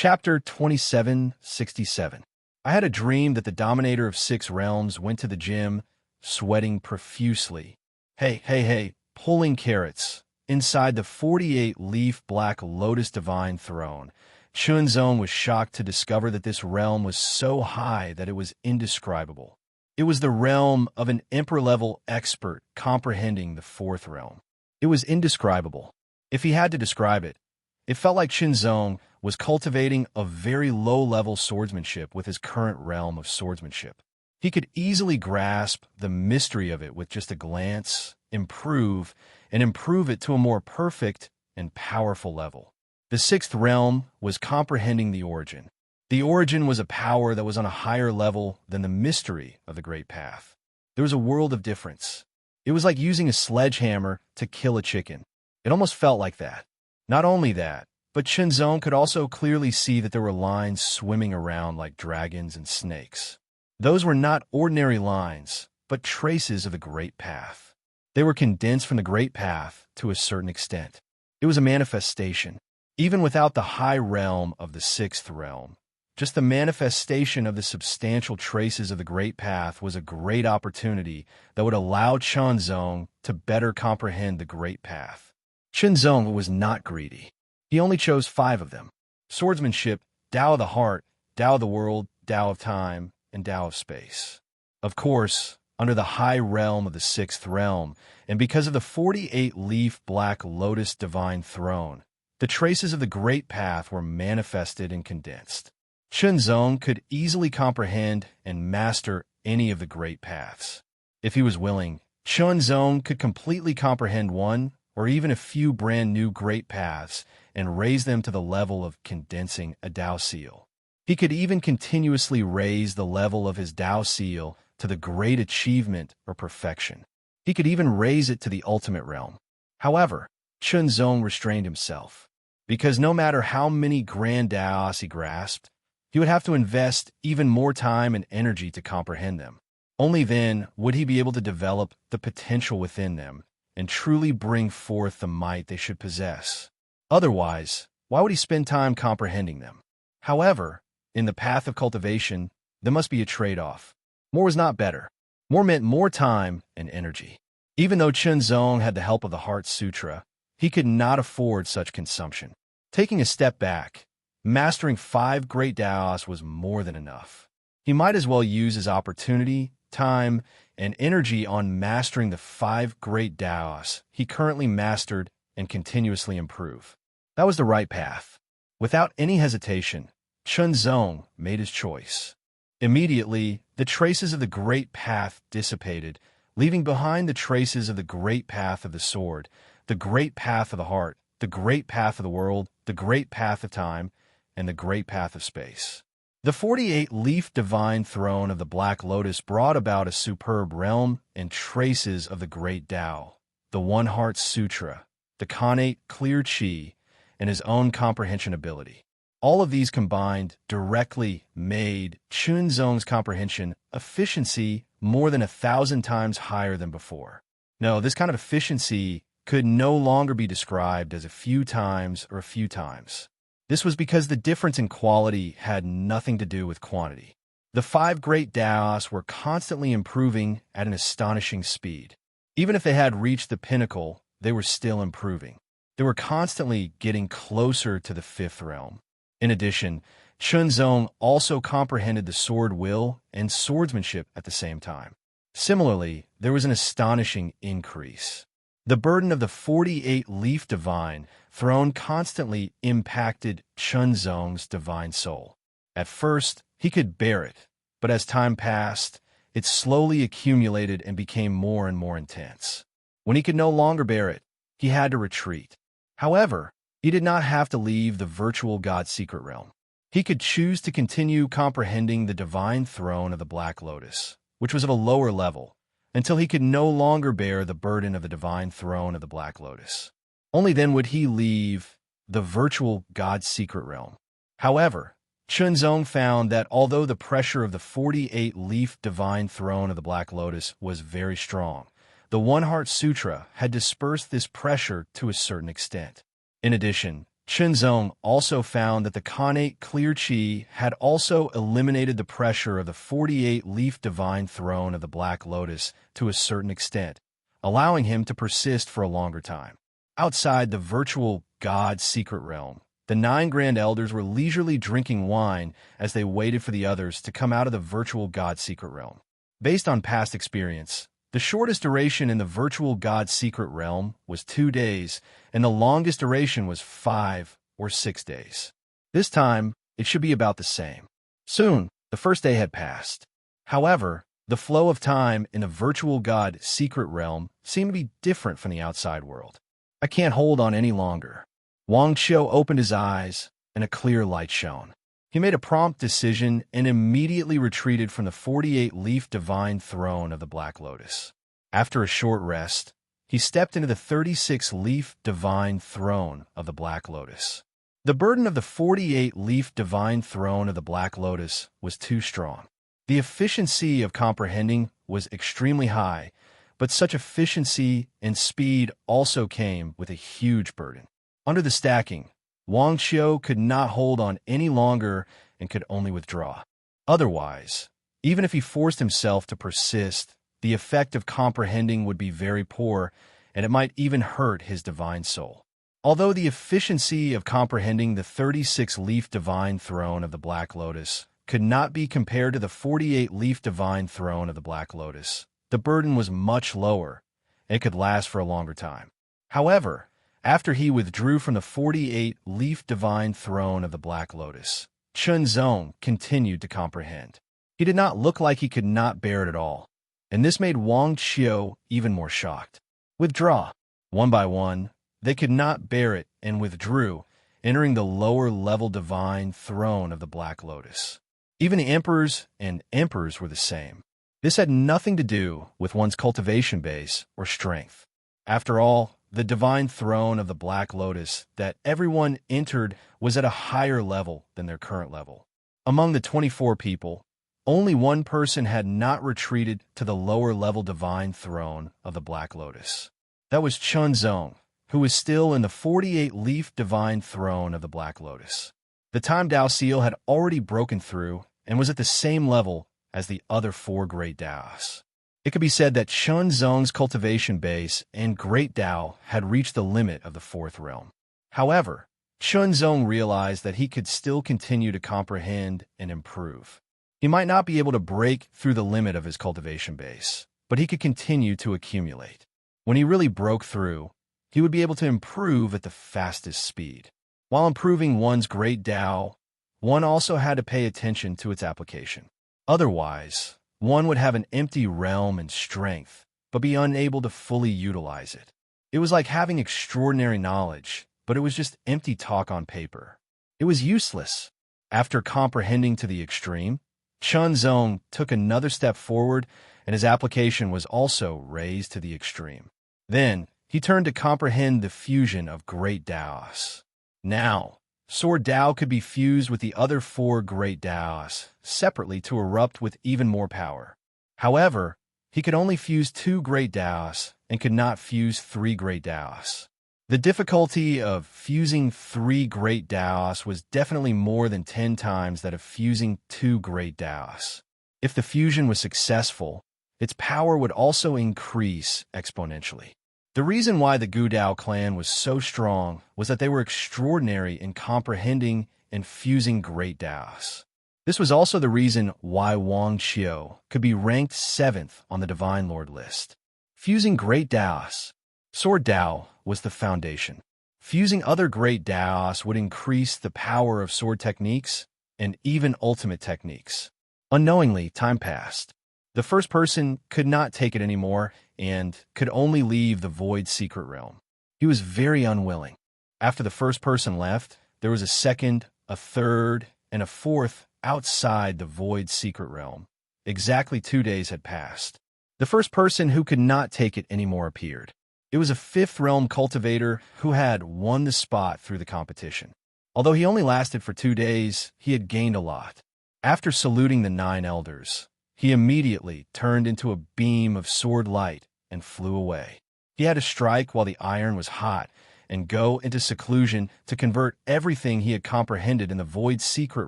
Chapter 2767. I had a dream that the dominator of 6 realms went to the gym, sweating profusely. Hey, pulling carrots. Inside the 48-leaf black lotus divine throne, Chunzong was shocked to discover that this realm was so high that it was indescribable. It was the realm of an emperor-level expert comprehending the 4th realm. It was indescribable. If he had to describe it, it felt like Chunzong was cultivating a very low-level swordsmanship with his current realm of swordsmanship. He could easily grasp the mystery of it with just a glance, improve it to a more perfect and powerful level. The 6th realm was comprehending the origin. The origin was a power that was on a higher level than the mystery of the Great Path. There was a world of difference. It was like using a sledgehammer to kill a chicken. It almost felt like that. Not only that, but Chunzong could also clearly see that there were lines swimming around like dragons and snakes. Those were not ordinary lines, but traces of the Great Path. They were condensed from the Great Path to a certain extent. It was a manifestation. Even without the high realm of the 6th realm, just the manifestation of the substantial traces of the Great Path was a great opportunity that would allow Chunzong to better comprehend the Great Path. Chunzong was not greedy. He only chose 5 of them: swordsmanship, Tao of the heart, Tao of the world, Tao of time, and Tao of space. Of course, under the high realm of the 6th realm, and because of the 48-leaf black lotus divine throne, the traces of the Great Path were manifested and condensed. Chunzong could easily comprehend and master any of the Great Paths. If he was willing, Chunzong could completely comprehend one or even a few brand new Great Paths and raise them to the level of condensing a Tao seal. He could even continuously raise the level of his Tao seal to the great achievement or perfection. He could even raise it to the ultimate realm. However, Chunzong restrained himself, because no matter how many grand Taos he grasped, he would have to invest even more time and energy to comprehend them. Only then would he be able to develop the potential within them and truly bring forth the might they should possess. Otherwise, why would he spend time comprehending them? However, in the path of cultivation, there must be a trade-off. More was not better. More meant more time and energy. Even though Chunzong had the help of the Heart Sutra, he could not afford such consumption. Taking a step back, mastering 5 great Taos was more than enough. He might as well use his opportunity, time, and energy on mastering the 5 great Taos he currently mastered and continuously improve. That was the right path. Without any hesitation, Chunzong made his choice. Immediately, the traces of the Great Path dissipated, leaving behind the traces of the Great Path of the Sword, the Great Path of the Heart, the Great Path of the World, the Great Path of Time, and the Great Path of Space. The 48-leaf divine throne of the Black Lotus brought about a superb realm and traces of the Great Tao, the One Heart Sutra, the Khanate Clear Chi, and his own comprehension ability. All of these combined directly made Chunzong's comprehension efficiency more than 1,000 times higher than before. No, this kind of efficiency could no longer be described as a few times or a few times. This was because the difference in quality had nothing to do with quantity. The 5 great Taos were constantly improving at an astonishing speed. Even if they had reached the pinnacle, they were still improving. They were constantly getting closer to the 5th realm. In addition, Chunzong also comprehended the sword will and swordsmanship at the same time. Similarly, there was an astonishing increase. The burden of the 48-leaf divine throne constantly impacted Chunzong's divine soul. At first, he could bear it, but as time passed, it slowly accumulated and became more and more intense. When he could no longer bear it, he had to retreat. However, he did not have to leave the virtual God secret realm. He could choose to continue comprehending the divine throne of the Black Lotus, which was of a lower level, until he could no longer bear the burden of the divine throne of the Black Lotus. Only then would he leave the virtual God secret realm. However, Chunzong found that although the pressure of the 48-leaf divine throne of the Black Lotus was very strong, the One Heart Sutra had dispersed this pressure to a certain extent. In addition, Chunzong also found that the connate clear chi had also eliminated the pressure of the 48-leaf divine throne of the Black Lotus to a certain extent, allowing him to persist for a longer time. Outside the virtual God secret realm, the 9 Grand Elders were leisurely drinking wine as they waited for the others to come out of the virtual God secret realm. Based on past experience, the shortest duration in the virtual God secret realm was 2 days, and the longest duration was 5 or 6 days. This time, it should be about the same. Soon, the first day had passed. However, the flow of time in the virtual God secret realm seemed to be different from the outside world. I can't hold on any longer. Wang Qiu opened his eyes, and a clear light shone. He made a prompt decision and immediately retreated from the 48-leaf divine throne of the Black Lotus. After a short rest, he stepped into the 36-leaf divine throne of the Black Lotus. The burden of the 48-leaf divine throne of the Black Lotus was too strong. The efficiency of comprehending was extremely high, but such efficiency and speed also came with a huge burden. Under the stacking, Wang Qiu could not hold on any longer and could only withdraw. Otherwise, even if he forced himself to persist, the effect of comprehending would be very poor, and it might even hurt his divine soul. Although the efficiency of comprehending the 36-leaf divine throne of the Black Lotus could not be compared to the 48-leaf divine throne of the Black Lotus, the burden was much lower, and it could last for a longer time. However, after he withdrew from the 48-leaf divine throne of the Black Lotus, Chunzong continued to comprehend. He did not look like he could not bear it at all, and this made Wang Qiu even more shocked. Withdraw. One by one, they could not bear it and withdrew, entering the lower-level divine throne of the Black Lotus. Even the emperors and emperors were the same. This had nothing to do with one's cultivation base or strength. After all, the divine throne of the Black Lotus that everyone entered was at a higher level than their current level. Among the 24 people, only one person had not retreated to the lower-level divine throne of the Black Lotus. That was Chunzong, who was still in the 48-leaf divine throne of the Black Lotus. The Time Dao seal had already broken through and was at the same level as the other 4 Great Daos. It could be said that Chunzong's cultivation base and Great Dao had reached the limit of the 4th realm. However, Chunzong realized that he could still continue to comprehend and improve. He might not be able to break through the limit of his cultivation base, but he could continue to accumulate. When he really broke through, he would be able to improve at the fastest speed. While improving one's Great Dao, one also had to pay attention to its application. Otherwise, one would have an empty realm and strength, but be unable to fully utilize it. It was like having extraordinary knowledge, but it was just empty talk on paper. It was useless. After comprehending to the extreme, Chunzong took another step forward, and his application was also raised to the extreme. Then, he turned to comprehend the fusion of Great Daos. Now, Sword Dao could be fused with the other 4 Great Daos separately to erupt with even more power. However, he could only fuse 2 Great Daos and could not fuse 3 Great Daos. The difficulty of fusing 3 Great Daos was definitely more than 10 times that of fusing 2 Great Daos. If the fusion was successful, its power would also increase exponentially. The reason why the Gu Dao clan was so strong was that they were extraordinary in comprehending and fusing Great Daos. This was also the reason why Wang Qiu could be ranked 7th on the Divine Lord list. Fusing Great Daos. Sword Dao was the foundation. Fusing other Great Daos would increase the power of sword techniques and even ultimate techniques. Unknowingly, time passed. The first person could not take it anymore and could only leave the Void Secret Realm. He was very unwilling. After the first person left, there was a second, a third, and a fourth outside the Void Secret Realm. Exactly 2 days had passed. The first person who could not take it anymore appeared. It was a 5th realm cultivator who had won the spot through the competition. Although he only lasted for 2 days, he had gained a lot. After saluting the 9 elders, he immediately turned into a beam of sword light and flew away. He had to strike while the iron was hot, and go into seclusion to convert everything he had comprehended in the void secret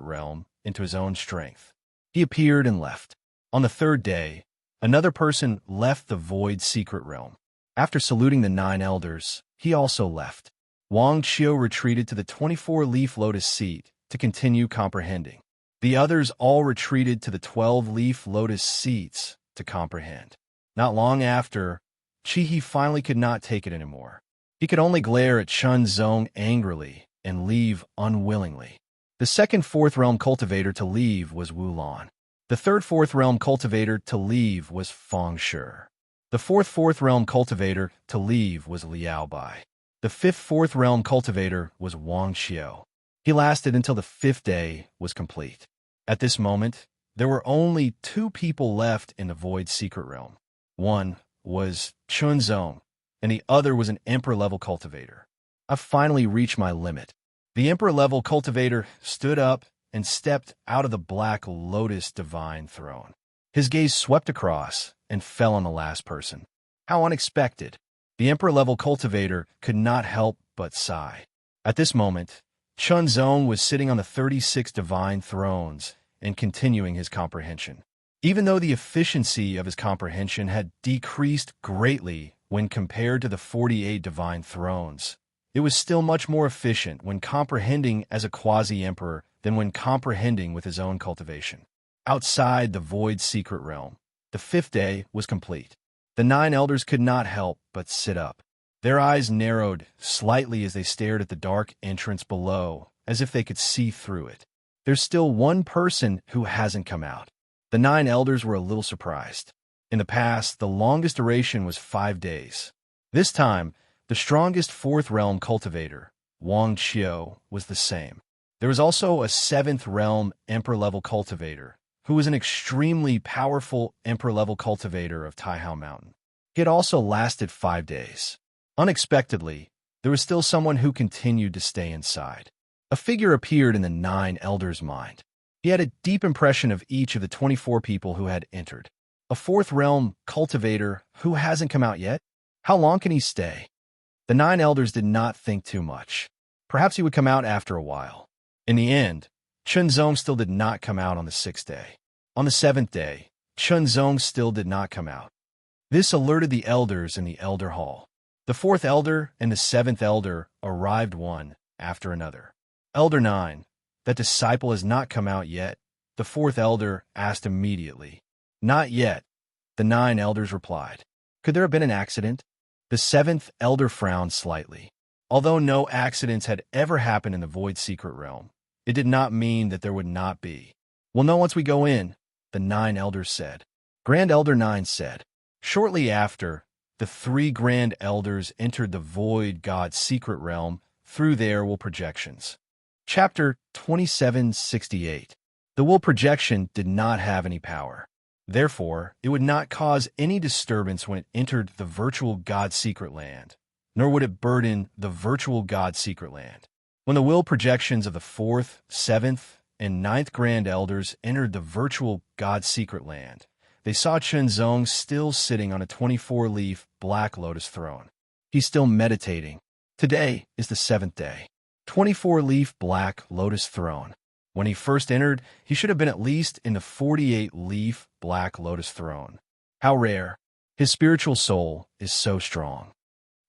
realm into his own strength. He appeared and left. On the third day, another person left the void secret realm. After saluting the 9 elders, he also left. Wang Qiu retreated to the 24-leaf lotus seat to continue comprehending. The others all retreated to the 12-leaf lotus seats to comprehend. Not long after, Qi finally could not take it anymore. He could only glare at Chun Zong angrily and leave unwillingly. The second fourth realm cultivator to leave was Wu Lan. The third fourth realm cultivator to leave was Feng Shi. The fourth realm cultivator to leave was Liao Bai. The fifth fourth realm cultivator was Wang Qiu. He lasted until the 5th day was complete. At this moment, there were only 2 people left in the void secret realm. One was Chun Zong, and the other was an emperor-level cultivator. I've finally reached my limit. The emperor-level cultivator stood up and stepped out of the black lotus divine throne. His gaze swept across and fell on the last person. How unexpected! The emperor-level cultivator could not help but sigh. At this moment, Chun Zong was sitting on the 36 divine thrones and continuing his comprehension. Even though the efficiency of his comprehension had decreased greatly when compared to the 48 divine thrones, it was still much more efficient when comprehending as a quasi-emperor than when comprehending with his own cultivation. Outside the void secret realm, the 5th day was complete. The 9 elders could not help but sit up. Their eyes narrowed slightly as they stared at the dark entrance below, as if they could see through it. There's still one person who hasn't come out. The 9 elders were a little surprised. In the past, the longest duration was 5 days. This time, the strongest 4th realm cultivator, Wang Qiu, was the same. There was also a 7th realm emperor-level cultivator, who was an extremely powerful emperor-level cultivator of Taihao Mountain. He had also lasted 5 days. Unexpectedly, there was still someone who continued to stay inside. A figure appeared in the 9 elders' mind. He had a deep impression of each of the 24 people who had entered. A 4th realm cultivator who hasn't come out yet? How long can he stay? The 9 elders did not think too much. Perhaps he would come out after a while. In the end, Chun Zong still did not come out on the 6th day. On the 7th day, Chun Zong still did not come out. This alerted the elders in the elder hall. The 4th elder and the 7th elder arrived one after another. Elder 9, that disciple has not come out yet, the 4th elder asked immediately. Not yet, the 9 elders replied. Could there have been an accident? The 7th elder frowned slightly. Although no accidents had ever happened in the void secret realm, it did not mean that there would not be. We'll know once we go in, the 9 elders said. Grand Elder 9 said. Shortly after, the 3 grand elders entered the void god secret realm through their will projections. Chapter 2768. The will projection did not have any power. Therefore, it would not cause any disturbance when it entered the virtual god secret land, nor would it burden the virtual god secret land. When the will projections of the 4th, 7th, and 9th grand elders entered the virtual god secret land, they saw Chun Zong still sitting on a 24-leaf black lotus throne. He's still meditating. Today is the 7th day. 24-leaf black lotus throne. When he first entered, he should have been at least in the 48-leaf black lotus throne. How rare. His spiritual soul is so strong.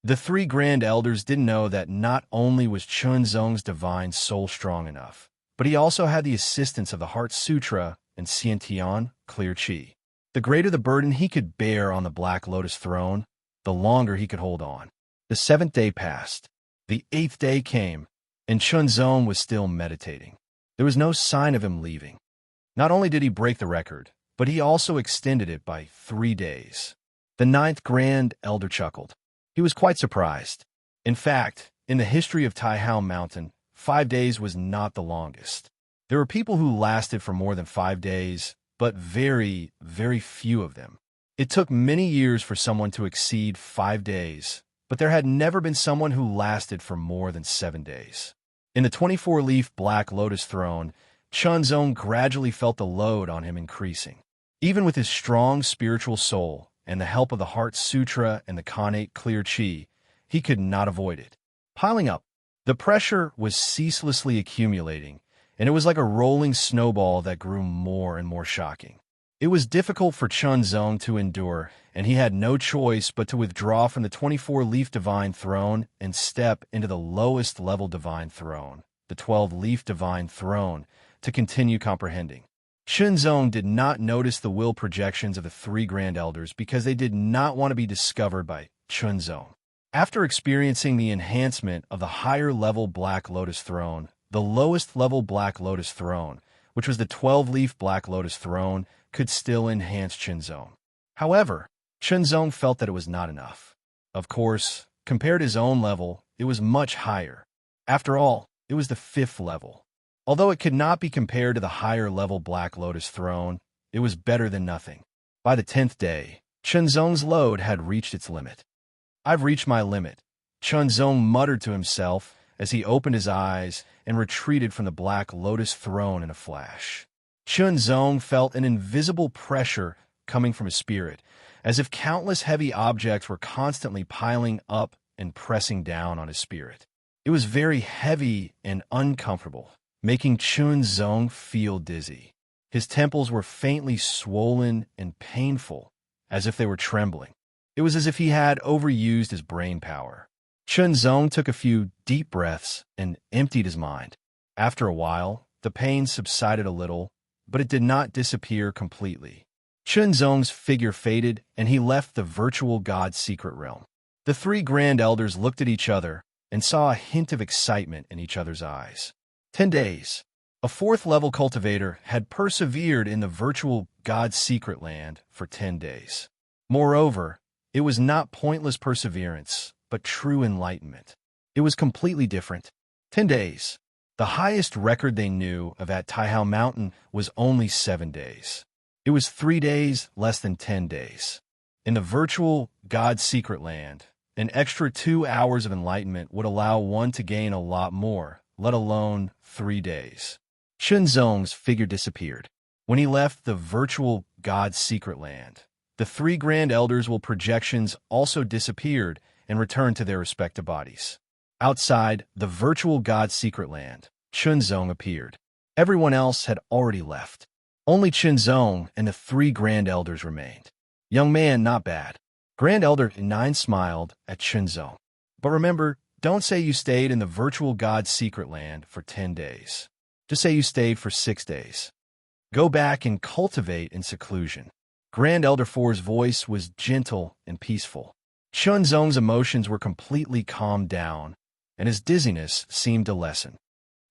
The 3 grand elders didn't know that not only was Chun Zong's divine soul strong enough, but he also had the assistance of the Heart Sutra and Xiantian, clear qi. The greater the burden he could bear on the black lotus throne, the longer he could hold on. The 7th day passed. The 8th day came, and Chun Zong was still meditating. There was no sign of him leaving. Not only did he break the record, but he also extended it by 3 days. The 9th grand elder chuckled. He was quite surprised. In fact, in the history of Taihao Mountain, 5 days was not the longest. There were people who lasted for more than 5 days, but very, very few of them. It took many years for someone to exceed 5 days, but there had never been someone who lasted for more than 7 days. In the 24-leaf black lotus throne, Chun Zong gradually felt the load on him increasing. Even with his strong spiritual soul and the help of the Heart Sutra and the Connate clear qi, he could not avoid it. piling up. The pressure was ceaselessly accumulating, and it was like a rolling snowball that grew more and more shocking. It was difficult for Chunzong to endure, and he had no choice but to withdraw from the 24-leaf divine throne and step into the lowest level divine throne, the 12-leaf divine throne, to continue comprehending. Chunzong did not notice the will projections of the three Grand Elders because they did not want to be discovered by Chunzong. After experiencing the enhancement of the higher-level Black Lotus Throne, the lowest-level Black Lotus Throne, which was the 12-leaf Black Lotus Throne, could still enhance Chunzong. However, Chunzong felt that it was not enough. Of course, compared to his own level, it was much higher. After all, it was the 5th level. Although it could not be compared to the higher-level Black Lotus Throne, it was better than nothing. By the 10th day, Chunzong's load had reached its limit. "I've reached my limit," Chunzong muttered to himself as he opened his eyes and retreated from the Black Lotus Throne in a flash. Chunzong felt an invisible pressure coming from his spirit, as if countless heavy objects were constantly piling up and pressing down on his spirit. It was very heavy and uncomfortable, making Chunzong feel dizzy. His temples were faintly swollen and painful, as if they were trembling. It was as if he had overused his brain power. Chunzong took a few deep breaths and emptied his mind. After a while, the pain subsided a little, but it did not disappear completely. Chunzong's figure faded, and he left the virtual God's secret realm. The three Grand Elders looked at each other and saw a hint of excitement in each other's eyes. 10 days. A 4th-level cultivator had persevered in the virtual God's secret land for 10 days. Moreover, it was not pointless perseverance, but true enlightenment. It was completely different. 10 days. The highest record they knew of at Taihao Mountain was only 7 days. It was 3 days less than 10 days. In the virtual God's secret land, an extra 2 hours of enlightenment would allow one to gain a lot more, let alone 3 days. Chunzong's figure disappeared. When he left the virtual God's secret land, the three Grand Elders' projections also disappeared and returned to their respective bodies. Outside the virtual God's secret land, Chunzong appeared. Everyone else had already left. Only Chunzong and the three Grand Elders remained. "Young man, not bad." Grand Elder 9 smiled at Chunzong. "But remember, don't say you stayed in the virtual God's secret land for 10 days. Just say you stayed for 6 days. Go back and cultivate in seclusion." Grand Elder 4's voice was gentle and peaceful. Chunzong's emotions were completely calmed down, and his dizziness seemed to lessen.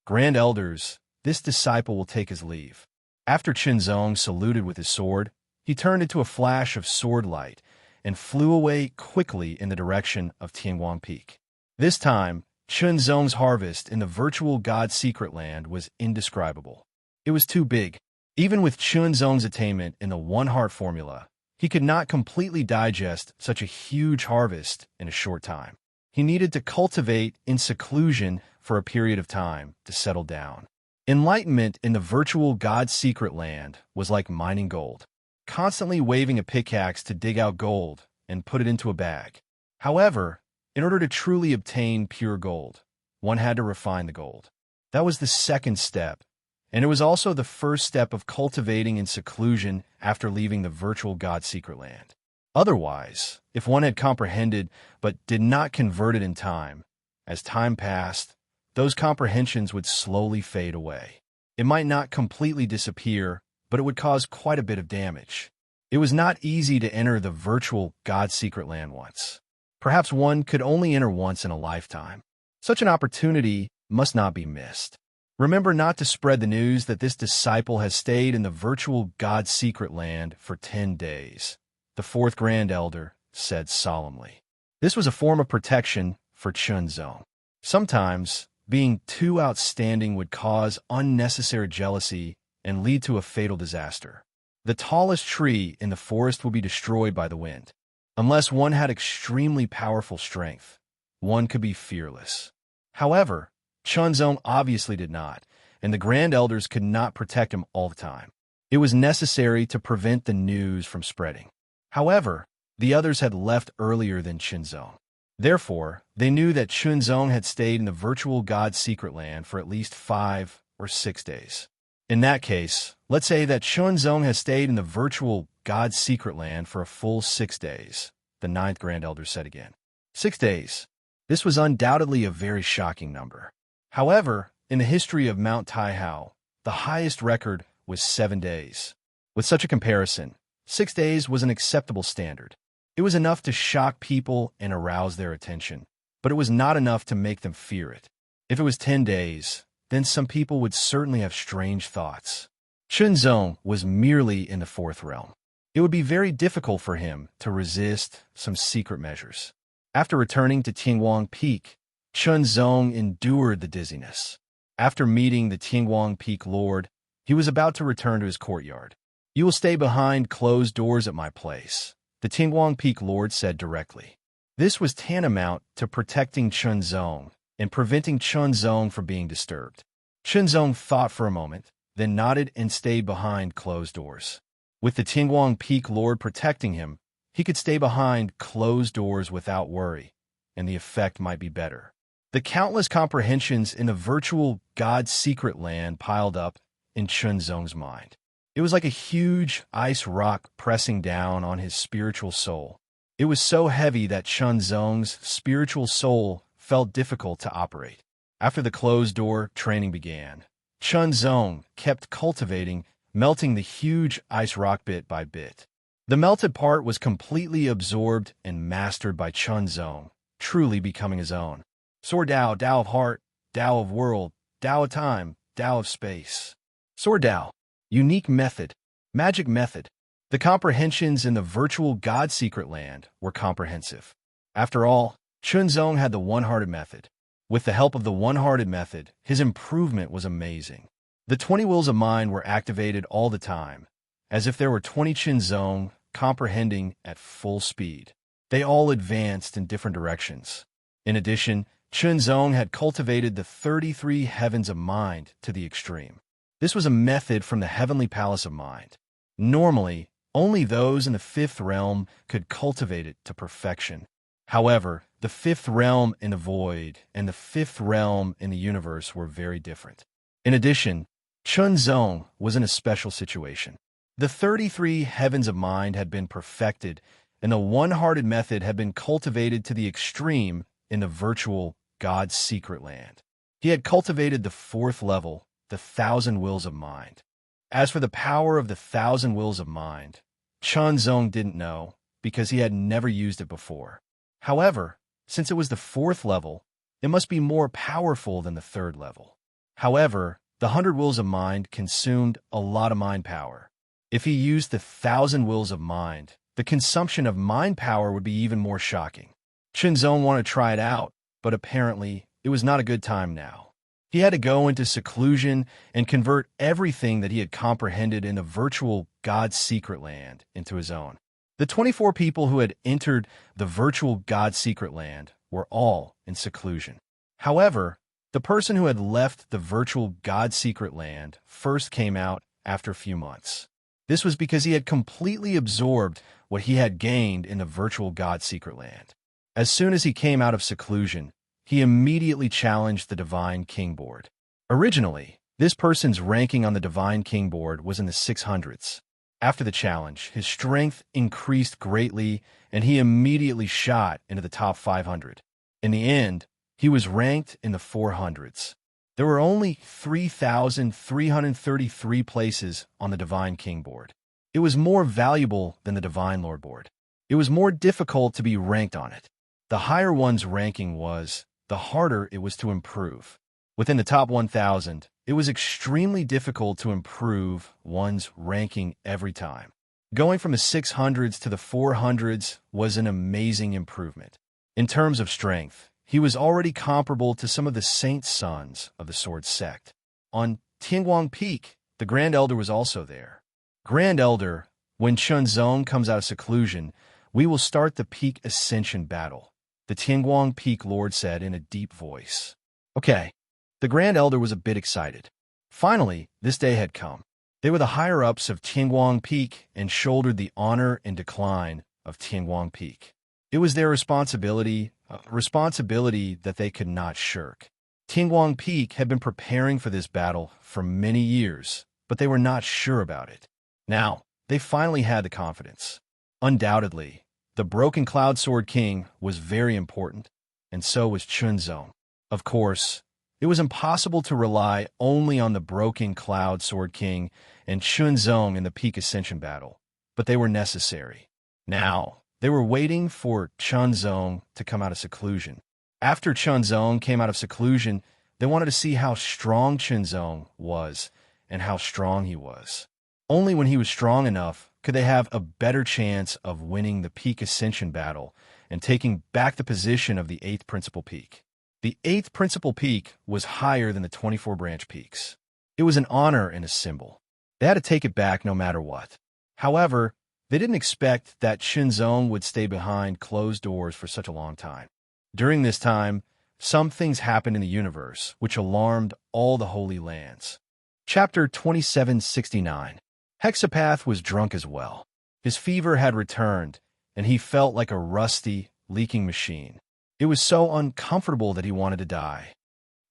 "Grand Elders, this disciple will take his leave." After Chunzong saluted with his sword, he turned into a flash of sword light and flew away quickly in the direction of Tianguang Peak. This time, Chunzong's harvest in the virtual God's secret land was indescribable. It was too big. Even with Chunzong's attainment in the one-heart formula, he could not completely digest such a huge harvest in a short time. He needed to cultivate in seclusion for a period of time to settle down. Enlightenment in the virtual God's secret land was like mining gold, constantly waving a pickaxe to dig out gold and put it into a bag. However, in order to truly obtain pure gold, one had to refine the gold. That was the second step, and it was also the first step of cultivating in seclusion after leaving the virtual God's secret land. Otherwise, if one had comprehended but did not convert it in time, as time passed, those comprehensions would slowly fade away. It might not completely disappear, but it would cause quite a bit of damage. It was not easy to enter the virtual God's secret land once. Perhaps one could only enter once in a lifetime. Such an opportunity must not be missed. Remember not to spread the news that this disciple has stayed in the virtual God's secret land for 10 days, the 4th Grand Elder said solemnly. This was a form of protection for Chunzong. Sometimes, being too outstanding would cause unnecessary jealousy and lead to a fatal disaster. The tallest tree in the forest would be destroyed by the wind. Unless one had extremely powerful strength, one could be fearless. However, Chunzong obviously did not, and the Grand Elders could not protect him all the time. It was necessary to prevent the news from spreading. However, the others had left earlier than Chunzong. Therefore, They knew that Chunzong had stayed in the virtual God's secret land for at least 5 or 6 days. In that case, let's say that Chunzong has stayed in the virtual God's secret land for a full 6 days, the ninth Grand Elder said again. 6 days. This was undoubtedly a very shocking number. However, in the history of Mount Taihao, the highest record was 7 days. With such a comparison, 6 days was an acceptable standard. It was enough to shock people and arouse their attention, but it was not enough to make them fear it. If it was 10 days, then some people would certainly have strange thoughts. Chunzong was merely in the fourth realm. It would be very difficult for him to resist some secret measures. After returning to Tingwang Peak, Chunzong endured the dizziness. After meeting the Tingwang Peak Lord, he was about to return to his courtyard. "You will stay behind closed doors at my place," the Tingwang Peak Lord said directly. This was tantamount to protecting Chunzong and preventing Chunzong from being disturbed. Chunzong thought for a moment, then nodded and stayed behind closed doors. With the Tingwang Peak Lord protecting him, he could stay behind closed doors without worry, and the effect might be better. The countless comprehensions in the virtual God's secret land piled up in Chunzong's mind. It was like a huge ice rock pressing down on his spiritual soul. It was so heavy that Chunzong's spiritual soul felt difficult to operate. After the closed-door training began, Chunzong kept cultivating, melting the huge ice rock bit by bit. The melted part was completely absorbed and mastered by Chunzong, truly becoming his own. Sword Dao, Dao of Heart, Dao of World, Dao of Time, Dao of Space. Sword Dao, unique method, magic method. The comprehensions in the virtual God secret land were comprehensive. After all, Chunzong had the one-hearted method. With the help of the one-hearted method, his improvement was amazing. The 20 wills of mind were activated all the time, as if there were 20 Chunzong comprehending at full speed. They all advanced in different directions. In addition, Chunzong had cultivated the 33 heavens of mind to the extreme. This was a method from the heavenly palace of mind. Normally, only those in the fifth realm could cultivate it to perfection. However, the fifth realm in the void and the fifth realm in the universe were very different. In addition, Chunzong was in a special situation. The 33 heavens of mind had been perfected, and the one-hearted method had been cultivated to the extreme in the virtual God's secret land. He had cultivated the fourth level, the 1,000 wills of mind. As for the power of the 1,000 wills of mind, Chunzong didn't know, because he had never used it before. However, since it was the fourth level, it must be more powerful than the third level. However, the 100 wills of mind consumed a lot of mind power. If he used the 1,000 wills of mind, the consumption of mind power would be even more shocking. Chunzong wanted to try it out, but apparently it was not a good time now. He had to go into seclusion and convert everything that he had comprehended in the virtual God's secret land into his own. The 24 people who had entered the virtual God's secret land were all in seclusion. However, the person who had left the virtual God's secret land first came out after a few months. This was because he had completely absorbed what he had gained in the virtual God's secret land. As soon as he came out of seclusion, he immediately challenged the Divine King board. Originally, this person's ranking on the Divine King board was in the 600s. After the challenge, his strength increased greatly, and he immediately shot into the top 500. In the end, he was ranked in the 400s. There were only 3,333 places on the Divine King board. It was more valuable than the Divine Lord board. It was more difficult to be ranked on it. The higher one's ranking was, the harder it was to improve. Within the top 1,000, it was extremely difficult to improve one's ranking every time. Going from the 600s to the 400s was an amazing improvement. In terms of strength, he was already comparable to some of the saint sons of the Sword Sect. On Tingwang Peak, the Grand Elder was also there. Grand Elder, when Chunzong comes out of seclusion, we will start the peak ascension battle, the Tingwang Peak Lord said in a deep voice. Okay. The Grand Elder was a bit excited. Finally, this day had come. They were the higher-ups of Tingwang Peak and shouldered the honor and decline of Tingwang Peak. It was their responsibility a responsibility that they could not shirk. Tingguang Peak had been preparing for this battle for many years, but they were not sure about it. Now, they finally had the confidence. Undoubtedly, the Broken Cloud Sword King was very important, and so was Chunzong. Of course, it was impossible to rely only on the Broken Cloud Sword King and Chunzong in the Peak Ascension battle, but they were necessary. Now, they were waiting for Chunzong to come out of seclusion. After Chunzong came out of seclusion, they wanted to see how strong Chunzong was and how strong he was. Only when he was strong enough could they have a better chance of winning the Peak Ascension battle and taking back the position of the 8th Principal Peak. The 8th Principal Peak was higher than the 24 branch peaks. It was an honor and a symbol. They had to take it back no matter what. However, they didn't expect that Chunzong would stay behind closed doors for such a long time. During this time, some things happened in the universe which alarmed all the Holy Lands. Chapter 2769. Hexapath was drunk as well. His fever had returned, and he felt like a rusty, leaking machine. It was so uncomfortable that he wanted to die.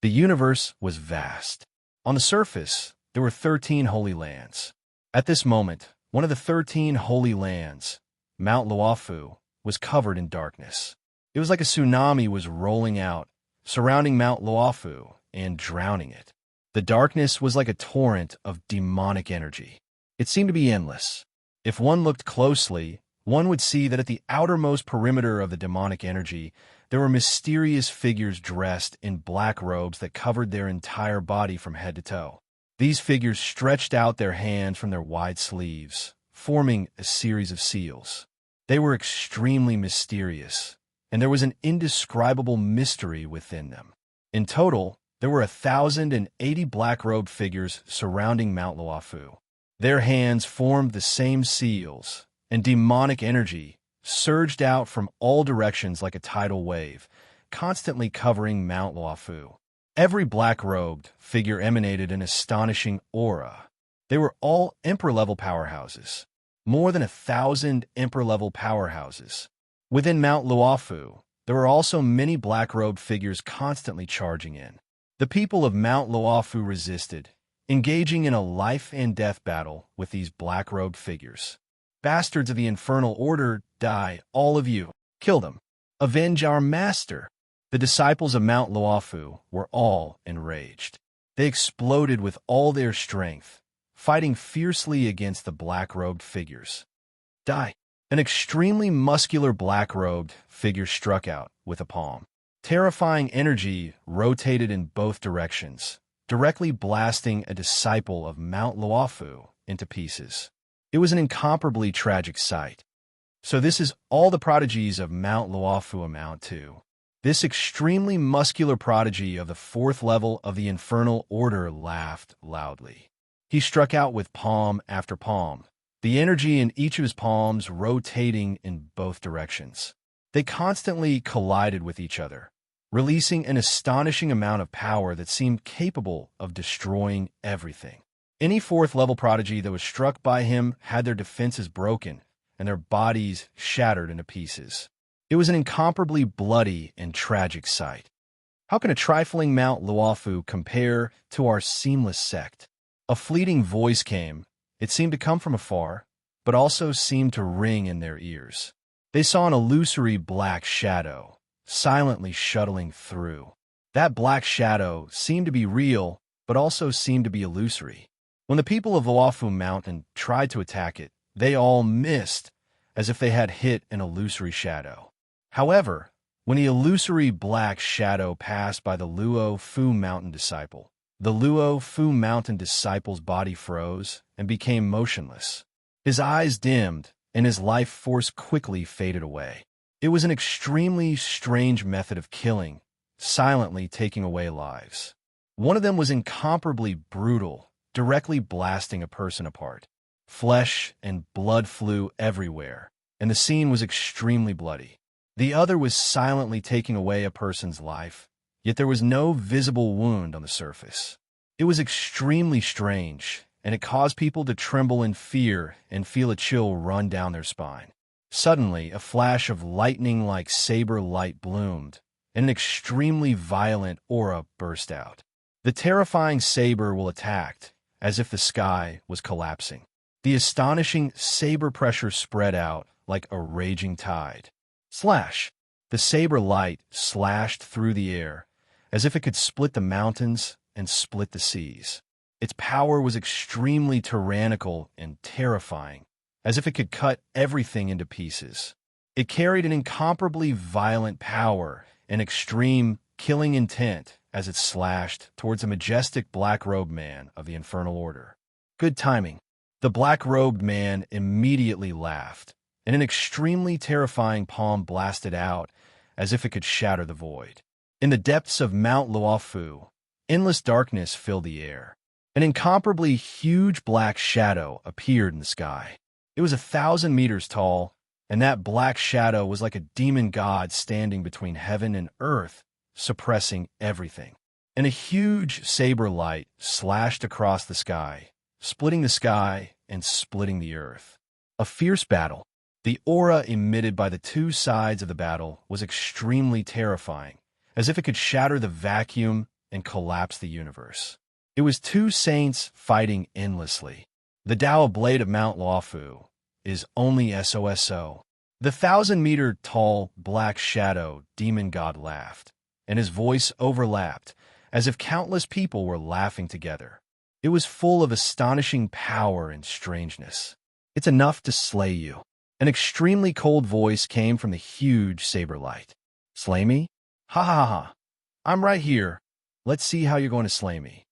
The universe was vast. On the surface, there were 13 Holy Lands. At this moment, one of the 13 Holy Lands, Mount Luofu, was covered in darkness. It was like a tsunami was rolling out, surrounding Mount Luofu and drowning it. The darkness was like a torrent of demonic energy. It seemed to be endless. If one looked closely, one would see that at the outermost perimeter of the demonic energy, there were mysterious figures dressed in black robes that covered their entire body from head to toe. These figures stretched out their hands from their wide sleeves, forming a series of seals. They were extremely mysterious, and there was an indescribable mystery within them. In total, there were 1,080 black-robed figures surrounding Mount Luofu. Their hands formed the same seals, and demonic energy surged out from all directions like a tidal wave, constantly covering Mount Luofu. Every black-robed figure emanated an astonishing aura. They were all Emperor-level powerhouses. More than 1,000 Emperor-level powerhouses. Within Mount Luofu, there were also many black-robed figures constantly charging in. The people of Mount Luofu resisted, engaging in a life-and-death battle with these black-robed figures. Bastards of the Infernal Order, die, all of you. Kill them. Avenge our master. The disciples of Mount Luofu were all enraged. They exploded with all their strength, fighting fiercely against the black-robed figures. Die. An extremely muscular black-robed figure struck out with a palm. Terrifying energy rotated in both directions, directly blasting a disciple of Mount Luofu into pieces. It was an incomparably tragic sight. So this is all the prodigies of Mount Luofu amount to. This extremely muscular prodigy of the 4th level of the Infernal Order laughed loudly. He struck out with palm after palm, the energy in each of his palms rotating in both directions. They constantly collided with each other, releasing an astonishing amount of power that seemed capable of destroying everything. Any 4th level prodigy that was struck by him had their defenses broken and their bodies shattered into pieces. It was an incomparably bloody and tragic sight. How can a trifling Mount Luofu compare to our seamless sect? A fleeting voice came. It seemed to come from afar, but also seemed to ring in their ears. They saw an illusory black shadow, silently shuttling through. That black shadow seemed to be real, but also seemed to be illusory. When the people of Luofu Mountain tried to attack it, they all missed, as if they had hit an illusory shadow. However, when the illusory black shadow passed by the Luofu Mountain disciple, the Luofu Mountain disciple's body froze and became motionless. His eyes dimmed, and his life force quickly faded away. It was an extremely strange method of killing, silently taking away lives. One of them was incomparably brutal, directly blasting a person apart. Flesh and blood flew everywhere, and the scene was extremely bloody. The other was silently taking away a person's life, yet there was no visible wound on the surface. It was extremely strange, and it caused people to tremble in fear and feel a chill run down their spine. Suddenly, a flash of lightning-like saber light bloomed, and an extremely violent aura burst out. The terrifying saber will attacked, as if the sky was collapsing. The astonishing saber pressure spread out like a raging tide. Slash! The saber light slashed through the air, as if it could split the mountains and split the seas. Its power was extremely tyrannical and terrifying, as if it could cut everything into pieces. It carried an incomparably violent power and extreme killing intent as it slashed towards a majestic black-robed man of the Infernal Order. Good timing. The black-robed man immediately laughed, and an extremely terrifying palm blasted out as if it could shatter the void. In the depths of Mount Luofu, endless darkness filled the air. An incomparably huge black shadow appeared in the sky. It was 1,000 meters tall, and that black shadow was like a demon god standing between heaven and earth, suppressing everything. And a huge saber light slashed across the sky, splitting the sky and splitting the earth. A fierce battle. The aura emitted by the two sides of the battle was extremely terrifying, as if it could shatter the vacuum and collapse the universe. It was two saints fighting endlessly. The Tao blade of Mount Luofu is only SOSO. The 1,000-meter-tall black shadow demon god laughed, and his voice overlapped, as if countless people were laughing together. It was full of astonishing power and strangeness. It's enough to slay you. An extremely cold voice came from the huge saber light. Slay me? Ha ha ha. I'm right here. Let's see how you're going to slay me.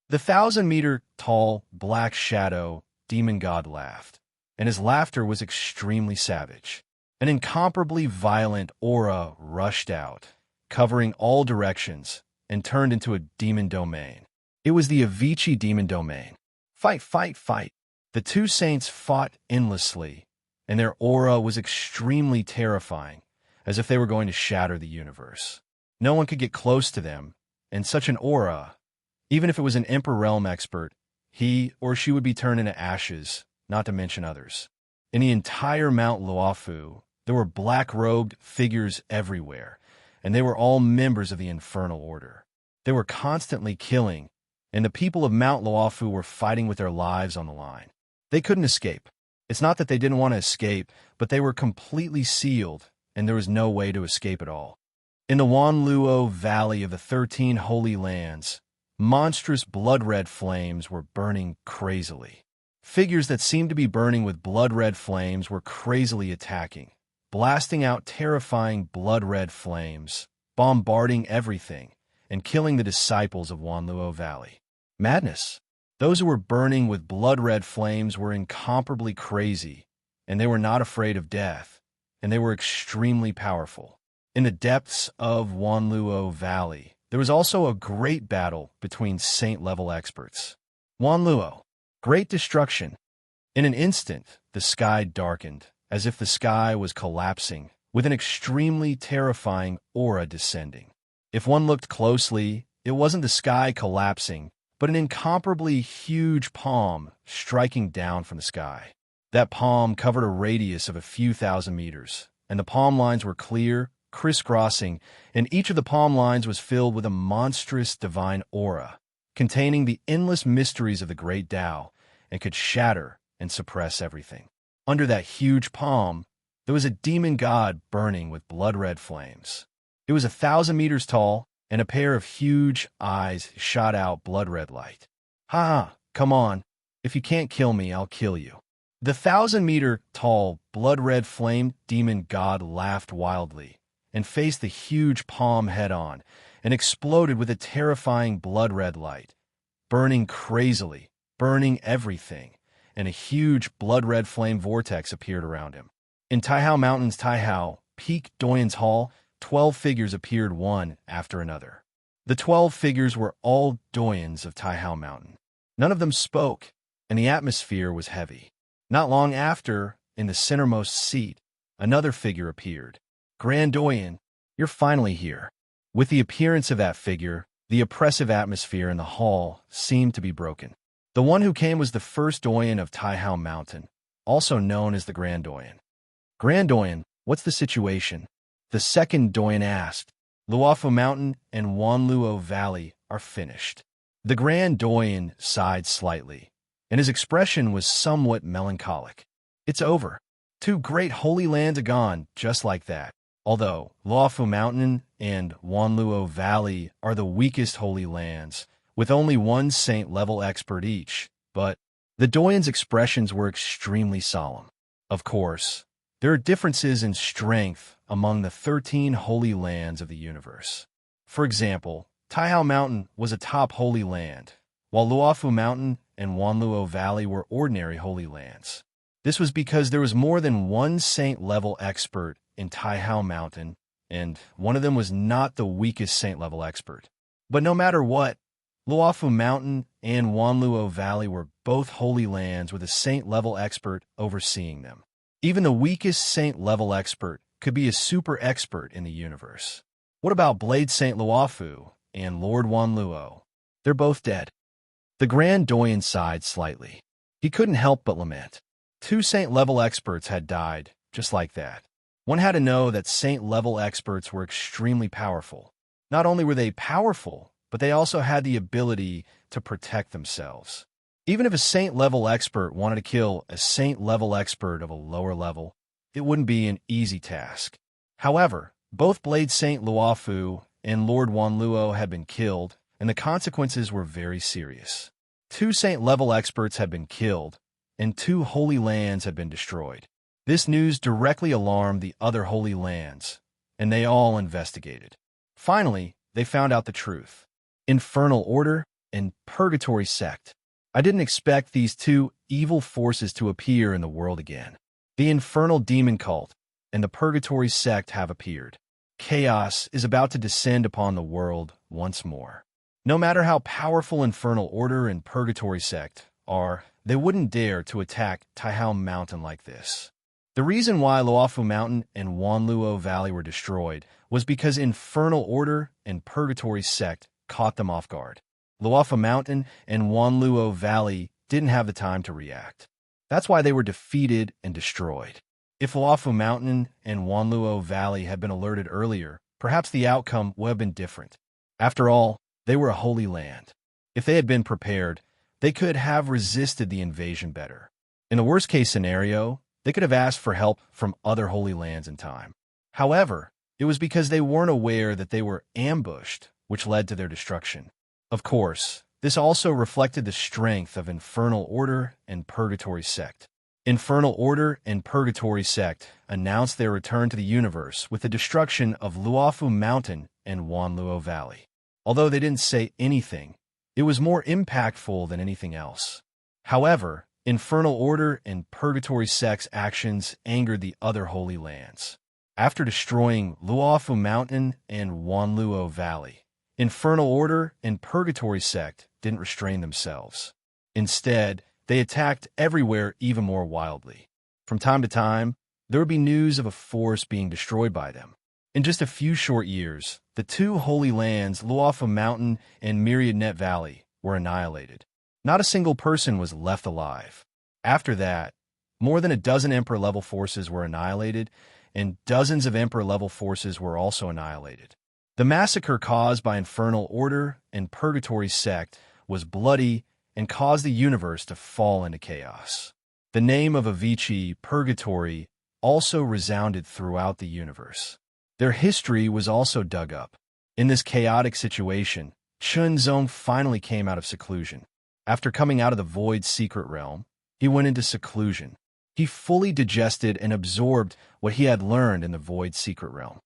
The 1,000-meter-tall black shadow demon god laughed, and his laughter was extremely savage. An incomparably violent aura rushed out, covering all directions, and turned into a demon domain. It was the Avicii demon domain. Fight, fight, fight. The two saints fought endlessly, and their aura was extremely terrifying, as if they were going to shatter the universe. No one could get close to them, and such an aura, even if it was an Emperor Realm expert, he or she would be turned into ashes, not to mention others. In the entire Mount Luofu, there were black-robed figures everywhere, and they were all members of the Infernal Order. They were constantly killing, and the people of Mount Luofu were fighting with their lives on the line. They couldn't escape. It's not that they didn't want to escape, but they were completely sealed, and there was no way to escape at all. In the Wanluo Valley of the 13 Holy Lands, monstrous blood-red flames were burning crazily. Figures that seemed to be burning with blood-red flames were crazily attacking, blasting out terrifying blood-red flames, bombarding everything, and killing the disciples of Wanluo Valley. Madness. Those who were burning with blood-red flames were incomparably crazy, and they were not afraid of death, and they were extremely powerful. In the depths of Wanluo Valley, there was also a great battle between saint-level experts. Wanluo. Great destruction. In an instant, the sky darkened, as if the sky was collapsing, with an extremely terrifying aura descending. If one looked closely, it wasn't the sky collapsing, but an incomparably huge palm striking down from the sky. That palm covered a radius of a few thousand meters, and the palm lines were clear, crisscrossing, and each of the palm lines was filled with a monstrous divine aura, containing the endless mysteries of the great Tao, and could shatter and suppress everything. Under that huge palm, there was a demon god burning with blood-red flames. It was 1,000 meters tall, and a pair of huge eyes shot out blood-red light. Ha ha, come on. If you can't kill me, I'll kill you. The 1,000-meter-tall, blood-red flame demon god laughed wildly, and faced the huge palm head-on, and exploded with a terrifying blood-red light, burning crazily, burning everything, and a huge blood-red flame vortex appeared around him. In Taihao Mountain's Taihao, Peak Doyan's Hall, 12 figures appeared one after another. The 12 figures were all Doyans of Taihao Mountain. None of them spoke, and the atmosphere was heavy. Not long after, in the centermost seat, another figure appeared. Grand Doyan, you're finally here. With the appearance of that figure, the oppressive atmosphere in the hall seemed to be broken. The one who came was the first Doyan of Taihao Mountain, also known as the Grand Doyan. Grand Doyen, what's the situation? The second Doyen asked. Luofu Mountain and Wanluo Valley are finished. The Grand Doyen sighed slightly, and his expression was somewhat melancholic. It's over. Two great holy lands are gone, just like that. Although Luofu Mountain and Wanluo Valley are the weakest holy lands, with only one saint-level expert each, but the Doyen's expressions were extremely solemn. Of course, there are differences in strength among the 13 holy lands of the universe. For example, Taihao Mountain was a top holy land, while Luofu Mountain and Wanluo Valley were ordinary holy lands. This was because there was more than one saint-level expert in Taihao Mountain, and one of them was not the weakest saint-level expert. But no matter what, Luofu Mountain and Wanluo Valley were both holy lands with a saint-level expert overseeing them. Even the weakest saint-level expert could be a super expert in the universe. What about Blade Saint Luofu and Lord Wanluo? They're both dead. The Grand Doyen sighed slightly. He couldn't help but lament. Two saint-level experts had died, just like that. One had to know that saint-level experts were extremely powerful. Not only were they powerful, but they also had the ability to protect themselves. Even if a saint-level expert wanted to kill a saint-level expert of a lower level, it wouldn't be an easy task. However, both Blade Saint Luofu and Lord Wanluo had been killed, and the consequences were very serious. Two saint-level experts had been killed, and two holy lands had been destroyed. This news directly alarmed the other holy lands, and they all investigated. Finally, they found out the truth. Infernal Order and Purgatory Sect. I didn't expect these two evil forces to appear in the world again. The Infernal Demon Cult and the Purgatory Sect have appeared. Chaos is about to descend upon the world once more. No matter how powerful Infernal Order and Purgatory Sect are, they wouldn't dare to attack Taihao Mountain like this. The reason why Luofu Mountain and Wanluo Valley were destroyed was because Infernal Order and Purgatory Sect caught them off guard. Luofu Mountain and Wanluo Valley didn't have the time to react. That's why they were defeated and destroyed. If Luofu Mountain and Wanluo Valley had been alerted earlier, perhaps the outcome would have been different. After all, they were a holy land. If they had been prepared, they could have resisted the invasion better. In the worst-case scenario, they could have asked for help from other holy lands in time. However, it was because they weren't aware that they were ambushed, which led to their destruction. Of course, this also reflected the strength of Infernal Order and Purgatory Sect. Infernal Order and Purgatory Sect announced their return to the universe with the destruction of Luofu Mountain and Wanluo Valley. Although they didn't say anything, it was more impactful than anything else. However, Infernal Order and Purgatory Sect's actions angered the other holy lands. After destroying Luofu Mountain and Wanluo Valley, Infernal Order and Purgatory Sect didn't restrain themselves. Instead, they attacked everywhere even more wildly. From time to time, there would be news of a forest being destroyed by them. In just a few short years, the two holy lands, Luofu Mountain and Myriad Net Valley, were annihilated. Not a single person was left alive. After that, more than a dozen Emperor-level forces were annihilated, and dozens of Emperor-level forces were also annihilated. The massacre caused by Infernal Order and Purgatory Sect was bloody and caused the universe to fall into chaos. The name of Avicii, Purgatory, also resounded throughout the universe. Their history was also dug up. In this chaotic situation, Chunzong finally came out of seclusion. After coming out of the Void Secret Realm, he went into seclusion. He fully digested and absorbed what he had learned in the Void Secret Realm.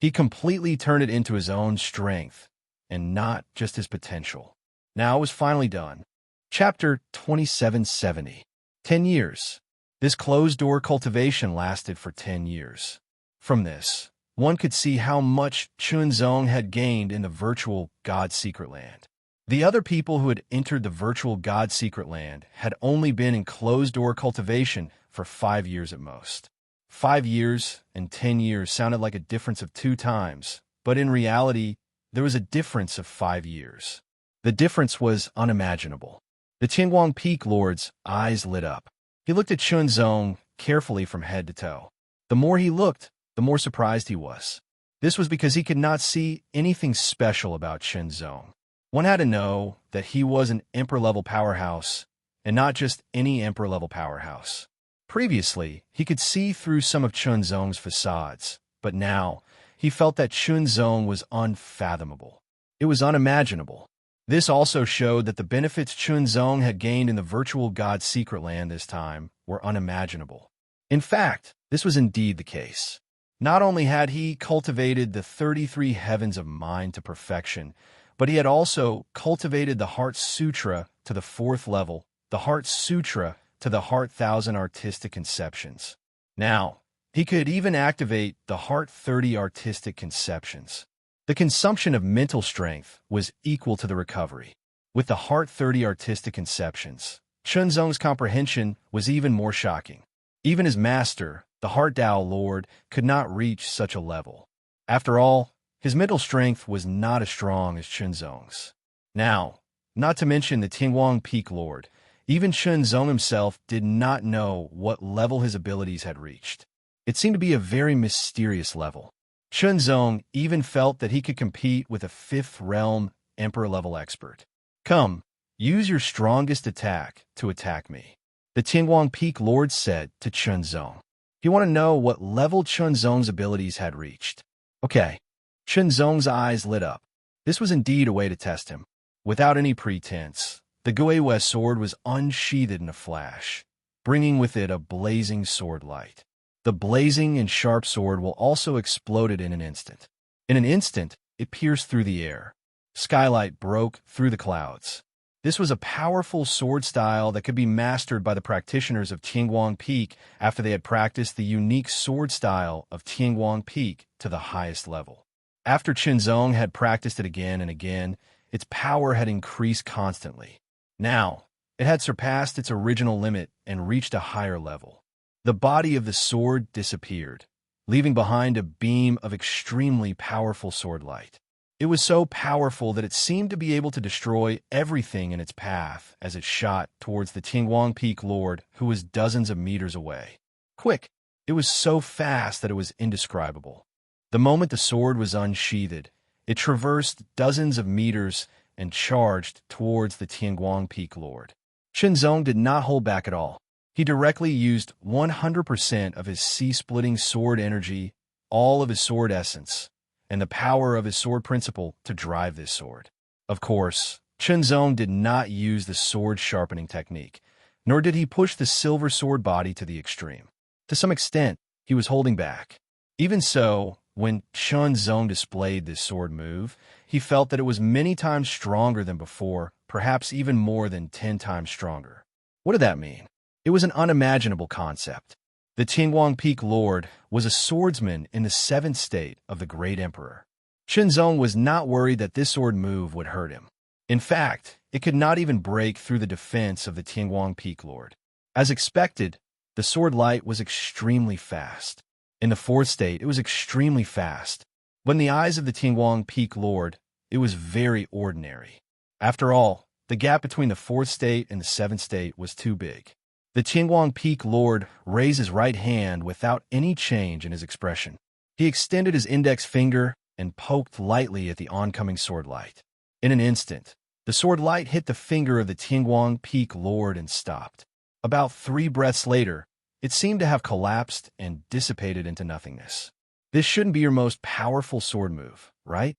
He completely turned it into his own strength, and not just his potential. Now it was finally done. Chapter 2770. 10 years. This closed-door cultivation lasted for 10 years. From this, one could see how much Chunzong had gained in the virtual God Secret Land. The other people who had entered the virtual God Secret Land had only been in closed-door cultivation for 5 years at most. 5 years and 10 years sounded like a difference of 2 times, but in reality, there was a difference of 5 years. The difference was unimaginable. The Qingguang Peak Lord's eyes lit up. He looked at Chunzong carefully from head to toe. The more he looked, the more surprised he was. This was because he could not see anything special about Shenzong. One had to know that he was an Emperor-level powerhouse, and not just any Emperor-level powerhouse. Previously, he could see through some of Chunzong's facades, but now he felt that Chunzong was unfathomable. It was unimaginable. This also showed that the benefits Chunzong had gained in the virtual god secret land this time were unimaginable. In fact, this was indeed the case. Not only had he cultivated the 33 heavens of mind to perfection, but he had also cultivated the Heart Sutra to the 4th level, the Heart Sutra to the Heart Thousand Artistic Conceptions. Now, he could even activate the Heart 30 Artistic Conceptions. The consumption of mental strength was equal to the recovery. With the Heart 30 Artistic Conceptions, Chunzong's comprehension was even more shocking. Even his master, the Heart Tao Lord, could not reach such a level. After all, his mental strength was not as strong as Chunzong's. Now, not to mention the Tingguang Peak Lord, even Chunzong himself did not know what level his abilities had reached. It seemed to be a very mysterious level. Chunzong even felt that he could compete with a 5th realm Emperor-level expert. Come, use your strongest attack to attack me, the Tingguang Peak Lord said to Chunzong. He wanted to know what level Chunzong's abilities had reached. Okay. Chunzong's eyes lit up. This was indeed a way to test him. Without any pretense, the Guiwei sword was unsheathed in a flash, bringing with it a blazing sword light. The blazing and sharp sword will also exploded in an instant. In an instant, it pierced through the air. Skylight broke through the clouds. This was a powerful sword style that could be mastered by the practitioners of Tingguang Peak after they had practiced the unique sword style of Tingguang Peak to the highest level. After Chunzong had practiced it again and again, its power had increased constantly. Now, it had surpassed its original limit and reached a higher level. The body of the sword disappeared, leaving behind a beam of extremely powerful sword light. It was so powerful that it seemed to be able to destroy everything in its path as it shot towards the Tingguang Peak Lord, who was dozens of meters away. Quick! It was so fast that it was indescribable. The moment the sword was unsheathed, it traversed dozens of meters and charged towards the Tingguang Peak Lord. Chunzong did not hold back at all. He directly used 100% of his sea-splitting sword energy, all of his sword essence, and the power of his sword principle to drive this sword. Of course, Chunzong did not use the sword sharpening technique, nor did he push the silver sword body to the extreme. To some extent, he was holding back. Even so, when Chunzong displayed this sword move, he felt that it was many times stronger than before, perhaps even more than 10 times stronger. What did that mean? It was an unimaginable concept. The Tingguang Peak Lord was a swordsman in the 7th state of the Great Emperor. Chunzong was not worried that this sword move would hurt him. In fact, it could not even break through the defense of the Tingguang Peak Lord. As expected, the sword light was extremely fast. In the 4th state, it was extremely fast. But in the eyes of the Tingguang Peak Lord, it was very ordinary. After all, the gap between the 4th state and the 7th state was too big. The Tingguang Peak Lord raised his right hand without any change in his expression. He extended his index finger and poked lightly at the oncoming sword light. In an instant, the sword light hit the finger of the Tingguang Peak Lord and stopped. About 3 breaths later, it seemed to have collapsed and dissipated into nothingness. This shouldn't be your most powerful sword move, right?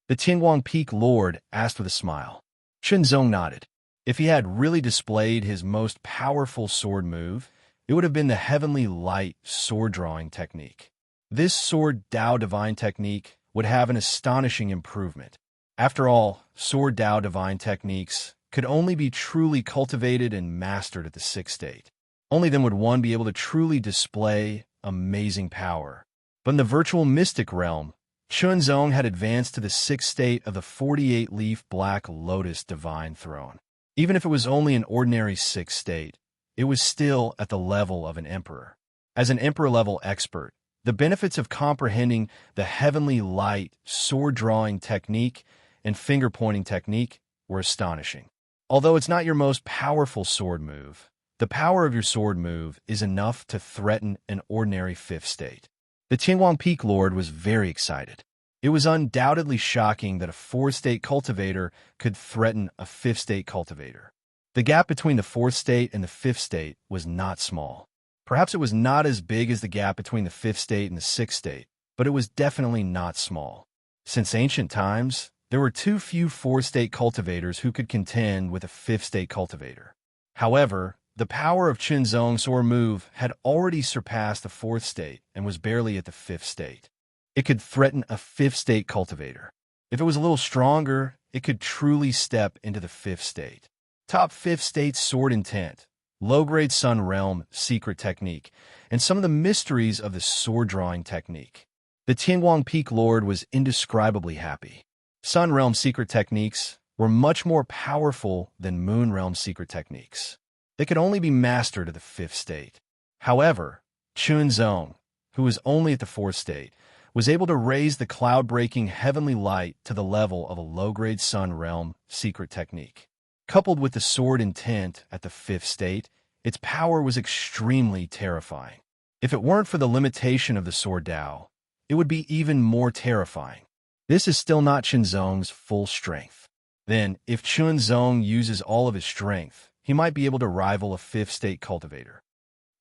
The Tingguang Peak Lord asked with a smile. Chunzong nodded. If he had really displayed his most powerful sword move, it would have been the Heavenly Light sword drawing technique. This sword Dao Divine technique would have an astonishing improvement. After all, sword Dao Divine techniques could only be truly cultivated and mastered at the 6th state. Only then would one be able to truly display amazing power. But in the virtual mystic realm, Chunzong had advanced to the 6th state of the 48-leaf Black Lotus Divine Throne. Even if it was only an ordinary 6th state, it was still at the level of an emperor. As an emperor-level expert, the benefits of comprehending the Heavenly Light sword-drawing technique and finger-pointing technique were astonishing. Although it's not your most powerful sword move, The power of your sword move is enough to threaten an ordinary 5th state. The Tianguang Peak Lord was very excited. It was undoubtedly shocking that a 4th state cultivator could threaten a 5th state cultivator. The gap between the 4th state and the 5th state was not small. Perhaps it was not as big as the gap between the 5th state and the 6th state, but it was definitely not small. Since ancient times, there were too few 4th state cultivators who could contend with a 5th state cultivator. However, the power of Qinzong's sword move had already surpassed the 4th state and was barely at the 5th state. It could threaten a 5th state cultivator. If it was a little stronger, it could truly step into the 5th state. Top 5th state sword intent, low-grade Sun Realm secret technique, and some of the mysteries of the sword drawing technique. The Tianguang Peak Lord was indescribably happy. Sun Realm secret techniques were much more powerful than Moon Realm secret techniques. They could only be mastered at the 5th state. However, Qinzong, who was only at the 4th state, was able to raise the cloud-breaking heavenly light to the level of a low-grade Sun Realm secret technique. Coupled with the sword intent at the 5th state, its power was extremely terrifying. If it weren't for the limitation of the sword Dao, it would be even more terrifying. This is still not Qinzong's full strength. Then, if Qinzong uses all of his strength, he might be able to rival a 5th state cultivator.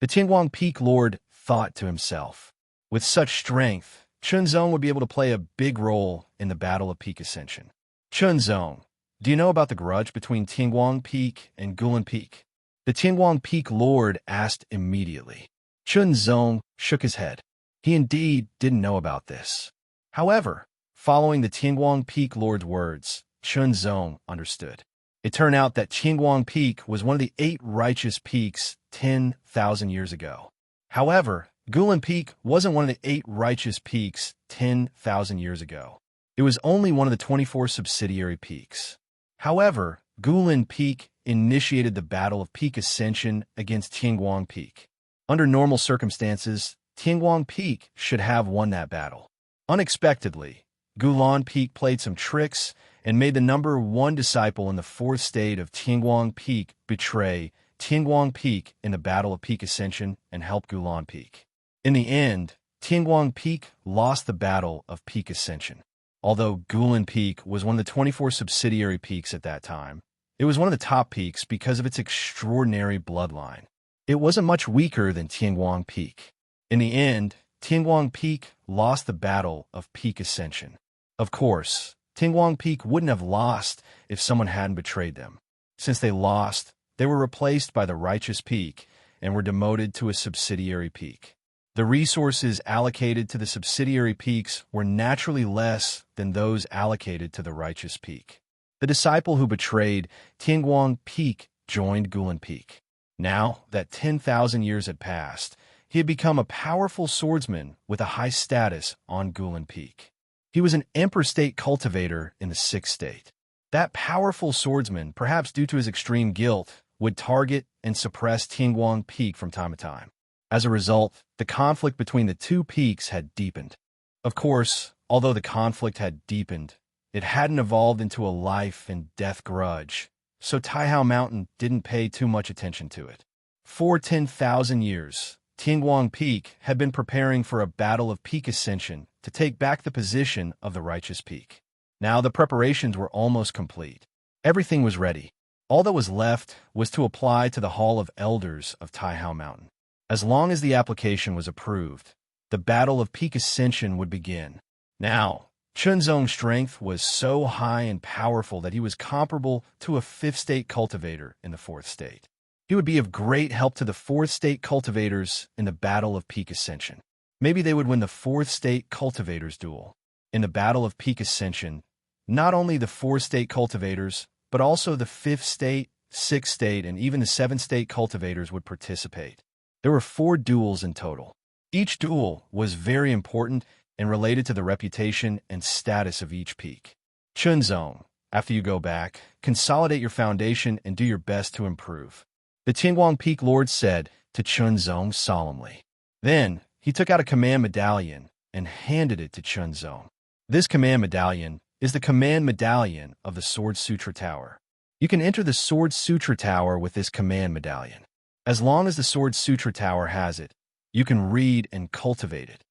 The Tianguang Peak Lord thought to himself, with such strength, Qinzong would be able to play a big role in the Battle of Peak Ascension. Qinzong, do you know about the grudge between Tianguang Peak and Gulan Peak? The Tianguang Peak Lord asked immediately. Qinzong shook his head. He indeed didn't know about this. However, following the Tianguang Peak Lord's words, Qinzong understood. It turned out that Tianguang Peak was one of the 8 righteous peaks 10,000 years ago. However, Gulan Peak wasn't one of the 8 righteous peaks 10,000 years ago. It was only one of the 24 subsidiary peaks. However, Gulan Peak initiated the Battle of Peak Ascension against Tianguang Peak. Under normal circumstances, Tianguang Peak should have won that battle. Unexpectedly, Gulan Peak played some tricks and made the number 1 disciple in the 4th state of Tianguang Peak betray Tianguang Peak in the Battle of Peak Ascension and help Gulan Peak. In the end, Tianguang Peak lost the Battle of Peak Ascension. Although Gulan Peak was one of the 24 subsidiary peaks at that time, it was one of the top peaks because of its extraordinary bloodline. It wasn't much weaker than Tianguang Peak. In the end, Tianguang Peak lost the Battle of Peak Ascension. Of course, Tianguang Peak wouldn't have lost if someone hadn't betrayed them. Since they lost, they were replaced by the Righteous Peak and were demoted to a subsidiary peak. The resources allocated to the subsidiary peaks were naturally less than those allocated to the Righteous Peak. The disciple who betrayed Tianguang Peak joined Gulan Peak. Now that 10,000 years had passed, he had become a powerful swordsman with a high status on Gulan Peak. He was an Emperor State cultivator in the 6th state. That powerful swordsman, perhaps due to his extreme guilt, would target and suppress Tianguang Peak from time to time. As a result, the conflict between the 2 peaks had deepened. Of course, although the conflict had deepened, it hadn't evolved into a life and death grudge, so Taihao Mountain didn't pay too much attention to it. For 10,000 years, Tianguang Peak had been preparing for a battle of peak ascension to take back the position of the Righteous Peak. Now the preparations were almost complete. Everything was ready. All that was left was to apply to the Hall of Elders of Taihao Mountain. As long as the application was approved, the Battle of Peak Ascension would begin. Now, Qinzong's strength was so high and powerful that he was comparable to a 5th state cultivator in the 4th state. He would be of great help to the 4th state cultivators in the Battle of Peak Ascension. Maybe they would win the 4th state cultivators duel. In the Battle of Peak Ascension, not only the 4th state cultivators, but also the 5th state, 6th state, and even the 7th state cultivators would participate. There were 4 duels in total. Each duel was very important and related to the reputation and status of each peak. Qinzong, after you go back, consolidate your foundation and do your best to improve. The Tianguang Peak Lord said to Qinzong solemnly. Then, he took out a command medallion and handed it to Qinzong. This command medallion is the command medallion of the Sword Sutra Tower. You can enter the Sword Sutra Tower with this command medallion. As long as the Sword Sutra Tower has it, you can read and cultivate it.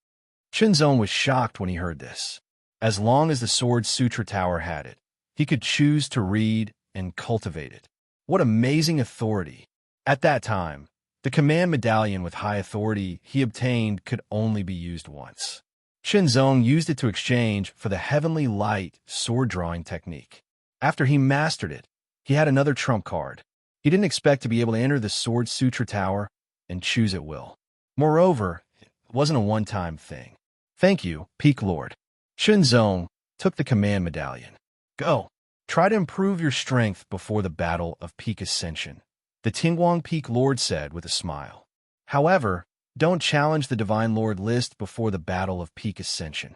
Shenzong was shocked when he heard this. As long as the Sword Sutra Tower had it, he could choose to read and cultivate it. What amazing authority! At that time, the command medallion with high authority he obtained could only be used once. Shenzong used it to exchange for the heavenly light sword drawing technique. After he mastered it, he had another trump card. He didn't expect to be able to enter the Sword Sutra Tower and choose at will. Moreover, it wasn't a one-time thing. Thank you, Peak Lord. Shenzong took the command medallion. Go. Try to improve your strength before the Battle of Peak Ascension, the Tingguang Peak Lord said with a smile. However, don't challenge the Divine Lord list before the Battle of Peak Ascension.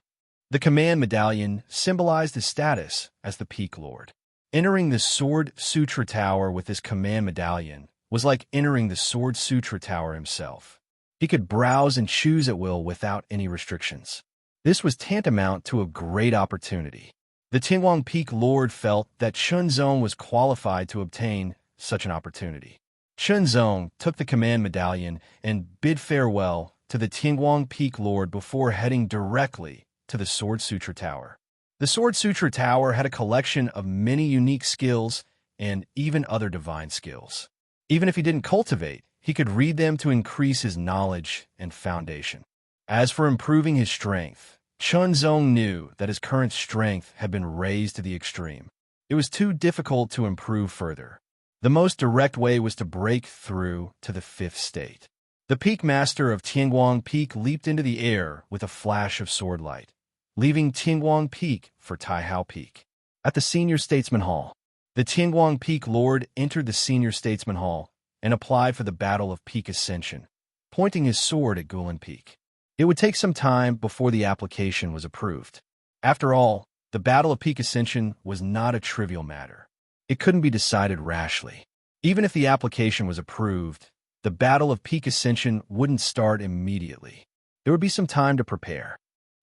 The command medallion symbolized his status as the Peak Lord. Entering the Sword Sutra Tower with his command medallion was like entering the Sword Sutra Tower himself. He could browse and choose at will without any restrictions. This was tantamount to a great opportunity. The Tingguang Peak Lord felt that Shenzong was qualified to obtain such an opportunity. Shenzong took the command medallion and bid farewell to the Tingguang Peak Lord before heading directly to the Sword Sutra Tower. The Sword Sutra Tower had a collection of many unique skills and even other divine skills. Even if he didn't cultivate, he could read them to increase his knowledge and foundation. As for improving his strength, Shenzong knew that his current strength had been raised to the extreme. It was too difficult to improve further. The most direct way was to break through to the fifth state. The Peak Master of Tingguang Peak leaped into the air with a flash of sword light, leaving Tingguang Peak for Taihao Peak. At the Senior Statesman Hall, the Tingguang Peak Lord entered the Senior Statesman Hall and applied for the Battle of Peak Ascension, pointing his sword at Guilin Peak. It would take some time before the application was approved. After all, the Battle of Peak Ascension was not a trivial matter. It couldn't be decided rashly. Even if the application was approved, the Battle of Peak Ascension wouldn't start immediately. There would be some time to prepare.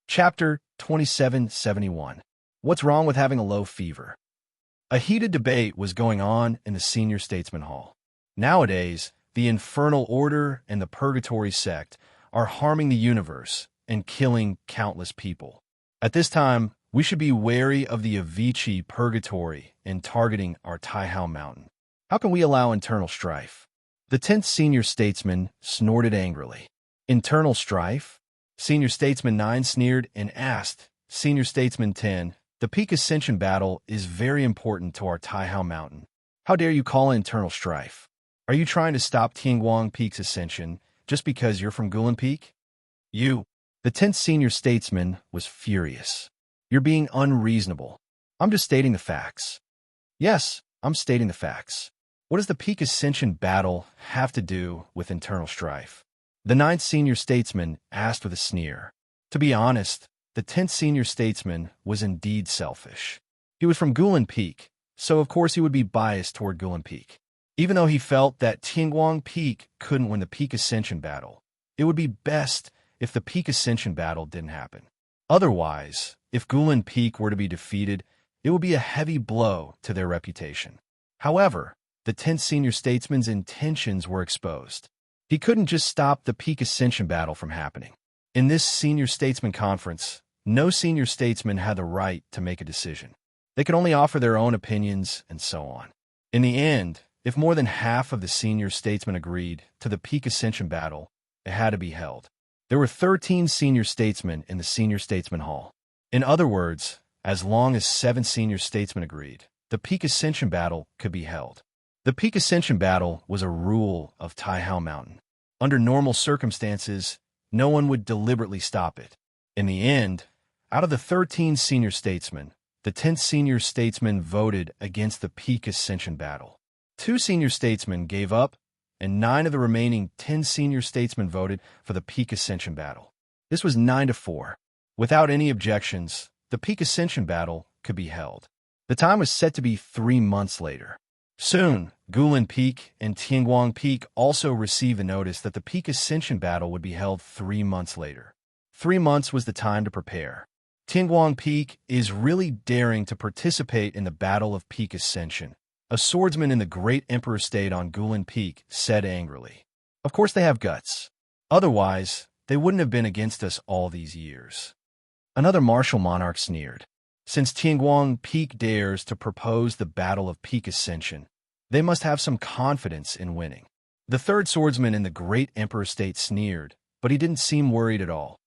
Chapter 2771. What's wrong with having a low fever? A heated debate was going on in the Senior Statesman Hall. Nowadays, the Infernal Order and the Purgatory Sect are harming the universe and killing countless people. At this time, we should be wary of the Avicii Purgatory and targeting our Taihao Mountain. How can we allow internal strife? The 10th Senior Statesman snorted angrily. Internal strife? Senior Statesman 9 sneered and asked, Senior Statesman 10, the Peak Ascension battle is very important to our Taihao Mountain. How dare you call it internal strife? Are you trying to stop Tingguang Peak's ascension just because you're from Guilin Peak? You, the 10th Senior Statesman, was furious. You're being unreasonable. I'm just stating the facts. Yes, I'm stating the facts. What does the Peak Ascension battle have to do with internal strife? The 9th Senior Statesman asked with a sneer. To be honest, the 10th Senior Statesman was indeed selfish. He was from Guilin Peak, so of course he would be biased toward Guilin Peak. Even though he felt that Tingguang Peak couldn't win the Peak Ascension battle, it would be best if the Peak Ascension battle didn't happen. Otherwise, if Guilin Peak were to be defeated, it would be a heavy blow to their reputation. However, the 10th Senior Statesman's intentions were exposed. He couldn't just stop the Peak Ascension battle from happening. In this Senior Statesman conference, no Senior Statesman had the right to make a decision. They could only offer their own opinions and so on. In the end, if more than half of the Senior Statesmen agreed to the Peak Ascension battle, it had to be held. There were 13 Senior Statesmen in the Senior Statesman Hall. In other words, as long as 7 Senior Statesmen agreed, the Peak Ascension battle could be held. The Peak Ascension battle was a rule of Taihao Mountain. Under normal circumstances, no one would deliberately stop it. In the end, out of the 13 Senior Statesmen, the 10th Senior Statesman voted against the Peak Ascension battle. 2 Senior Statesmen gave up, and 9 of the remaining 10 Senior Statesmen voted for the Peak Ascension battle. This was 9-4. Without any objections, the Peak Ascension battle could be held. The time was set to be 3 months later. Soon, Guilin Peak and Tingguang Peak also received the notice that the Peak Ascension battle would be held 3 months later. 3 months was the time to prepare. Tingguang Peak is really daring to participate in the Battle of Peak Ascension, a swordsman in the Great Emperor State on Guilin Peak said angrily. Of course they have guts. Otherwise, they wouldn't have been against us all these years. Another martial monarch sneered. Since Tianguang Peak dares to propose the Battle of Peak Ascension, they must have some confidence in winning. The third swordsman in the great emperor state sneered, but he didn't seem worried at all.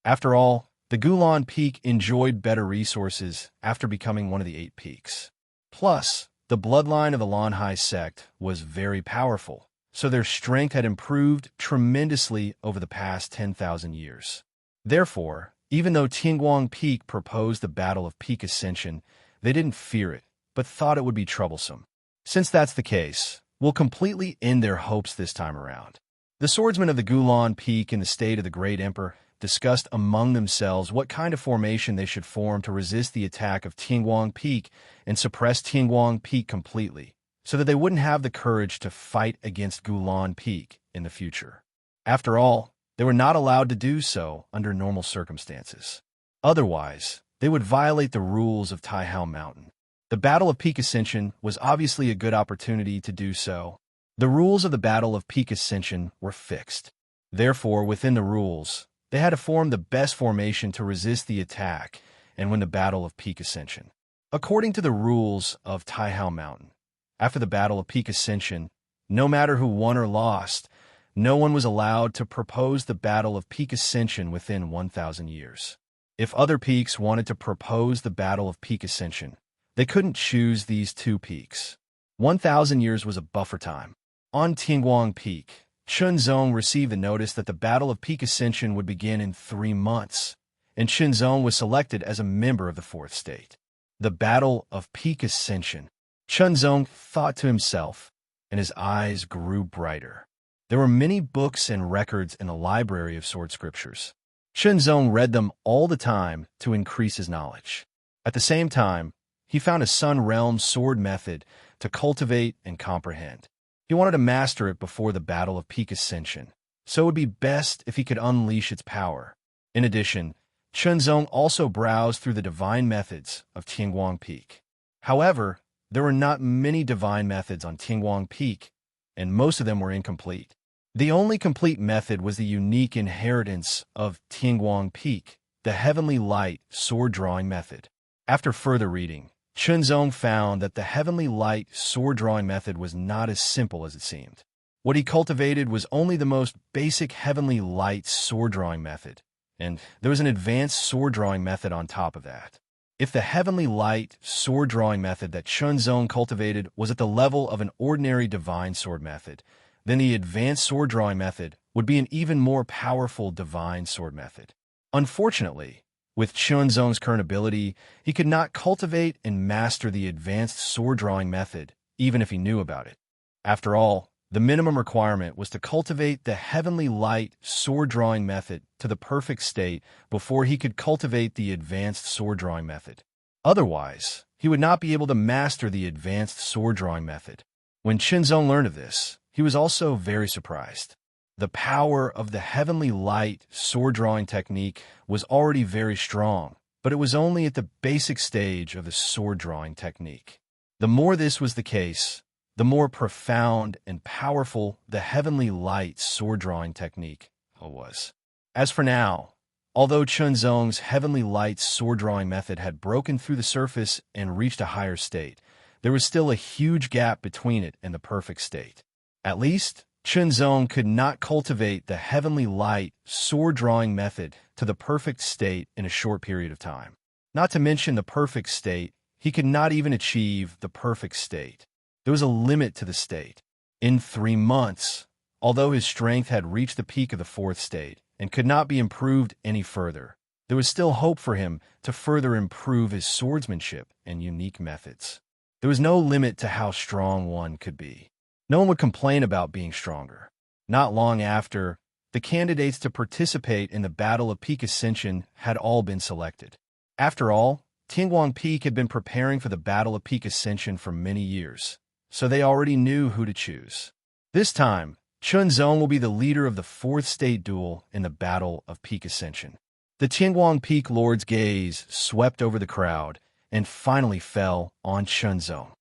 After all, the Gulan Peak enjoyed better resources after becoming one of the 8 peaks. Plus, the bloodline of the Lanhai sect was very powerful, so their strength had improved tremendously over the past 10,000 years. Therefore, even though Tianguang Peak proposed the Battle of Peak Ascension, they didn't fear it, but thought it would be troublesome. Since that's the case, we'll completely end their hopes this time around. The swordsmen of the Gulan Peak and the state of the Great Emperor discussed among themselves what kind of formation they should form to resist the attack of Tianguang Peak and suppress Tianguang Peak completely, so that they wouldn't have the courage to fight against Gulan Peak in the future. After all, they were not allowed to do so under normal circumstances. Otherwise, they would violate the rules of Taihao Mountain. The Battle of Peak Ascension was obviously a good opportunity to do so. The rules of the Battle of Peak Ascension were fixed. Therefore, within the rules, they had to form the best formation to resist the attack and win the Battle of Peak Ascension. According to the rules of Taihao Mountain, after the Battle of Peak Ascension, no matter who won or lost, no one was allowed to propose the Battle of Peak Ascension within 1,000 years. If other peaks wanted to propose the Battle of Peak Ascension, they couldn't choose these 2 peaks. 1,000 years was a buffer time. On Tianguang Peak, Chunzong received the notice that the Battle of Peak Ascension would begin in 3 months, and Chunzong was selected as a member of the 4th state. The Battle of Peak Ascension. Chunzong thought to himself, and his eyes grew brighter. There were many books and records in the library of sword scriptures. Chunzong read them all the time to increase his knowledge. At the same time, he found a Sun Realm sword method to cultivate and comprehend. He wanted to master it before the Battle of Peak Ascension, so it would be best if he could unleash its power. In addition, Chunzong also browsed through the divine methods of Tianguang Peak. However, there were not many divine methods on Tianguang Peak, and most of them were incomplete. The only complete method was the unique inheritance of Tianguang Peak, the Heavenly Light sword drawing method. After further reading, Chunzong found that the Heavenly Light sword drawing method was not as simple as it seemed. What he cultivated was only the most basic Heavenly Light sword drawing method, and there was an advanced sword drawing method on top of that. If the Heavenly Light sword drawing method that Chunzong cultivated was at the level of an ordinary divine sword method, then the advanced sword drawing method would be an even more powerful divine sword method. Unfortunately, with Chunzong's current ability, he could not cultivate and master the advanced sword drawing method, even if he knew about it. After all, the minimum requirement was to cultivate the Heavenly Light sword drawing method to the perfect state before he could cultivate the advanced sword drawing method. Otherwise, he would not be able to master the advanced sword drawing method. When Chunzong learned of this, he was also very surprised. The power of the Heavenly Light sword drawing technique was already very strong, but it was only at the basic stage of the sword drawing technique. The more this was the case, the more profound and powerful the Heavenly Light sword drawing technique was. As for now, although Chunzong's Heavenly Light sword drawing method had broken through the surface and reached a higher state, there was still a huge gap between it and the perfect state. At least, Chunzong could not cultivate the Heavenly Light sword drawing method to the perfect state in a short period of time. Not to mention the perfect state, he could not even achieve the perfect state. There was a limit to the state. In 3 months, although his strength had reached the peak of the 4th state and could not be improved any further, there was still hope for him to further improve his swordsmanship and unique methods. There was no limit to how strong one could be. No one would complain about being stronger. Not long after, the candidates to participate in the Battle of Peak Ascension had all been selected. After all, Tianguang Peak had been preparing for the Battle of Peak Ascension for many years, so they already knew who to choose. This time, Chunzong will be the leader of the 4th state duel in the Battle of Peak Ascension. The Tianguang Peak Lord's gaze swept over the crowd and finally fell on Chunzong.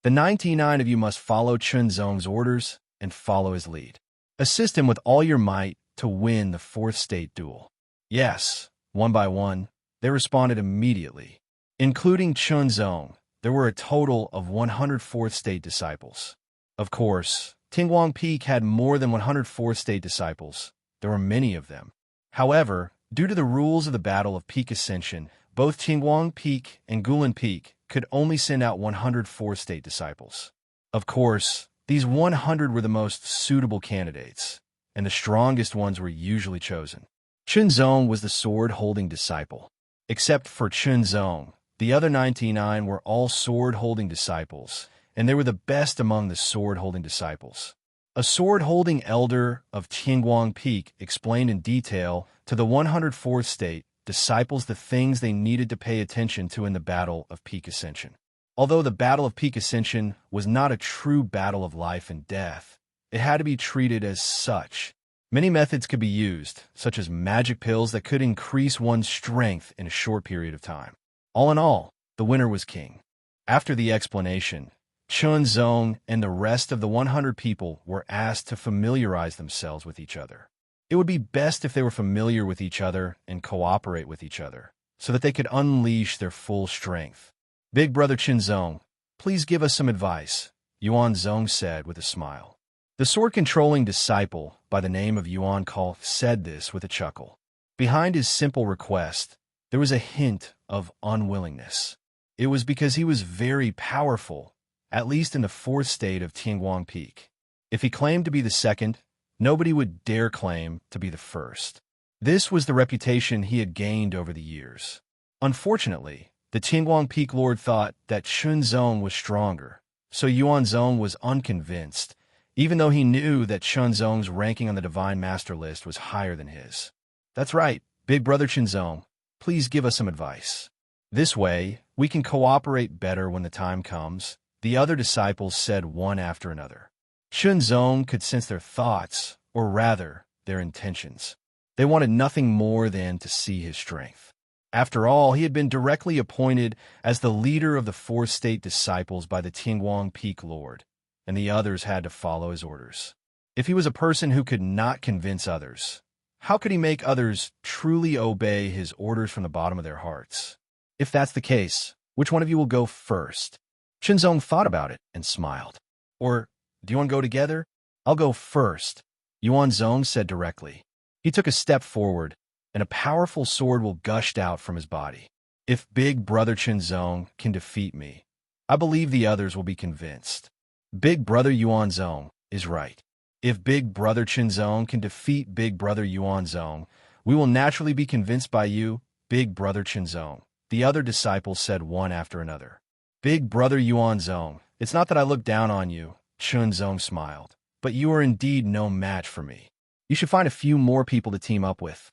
The 99 of you must follow Chunzong's orders and follow his lead. Assist him with all your might to win the fourth state duel. Yes, one by one, they responded immediately. Including Chunzong, there were a total of 100 fourth state disciples. Of course, Tingguang Peak had more than 100 fourth state disciples. There were many of them. However, due to the rules of the Battle of Peak Ascension, both Tingguang Peak and Guilin Peak could only send out 100 fourth state disciples. Of course, these 100 were the most suitable candidates, and the strongest ones were usually chosen. Chunzong was the sword-holding disciple. Except for Chunzong, the other 99 were all sword-holding disciples, and they were the best among the sword-holding disciples. A sword-holding elder of Tingguang Peak explained in detail to the 104th state disciples the things they needed to pay attention to in the Battle of Peak Ascension. Although the Battle of Peak Ascension was not a true battle of life and death, it had to be treated as such. Many methods could be used, such as magic pills that could increase one's strength in a short period of time. All in all, the winner was king. After the explanation, Chunzong and the rest of the 100 people were asked to familiarize themselves with each other. It would be best if they were familiar with each other and cooperate with each other, so that they could unleash their full strength. Big Brother Chunzong, please give us some advice, Yuan Zong said with a smile. The sword-controlling disciple by the name of Yuan Kal said this with a chuckle. Behind his simple request, there was a hint of unwillingness. It was because he was very powerful, at least in the fourth state of Tingguang Peak. If he claimed to be the second, nobody would dare claim to be the first. This was the reputation he had gained over the years. Unfortunately, the Tingguang Peak Lord thought that Chunzong was stronger, so Yuan Zong was unconvinced, even though he knew that Chunzong's ranking on the Divine Master list was higher than his. That's right, Big Brother Chunzong, please give us some advice. This way, we can cooperate better when the time comes, the other disciples said one after another. Chunzong could sense their thoughts, or rather, their intentions. They wanted nothing more than to see his strength. After all, he had been directly appointed as the leader of the fourth state disciples by the Tingguang Peak Lord, and the others had to follow his orders. If he was a person who could not convince others, how could he make others truly obey his orders from the bottom of their hearts? If that's the case, which one of you will go first? Chunzong thought about it and smiled. Or, do you want to go together? I'll go first, Yuan Zong said directly. He took a step forward, and a powerful sword will gushed out from his body. If Big Brother Chunzong can defeat me, I believe the others will be convinced. Big Brother Yuan Zong is right. If Big Brother Chunzong can defeat Big Brother Yuan Zong, we will naturally be convinced by you, Big Brother Chunzong, the other disciples said one after another. Big Brother Yuan Zong, it's not that I look down on you, Chunzong smiled, but you are indeed no match for me. You should find a few more people to team up with.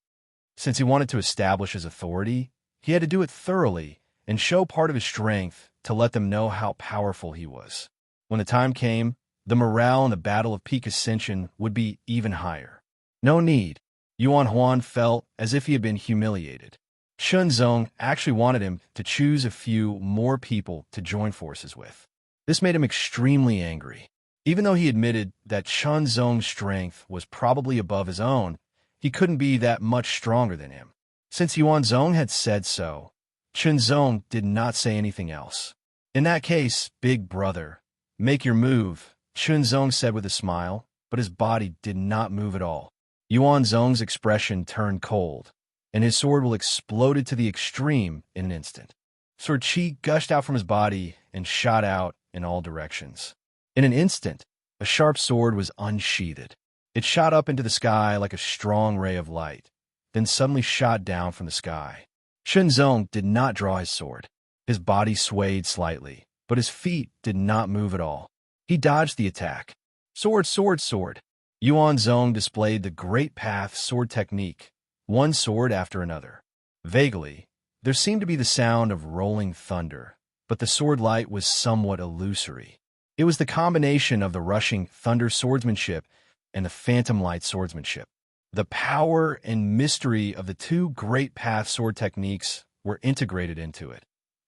Since he wanted to establish his authority, he had to do it thoroughly and show part of his strength to let them know how powerful he was. When the time came, the morale in the Battle of Peak Ascension would be even higher. No need. Yuan Huan felt as if he had been humiliated. Chunzong actually wanted him to choose a few more people to join forces with. This made him extremely angry. Even though he admitted that Chunzong's strength was probably above his own, he couldn't be that much stronger than him. Since Yuan Zong had said so, Chunzong did not say anything else. In that case, Big Brother, make your move, Chunzong said with a smile, but his body did not move at all. Yuan Zong's expression turned cold, and his sword will exploded to the extreme in an instant. Sword chi gushed out from his body and shot out in all directions. In an instant, a sharp sword was unsheathed. It shot up into the sky like a strong ray of light, then suddenly shot down from the sky. Chunzong did not draw his sword. His body swayed slightly, but his feet did not move at all. He dodged the attack. Sword, sword, sword. Yuan Zong displayed the Great Path sword technique, one sword after another. Vaguely, there seemed to be the sound of rolling thunder, but the sword light was somewhat illusory. It was the combination of the rushing thunder swordsmanship and the phantom light swordsmanship. The power and mystery of the two Great Path sword techniques were integrated into it,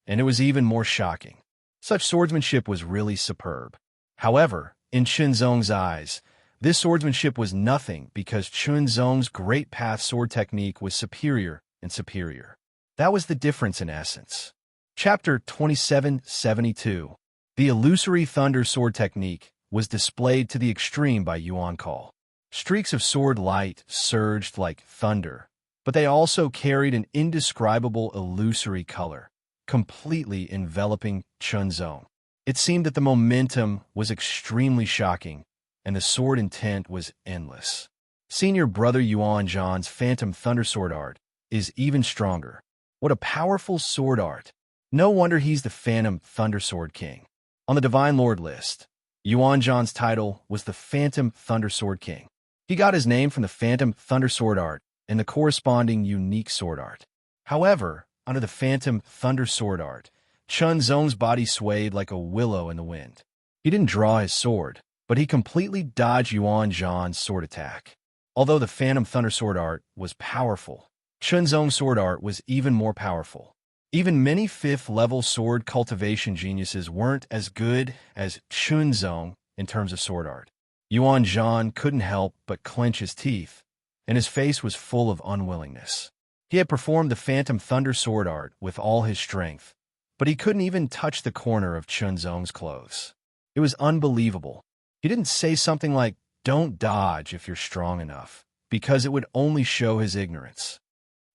and it was even more shocking. Such swordsmanship was really superb. However, in Chunzong's eyes, This swordsmanship was nothing because Chunzong's great path sword technique was superior and superior. That was the difference in essence. Chapter 2772. The illusory thunder sword technique was displayed to the extreme by Yuan Call. Streaks of sword light surged like thunder, but they also carried an indescribable illusory color, completely enveloping Chunzong. It seemed that the momentum was extremely shocking, and the sword intent was endless. Senior brother Yuan Zhan's Phantom Thunder Sword art is even stronger. What a powerful sword art! No wonder he's the Phantom Thunder Sword King. On the Divine Lord list, Yuan Zhan's title was the Phantom Thunder Sword King. He got his name from the Phantom Thunder Sword art and the corresponding unique sword art. However, under the Phantom Thunder Sword art, Chunzong's body swayed like a willow in the wind. He didn't draw his sword, but he completely dodged Yuan Zhan's sword attack. Although the Phantom Thunder Sword art was powerful, Chunzong's sword art was even more powerful. Even many 5th-level sword cultivation geniuses weren't as good as Chunzong in terms of sword art. Yuan Zhan couldn't help but clench his teeth, and his face was full of unwillingness. He had performed the Phantom Thunder Sword art with all his strength, but he couldn't even touch the corner of Chunzong's clothes. It was unbelievable. He didn't say something like, "Don't dodge if you're strong enough," because it would only show his ignorance.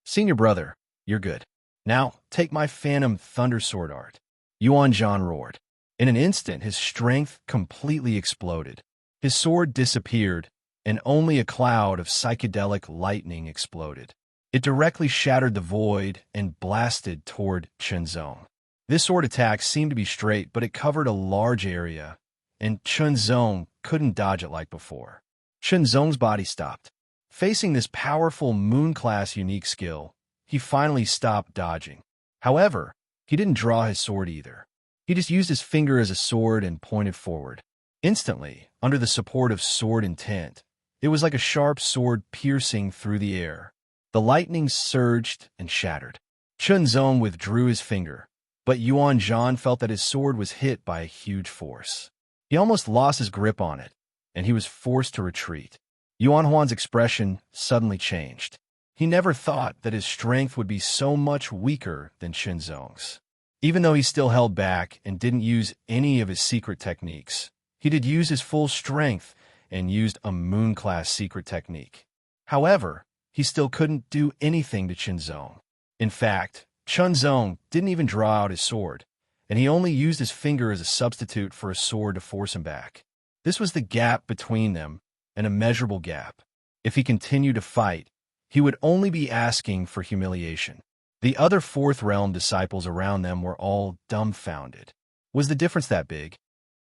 "Senior brother, you're good. Now, take my Phantom Thunder Sword art," Yuan Zhan roared. In an instant, his strength completely exploded. His sword disappeared, and only a cloud of psychedelic lightning exploded. It directly shattered the void and blasted toward Chunzong. This sword attack seemed to be straight, but it covered a large area, and Chunzong couldn't dodge it like before. Chunzong's body stopped. Facing this powerful moon-class unique skill, he finally stopped dodging. However, he didn't draw his sword either. He just used his finger as a sword and pointed forward. Instantly, under the support of sword intent, it was like a sharp sword piercing through the air. The lightning surged and shattered. Chunzong withdrew his finger, but Yuan Zhan felt that his sword was hit by a huge force. He almost lost his grip on it, and he was forced to retreat. Yuan Huan's expression suddenly changed. He never thought that his strength would be so much weaker than Chunzong's. Even though he still held back and didn't use any of his secret techniques, he did use his full strength and used a moon-class secret technique. However, he still couldn't do anything to Chunzong. In fact, Chunzong didn't even draw out his sword, and he only used his finger as a substitute for a sword to force him back. This was the gap between them, an immeasurable gap. If he continued to fight, he would only be asking for humiliation. The other 4th realm disciples around them were all dumbfounded. Was the difference that big?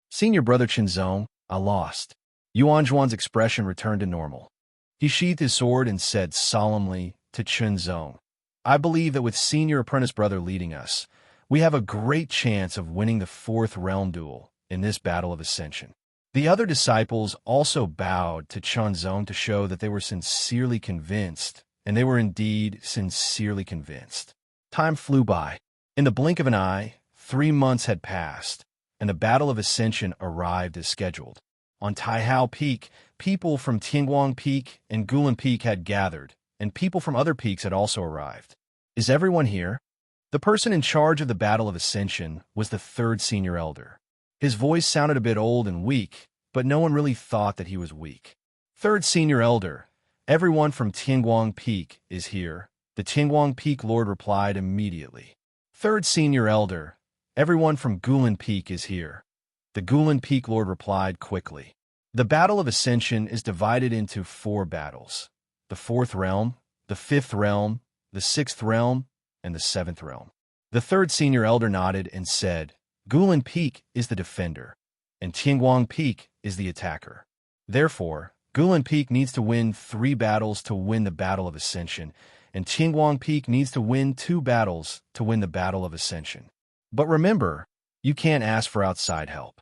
"Senior brother Chunzong, I lost." Yuan Zhuan's expression returned to normal. He sheathed his sword and said solemnly to Chunzong, "I believe that with senior apprentice brother leading us, we have a great chance of winning the 4th realm duel in this battle of ascension." The other disciples also bowed to Chunzong to show that they were sincerely convinced, and they were indeed sincerely convinced. Time flew by. In the blink of an eye, 3 months had passed, and the Battle of Ascension arrived as scheduled. On Taihao Peak, people from Tianguang Peak and Gulan Peak had gathered, and people from other peaks had also arrived. "Is everyone here?" The person in charge of the Battle of Ascension was the 3rd senior elder. His voice sounded a bit old and weak, but no one really thought that he was weak. "3rd senior elder, everyone from Tianguang Peak is here," the Tianguang Peak Lord replied immediately. "3rd senior elder, everyone from Gulan Peak is here," the Gulan Peak Lord replied quickly. The Battle of Ascension is divided into 4 battles: the 4th realm, the 5th realm, the 6th realm, and the 7th realm. The 3rd senior elder nodded and said, "Gulan Peak is the defender, and Tianguang Peak is the attacker. Therefore, Gulan Peak needs to win 3 battles to win the Battle of Ascension, and Tianguang Peak needs to win 2 battles to win the Battle of Ascension. But remember, you can't ask for outside help."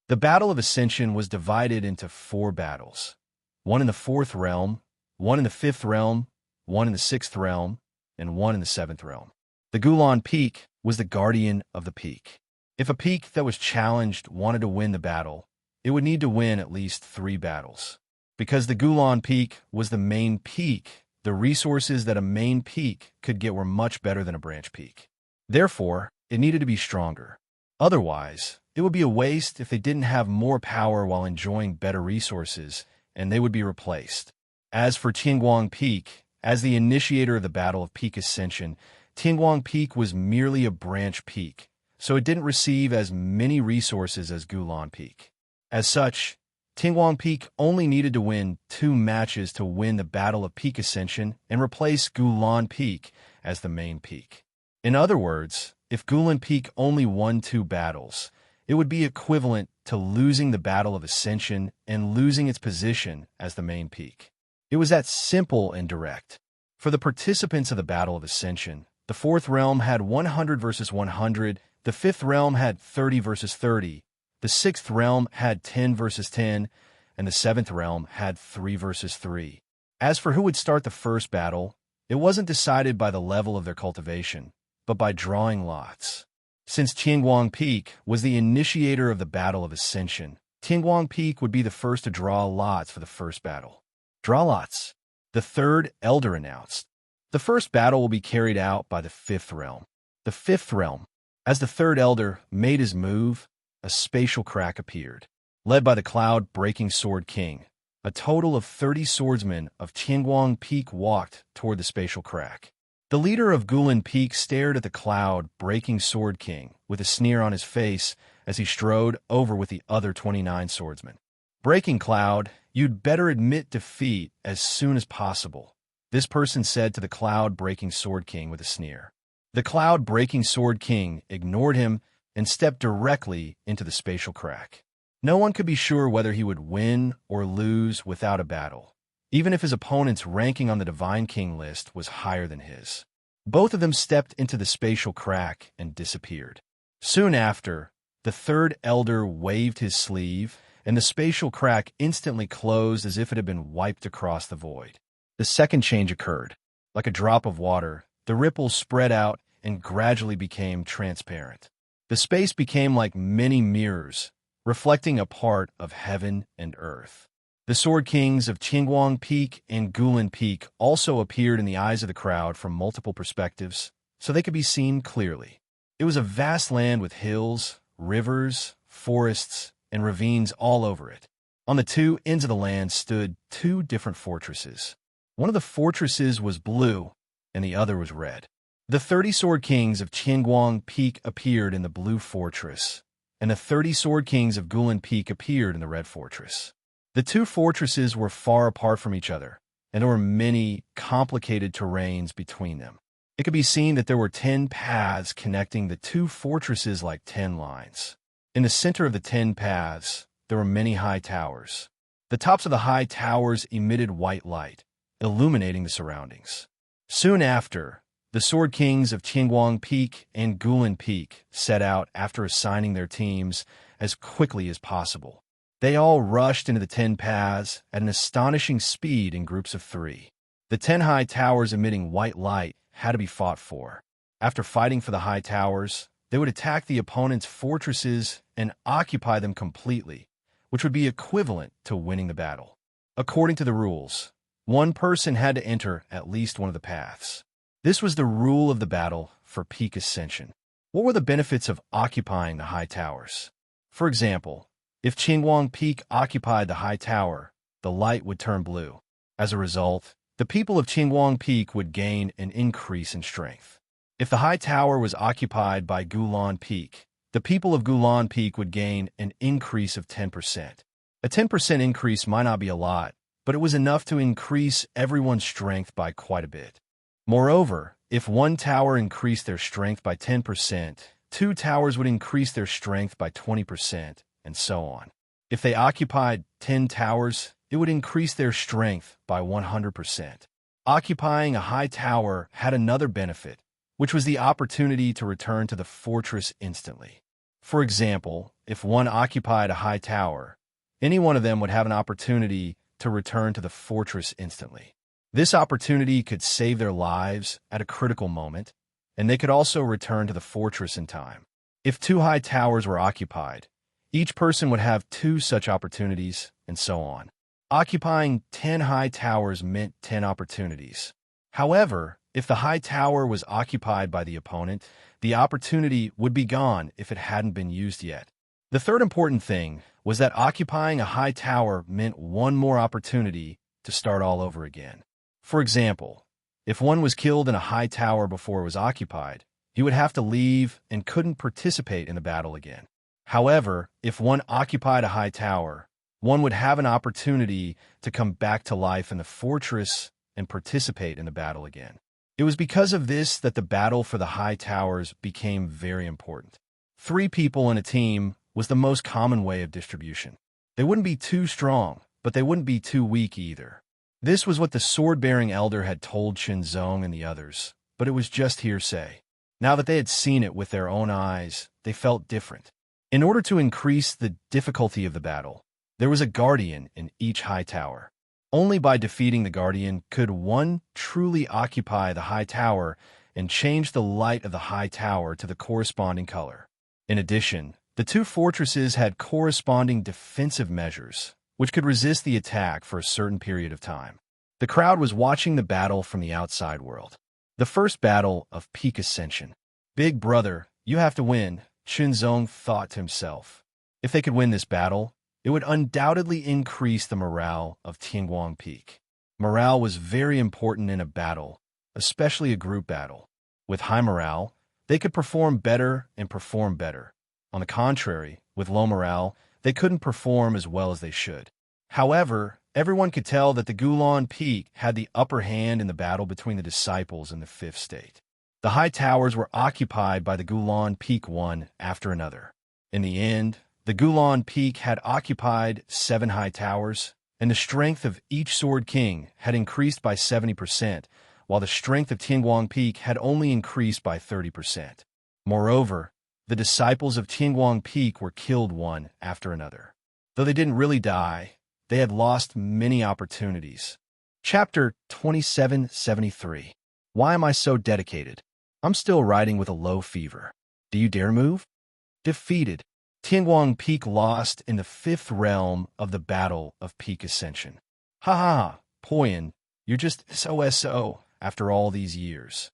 The Battle of Ascension was divided into 4 battles: one in the 4th realm, one in the 5th realm, one in the 6th realm, and one in the 7th realm. The Gulan Peak was the guardian of the peak. If a peak that was challenged wanted to win the battle, it would need to win at least 3 battles. Because the Gulan Peak was the main peak, the resources that a main peak could get were much better than a branch peak. Therefore, it needed to be stronger. Otherwise, it would be a waste if they didn't have more power while enjoying better resources, and they would be replaced. As for Tianguang Peak, as the initiator of the Battle of Peak Ascension, Tianguang Peak was merely a branch peak, so it didn't receive as many resources as Gulan Peak. As such, Tianguang Peak only needed to win 2 matches to win the Battle of Peak Ascension and replace Gulan Peak as the main peak. In other words, if Gulan Peak only won 2 battles, it would be equivalent to losing the Battle of Ascension and losing its position as the main peak. It was that simple and direct. For the participants of the Battle of Ascension, the 4th realm had 100 versus 100, the 5th realm had 30 versus 30, the 6th realm had 10 versus 10, and the 7th realm had 3 versus 3. As for who would start the first battle, it wasn't decided by the level of their cultivation, but by drawing lots. Since Tianguang Peak was the initiator of the Battle of Ascension, Tianguang Peak would be the first to draw lots for the first battle. Draw lots. The 3rd Elder announced. The first battle will be carried out by the 5th realm. The 5th realm. As the 3rd Elder made his move, a spatial crack appeared. Led by the cloud-breaking Sword King, a total of 30 swordsmen of Tianguang Peak walked toward the spatial crack. The leader of Gulan Peak stared at the cloud-breaking Sword King with a sneer on his face as he strode over with the other 29 swordsmen. Breaking Cloud, you'd better admit defeat as soon as possible, this person said to the cloud-breaking Sword King with a sneer. The cloud-breaking Sword King ignored him and stepped directly into the spatial crack. No one could be sure whether he would win or lose without a battle, even if his opponent's ranking on the Divine King list was higher than his. Both of them stepped into the spatial crack and disappeared. Soon after, the 3rd Elder waved his sleeve, and the spatial crack instantly closed as if it had been wiped across the void. The second change occurred. Like a drop of water, the ripples spread out and gradually became transparent. The space became like many mirrors, reflecting a part of heaven and earth. The Sword Kings of Tianguang Peak and Gulan Peak also appeared in the eyes of the crowd from multiple perspectives, so they could be seen clearly. It was a vast land with hills, rivers, forests, and ravines all over it. On the 2 ends of the land stood 2 different fortresses. One of the fortresses was blue, and the other was red. The 30 Sword Kings of Tianguang Peak appeared in the blue fortress, and the 30 Sword Kings of Gulan Peak appeared in the red fortress. The 2 fortresses were far apart from each other, and there were many complicated terrains between them. It could be seen that there were 10 paths connecting the 2 fortresses like 10 lines. In the center of the 10 paths, there were many high towers. The tops of the high towers emitted white light, illuminating the surroundings. Soon after, the Sword Kings of Tianguang Peak and Gulan Peak set out after assigning their teams as quickly as possible. They all rushed into the 10 paths at an astonishing speed in groups of 3. The 10 high towers emitting white light had to be fought for. After fighting for the high towers, they would attack the opponent's fortresses and occupy them completely, which would be equivalent to winning the battle. According to the rules, one person had to enter at least one of the paths. This was the rule of the battle for Peak Ascension. What were the benefits of occupying the high towers? For example, if Tianguang Peak occupied the high tower, the light would turn blue. As a result, the people of Tianguang Peak would gain an increase in strength. If the high tower was occupied by Gulan Peak, the people of Gulan Peak would gain an increase of 10%. A 10% increase might not be a lot, but it was enough to increase everyone's strength by quite a bit. Moreover, if one tower increased their strength by 10%, 2 towers would increase their strength by 20%, and so on. If they occupied 10 towers, it would increase their strength by 100%. Occupying a high tower had another benefit, which was the opportunity to return to the fortress instantly. For example, if one occupied a high tower, any one of them would have an opportunity to return to the fortress instantly. This opportunity could save their lives at a critical moment, and they could also return to the fortress in time. If 2 high towers were occupied, each person would have 2 such opportunities, and so on. Occupying 10 high towers meant 10 opportunities. However, if the high tower was occupied by the opponent, the opportunity would be gone if it hadn't been used yet. The third important thing was that occupying a high tower meant one more opportunity to start all over again. For example, if one was killed in a high tower before it was occupied, he would have to leave and couldn't participate in the battle again. However, if one occupied a high tower, one would have an opportunity to come back to life in the fortress and participate in the battle again. It was because of this that the battle for the high towers became very important. 3 people in a team was the most common way of distribution. They wouldn't be too strong, but they wouldn't be too weak either. This was what the sword-bearing elder had told Qinzong and the others, but it was just hearsay. Now that they had seen it with their own eyes, they felt different. In order to increase the difficulty of the battle, there was a guardian in each high tower. Only by defeating the guardian could one truly occupy the high tower and change the light of the high tower to the corresponding color. In addition, the 2 fortresses had corresponding defensive measures, which could resist the attack for a certain period of time. The crowd was watching the battle from the outside world. The first battle of peak ascension. Big brother, you have to win, Qinzong thought to himself. If they could win this battle, it would undoubtedly increase the morale of Tianguang Peak. Morale was very important in a battle, especially a group battle. With high morale, they could perform better and perform better. On the contrary, with low morale, they couldn't perform as well as they should. However, everyone could tell that the Gulan Peak had the upper hand in the battle between the disciples in the 5th state. The high towers were occupied by the Gulan Peak one after another. In the end, the Gulan Peak had occupied 7 high towers, and the strength of each Sword King had increased by 70%, while the strength of Tianguang Peak had only increased by 30%. Moreover, the disciples of Tianguang Peak were killed one after another. Though they didn't really die, they had lost many opportunities. Chapter 2773. Why am I so dedicated? I'm still riding with a low fever. Do you dare move? Defeated. Tianguang Peak lost in the 5th realm of the Battle of Peak Ascension. Ha ha, Poyan, you're just so after all these years.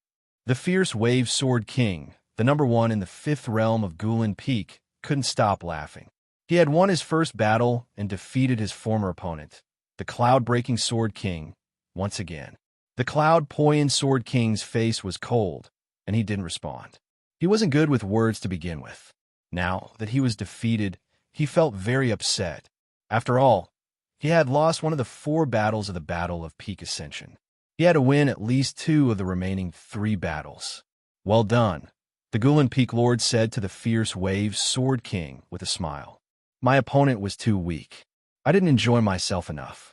The fierce Wave Sword King, the number 1 in the 5th realm of Gulan Peak, couldn't stop laughing. He had won his first battle and defeated his former opponent, the Cloud-Breaking Sword King, once again. The Cloud Poyan Sword King's face was cold, and he didn't respond. He wasn't good with words to begin with. Now that he was defeated, he felt very upset. After all, he had lost one of the 4 battles of the Battle of Peak Ascension. He had to win at least 2 of the remaining 3 battles. Well done, the Gulan Peak Lord said to the fierce Wave Sword King with a smile. My opponent was too weak. I didn't enjoy myself enough.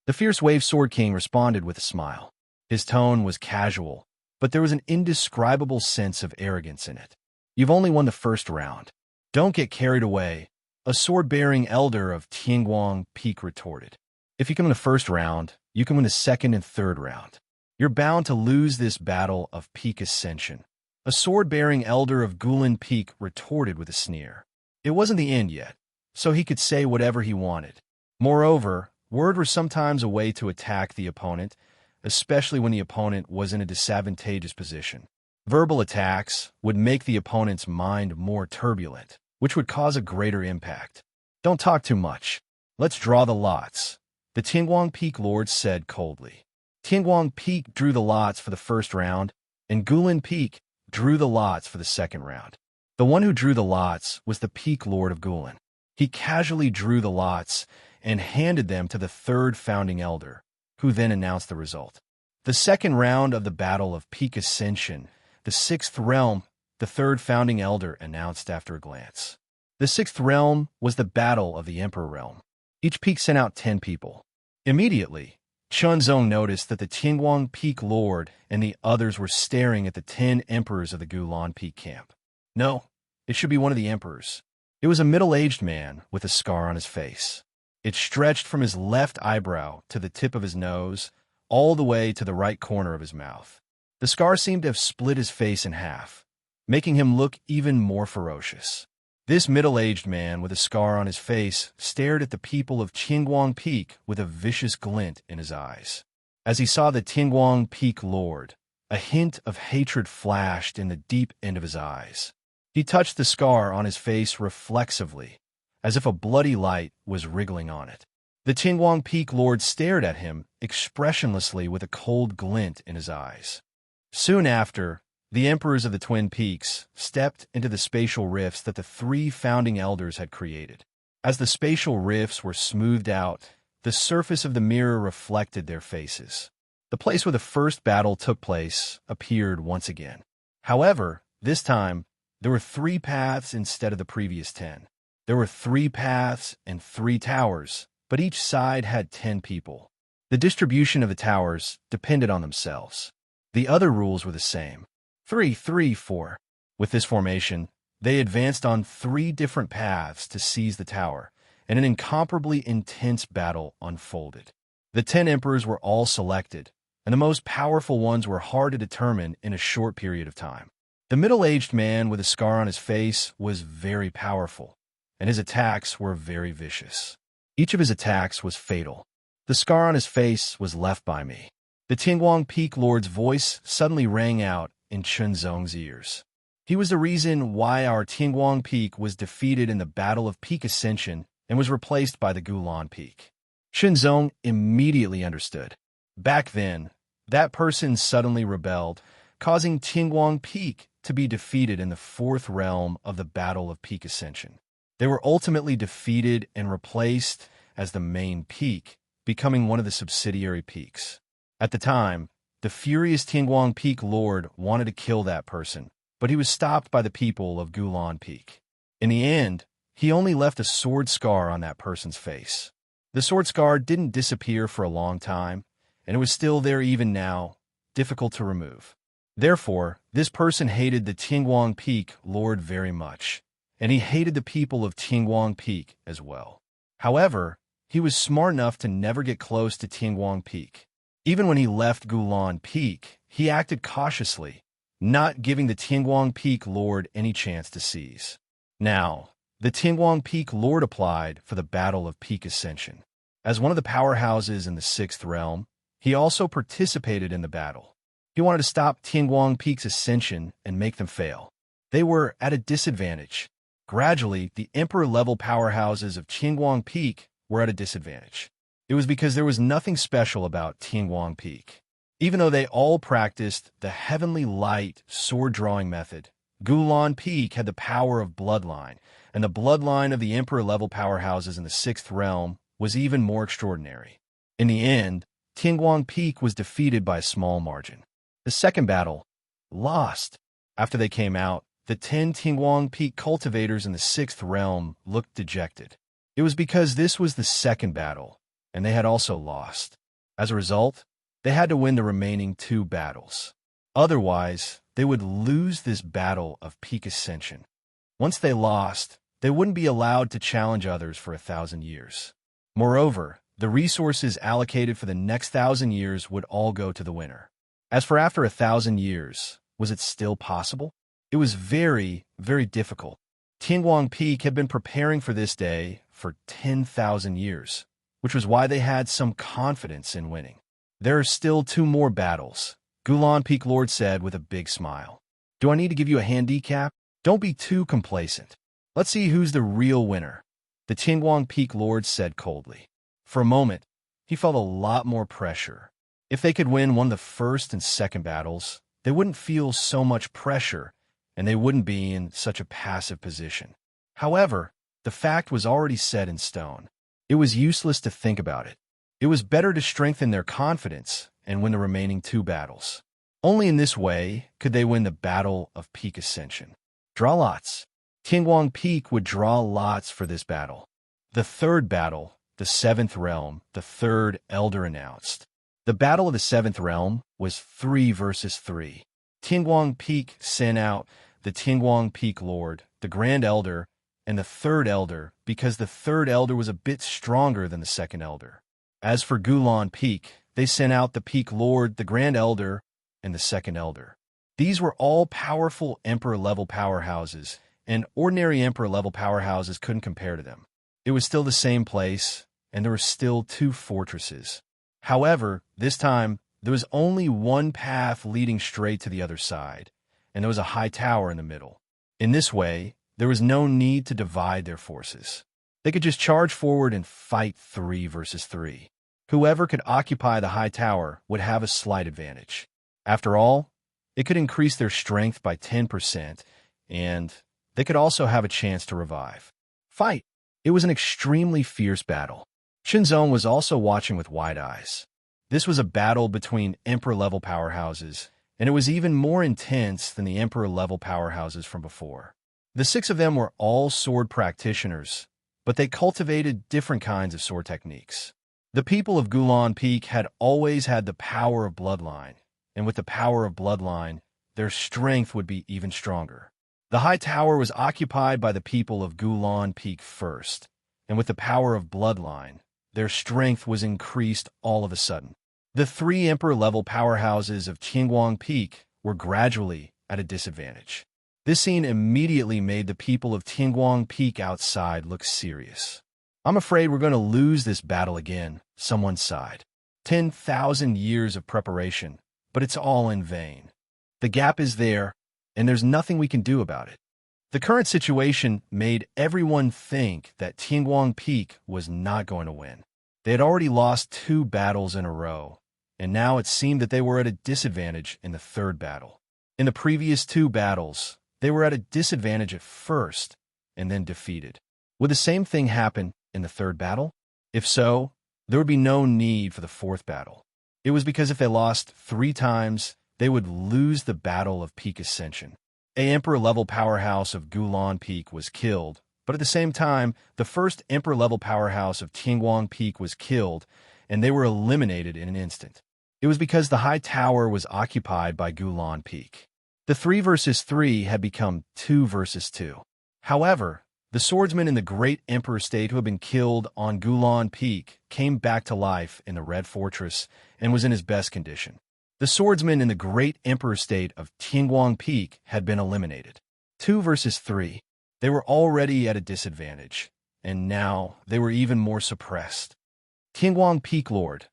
The fierce Wave Sword King responded with a smile. His tone was casual, but there was an indescribable sense of arrogance in it. You've only won the first round. Don't get carried away, a sword-bearing elder of Tianguang Peak retorted. If you can win the first round, you can win the second and third round. You're bound to lose this battle of Peak Ascension. A sword-bearing elder of Gulan Peak retorted with a sneer. It wasn't the end yet, so he could say whatever he wanted. Moreover, words were sometimes a way to attack the opponent, especially when the opponent was in a disadvantageous position. Verbal attacks would make the opponent's mind more turbulent, which would cause a greater impact. Don't talk too much. Let's draw the lots, the Tianguang Peak Lord said coldly. Tianguang Peak drew the lots for the first round, and Gulan Peak drew the lots for the second round. The one who drew the lots was the Peak Lord of Gulan. He casually drew the lots and handed them to the 3rd founding elder, who then announced the result. The second round of the Battle of Peak Ascension, the 6th realm, the 3rd founding elder announced after a glance. The 6th realm was the Battle of the Emperor Realm. Each peak sent out 10 people. Immediately, Qinzong noticed that the Tianguang Peak Lord and the others were staring at the 10 emperors of the Gulan Peak camp. No, it should be one of the emperors. It was a middle-aged man with a scar on his face. It stretched from his left eyebrow to the tip of his nose, all the way to the right corner of his mouth. The scar seemed to have split his face in half, making him look even more ferocious. This middle-aged man with a scar on his face stared at the people of Qingguang Peak with a vicious glint in his eyes. As he saw the Qingguang Peak Lord, a hint of hatred flashed in the deep end of his eyes. He touched the scar on his face reflexively, as if a bloody light was wriggling on it. The Qingguang Peak Lord stared at him expressionlessly with a cold glint in his eyes. Soon after, the emperors of the Twin Peaks stepped into the spatial rifts that the three founding elders had created. As the spatial rifts were smoothed out, the surface of the mirror reflected their faces. The place where the first battle took place appeared once again. However, this time, there were 3 paths instead of the previous 10. There were 3 paths and 3 towers, but each side had 10 people. The distribution of the towers depended on themselves. The other rules were the same. 3, 3, 4. With this formation, they advanced on 3 different paths to seize the tower, and an incomparably intense battle unfolded. The 10 emperors were all selected, and the most powerful ones were hard to determine in a short period of time. The middle-aged man with a scar on his face was very powerful, and his attacks were very vicious. Each of his attacks was fatal. The scar on his face was left by me. The Qingguang Peak Lord's voice suddenly rang out in Chunzong's ears. He was the reason why our Qingguang Peak was defeated in the Battle of Peak Ascension and was replaced by the Gulan Peak. Chunzong immediately understood. Back then, that person suddenly rebelled, causing Qingguang Peak to be defeated in the 4th realm of the Battle of Peak Ascension. They were ultimately defeated and replaced as the main peak, becoming one of the subsidiary peaks. At the time, the furious Qingguang Peak Lord wanted to kill that person, but he was stopped by the people of Gulan Peak. In the end, he only left a sword scar on that person's face. The sword scar didn't disappear for a long time, and it was still there even now, difficult to remove. Therefore, this person hated the Qingguang Peak Lord very much, and he hated the people of Qingguang Peak as well. However, he was smart enough to never get close to Qingguang Peak. Even when he left Gulan Peak, he acted cautiously, not giving the Qingguang Peak Lord any chance to seize. Now, the Qingguang Peak Lord applied for the Battle of Peak Ascension. As one of the powerhouses in the 6th realm, he also participated in the battle. He wanted to stop Qingguang Peak's ascension and make them fail. They were at a disadvantage. Gradually, the emperor-level powerhouses of Qingguang Peak were at a disadvantage. It was because there was nothing special about Qingguang Peak. Even though they all practiced the heavenly light sword-drawing method, Gulan Peak had the power of bloodline, and the bloodline of the emperor-level powerhouses in the 6th realm was even more extraordinary. In the end, Qingguang Peak was defeated by a small margin. The second battle, lost. After they came out, the 10 Qingguang Peak cultivators in the 6th realm looked dejected. It was because this was the second battle, and they had also lost. As a result, they had to win the remaining 2 battles. Otherwise, they would lose this battle of Peak Ascension. Once they lost, they wouldn't be allowed to challenge others for 1,000 years. Moreover, the resources allocated for the next 1,000 years would all go to the winner. As for after 1,000 years, was it still possible? It was very, very difficult. Qingguang Peak had been preparing for this day for 10,000 years, which was why they had some confidence in winning. There are still 2 more battles, Gulan Peak Lord said with a big smile. Do I need to give you a handicap? Don't be too complacent. Let's see who's the real winner, the Qingguang Peak Lord said coldly. For a moment, he felt a lot more pressure. If they could win one of the first and second battles, they wouldn't feel so much pressure, and they wouldn't be in such a passive position. However, the fact was already set in stone. It was useless to think about it. It was better to strengthen their confidence and win the remaining 2 battles. Only in this way could they win the Battle of Peak Ascension. Draw lots. Qingguang Peak would draw lots for this battle. The third battle, the 7th realm, the 3rd elder announced. The battle of the 7th realm was 3 versus 3. Qingguang Peak sent out the Qingguang Peak Lord, the Grand Elder, and the 3rd elder because the 3rd elder was a bit stronger than the 2nd elder. As for Gulan Peak, they sent out the Peak Lord, the Grand Elder, and the 2nd elder. These were all powerful emperor-level powerhouses, and ordinary Emperor-level powerhouses couldn't compare to them. It was still the same place, and there were still two fortresses. However, this time, there was only one path leading straight to the other side, and there was a high tower in the middle. In this way, there was no need to divide their forces. They could just charge forward and fight 3 versus 3. Whoever could occupy the high tower would have a slight advantage. After all, it could increase their strength by 10%, and they could also have a chance to revive. Fight! It was an extremely fierce battle. Shinzong was also watching with wide eyes. This was a battle between Emperor-level powerhouses, and it was even more intense than the Emperor-level powerhouses from before. The 6 of them were all sword practitioners, but they cultivated different kinds of sword techniques. The people of Gulan Peak had always had the power of bloodline, and with the power of bloodline, their strength would be even stronger. The high tower was occupied by the people of Gulan Peak first, and with the power of bloodline, their strength was increased all of a sudden. The 3 Emperor-level powerhouses of Qingguang Peak were gradually at a disadvantage. This scene immediately made the people of Qingguang Peak outside look serious. "I'm afraid we're going to lose this battle again," someone sighed. 10,000 years of preparation, but it's all in vain. The gap is there, and there's nothing we can do about it. The current situation made everyone think that Qingguang Peak was not going to win. They had already lost 2 battles in a row, and now it seemed that they were at a disadvantage in the 3rd battle. In the previous 2 battles, they were at a disadvantage at first, and then defeated. Would the same thing happen in the 3rd battle? If so, there would be no need for the 4th battle. It was because if they lost 3 times, they would lose the Battle of Peak Ascension. A Emperor-level powerhouse of Gulan Peak was killed, but at the same time, the first Emperor-level powerhouse of Qingguang Peak was killed, and they were eliminated in an instant. It was because the high tower was occupied by Gulan Peak. The 3 versus 3 had become 2 versus 2. However, the swordsman in the Great Emperor State who had been killed on Gulan Peak came back to life in the Red Fortress and was in his best condition. The swordsman in the Great Emperor State of Qingguang Peak had been eliminated. 2 versus 3. They were already at a disadvantage, and now they were even more suppressed. Qingguang Peak Lord,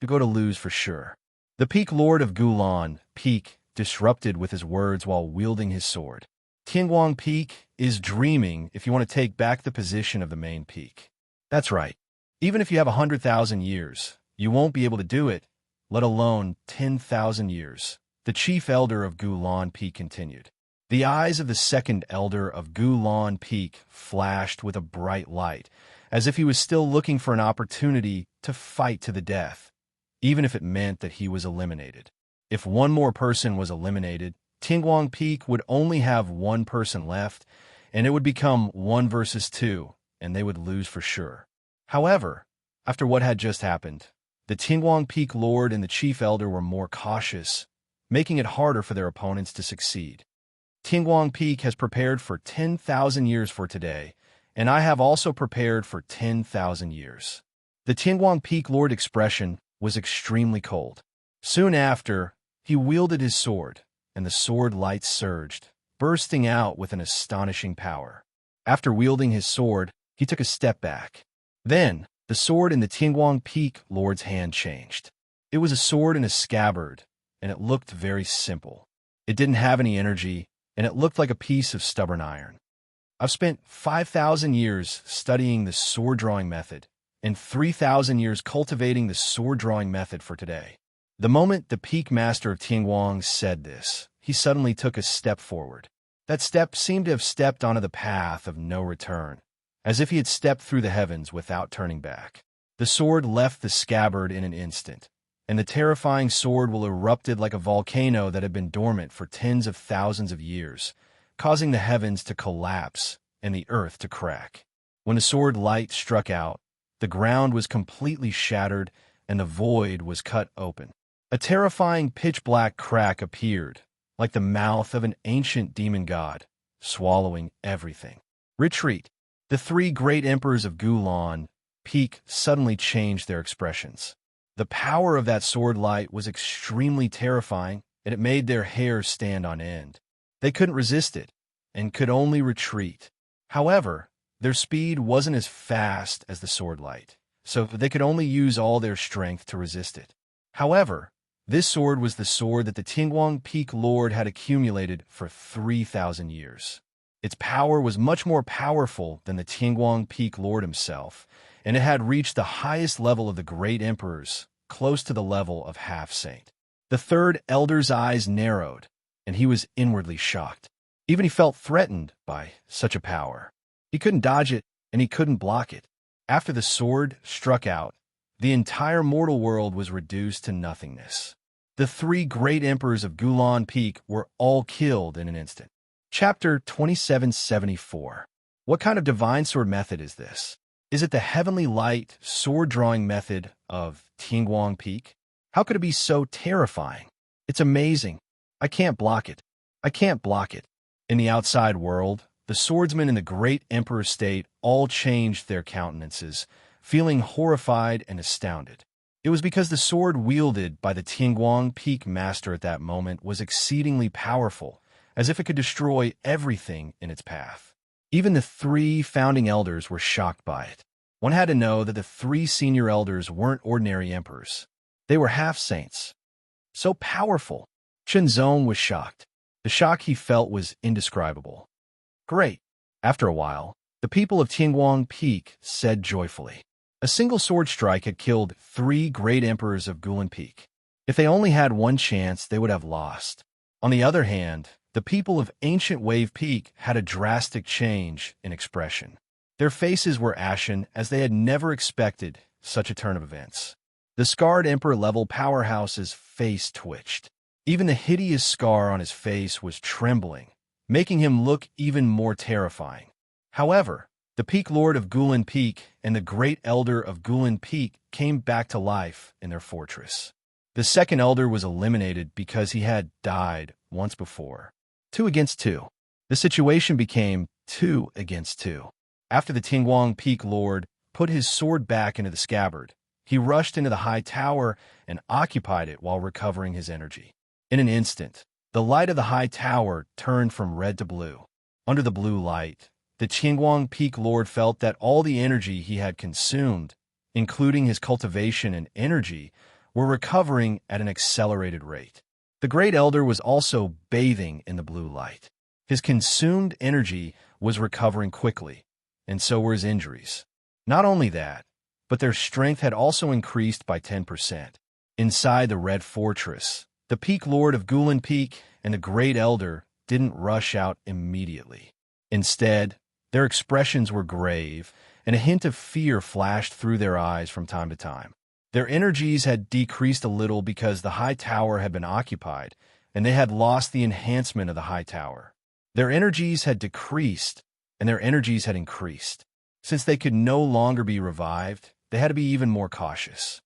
you're going to lose for sure. The Peak Lord of Gulan Peak disrupted with his words while wielding his sword. Qingguang Peak is dreaming if you want to take back the position of the main peak. That's right. Even if you have 100,000 years, you won't be able to do it, let alone 10,000 years. The chief elder of Gulan Peak continued. The eyes of the second elder of Gulan Peak flashed with a bright light, as if he was still looking for an opportunity to fight to the death, even if it meant that he was eliminated. If one more person was eliminated, Qingguang Peak would only have 1 person left, and it would become 1 versus 2, and they would lose for sure. However, after what had just happened, the Qingguang Peak Lord and the Chief Elder were more cautious, making it harder for their opponents to succeed. Qingguang Peak has prepared for 10,000 years for today, and I have also prepared for 10,000 years. The Qingguang Peak Lord expression was extremely cold. Soon after, he wielded his sword, and the sword light surged, bursting out with an astonishing power. After wielding his sword, he took a step back. Then, the sword in the Qingguang Peak Lord's hand changed. It was a sword in a scabbard, and it looked very simple. It didn't have any energy, and it looked like a piece of stubborn iron. I've spent 5,000 years studying the sword drawing method, and 3,000 years cultivating the sword drawing method for today. The moment the Peak Master of Qingguang said this, he suddenly took a step forward. That step seemed to have stepped onto the path of no return, as if he had stepped through the heavens without turning back. The sword left the scabbard in an instant, and the terrifying sword will erupted like a volcano that had been dormant for tens of thousands of years, causing the heavens to collapse and the earth to crack. When the sword light struck out, the ground was completely shattered and the void was cut open. A terrifying pitch-black crack appeared, like the mouth of an ancient demon god, swallowing everything. Retreat. The 3 great emperors of Gulan Peak suddenly changed their expressions. The power of that sword light was extremely terrifying, and it made their hair stand on end. They couldn't resist it, and could only retreat. However, their speed wasn't as fast as the sword light, so they could only use all their strength to resist it. However, this sword was the sword that the Tingwang Peak Lord had accumulated for 3,000 years. Its power was much more powerful than the Tingwang Peak Lord himself, and it had reached the highest level of the great emperors, close to the level of half-saint. The third elder's eyes narrowed, and he was inwardly shocked. Even he felt threatened by such a power. He couldn't dodge it, and he couldn't block it. After the sword struck out, the entire mortal world was reduced to nothingness. The three great emperors of Gulan Peak were all killed in an instant. Chapter 2774. What kind of divine sword method is this? Is it the heavenly light sword-drawing method of Tingwang Peak? How could it be so terrifying? It's amazing. I can't block it. I can't block it. In the outside world, the swordsmen in the great emperor state all changed their countenances, feeling horrified and astounded. It was because the sword wielded by the Tingwang Peak Master at that moment was exceedingly powerful, as if it could destroy everything in its path. Even the three founding elders were shocked by it. One had to know that the three senior elders weren't ordinary emperors. They were half-saints. So powerful. Shenzong was shocked. The shock he felt was indescribable. Great. After a while, the people of Tingwang Peak said joyfully, a single sword strike had killed three great emperors of Gulan Peak. If they only had one chance, they would have lost. On the other hand, the people of Ancient Wave Peak had a drastic change in expression. Their faces were ashen as they had never expected such a turn of events. The scarred Emperor-level powerhouse's face twitched. Even the hideous scar on his face was trembling, making him look even more terrifying. However, the Peak Lord of Gulan Peak and the Great Elder of Gulan Peak came back to life in their fortress. The second elder was eliminated because he had died once before. 2 against 2. The situation became 2 against 2. After the Tingwang Peak Lord put his sword back into the scabbard, he rushed into the high tower and occupied it while recovering his energy. In an instant, the light of the high tower turned from red to blue. Under the blue light, the Tingwang Peak Lord felt that all the energy he had consumed, including his cultivation and energy, were recovering at an accelerated rate. The Great Elder was also bathing in the blue light. His consumed energy was recovering quickly, and so were his injuries. Not only that, but their strength had also increased by 10%. Inside the Red Fortress, the Peak Lord of Gulan Peak and the Great Elder didn't rush out immediately. Instead, their expressions were grave, and a hint of fear flashed through their eyes from time to time. Their energies had decreased a little because the high tower had been occupied, and they had lost the enhancement of the high tower. Their energies had decreased, and their energies had increased. Since they could no longer be revived, they had to be even more cautious.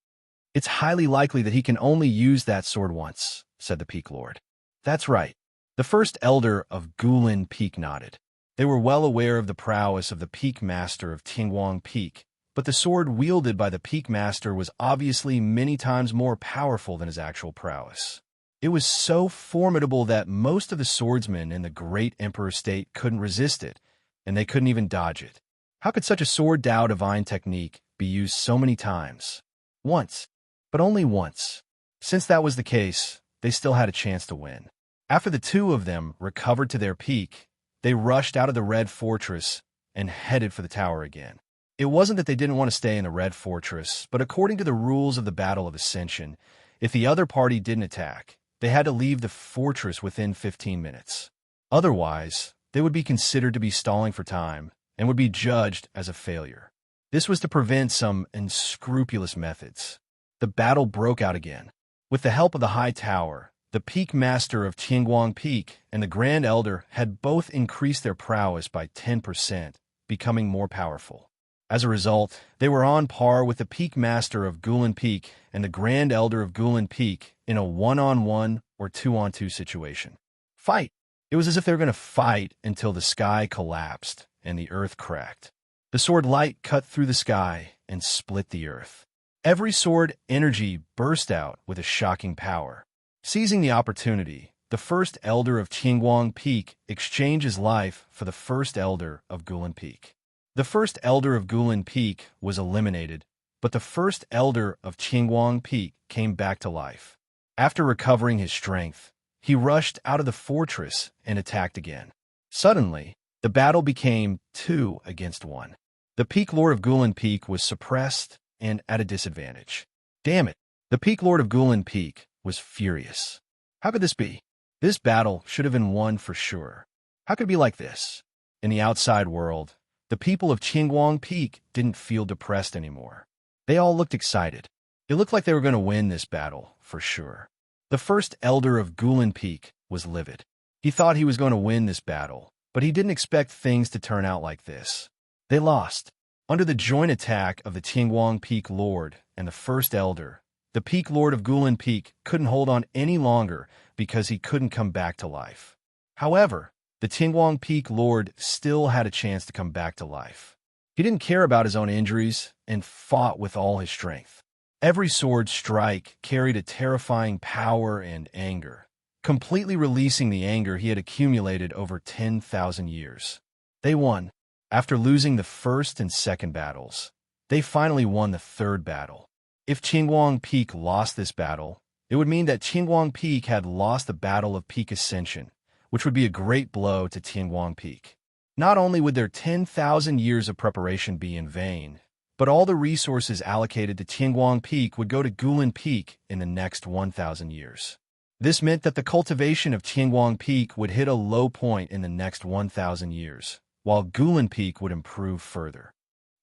It's highly likely that he can only use that sword once, said the Peak Lord. That's right. The first elder of Gulan Peak nodded. They were well aware of the prowess of the Peak Master of Tingwang Peak, but the sword wielded by the Peak Master was obviously many times more powerful than his actual prowess. It was so formidable that most of the swordsmen in the Great Emperor State couldn't resist it, and they couldn't even dodge it. How could such a sword Dao divine technique be used so many times? Once, but only once. Since that was the case, they still had a chance to win. After the two of them recovered to their peak, they rushed out of the Red Fortress and headed for the tower again. It wasn't that they didn't want to stay in the Red Fortress, but according to the rules of the Battle of Ascension, if the other party didn't attack, they had to leave the fortress within 15 minutes. Otherwise, they would be considered to be stalling for time and would be judged as a failure. This was to prevent some unscrupulous methods. The battle broke out again. With the help of the high tower, the Peak Master of Tingwang Peak and the Grand Elder had both increased their prowess by 10%, becoming more powerful. As a result, they were on par with the Peak Master of Gulan Peak and the Grand Elder of Gulan Peak in a 1-on-1 or 2-on-2 situation. Fight! It was as if they were going to fight until the sky collapsed and the earth cracked. The sword light cut through the sky and split the earth. Every sword energy burst out with a shocking power. Seizing the opportunity, the first elder of Qinguang Peak, exchanged his life for the first elder of Guilin Peak. The first elder of Guilin Peak was eliminated, but the first elder of Qinguang Peak came back to life. After recovering his strength, he rushed out of the fortress and attacked again. Suddenly, the battle became 2 against 1. The Peak Lord of Guilin Peak was suppressed and at a disadvantage. Damn it! The Peak Lord of Guilin Peak was furious. How could this be? This battle should have been won for sure. How could it be like this? In the outside world, the people of Qinguang Peak didn't feel depressed anymore. They all looked excited. It looked like they were going to win this battle for sure. The first elder of Guilin Peak was livid. He thought he was going to win this battle, but he didn't expect things to turn out like this. They lost. Under the joint attack of the Qinguang Peak Lord and the first elder, the Peak Lord of Guilin Peak couldn't hold on any longer because he couldn't come back to life. However, the Qinguang Peak Lord still had a chance to come back to life. He didn't care about his own injuries and fought with all his strength. Every sword strike carried a terrifying power and anger, completely releasing the anger he had accumulated over 10,000 years. They won. After losing the first and second battles, they finally won the third battle. If Qinguang Peak lost this battle, it would mean that Qinguang Peak had lost the Battle of Peak Ascension, which would be a great blow to Qinguang Peak. Not only would their 10,000 years of preparation be in vain, but all the resources allocated to Qinguang Peak would go to Guilin Peak in the next 1,000 years. This meant that the cultivation of Qinguang Peak would hit a low point in the next 1,000 years, while Guilin Peak would improve further.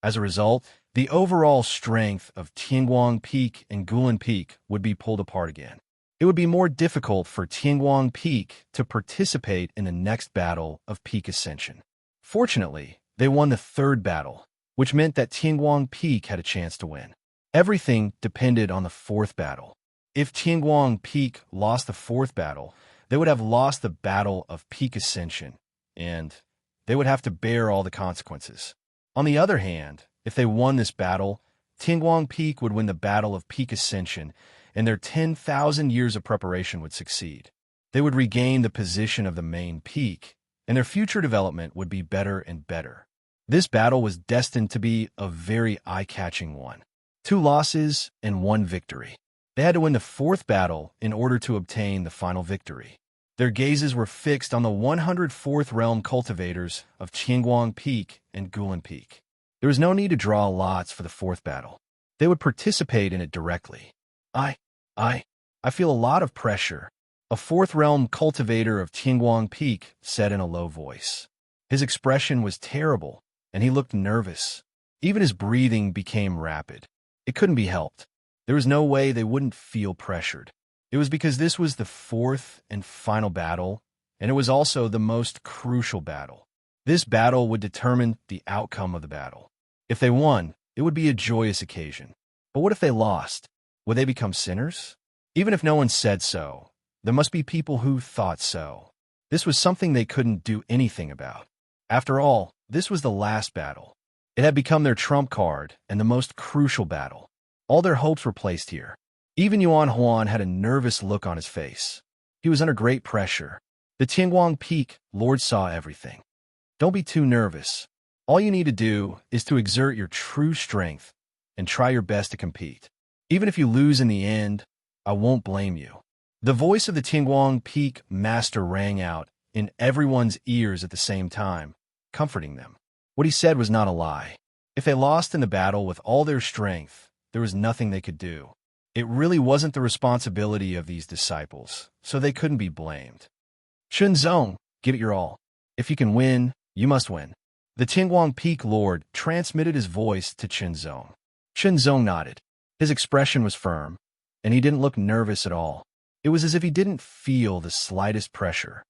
As a result, the overall strength of Qinguang Peak and Guilin Peak would be pulled apart again. It would be more difficult for Qinguang Peak to participate in the next battle of Peak Ascension. Fortunately, they won the third battle, which meant that Qinguang Peak had a chance to win. Everything depended on the fourth battle. If Qinguang Peak lost the fourth battle, they would have lost the Battle of Peak Ascension, and they would have to bear all the consequences. On the other hand, if they won this battle, Qinguang Peak would win the Battle of Peak Ascension, and their 10,000 years of preparation would succeed. They would regain the position of the main peak, and their future development would be better and better. This battle was destined to be a very eye-catching one. 2 losses and 1 victory. They had to win the fourth battle in order to obtain the final victory. Their gazes were fixed on the 104th realm cultivators of Qinguang Peak and Guilin Peak. There was no need to draw lots for the fourth battle. They would participate in it directly. I feel a lot of pressure, a 4th realm cultivator of Qinguang Peak said in a low voice. His expression was terrible, and he looked nervous. Even his breathing became rapid. It couldn't be helped. There was no way they wouldn't feel pressured. It was because this was the 4th and final battle, and it was also the most crucial battle. This battle would determine the outcome of the battle. If they won, it would be a joyous occasion. But what if they lost? Would they become sinners? Even if no one said so, there must be people who thought so. This was something they couldn't do anything about. After all, this was the last battle. It had become their trump card and the most crucial battle. All their hopes were placed here. Even Yuan Huan had a nervous look on his face. He was under great pressure. The Qinguang Peak Lord saw everything. Don't be too nervous. All you need to do is to exert your true strength and try your best to compete. Even if you lose in the end, I won't blame you. The voice of the Qinguang Peak master rang out in everyone's ears at the same time, comforting them. What he said was not a lie. If they lost in the battle with all their strength, there was nothing they could do. It really wasn't the responsibility of these disciples, so they couldn't be blamed. Shenzong, give it your all. If you can win, you must win. The Qinguang Peak Lord transmitted his voice to Shenzong. Shenzong nodded. His expression was firm, and he didn't look nervous at all. It was as if he didn't feel the slightest pressure.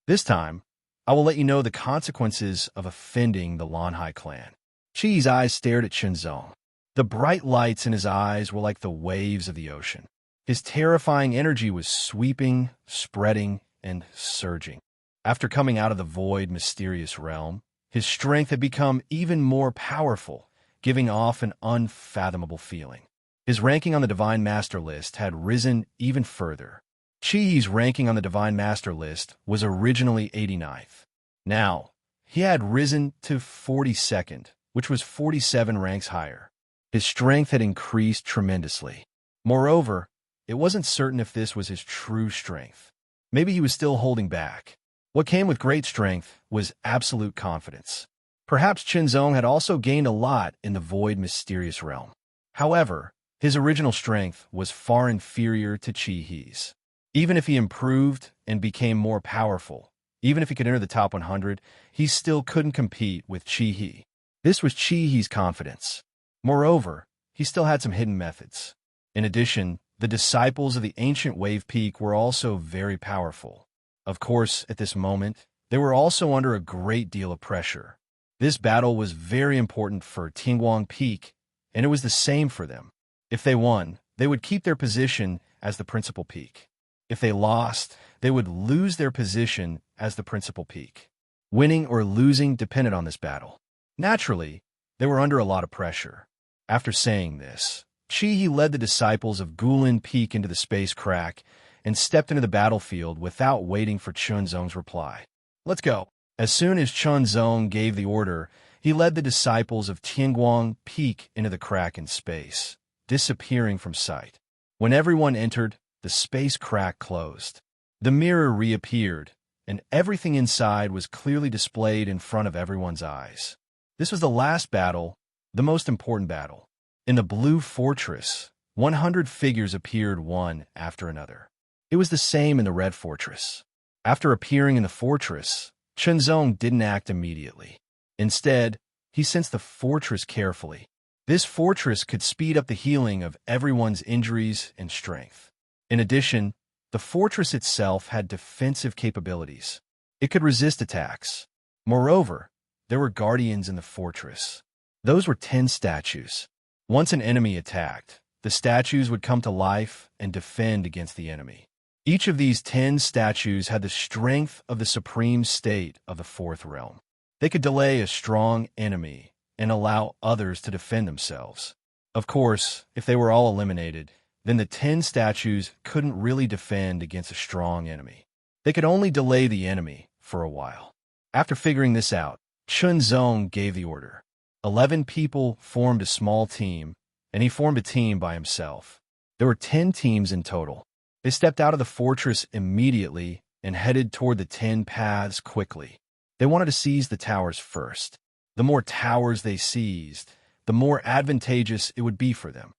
This time, I will let you know the consequences of offending the Lanhai clan. Qi's eyes stared at Shenzong. The bright lights in his eyes were like the waves of the ocean. His terrifying energy was sweeping, spreading, and surging. After coming out of the void, mysterious realm, his strength had become even more powerful, giving off an unfathomable feeling. His ranking on the Divine Master list had risen even further. Chihi's ranking on the Divine Master list was originally 89th. Now, he had risen to 42nd, which was 47 ranks higher. His strength had increased tremendously. Moreover, it wasn't certain if this was his true strength. Maybe he was still holding back. What came with great strength was absolute confidence. Perhaps Qinzong had also gained a lot in the void mysterious realm. However, his original strength was far inferior to Chihi's. Even if he improved and became more powerful, even if he could enter the top 100, he still couldn't compete with Chihi. This was Chihi's confidence. Moreover, he still had some hidden methods. In addition, the disciples of the ancient wave peak were also very powerful. Of course, at this moment, they were also under a great deal of pressure. This battle was very important for Tingguang Peak, and it was the same for them. If they won, they would keep their position as the principal peak. If they lost, they would lose their position as the principal peak. Winning or losing depended on this battle. Naturally, they were under a lot of pressure. After saying this, Chihi led the disciples of Guilin Peak into the space crack and stepped into the battlefield without waiting for Chunzong's reply. "Let's go." As soon as Chunzong gave the order, he led the disciples of Tingguang Peak into the crack in space, disappearing from sight. When everyone entered, the space crack closed. The mirror reappeared, and everything inside was clearly displayed in front of everyone's eyes. This was the last battle, the most important battle. In the Blue Fortress, 100 figures appeared one after another. It was the same in the Red Fortress. After appearing in the fortress, Chunzong didn't act immediately. Instead, he sensed the fortress carefully. This fortress could speed up the healing of everyone's injuries and strength. In addition, the fortress itself had defensive capabilities. It could resist attacks. Moreover, there were guardians in the fortress. Those were 10 statues. Once an enemy attacked, the statues would come to life and defend against the enemy. Each of these 10 statues had the strength of the supreme state of the fourth realm. They could delay a strong enemy and allow others to defend themselves. Of course, if they were all eliminated, then the 10 statues couldn't really defend against a strong enemy. They could only delay the enemy for a while. After figuring this out, Chunzong gave the order. 11 people formed a small team, and he formed a team by himself. There were 10 teams in total. They stepped out of the fortress immediately and headed toward the 10 paths quickly. They wanted to seize the towers first. The more towers they seized, the more advantageous it would be for them.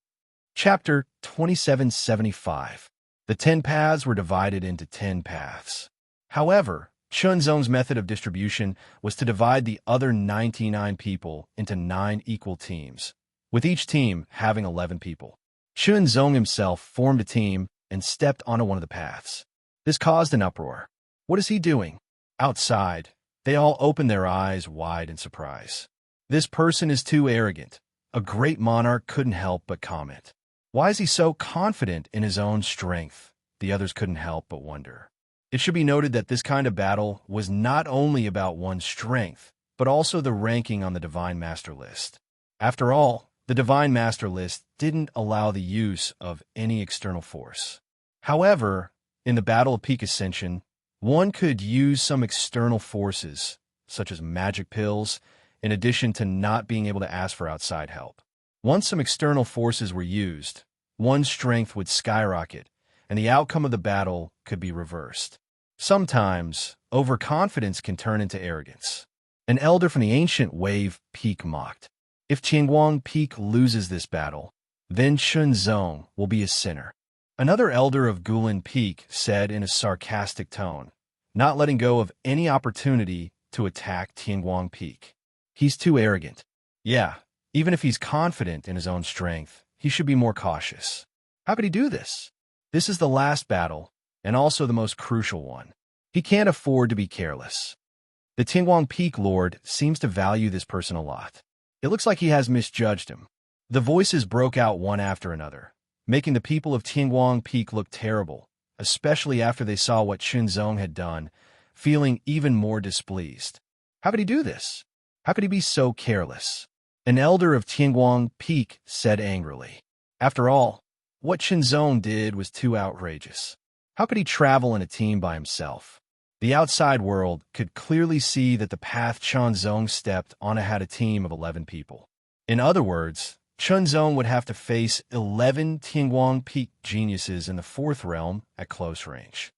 Chapter 2775. The 10 paths were divided into 10 paths. However, Chunzong's method of distribution was to divide the other 99 people into 9 equal teams, with each team having 11 people. Chunzong himself formed a team and stepped onto one of the paths. This caused an uproar. What is he doing? Outside, they all opened their eyes wide in surprise. This person is too arrogant. A great monarch couldn't help but comment. Why is he so confident in his own strength? The others couldn't help but wonder. It should be noted that this kind of battle was not only about one's strength, but also the ranking on the Divine Master list. After all, the Divine Master list didn't allow the use of any external force. However, in the Battle of Peak Ascension, one could use some external forces, such as magic pills, in addition to not being able to ask for outside help. Once some external forces were used, one's strength would skyrocket, and the outcome of the battle could be reversed. Sometimes, overconfidence can turn into arrogance. An elder from the ancient wave peak mocked. If Tingguang Peak loses this battle, then Chunzong will be a sinner. Another elder of Guilin Peak said in a sarcastic tone, not letting go of any opportunity to attack Tingguang Peak. He's too arrogant. Yeah, even if he's confident in his own strength, he should be more cautious. How could he do this? This is the last battle, and also the most crucial one. He can't afford to be careless. The Tingguang Peak Lord seems to value this person a lot. It looks like he has misjudged him. The voices broke out one after another, making the people of Tingguang Peak look terrible, especially after they saw what Chunzong had done, feeling even more displeased. How could he do this? How could he be so careless? An elder of Tingguang Peak said angrily. After all, what Chunzong did was too outrageous. How could he travel in a team by himself? The outside world could clearly see that the path Chunzong stepped on had a team of 11 people. In other words, Chunzong would have to face 11 Tianguang Peak geniuses in the fourth realm at close range.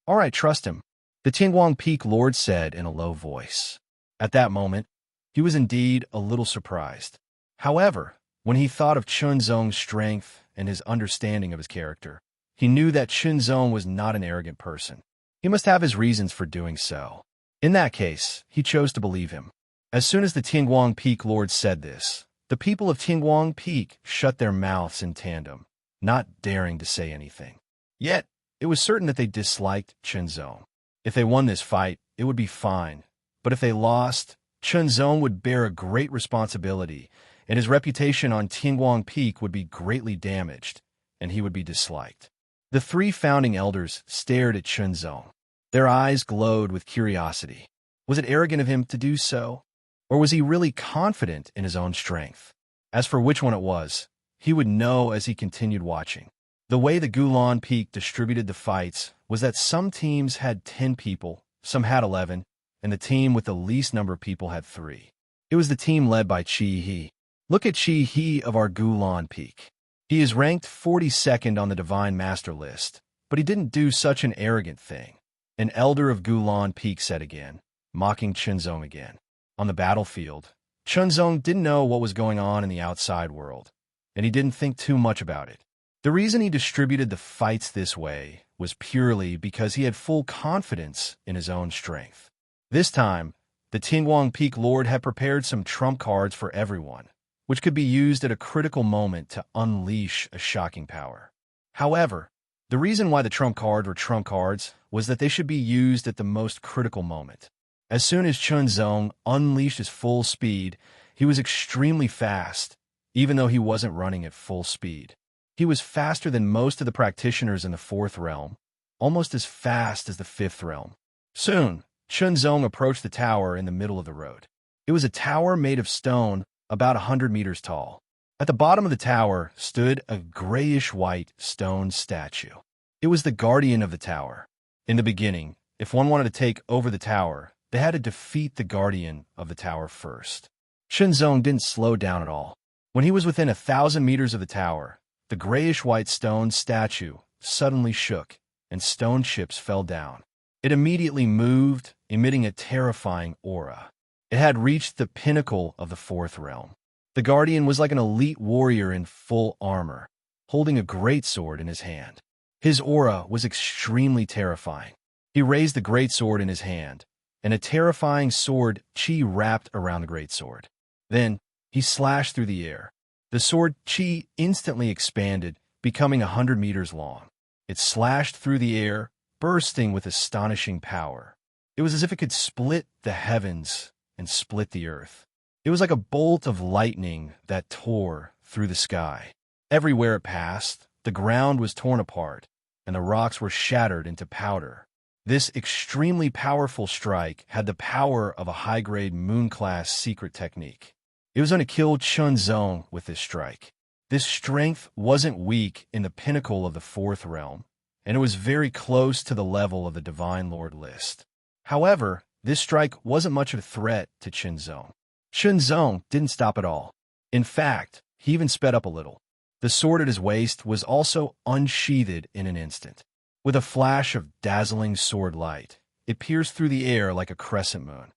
All right, trust him, the Tianguang Peak Lord said in a low voice. At that moment, he was indeed a little surprised. However, when he thought of Chunzong's strength and his understanding of his character, he knew that Chunzong was not an arrogant person. He must have his reasons for doing so. In that case, he chose to believe him. As soon as the Tianguang Peak Lord said this, the people of Tianguang Peak shut their mouths in tandem, not daring to say anything. Yet, it was certain that they disliked Chunzong. If they won this fight, it would be fine. But if they lost, Chunzong would bear a great responsibility, and his reputation on Tianguang Peak would be greatly damaged, and he would be disliked. The three founding elders stared at Chunzong. Their eyes glowed with curiosity. Was it arrogant of him to do so? Or was he really confident in his own strength? As for which one it was, he would know as he continued watching. The way the Gulan Peak distributed the fights was that some teams had 10 people, some had 11, and the team with the least number of people had 3. It was the team led by Chi He. Look at Chi He of our Gulan Peak. He is ranked 42nd on the Divine Master list, but he didn't do such an arrogant thing. An elder of Gulan Peak said again, mocking Chunzong again. On the battlefield, Chunzong didn't know what was going on in the outside world, and he didn't think too much about it. The reason he distributed the fights this way was purely because he had full confidence in his own strength. This time, the Tianguang Peak Lord had prepared some trump cards for everyone, which could be used at a critical moment to unleash a shocking power. However, the reason why the trump cards were trump cards was that they should be used at the most critical moment. As soon as Chunzong unleashed his full speed, he was extremely fast, even though he wasn't running at full speed. He was faster than most of the practitioners in the fourth realm, almost as fast as the fifth realm. Soon, Chunzong approached the tower in the middle of the road. It was a tower made of stone, about 100 meters tall. At the bottom of the tower stood a grayish-white stone statue. It was the guardian of the tower. In the beginning, if one wanted to take over the tower, they had to defeat the guardian of the tower first. Chunzong didn't slow down at all. When he was within 1,000 meters of the tower, the grayish-white stone statue suddenly shook, and stone chips fell down. It immediately moved, emitting a terrifying aura. It had reached the pinnacle of the fourth realm. The guardian was like an elite warrior in full armor, holding a greatsword in his hand. His aura was extremely terrifying. He raised the greatsword in his hand, and a terrifying sword chi wrapped around the greatsword. Then, he slashed through the air. The sword chi instantly expanded, becoming 100 meters long. It slashed through the air, bursting with astonishing power. It was as if it could split the heavens and split the earth. It was like a bolt of lightning that tore through the sky. Everywhere it passed, the ground was torn apart, and the rocks were shattered into powder. This extremely powerful strike had the power of a high-grade moon-class secret technique. It was going to kill Chunzong with this strike. This strength wasn't weak in the pinnacle of the fourth realm, and it was very close to the level of the Divine Lord list. However, this strike wasn't much of a threat to Chunzong. Chunzong didn't stop at all. In fact, he even sped up a little. The sword at his waist was also unsheathed in an instant. With a flash of dazzling sword light, it pierced through the air like a crescent moon.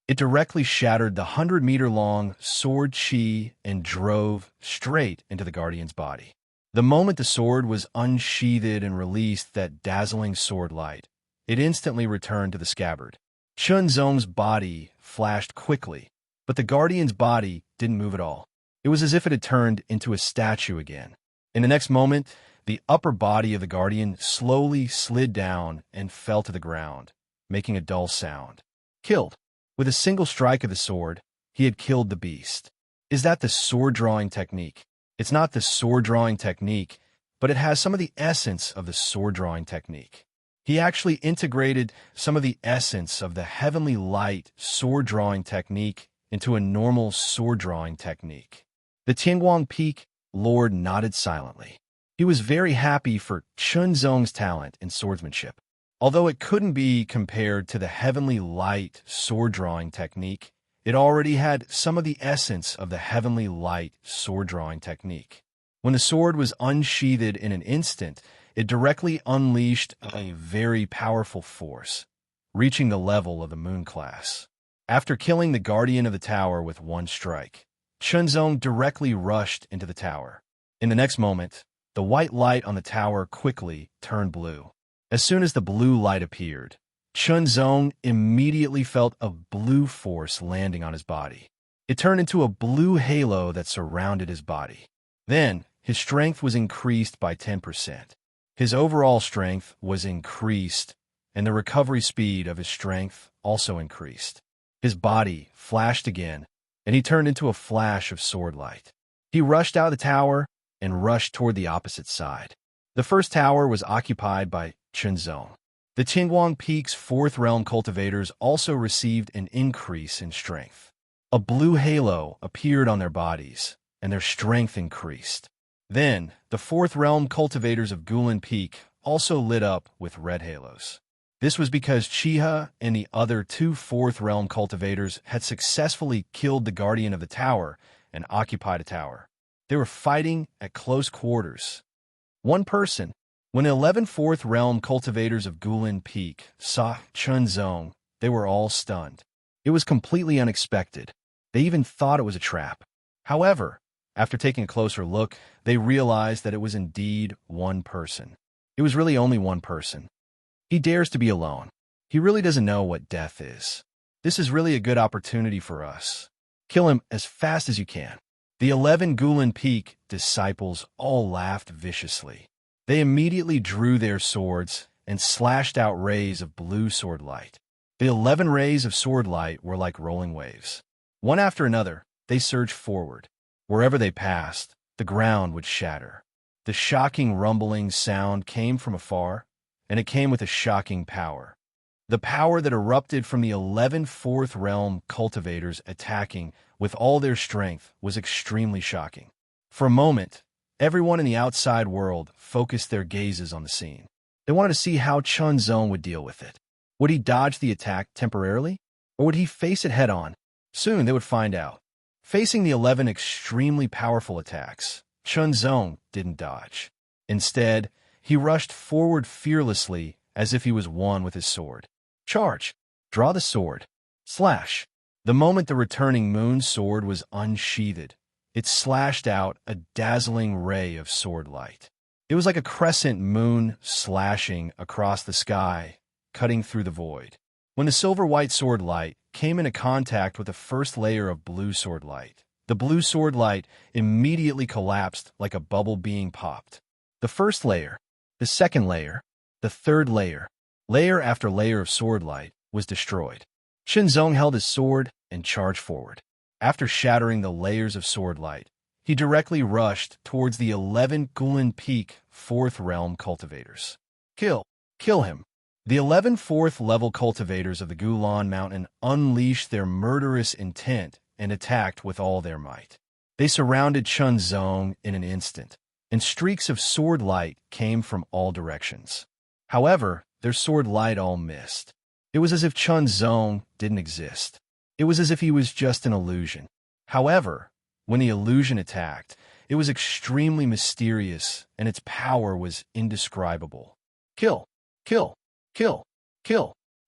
It directly shattered the 100-meter-long sword chi and drove straight into the guardian's body. The moment the sword was unsheathed and released that dazzling sword light, it instantly returned to the scabbard. Chunzong's body flashed quickly, but the guardian's body didn't move at all. It was as if it had turned into a statue again. In the next moment, the upper body of the guardian slowly slid down and fell to the ground, making a dull sound. Killed. With a single strike of the sword, he had killed the beast. Is that the sword-drawing technique? It's not the sword-drawing technique, but it has some of the essence of the sword-drawing technique. He actually integrated some of the essence of the heavenly light sword-drawing technique into a normal sword-drawing technique. The Tianguang Peak Lord nodded silently. He was very happy for Chunzong's talent in swordsmanship. Although it couldn't be compared to the heavenly light sword-drawing technique, it already had some of the essence of the heavenly light sword-drawing technique. When the sword was unsheathed in an instant, it directly unleashed a very powerful force, reaching the level of the moon class. After killing the guardian of the tower with one strike, Chunzong directly rushed into the tower. In the next moment, the white light on the tower quickly turned blue. As soon as the blue light appeared, Chunzong immediately felt a blue force landing on his body. It turned into a blue halo that surrounded his body. Then, his strength was increased by 10%. His overall strength was increased, and the recovery speed of his strength also increased. His body flashed again, and he turned into a flash of sword light. He rushed out of the tower and rushed toward the opposite side. The first tower was occupied by Chunzong. The Qingguang Peak's fourth realm cultivators also received an increase in strength. A blue halo appeared on their bodies, and their strength increased. Then, the fourth realm cultivators of Gulan Peak also lit up with red halos. This was because Chiha and the other two fourth realm cultivators had successfully killed the guardian of the tower and occupied a tower. They were fighting at close quarters. One person. When 11 fourth realm cultivators of Gulan Peak saw Chunzong, they were all stunned. It was completely unexpected. They even thought it was a trap. However, after taking a closer look, they realized that it was indeed one person. It was really only one person. He dares to be alone. He really doesn't know what death is. This is really a good opportunity for us. Kill him as fast as you can. The 11 Gulan Peak disciples all laughed viciously. They immediately drew their swords and slashed out rays of blue sword light. The 11 rays of sword light were like rolling waves. One after another, they surged forward. Wherever they passed, the ground would shatter. The shocking rumbling sound came from afar, and it came with a shocking power. The power that erupted from the 11 fourth realm cultivators attacking with all their strength was extremely shocking. For a moment, everyone in the outside world focused their gazes on the scene. They wanted to see how Chunzong would deal with it. Would he dodge the attack temporarily, or would he face it head-on? Soon they would find out. Facing the 11 extremely powerful attacks, Chunzong didn't dodge. Instead, he rushed forward fearlessly as if he was one with his sword. Charge! Draw the sword. Slash! The moment the returning moon sword was unsheathed, it slashed out a dazzling ray of sword light. It was like a crescent moon slashing across the sky, cutting through the void. When the silver-white sword light came into contact with the first layer of blue sword light, the blue sword light immediately collapsed like a bubble being popped. The first layer, the second layer, the third layer, layer after layer of sword light was destroyed. Chunzong held his sword and charged forward. After shattering the layers of sword light, he directly rushed towards the 11 Gulan Peak fourth realm cultivators. Kill him. The 11 fourth level cultivators of the Gulan Mountain unleashed their murderous intent and attacked with all their might. They surrounded Chunzong in an instant, and streaks of sword light came from all directions. However, their sword light all missed. It was as if Chunzong didn't exist. It was as if he was just an illusion. However, when the illusion attacked, it was extremely mysterious, and its power was indescribable. Kill!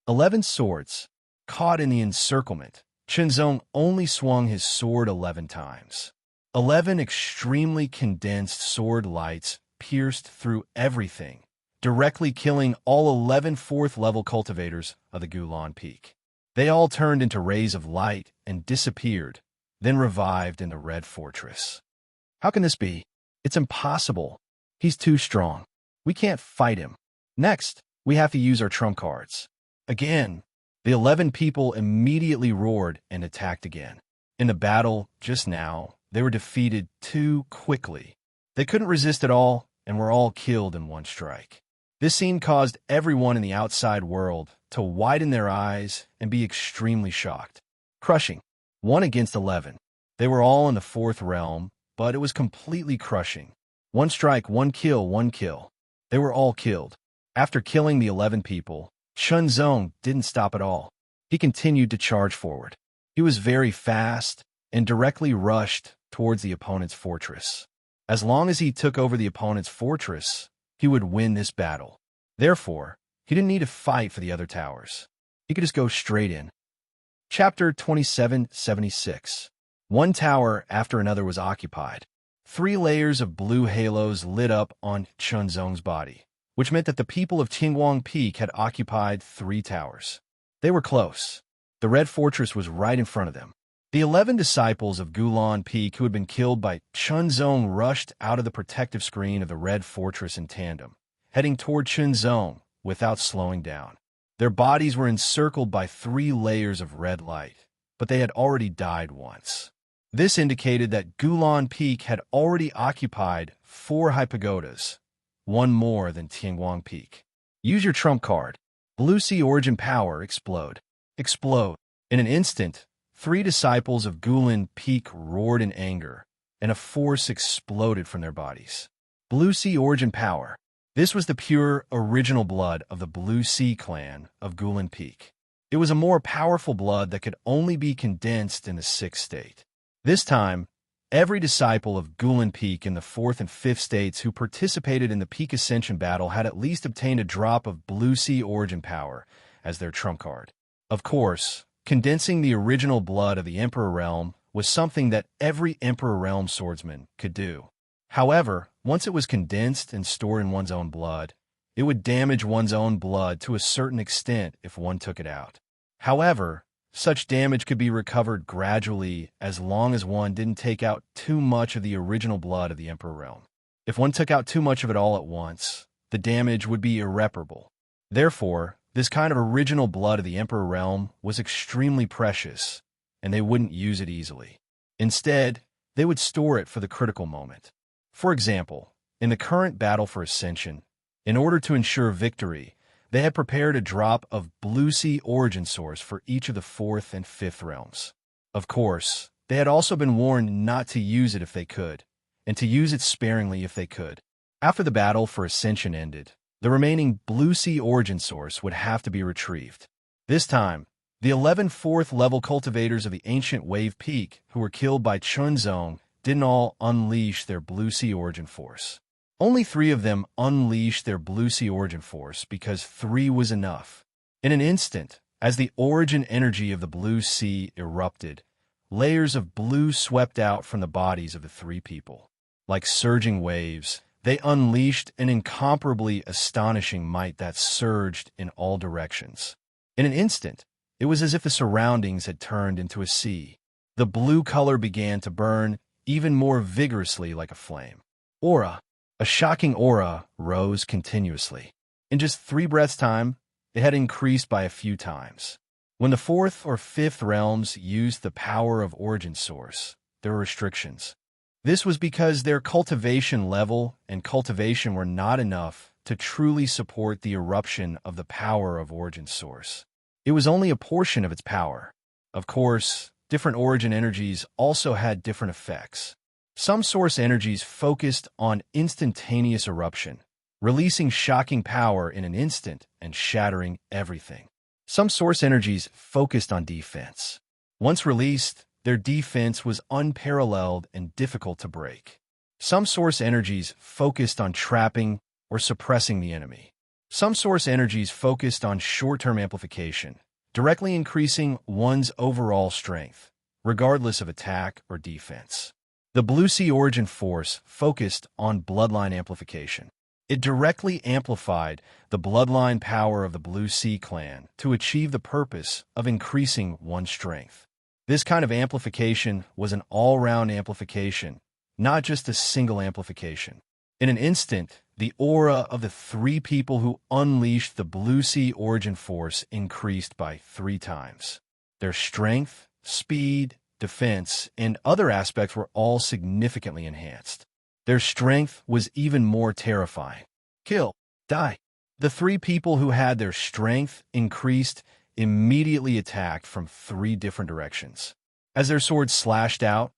11 swords. Caught in the encirclement, Chunzong only swung his sword 11 times. 11 extremely condensed sword lights pierced through everything, directly killing all 11 fourth level cultivators of the Gulan Peak. They all turned into rays of light and disappeared, then revived in the Red Fortress. How can this be? It's impossible. He's too strong. We can't fight him. Next, we have to use our trump cards. Again, the 11 people immediately roared and attacked again. In the battle just now, they were defeated too quickly. They couldn't resist at all and were all killed in one strike. This scene caused everyone in the outside world to widen their eyes and be extremely shocked. Crushing. 1 against 11. They were all in the fourth realm, but it was completely crushing. One strike, one kill, one kill. They were all killed. After killing the 11 people, Chunzong didn't stop at all. He continued to charge forward. He was very fast and directly rushed towards the opponent's fortress. As long as he took over the opponent's fortress, he would win this battle. Therefore, he didn't need to fight for the other towers. He could just go straight in. Chapter 2776. One tower after another was occupied. 3 layers of blue halos lit up on Chunzong's body, which meant that the people of Qingyuan Peak had occupied 3 towers. They were close. The red fortress was right in front of them. The 11 disciples of Gulan Peak who had been killed by Chunzong rushed out of the protective screen of the red fortress in tandem, heading toward Chunzong without slowing down. Their bodies were encircled by 3 layers of red light, but they had already died once. This indicated that Gulan Peak had already occupied 4 high pagodas, 1 more than Tianguang Peak. Use your trump card. Blue Sea Origin Power explode. Explode. In an instant, 3 disciples of Gulan Peak roared in anger, and a force exploded from their bodies. Blue Sea Origin Power. This was the pure, original blood of the Blue Sea clan of Gulan Peak. It was a more powerful blood that could only be condensed in the 6th state. This time, every disciple of Gulan Peak in the 4th and 5th states who participated in the Peak Ascension battle had at least obtained a drop of Blue Sea Origin Power as their trump card. Of course, condensing the original blood of the Emperor Realm was something that every Emperor Realm swordsman could do. However, once it was condensed and stored in one's own blood, it would damage one's own blood to a certain extent if one took it out. However, such damage could be recovered gradually as long as one didn't take out too much of the original blood of the Emperor Realm. If one took out too much of it all at once, the damage would be irreparable. Therefore, this kind of original blood of the Emperor Realm was extremely precious, and they wouldn't use it easily. Instead, they would store it for the critical moment. For example, in the current battle for Ascension, in order to ensure victory, they had prepared a drop of Blue Sea Origin Source for each of the 4th and 5th realms. Of course, they had also been warned not to use it if they could, and to use it sparingly if they could. After the battle for Ascension ended, the remaining Blue Sea Origin Source would have to be retrieved. This time, the 11 4th-level cultivators of the ancient Wave Peak who were killed by Chunzong didn't all unleash their Blue Sea Origin Force. Only 3 of them unleashed their Blue Sea Origin Force because 3 was enough. In an instant, as the origin energy of the Blue Sea erupted, layers of blue swept out from the bodies of the 3 people. Like surging waves, they unleashed an incomparably astonishing might that surged in all directions. In an instant, it was as if the surroundings had turned into a sea. The blue color began to burn even more vigorously like a flame. Aura. A shocking aura rose continuously. In just 3 breaths' time, it had increased by a few times. When the 4th or 5th realms used the power of Origin Source, there were restrictions. This was because their cultivation level and cultivation were not enough to truly support the eruption of the power of Origin Source. It was only a portion of its power. Of course, different origin energies also had different effects. Some source energies focused on instantaneous eruption, releasing shocking power in an instant and shattering everything. Some source energies focused on defense. Once released, their defense was unparalleled and difficult to break. Some source energies focused on trapping or suppressing the enemy. Some source energies focused on short-term amplification, directly increasing one's overall strength, regardless of attack or defense. The Blue Sea Origin Force focused on bloodline amplification. It directly amplified the bloodline power of the Blue Sea clan to achieve the purpose of increasing one's strength. This kind of amplification was an all-round amplification, not just a single amplification. In an instant, the aura of the 3 people who unleashed the Blue Sea Origin Force increased by 3 times. Their strength, speed, defense, and other aspects were all significantly enhanced. Their strength was even more terrifying. Kill. Die. The 3 people who had their strength increased immediately attacked from 3 different directions. As their swords slashed out,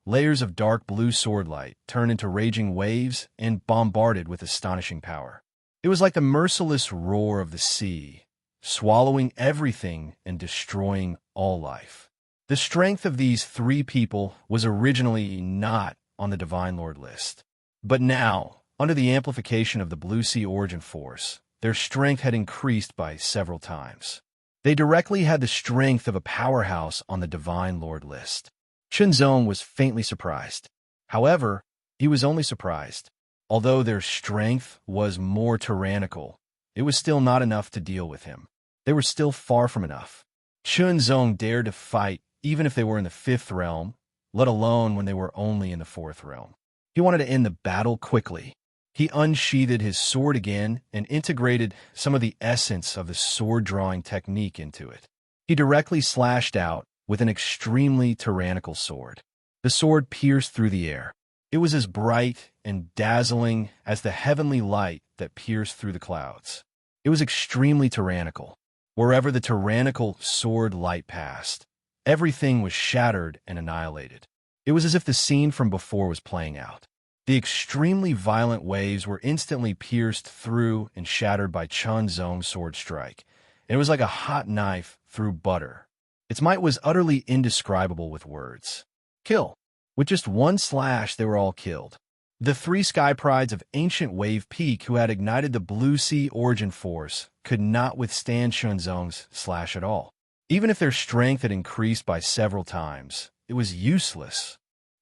layers of dark blue sword light turned into raging waves and bombarded with astonishing power. It was like the merciless roar of the sea, swallowing everything and destroying all life. The strength of these three people was originally not on the Divine Lord list. But now, under the amplification of the Blue Sea Origin Force, their strength had increased by several times. They directly had the strength of a powerhouse on the Divine Lord list. Chunzong was faintly surprised. However, he was only surprised. Although their strength was more tyrannical, it was still not enough to deal with him. They were still far from enough. Chunzong dared to fight even if they were in the 5th realm, let alone when they were only in the 4th realm. He wanted to end the battle quickly. He unsheathed his sword again and integrated some of the essence of the sword-drawing technique into it. He directly slashed out with an extremely tyrannical sword. The sword pierced through the air. It was as bright and dazzling as the heavenly light that pierced through the clouds. It was extremely tyrannical. Wherever the tyrannical sword light passed, everything was shattered and annihilated. It was as if the scene from before was playing out. The extremely violent waves were instantly pierced through and shattered by Chunzong's sword strike, and it was like a hot knife through butter. Its might was utterly indescribable with words. Kill. With just one slash, they were all killed. The 3 Sky Prides of Ancient Wave Peak who had ignited the Blue Sea Origin Force could not withstand Chunzong's slash at all. Even if their strength had increased by several times, it was useless.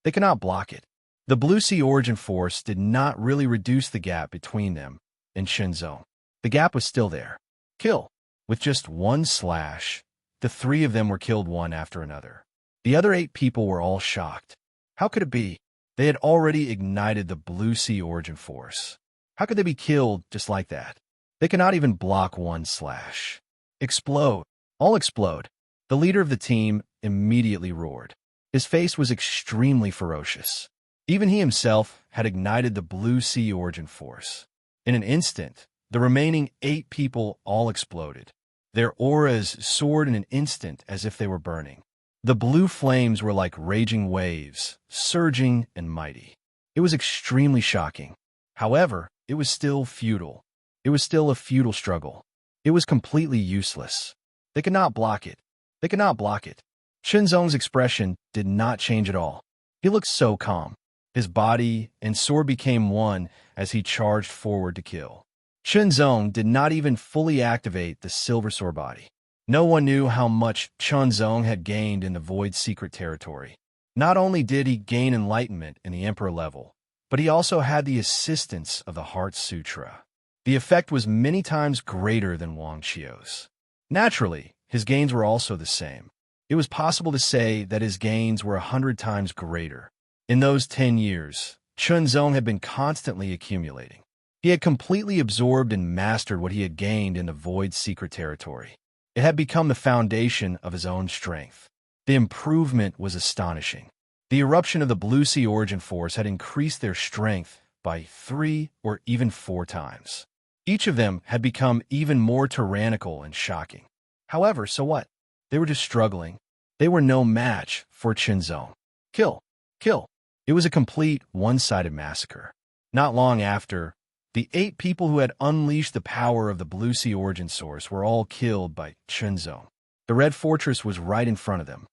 They could not block it. The Blue Sea Origin Force did not really reduce the gap between them and Chunzong. The gap was still there. Kill. With just one slash, the 3 of them were killed one after another. The other 8 people were all shocked. How could it be? They had already ignited the Blue Sea Origin Force. How could they be killed just like that? They could not even block one slash. Explode. All explode. The leader of the team immediately roared. His face was extremely ferocious. Even he himself had ignited the Blue Sea Origin Force. In an instant, the remaining 8 people all exploded. Their auras soared in an instant as if they were burning. The blue flames were like raging waves, surging and mighty. It was extremely shocking. However, it was still futile. It was still a futile struggle. It was completely useless. They could not block it. They could not block it. Chunzong's expression did not change at all. He looked so calm. His body and sword became one as he charged forward to kill. Chunzong did not even fully activate the Silver Sword body. No one knew how much Chunzong had gained in the Void Secret territory. Not only did he gain enlightenment in the Emperor level, but he also had the assistance of the Heart Sutra. The effect was many times greater than Wang Qiu's. Naturally, his gains were also the same. It was possible to say that his gains were 100 times greater. In those 10 years, Chunzong had been constantly accumulating. He had completely absorbed and mastered what he had gained in the Void Secret territory. It had become the foundation of his own strength. The improvement was astonishing. The eruption of the Blue Sea Origin Force had increased their strength by 3 or even 4 times. Each of them had become even more tyrannical and shocking. However, so what? They were just struggling. They were no match for Chunzong. Kill. Kill. It was a complete one-sided massacre. Not long after, the 8 people who had unleashed the power of the Blue Sea Origin Source were all killed by Chunzong. The Red Fortress was right in front of them.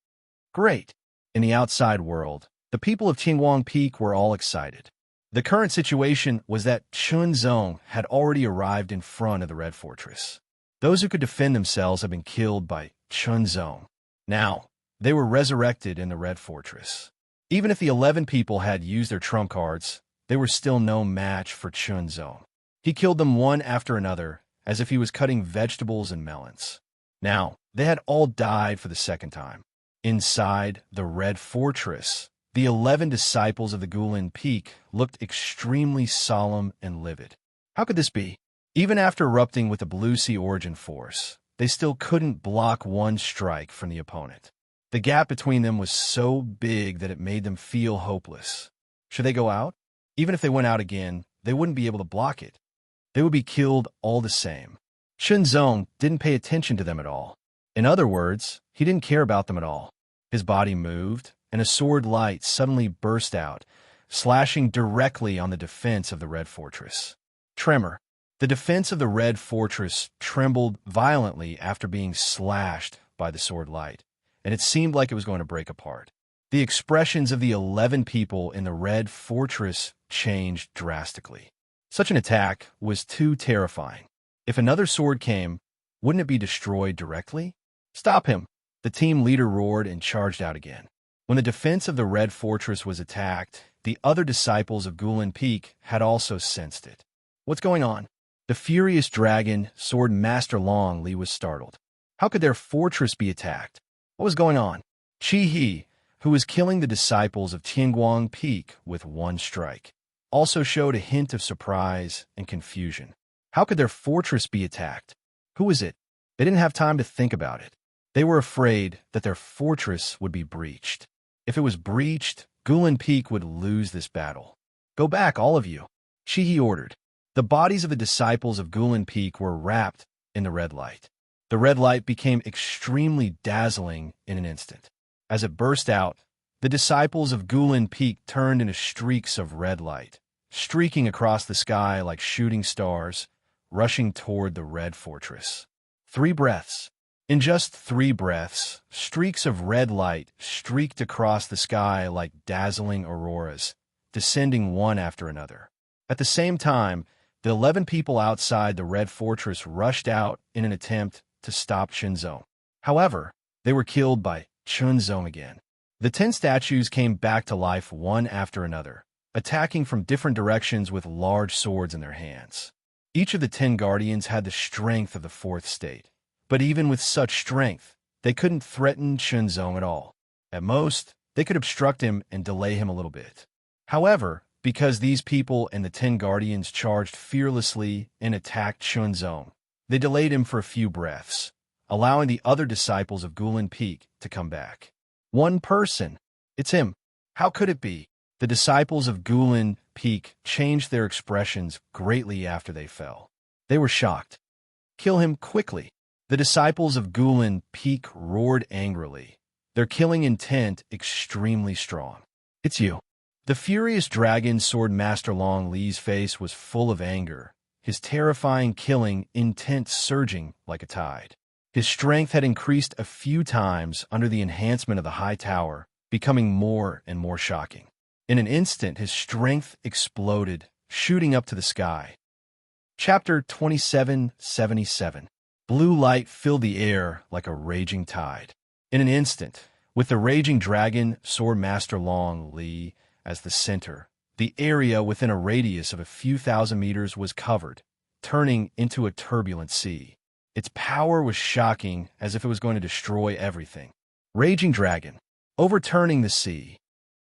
Great! In the outside world, the people of Qingguang Peak were all excited. The current situation was that Chunzong had already arrived in front of the Red Fortress. Those who could defend themselves had been killed by Chunzong. Now, they were resurrected in the Red Fortress. Even if the 11 people had used their trump cards, they were still no match for Chunzong. He killed them one after another, as if he was cutting vegetables and melons. Now, they had all died for the second time. Inside the Red Fortress, the 11 disciples of the Guilin Peak looked extremely solemn and livid. How could this be? Even after erupting with the Blue Sea Origin Force, they still couldn't block one strike from the opponent. The gap between them was so big that it made them feel hopeless. Should they go out? Even if they went out again, they wouldn't be able to block it. They would be killed all the same. Chunzong didn't pay attention to them at all. In other words, he didn't care about them at all. His body moved, and a sword light suddenly burst out, slashing directly on the defense of the Red Fortress. Tremor. The defense of the Red Fortress trembled violently after being slashed by the sword light, and it seemed like it was going to break apart. The expressions of the 11 people in the Red Fortress changed drastically. Such an attack was too terrifying. If another sword came, wouldn't it be destroyed directly? Stop him! The team leader roared and charged out again. When the defense of the Red Fortress was attacked, the other disciples of Gulen Peak had also sensed it. What's going on? The furious dragon, Sword Master Long Li, was startled. How could their fortress be attacked? What was going on? Chi He, who was killing the disciples of Tianguang Peak with one strike, also showed a hint of surprise and confusion. How could their fortress be attacked? Who was it? They didn't have time to think about it. They were afraid that their fortress would be breached. If it was breached, Gulen Peak would lose this battle. Go back, all of you, Chi He ordered. The bodies of the disciples of Gulen Peak were wrapped in the red light. The red light became extremely dazzling in an instant. As it burst out, the disciples of Gulen Peak turned into streaks of red light, streaking across the sky like shooting stars, rushing toward the Red Fortress. 3 breaths. In just 3 breaths, streaks of red light streaked across the sky like dazzling auroras, descending one after another. At the same time, the 11 people outside the Red Fortress rushed out in an attempt to stop Chunzong. However, they were killed by Chunzong again. The 10 statues came back to life one after another, attacking from different directions with large swords in their hands. Each of the 10 guardians had the strength of the 4th state, but even with such strength, they couldn't threaten Chunzong at all. At most, they could obstruct him and delay him a little bit. However, because these people and the 10 guardians charged fearlessly and attacked Chunzong, they delayed him for a few breaths, allowing the other disciples of Gulen Peak to come back. One person. It's him. How could it be? The disciples of Gulen Peak changed their expressions greatly after they fell. They were shocked. Kill him quickly. The disciples of Gulen Peak roared angrily, their killing intent extremely strong. It's you. The furious dragon Sword Master Long Li's face was full of anger, his terrifying killing intent surging like a tide. His strength had increased a few times under the enhancement of the high tower, becoming more and more shocking. In an instant, his strength exploded, shooting up to the sky. Chapter 2777. Blue light filled the air like a raging tide. In an instant, with the raging dragon Sword Master Long Li as the center, the area within a radius of a few thousand meters was covered, turning into a turbulent sea. Its power was shocking, as if it was going to destroy everything. Raging Dragon, overturning the sea.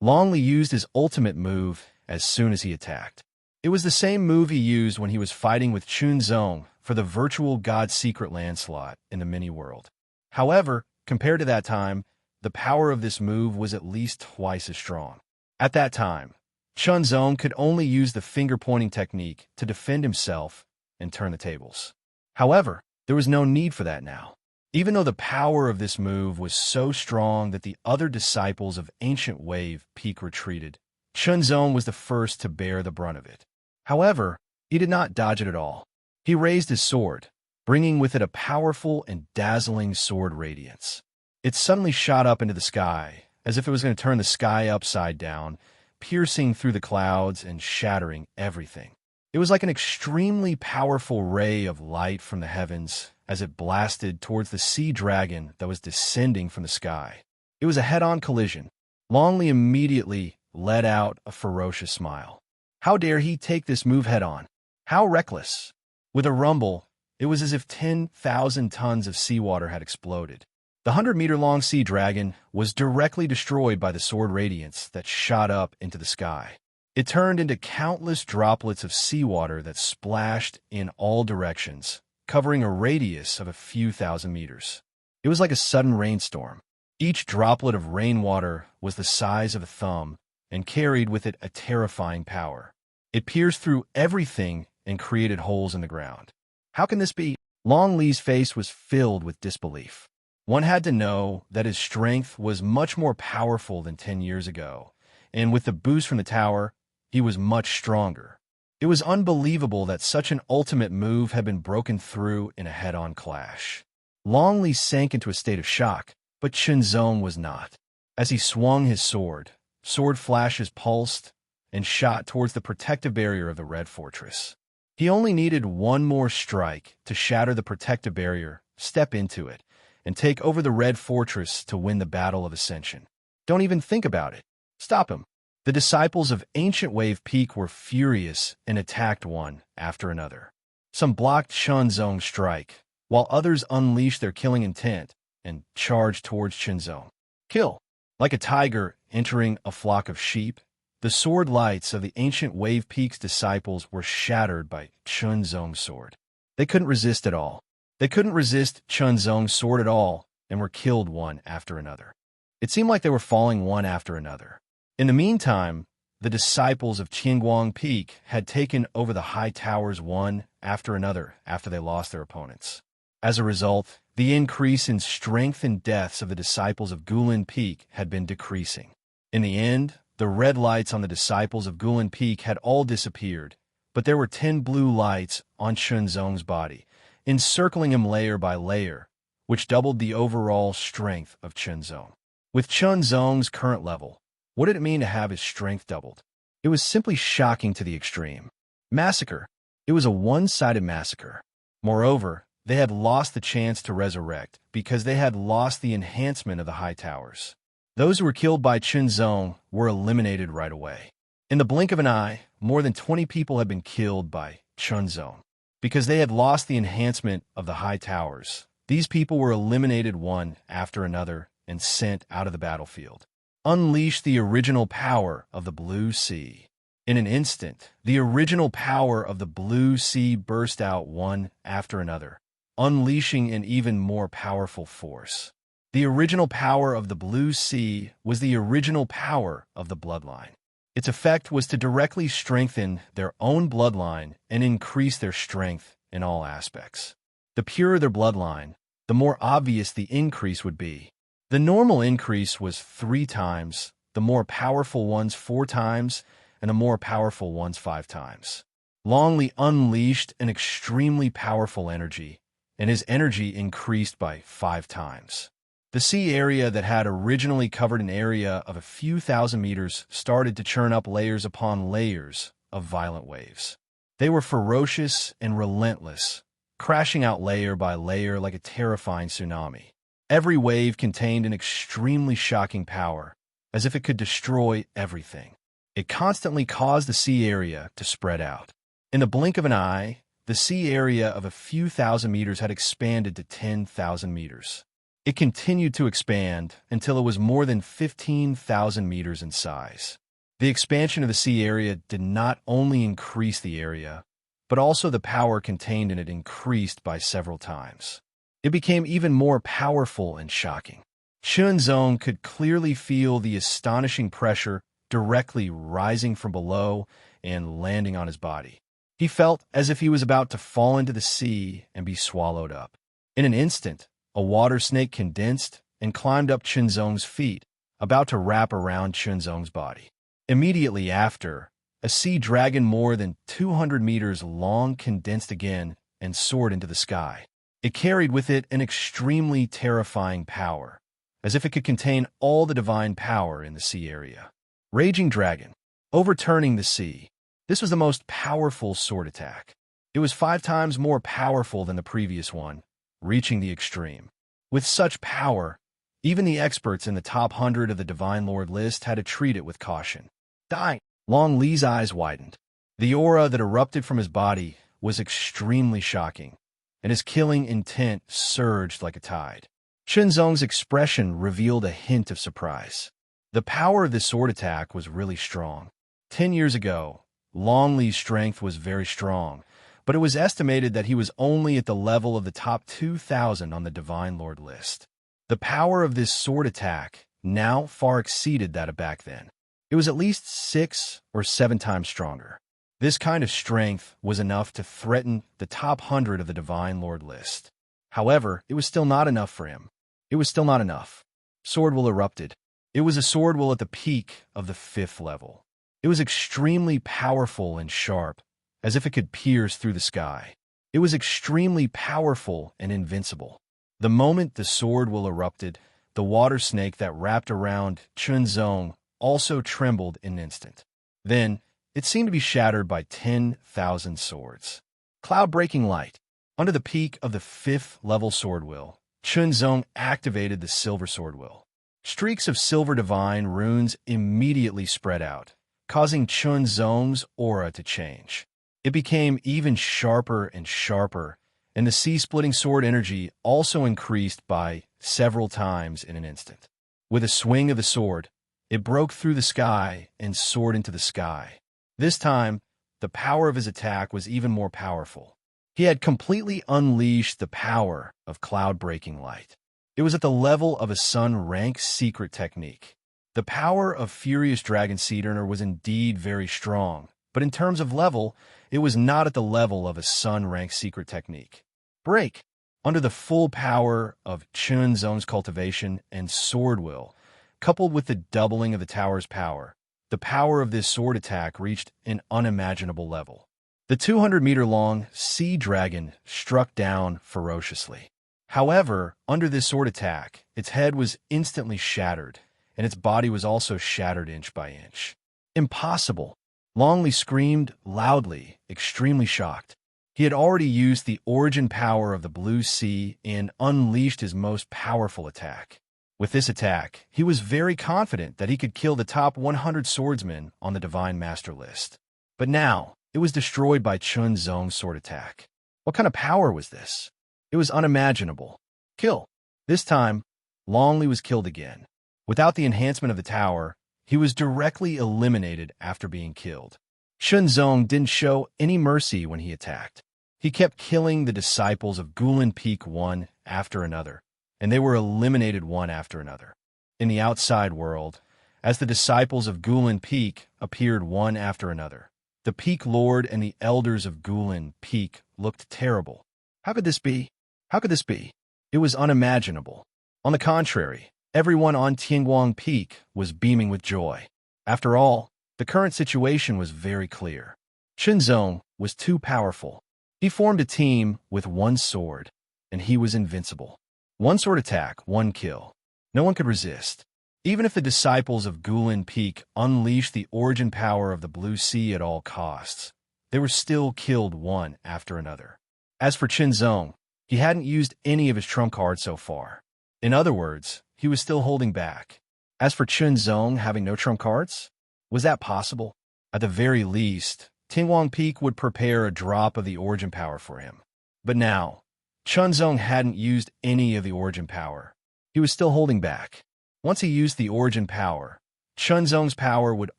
Long Li used his ultimate move as soon as he attacked. It was the same move he used when he was fighting with Chunzong for the virtual God Secret Land slot in the mini-world. However, compared to that time, the power of this move was at least twice as strong. At that time, Chunzong could only use the finger-pointing technique to defend himself and turn the tables. However, there was no need for that now. Even though the power of this move was so strong that the other disciples of Ancient Wave Peak retreated, Chunzong was the first to bear the brunt of it. However, he did not dodge it at all. He raised his sword, bringing with it a powerful and dazzling sword radiance. It suddenly shot up into the sky, as if it was going to turn the sky upside down, piercing through the clouds and shattering everything. It was like an extremely powerful ray of light from the heavens as it blasted towards the sea dragon that was descending from the sky. It was a head-on collision. Long Li immediately let out a ferocious smile. How dare he take this move head-on? How reckless! With a rumble, it was as if 10,000 tons of seawater had exploded. The 100-meter-long sea dragon was directly destroyed by the sword radiance that shot up into the sky. It turned into countless droplets of seawater that splashed in all directions, covering a radius of a few thousand meters. It was like a sudden rainstorm. Each droplet of rainwater was the size of a thumb and carried with it a terrifying power. It pierced through everything and created holes in the ground. How can this be? Long Li's face was filled with disbelief. One had to know that his strength was much more powerful than 10 years ago, and with the boost from the tower, he was much stronger. It was unbelievable that such an ultimate move had been broken through in a head-on clash. Long sank into a state of shock, but Chunzong was not. As he swung his sword flashes pulsed and shot towards the protective barrier of the Red Fortress. He only needed one more strike to shatter the protective barrier, step into it, and take over the Red Fortress to win the Battle of Ascension. Don't even think about it. Stop him. The disciples of Ancient Wave Peak were furious and attacked one after another. Some blocked Chunzong's strike, while others unleashed their killing intent and charged towards Chunzong. Kill. Like a tiger entering a flock of sheep, the sword lights of the Ancient Wave Peak's disciples were shattered by Chunzong's sword. They couldn't resist at all. They couldn't resist Chunzong's sword at all and were killed one after another. It seemed like they were falling one after another. In the meantime, the disciples of Qingguang Peak had taken over the high towers one after another after they lost their opponents. As a result, the increase in strength and deaths of the disciples of Gulin Peak had been decreasing. In the end, the red lights on the disciples of Gulin Peak had all disappeared, but there were 10 blue lights on Chunzong's body, encircling him layer by layer, which doubled the overall strength of Chunzong. With Chunzong's current level, what did it mean to have his strength doubled? It was simply shocking to the extreme. Massacre. It was a one-sided massacre. Moreover, they had lost the chance to resurrect because they had lost the enhancement of the high towers. Those who were killed by Chunzong were eliminated right away. In the blink of an eye, more than 20 people had been killed by Chunzong. Because they had lost the enhancement of the high towers, these people were eliminated one after another and sent out of the battlefield. Unleash the original power of the Blue Sea. In an instant, the original power of the Blue Sea burst out one after another, unleashing an even more powerful force. The original power of the Blue Sea was the original power of the bloodline. Its effect was to directly strengthen their own bloodline and increase their strength in all aspects. The purer their bloodline, the more obvious the increase would be. The normal increase was 3 times, the more powerful ones 4 times, and the more powerful ones 5 times. Long unleashed an extremely powerful energy, and his energy increased by 5 times. The sea area that had originally covered an area of a few thousand meters started to churn up layers upon layers of violent waves. They were ferocious and relentless, crashing out layer by layer like a terrifying tsunami. Every wave contained an extremely shocking power, as if it could destroy everything. It constantly caused the sea area to spread out. In the blink of an eye, the sea area of a few thousand meters had expanded to 10,000 meters. It continued to expand until it was more than 15,000 meters in size. The expansion of the sea area did not only increase the area, but also the power contained in it increased by several times. It became even more powerful and shocking. Chunzong could clearly feel the astonishing pressure directly rising from below and landing on his body. He felt as if he was about to fall into the sea and be swallowed up. In an instant, a water snake condensed and climbed up Chunzong's feet, about to wrap around Chunzong's body. Immediately after, a sea dragon more than 200 meters long condensed again and soared into the sky. It carried with it an extremely terrifying power, as if it could contain all the divine power in the sea area. Raging Dragon, overturning the sea. This was the most powerful sword attack. It was 5 times more powerful than the previous one, reaching the extreme. With such power, even the experts in the top 100 of the Divine Lord list had to treat it with caution. Die! Long Li's eyes widened. The aura that erupted from his body was extremely shocking, and his killing intent surged like a tide. Chunzong's expression revealed a hint of surprise. The power of this sword attack was really strong. 10 years ago, Long Li's strength was very strong, but it was estimated that he was only at the level of the top 2,000 on the Divine Lord list. The power of this sword attack now far exceeded that of back then. It was at least 6 or 7 times stronger. This kind of strength was enough to threaten the top 100 of the Divine Lord list. However, it was still not enough for him. It was still not enough. Sword will erupted. It was a sword will at the peak of the 5th level. It was extremely powerful and sharp, as if it could pierce through the sky. It was extremely powerful and invincible. The moment the sword will erupted, the water snake that wrapped around Chunzong also trembled in an instant. Then, it seemed to be shattered by 10,000 swords. Cloud-breaking light. Under the peak of the 5th level sword will, Chunzong activated the silver sword will. Streaks of silver divine runes immediately spread out, causing Chunzong's aura to change. It became even sharper and sharper, and the sea-splitting sword energy also increased by several times in an instant. With a swing of the sword, it broke through the sky and soared into the sky. This time, the power of his attack was even more powerful. He had completely unleashed the power of cloud-breaking light. It was at the level of a sun-rank secret technique. The power of Furious Dragon Seed Earner was indeed very strong, but in terms of level, it was not at the level of a sun-rank secret technique. Break. Under the full power of Chunzong's cultivation and sword will, coupled with the doubling of the tower's power, the power of this sword attack reached an unimaginable level. The 200-meter-long sea dragon struck down ferociously. However, under this sword attack, its head was instantly shattered, and its body was also shattered inch by inch. Impossible! Longley screamed loudly, extremely shocked. He had already used the origin power of the blue sea and unleashed his most powerful attack. With this attack, he was very confident that he could kill the top 100 swordsmen on the Divine Master list. But now, it was destroyed by Chunzong's sword attack. What kind of power was this? It was unimaginable. Kill. This time, Longley was killed again. Without the enhancement of the tower, he was directly eliminated after being killed. Chunzong didn't show any mercy when he attacked. He kept killing the disciples of Guilin Peak one after another, and they were eliminated one after another. In the outside world, as the disciples of Guilin Peak appeared one after another, the Peak Lord and the elders of Guilin Peak looked terrible. How could this be? How could this be? It was unimaginable. On the contrary, everyone on Tianguang Peak was beaming with joy. After all, the current situation was very clear. Chunzong was too powerful. He formed a team with one sword, and he was invincible. One sword attack, one kill. No one could resist. Even if the disciples of Guilin Peak unleashed the origin power of the Blue Sea at all costs, they were still killed one after another. As for Chunzong, he hadn't used any of his trump cards so far. In other words, he was still holding back. As for Chunzong having no trump cards, was that possible? At the very least, Tianguang Peak would prepare a drop of the origin power for him. But now, Chunzong hadn't used any of the origin power. He was still holding back. Once he used the origin power, Chunzong's power would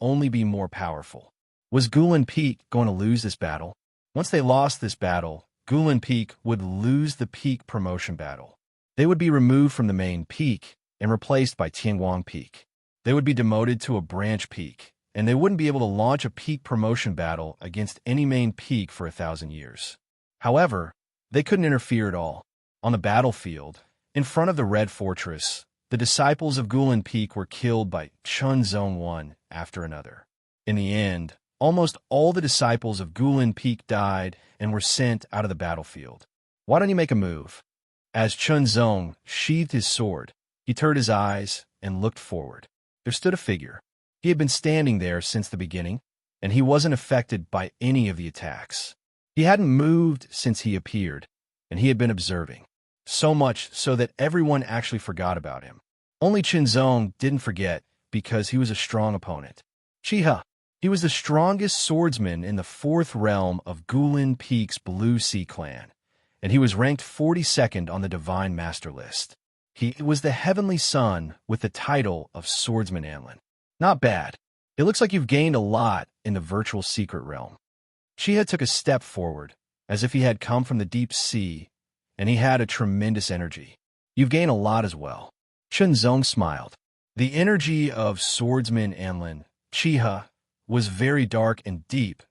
only be more powerful. Was Guilin Peak going to lose this battle? Once they lost this battle, Guilin Peak would lose the peak promotion battle. They would be removed from the main peak and replaced by Tianguang Peak. They would be demoted to a branch peak, and they wouldn't be able to launch a peak promotion battle against any main peak for 1,000 years. However, they couldn't interfere at all. On the battlefield, in front of the Red Fortress, the disciples of Guilin Peak were killed by Chunzong one after another. In the end, almost all the disciples of Guilin Peak died and were sent out of the battlefield. Why don't you make a move? As Chunzong sheathed his sword, he turned his eyes and looked forward. There stood a figure. He had been standing there since the beginning, and he wasn't affected by any of the attacks. He hadn't moved since he appeared, and he had been observing. So much so that everyone actually forgot about him. Only Chunzong didn't forget because he was a strong opponent. Chiha. He was the strongest swordsman in the 4th realm of Guilin Peak's Blue Sea clan, and he was ranked 42nd on the Divine Master list. He was the Heavenly Son with the title of Swordsman Anlin. Not bad. It looks like you've gained a lot in the virtual secret realm. Chiha took a step forward, as if he had come from the deep sea, and he had a tremendous energy. You've gained a lot as well. Chunzong smiled. The energy of Swordsman Anlin, Chiha, was very dark and deep,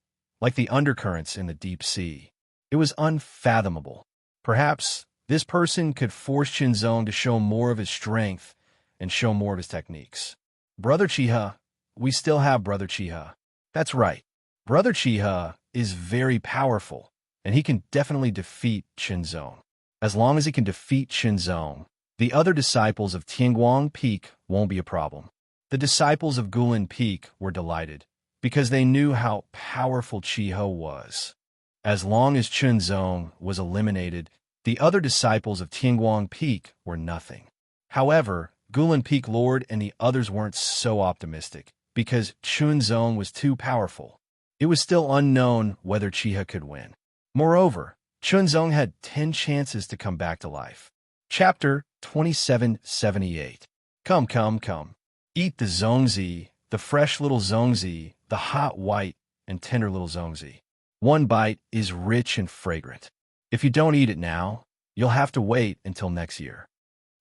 like the undercurrents in the deep sea. It was unfathomable. Perhaps This person could force Chinzong to show more of his strength and show more of his techniques. Brother Chiha, we still have Brother Chiha. That's right. Brother Chiha is very powerful, and he can definitely defeat Chinzong. As long as he can defeat Chinzong, the other disciples of Tianguang Peak won't be a problem. The disciples of Guilin Peak were delighted, because they knew how powerful Chiho was. As long as Chinzong was eliminated, the other disciples of Tianguang Peak were nothing. However, Guilin Peak Lord and the others weren't so optimistic, because Chinzong was too powerful. It was still unknown whether Chiha could win. Moreover, Chinzong had 10 chances to come back to life. Chapter 2778. Come. Eat the zongzi, the fresh little zongzi, the hot white and tender little zongzi. One bite is rich and fragrant. If you don't eat it now, you'll have to wait until next year.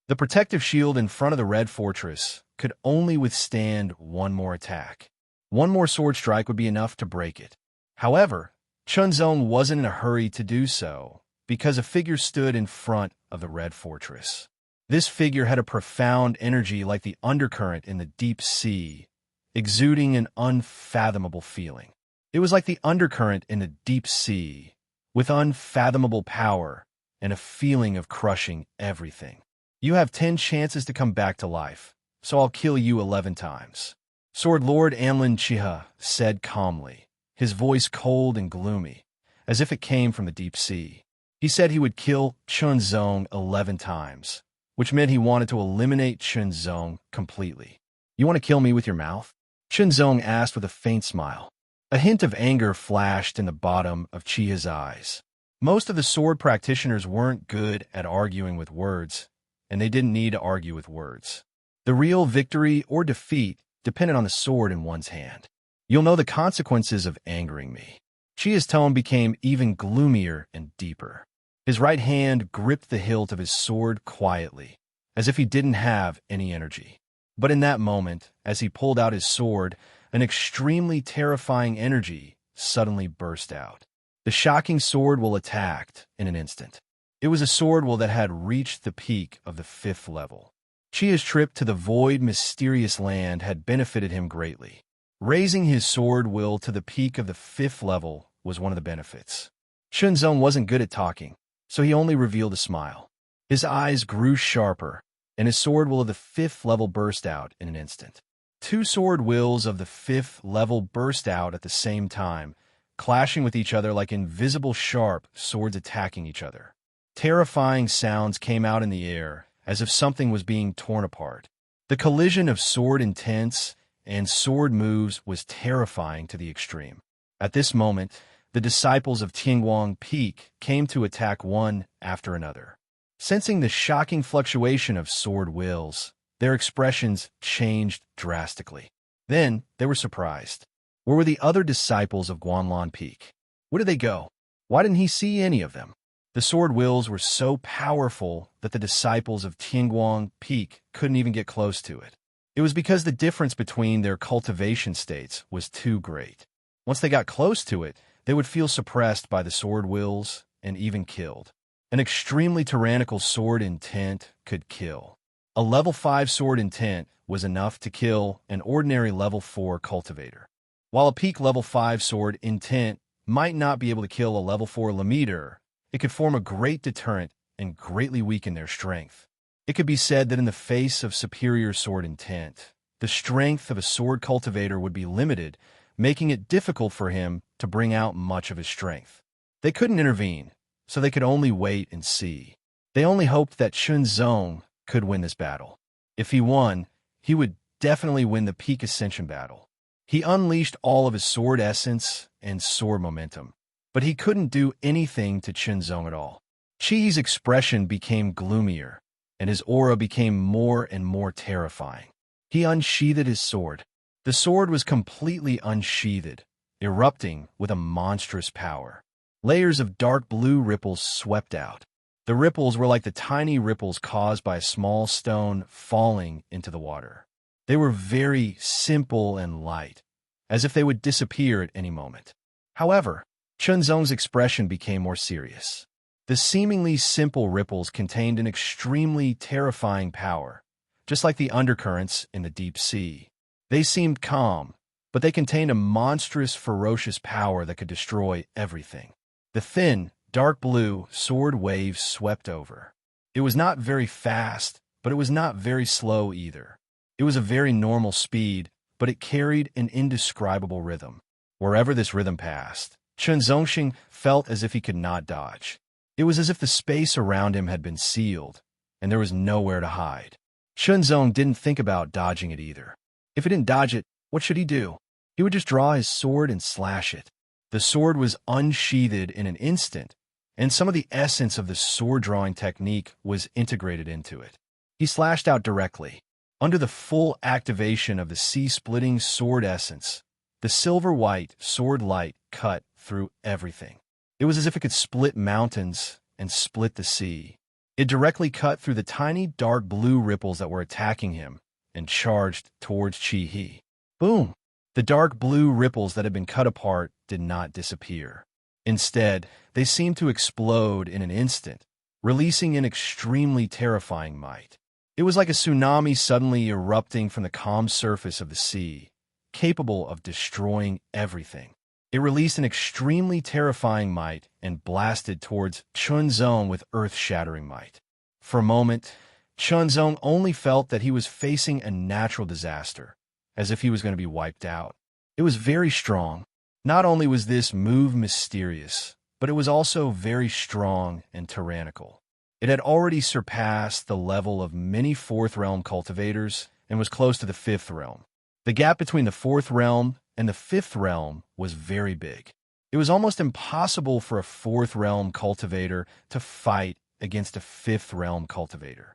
The protective shield in front of the Red Fortress could only withstand one more attack. One more sword strike would be enough to break it. However, Chinzong wasn't in a hurry to do so, because a figure stood in front of the Red Fortress. This figure had a profound energy like the undercurrent in the deep sea, exuding an unfathomable feeling. It was like the undercurrent in the deep sea, with unfathomable power and a feeling of crushing everything. You have 10 chances to come back to life, so I'll kill you 11 times. Sword Lord Anlin Chiha said calmly, his voice cold and gloomy, as if it came from the deep sea. He said he would kill Chinzong 11 times, which meant he wanted to eliminate Chinzong completely. You want to kill me with your mouth? Chinzong asked with a faint smile. A hint of anger flashed in the bottom of Chiha's eyes. Most of the sword practitioners weren't good at arguing with words, and they didn't need to argue with words. The real victory or defeat depended on the sword in one's hand. You'll know the consequences of angering me. Chia's tone became even gloomier and deeper. His right hand gripped the hilt of his sword quietly, as if he didn't have any energy. But in that moment, as he pulled out his sword, an extremely terrifying energy suddenly burst out. The shocking sword will attacked in an instant. It was a sword will that had reached the peak of the 5th level. Chia's trip to the void mysterious land had benefited him greatly. Raising his sword will to the peak of the 5th level was one of the benefits. Chinzong wasn't good at talking, so he only revealed a smile. His eyes grew sharper, and his sword will of the 5th level burst out in an instant. 2 sword wills of the 5th level burst out at the same time, clashing with each other like invisible sharp swords attacking each other. Terrifying sounds came out in the air, as if something was being torn apart. The collision of sword intents and sword moves was terrifying to the extreme. At this moment, the disciples of Tianguang Peak came to attack one after another. Sensing the shocking fluctuation of sword wills, their expressions changed drastically. Then they were surprised. Where were the other disciples of Guanlan Peak? Where did they go? Why didn't he see any of them? The sword wills were so powerful that the disciples of Tianguang Peak couldn't even get close to it. It was because the difference between their cultivation states was too great. Once they got close to it, they would feel suppressed by the sword wills and even killed. An extremely tyrannical sword intent could kill. A level 5 sword intent was enough to kill an ordinary level 4 cultivator. While a peak level 5 sword intent might not be able to kill a level 4 Lamiter, it could form a great deterrent and greatly weaken their strength. It could be said that in the face of superior sword intent, the strength of a sword cultivator would be limited, making it difficult for him to bring out much of his strength. They couldn't intervene, so they could only wait and see. They only hoped that Chinzong could win this battle. If he won, he would definitely win the peak ascension battle. He unleashed all of his sword essence and sword momentum, but he couldn't do anything to Chinzong at all. Chi's expression became gloomier, and his aura became more and more terrifying. He unsheathed his sword. The sword was completely unsheathed, erupting with a monstrous power. Layers of dark blue ripples swept out. The ripples were like the tiny ripples caused by a small stone falling into the water. They were very simple and light, as if they would disappear at any moment. However, Chinzong's expression became more serious. The seemingly simple ripples contained an extremely terrifying power, just like the undercurrents in the deep sea. They seemed calm, but they contained a monstrous, ferocious power that could destroy everything. The thin, dark blue sword waves swept over. It was not very fast, but it was not very slow either. It was a very normal speed, but it carried an indescribable rhythm. Wherever this rhythm passed, Chen Zongxing felt as if he could not dodge. It was as if the space around him had been sealed, and there was nowhere to hide. Chen Zong didn't think about dodging it either. If he didn't dodge it, what should he do? He would just draw his sword and slash it. The sword was unsheathed in an instant, and some of the essence of the sword-drawing technique was integrated into it. He slashed out directly. Under the full activation of the sea-splitting sword essence, the silver-white sword light cut through everything. It was as if it could split mountains and split the sea. It directly cut through the tiny dark blue ripples that were attacking him and charged towards Qi He. Boom! The dark blue ripples that had been cut apart did not disappear. Instead, they seemed to explode in an instant, releasing an extremely terrifying might. It was like a tsunami suddenly erupting from the calm surface of the sea, capable of destroying everything. It released an extremely terrifying might and blasted towards Chen Zong with earth-shattering might. For a moment, Chen Zong only felt that he was facing a natural disaster, as if he was going to be wiped out. It was very strong. Not only was this move mysterious, but it was also very strong and tyrannical. It had already surpassed the level of many Fourth Realm cultivators and was close to the Fifth Realm. The gap between the Fourth Realm and the Fifth Realm was very big. It was almost impossible for a Fourth Realm cultivator to fight against a Fifth Realm cultivator.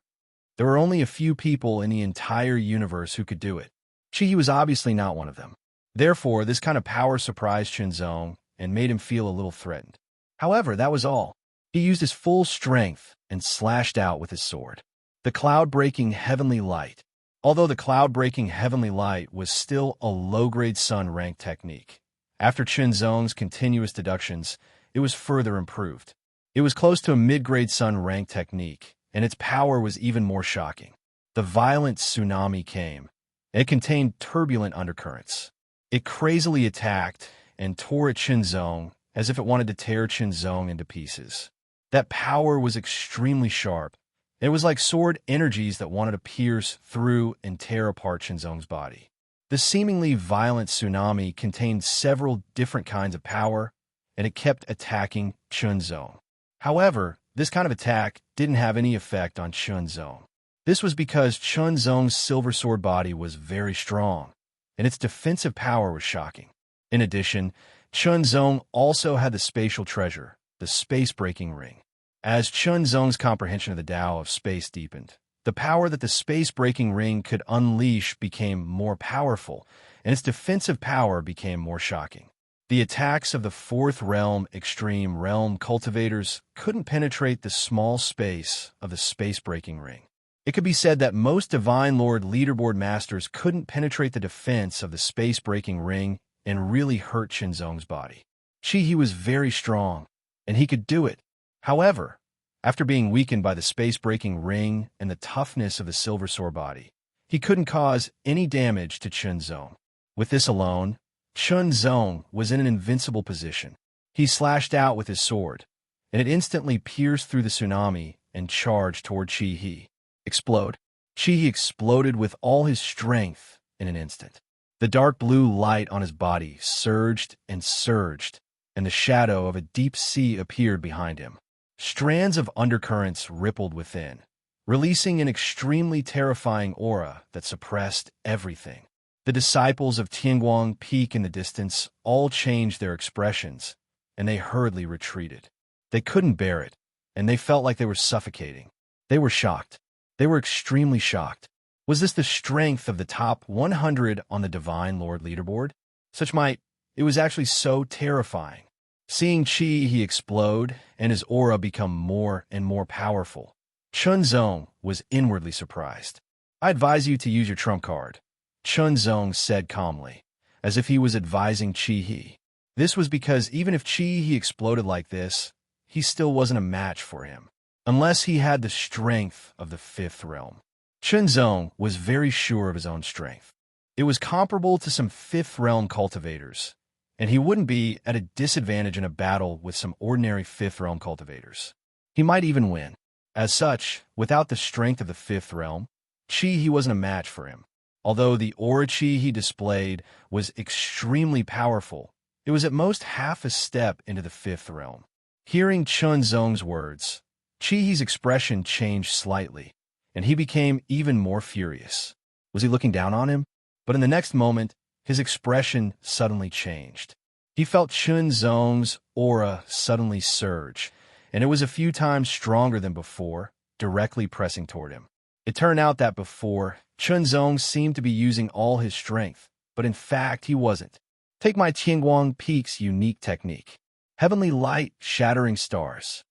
There were only a few people in the entire universe who could do it. Qi He was obviously not one of them. Therefore, this kind of power surprised Chen Zong and made him feel a little threatened. However, that was all. He used his full strength and slashed out with his sword. The cloud-breaking heavenly light. Although the cloud-breaking heavenly light was still a low-grade sun rank technique, after Chen Zong's continuous deductions, it was further improved. It was close to a mid-grade sun rank technique, and its power was even more shocking. The violent tsunami came. It contained turbulent undercurrents. It crazily attacked and tore at Chen Zong as if it wanted to tear Chen Zong into pieces. That power was extremely sharp. It was like sword energies that wanted to pierce through and tear apart Chen Zong's body. The seemingly violent tsunami contained several different kinds of power, and it kept attacking Chen Zong. However, this kind of attack didn't have any effect on Chen Zong. This was because Chen Zong's silver sword body was very strong, and its defensive power was shocking. In addition, Chen Zong also had the spatial treasure, the space-breaking ring. As Chen Zong's comprehension of the Tao of space deepened, the power that the space-breaking ring could unleash became more powerful, and its defensive power became more shocking. The attacks of the Fourth Realm Extreme Realm cultivators couldn't penetrate the small space of the space-breaking ring. It could be said that most Divine Lord leaderboard masters couldn't penetrate the defense of the space-breaking ring and really hurt Chen Zong's body. Qi He was very strong, and he could do it. However, after being weakened by the space-breaking ring and the toughness of the silver sword body, he couldn't cause any damage to Chen Zong. With this alone, Chen Zong was in an invincible position. He slashed out with his sword, and it instantly pierced through the tsunami and charged toward Qi He. Explode. Qi He exploded with all his strength in an instant. The dark blue light on his body surged and surged, and the shadow of a deep sea appeared behind him. Strands of undercurrents rippled within, releasing an extremely terrifying aura that suppressed everything. The disciples of Tianguang Peak in the distance all changed their expressions, and they hurriedly retreated. They couldn't bear it, and they felt like they were suffocating. They were shocked. They were extremely shocked. Was this the strength of the top 100 on the Divine Lord leaderboard? Such might, it was actually so terrifying. Seeing Qi He explode and his aura become more and more powerful, Chen Zong was inwardly surprised. I advise you to use your trump card, Chen Zong said calmly, as if he was advising Qi He. This was because even if Qi He exploded like this, he still wasn't a match for him, unless he had the strength of the fifth realm. Chunzong was very sure of his own strength. It was comparable to some fifth realm cultivators, and he wouldn't be at a disadvantage in a battle with some ordinary fifth realm cultivators. He might even win. As such, without the strength of the fifth realm, he wasn't a match for him. Although the aura chi he displayed was extremely powerful, it was at most half a step into the fifth realm. Hearing Chunzong's words, Chi's expression changed slightly, and he became even more furious. Was he looking down on him? But in the next moment, his expression suddenly changed. He felt Chunzong's aura suddenly surge, and it was a few times stronger than before, directly pressing toward him. It turned out that before, Chunzong seemed to be using all his strength, but in fact he wasn't. Take my Tianguang Peak's unique technique. Heavenly light shattering stars.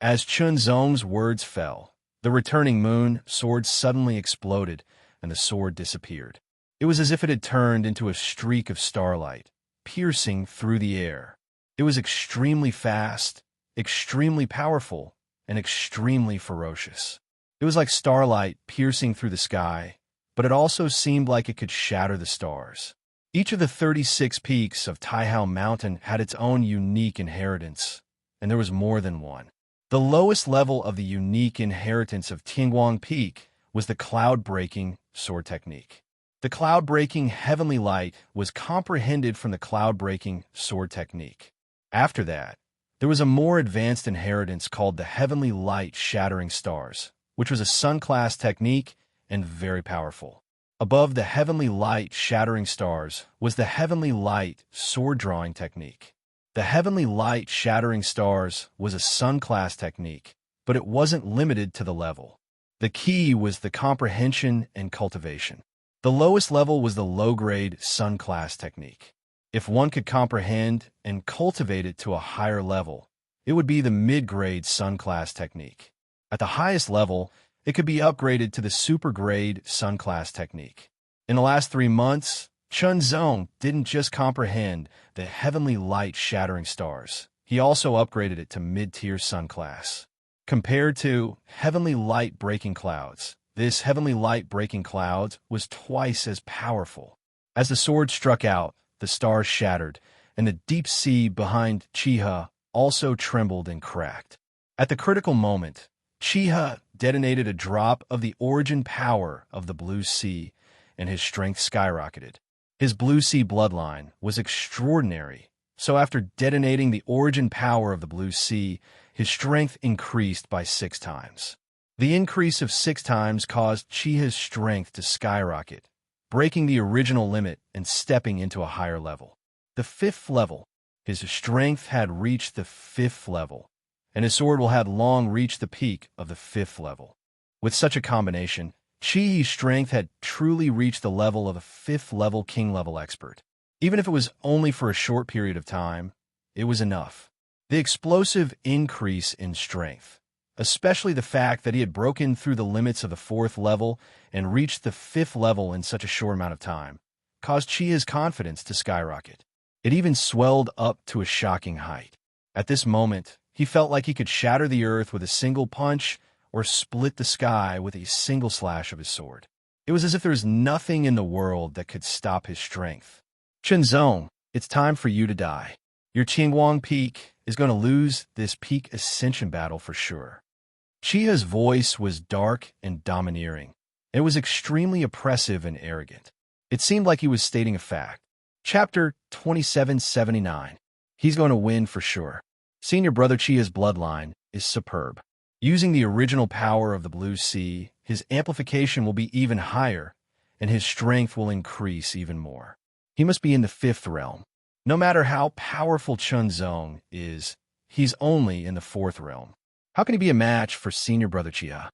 As Chunzong's words fell, the returning moon sword suddenly exploded, and the sword disappeared. It was as if it had turned into a streak of starlight, piercing through the air. It was extremely fast, extremely powerful, and extremely ferocious. It was like starlight piercing through the sky, but it also seemed like it could shatter the stars. Each of the 36 peaks of Taihao Mountain had its own unique inheritance, and there was more than one. The lowest level of the unique inheritance of Tianguang Peak was the cloud-breaking sword technique. The cloud-breaking heavenly light was comprehended from the cloud-breaking sword technique. After that, there was a more advanced inheritance called the heavenly light shattering stars, which was a sun-class technique and very powerful. Above the heavenly light shattering stars was the heavenly light sword-drawing technique. The heavenly light shattering stars was a sun-class technique, but it wasn't limited to the level. The key was the comprehension and cultivation. The lowest level was the low-grade sun-class technique. If one could comprehend and cultivate it to a higher level, it would be the mid-grade sun-class technique. At the highest level, it could be upgraded to the super-grade sun-class technique. In the last 3 months, Chunzong didn't just comprehend the heavenly light shattering stars. He also upgraded it to mid-tier sun-class. Compared to heavenly light breaking clouds, this heavenly light breaking clouds was twice as powerful. As the sword struck out, the stars shattered, and the deep sea behind Chiha also trembled and cracked. At the critical moment, Chiha detonated a drop of the origin power of the blue sea, and his strength skyrocketed. His blue sea bloodline was extraordinary, so after detonating the origin power of the blue sea, his strength increased by 6 times. The increase of 6 times caused Chiha's strength to skyrocket, breaking the original limit and stepping into a higher level. The 5th level. His strength had reached the 5th level, and his sword will have long reached the peak of the 5th level. With such a combination, Chihi's strength had truly reached the level of a 5th level king level expert. Even if it was only for a short period of time, it was enough. The explosive increase in strength, especially the fact that he had broken through the limits of the 4th level and reached the 5th level in such a short amount of time, caused Chia's confidence to skyrocket. It even swelled up to a shocking height. At this moment, he felt like he could shatter the earth with a single punch or split the sky with a single slash of his sword. It was as if there was nothing in the world that could stop his strength. Chunzong, it's time for you to die. Your Tianguang Peak is going to lose this peak ascension battle for sure. Chia's voice was dark and domineering. It was extremely oppressive and arrogant. It seemed like he was stating a fact. Chapter 2779. He's going to win for sure. Senior Brother Chia's bloodline is superb. Using the original power of the Blue Sea, his amplification will be even higher, and his strength will increase even more. He must be in the 5th realm. No matter how powerful Chunzong is, he's only in the 4th realm. How can he be a match for Senior Brother Chia?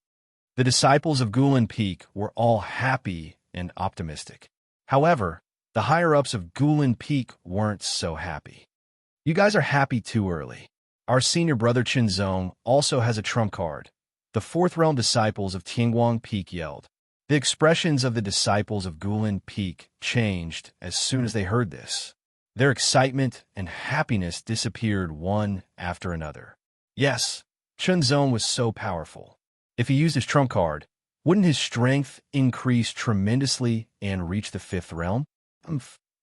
The disciples of Guilin Peak were all happy and optimistic. However, the higher-ups of Guilin Peak weren't so happy. You guys are happy too early. Our Senior Brother Chunzong also has a trump card. The 4th realm disciples of Tianguang Peak yelled. The expressions of the disciples of Guilin Peak changed as soon as they heard this. Their excitement and happiness disappeared one after another. Yes, Chunzong was so powerful. If he used his trump card, wouldn't his strength increase tremendously and reach the fifth realm?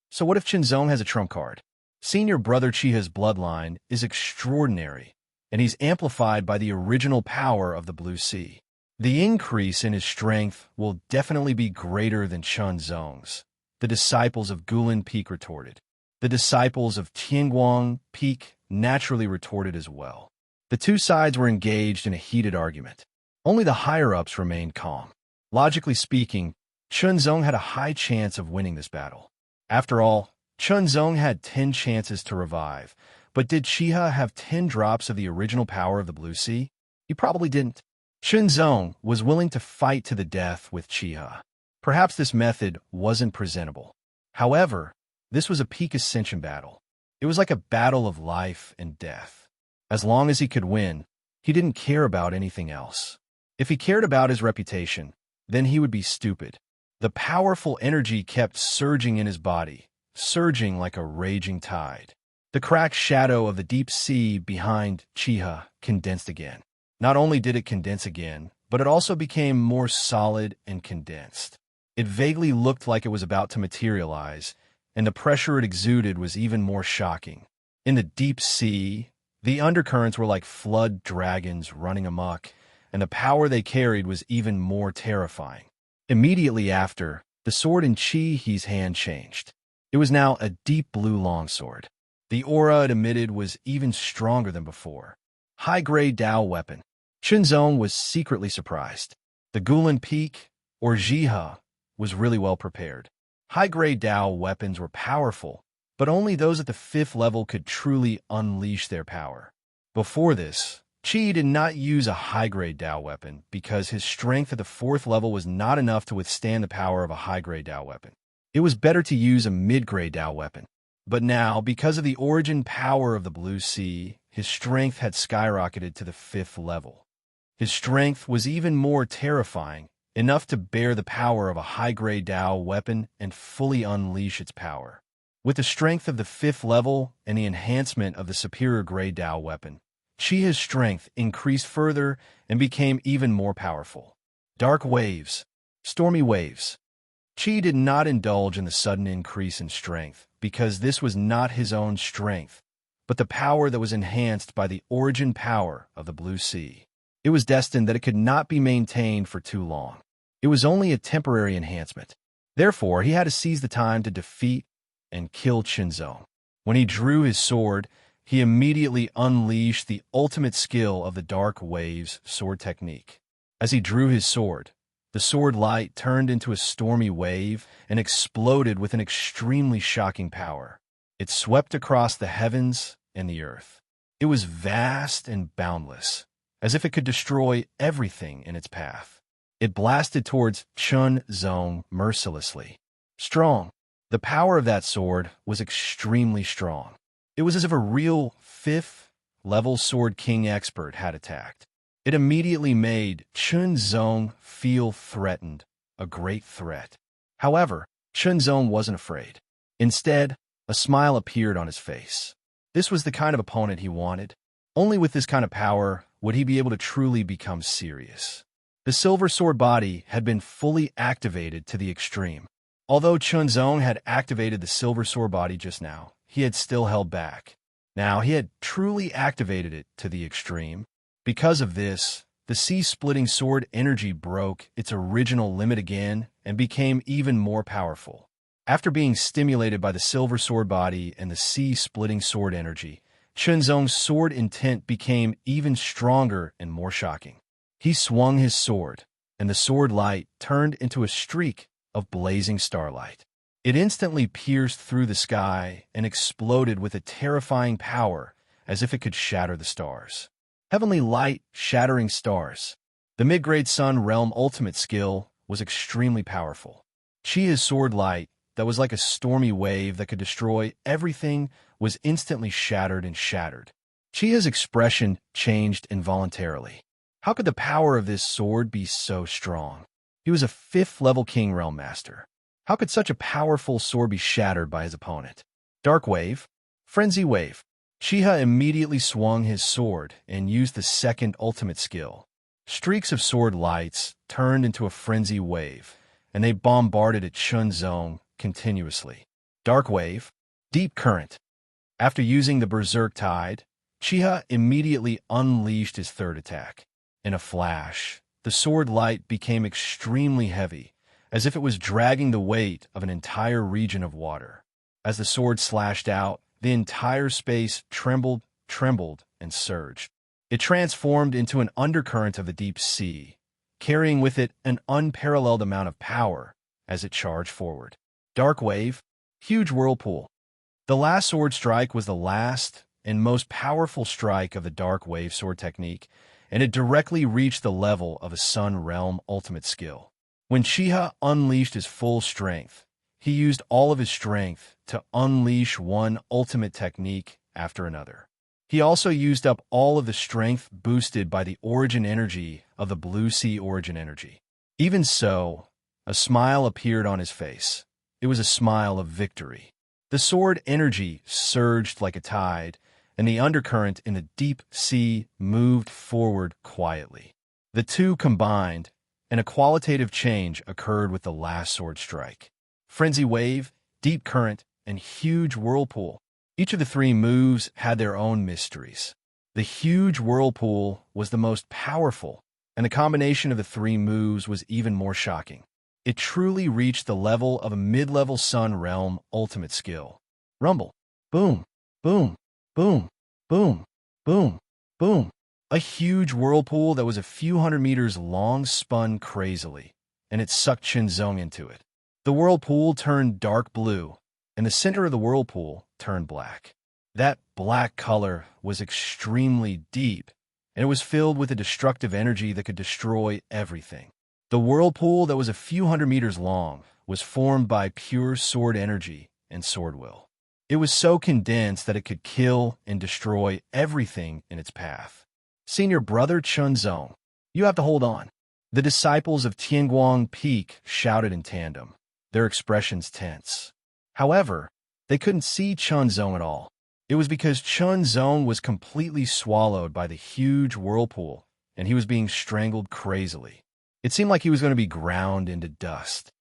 So what if Chunzong has a trump card? Senior brother Chiha's bloodline is extraordinary, and he's amplified by the original power of the Blue Sea. The increase in his strength will definitely be greater than Chunzong's. The disciples of Guilin Peak retorted. The disciples of Tianguang Peak naturally retorted as well. The two sides were engaged in a heated argument. Only the higher-ups remained calm. Logically speaking, Chunzong had a high chance of winning this battle. After all, Chunzong had 10 chances to revive, but did Chiha have 10 drops of the original power of the Blue Sea? He probably didn't. Chunzong was willing to fight to the death with Chiha. Perhaps this method wasn't presentable. However, this was a peak ascension battle. It was like a battle of life and death. As long as he could win, he didn't care about anything else. If he cared about his reputation, then he would be stupid. The powerful energy kept surging in his body, surging like a raging tide. The cracked shadow of the deep sea behind Chiha condensed again. Not only did it condense again, but it also became more solid and condensed. It vaguely looked like it was about to materialize, and the pressure it exuded was even more shocking. In the deep sea, the undercurrents were like flood dragons running amok, and the power they carried was even more terrifying. Immediately after, the sword in Chihi's hand changed. It was now a deep blue longsword. The aura it emitted was even stronger than before. High-grade Dao weapon. Chunzong was secretly surprised. The Guilin Peak, or Jiha, was really well prepared. High-grade Dao weapons were powerful, but only those at the 5th level could truly unleash their power. Before this, Chi did not use a high-grade Dao weapon because his strength at the 4th level was not enough to withstand the power of a high-grade Dao weapon. It was better to use a mid-grade Dao weapon. But now, because of the origin power of the Blue Sea, his strength had skyrocketed to the 5th level. His strength was even more terrifying, enough to bear the power of a high-grade Dao weapon and fully unleash its power. With the strength of the 5th level and the enhancement of the superior grade Dao weapon, Chiha's strength increased further and became even more powerful. Dark waves, stormy waves. Chi did not indulge in the sudden increase in strength because this was not his own strength, but the power that was enhanced by the origin power of the Blue Sea. It was destined that it could not be maintained for too long. It was only a temporary enhancement. Therefore, he had to seize the time to defeat and kill Chunzong. When he drew his sword, he immediately unleashed the ultimate skill of the Dark Waves sword technique. As he drew his sword, the sword light turned into a stormy wave and exploded with an extremely shocking power. It swept across the heavens and the earth. It was vast and boundless, as if it could destroy everything in its path. It blasted towards Chunzong mercilessly. Strong. The power of that sword was extremely strong. It was as if a real 5th-level Sword King expert had attacked. It immediately made Chunzong feel threatened, a great threat. However, Chunzong wasn't afraid. Instead, a smile appeared on his face. This was the kind of opponent he wanted. Only with this kind of power would he be able to truly become serious. The Silver Sword body had been fully activated to the extreme. Although Chunzong had activated the Silver Sword body just now, he had still held back. Now he had truly activated it to the extreme. Because of this, the sea-splitting sword energy broke its original limit again and became even more powerful. After being stimulated by the Silver Sword body and the sea-splitting sword energy, Chunzong's sword intent became even stronger and more shocking. He swung his sword, and the sword light turned into a streak of blazing starlight. It instantly pierced through the sky and exploded with a terrifying power as if it could shatter the stars. Heavenly light shattering stars. The mid-grade Sun Realm ultimate skill was extremely powerful. Chiha's sword light, that was like a stormy wave that could destroy everything, was instantly shattered and shattered. Chiha's expression changed involuntarily. How could the power of this sword be so strong? He was a 5th-level King Realm Master. How could such a powerful sword be shattered by his opponent? Dark Wave, Frenzy Wave. Chiha immediately swung his sword and used the second ultimate skill. Streaks of sword lights turned into a frenzy wave, and they bombarded at Chunzong continuously. Dark wave, deep current. After using the berserk tide, Chiha immediately unleashed his third attack. In a flash, the sword light became extremely heavy, as if it was dragging the weight of an entire region of water. As the sword slashed out, the entire space trembled, and surged. It transformed into an undercurrent of the deep sea, carrying with it an unparalleled amount of power as it charged forward. Dark wave, huge whirlpool. The last sword strike was the last and most powerful strike of the dark wave sword technique, and it directly reached the level of a Sun Realm ultimate skill. When Chiha unleashed his full strength, he used all of his strength to unleash one ultimate technique after another. He also used up all of the strength boosted by the origin energy of the Blue Sea origin energy. Even so, a smile appeared on his face. It was a smile of victory. The sword energy surged like a tide, and the undercurrent in the deep sea moved forward quietly. The two combined, and a qualitative change occurred with the last sword strike. Frenzy wave, deep current, and huge whirlpool. Each of the three moves had their own mysteries. The huge whirlpool was the most powerful, and the combination of the three moves was even more shocking. It truly reached the level of a mid-level Sun Realm ultimate skill. Rumble. Boom. Boom. Boom. Boom. Boom. Boom. A huge whirlpool that was a few hundred meters long spun crazily, and it sucked Chunzong into it. The whirlpool turned dark blue, and the center of the whirlpool turned black. That black color was extremely deep, and it was filled with a destructive energy that could destroy everything. The whirlpool that was a few hundred meters long was formed by pure sword energy and sword will. It was so condensed that it could kill and destroy everything in its path. Senior brother Chunzong, you have to hold on. The disciples of Tianguang Peak shouted in tandem, their expressions tense. However, they couldn't see Chunzong at all. It was because Chunzong was completely swallowed by the huge whirlpool, and he was being strangled crazily. It seemed like he was going to be ground into dust.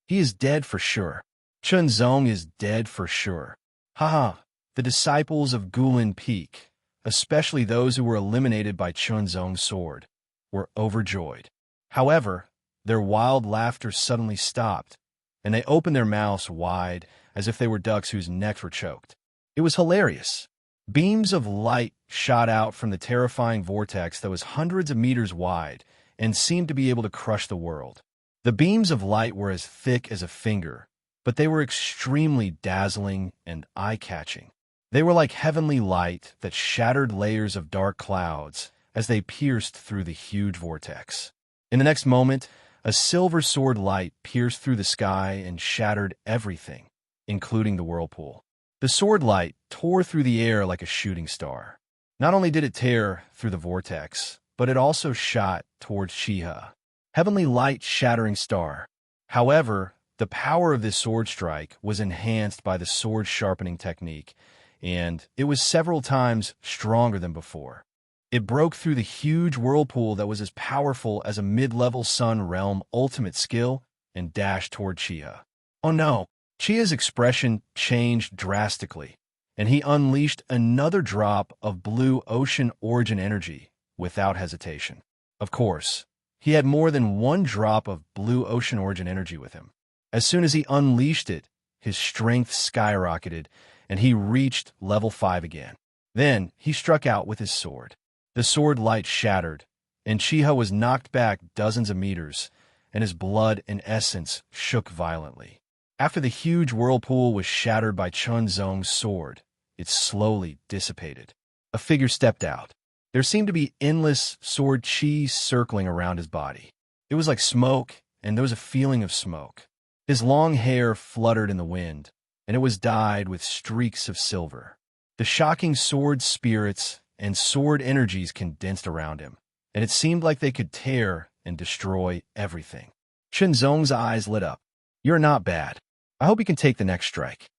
He is dead for sure. Chunzong is dead for sure. Haha, the disciples of Gulin Peak, especially those who were eliminated by Chunzong's sword, were overjoyed. However, their wild laughter suddenly stopped, and they opened their mouths wide as if they were ducks whose necks were choked. It was hilarious. Beams of light shot out from the terrifying vortex that was hundreds of meters wide and seemed to be able to crush the world. The beams of light were as thick as a finger, but they were extremely dazzling and eye-catching. They were like heavenly light that shattered layers of dark clouds as they pierced through the huge vortex. In the next moment, a silver sword light pierced through the sky and shattered everything, including the whirlpool. The sword light tore through the air like a shooting star. Not only did it tear through the vortex, but it also shot towards Chiha. Heavenly light shattering star. However, the power of this sword strike was enhanced by the sword sharpening technique, and it was several times stronger than before. It broke through the huge whirlpool that was as powerful as a mid-level Sun Realm ultimate skill and dashed toward Chiha. Oh no! Chia's expression changed drastically, and he unleashed another drop of blue ocean origin energy without hesitation. Of course, he had more than one drop of blue ocean origin energy with him. As soon as he unleashed it, his strength skyrocketed, and he reached level 5 again. Then he struck out with his sword. The sword light shattered, and Chiha was knocked back dozens of meters, and his blood and essence shook violently. After the huge whirlpool was shattered by Chunzong's sword, it slowly dissipated. A figure stepped out. There seemed to be endless sword chi circling around his body. It was like smoke, and there was a feeling of smoke. His long hair fluttered in the wind, and it was dyed with streaks of silver. The shocking sword spirits and sword energies condensed around him, and it seemed like they could tear and destroy everything. Chunzong's eyes lit up. You're not bad. I hope you can take the next strike.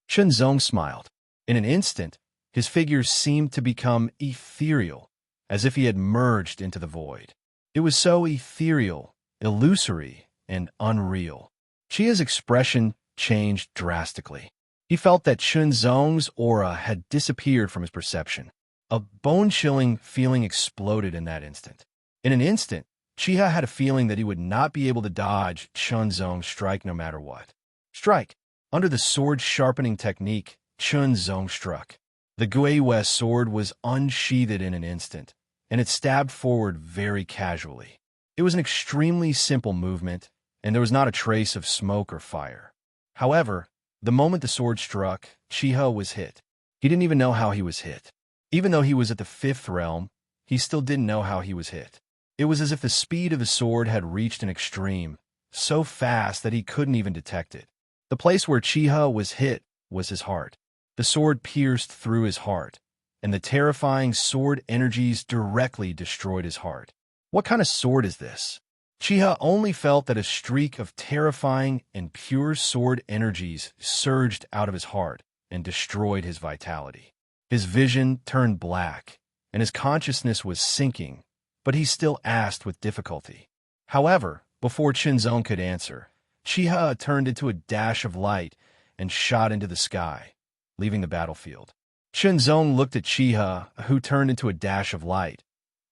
Chunzong smiled. In an instant, His figures seemed to become ethereal, as if he had merged into the void. It was so ethereal, illusory, and unreal. Chia's expression changed drastically. He felt that Chunzong's aura had disappeared from his perception. A bone-chilling feeling exploded in that instant. In an instant, Chia had a feeling that he would not be able to dodge Chunzong's strike no matter what. Strike! Under the sword-sharpening technique, Chunzong struck. The Guiyue sword was unsheathed in an instant, and it stabbed forward very casually. It was an extremely simple movement, and there was not a trace of smoke or fire. However, the moment the sword struck, Chiha was hit. He didn't even know how he was hit. Even though he was at the 5th realm, he still didn't know how he was hit. It was as if the speed of the sword had reached an extreme, so fast that he couldn't even detect it. The place where Chiha was hit was his heart. The sword pierced through his heart, and the terrifying sword energies directly destroyed his heart. What kind of sword is this? Chiha only felt that a streak of terrifying and pure sword energies surged out of his heart and destroyed his vitality. His vision turned black, and his consciousness was sinking, but he still asked with difficulty. However, before Chunzong could answer, Chiha turned into a dash of light and shot into the sky, leaving the battlefield. Chunzong looked at Chiha, who turned into a dash of light,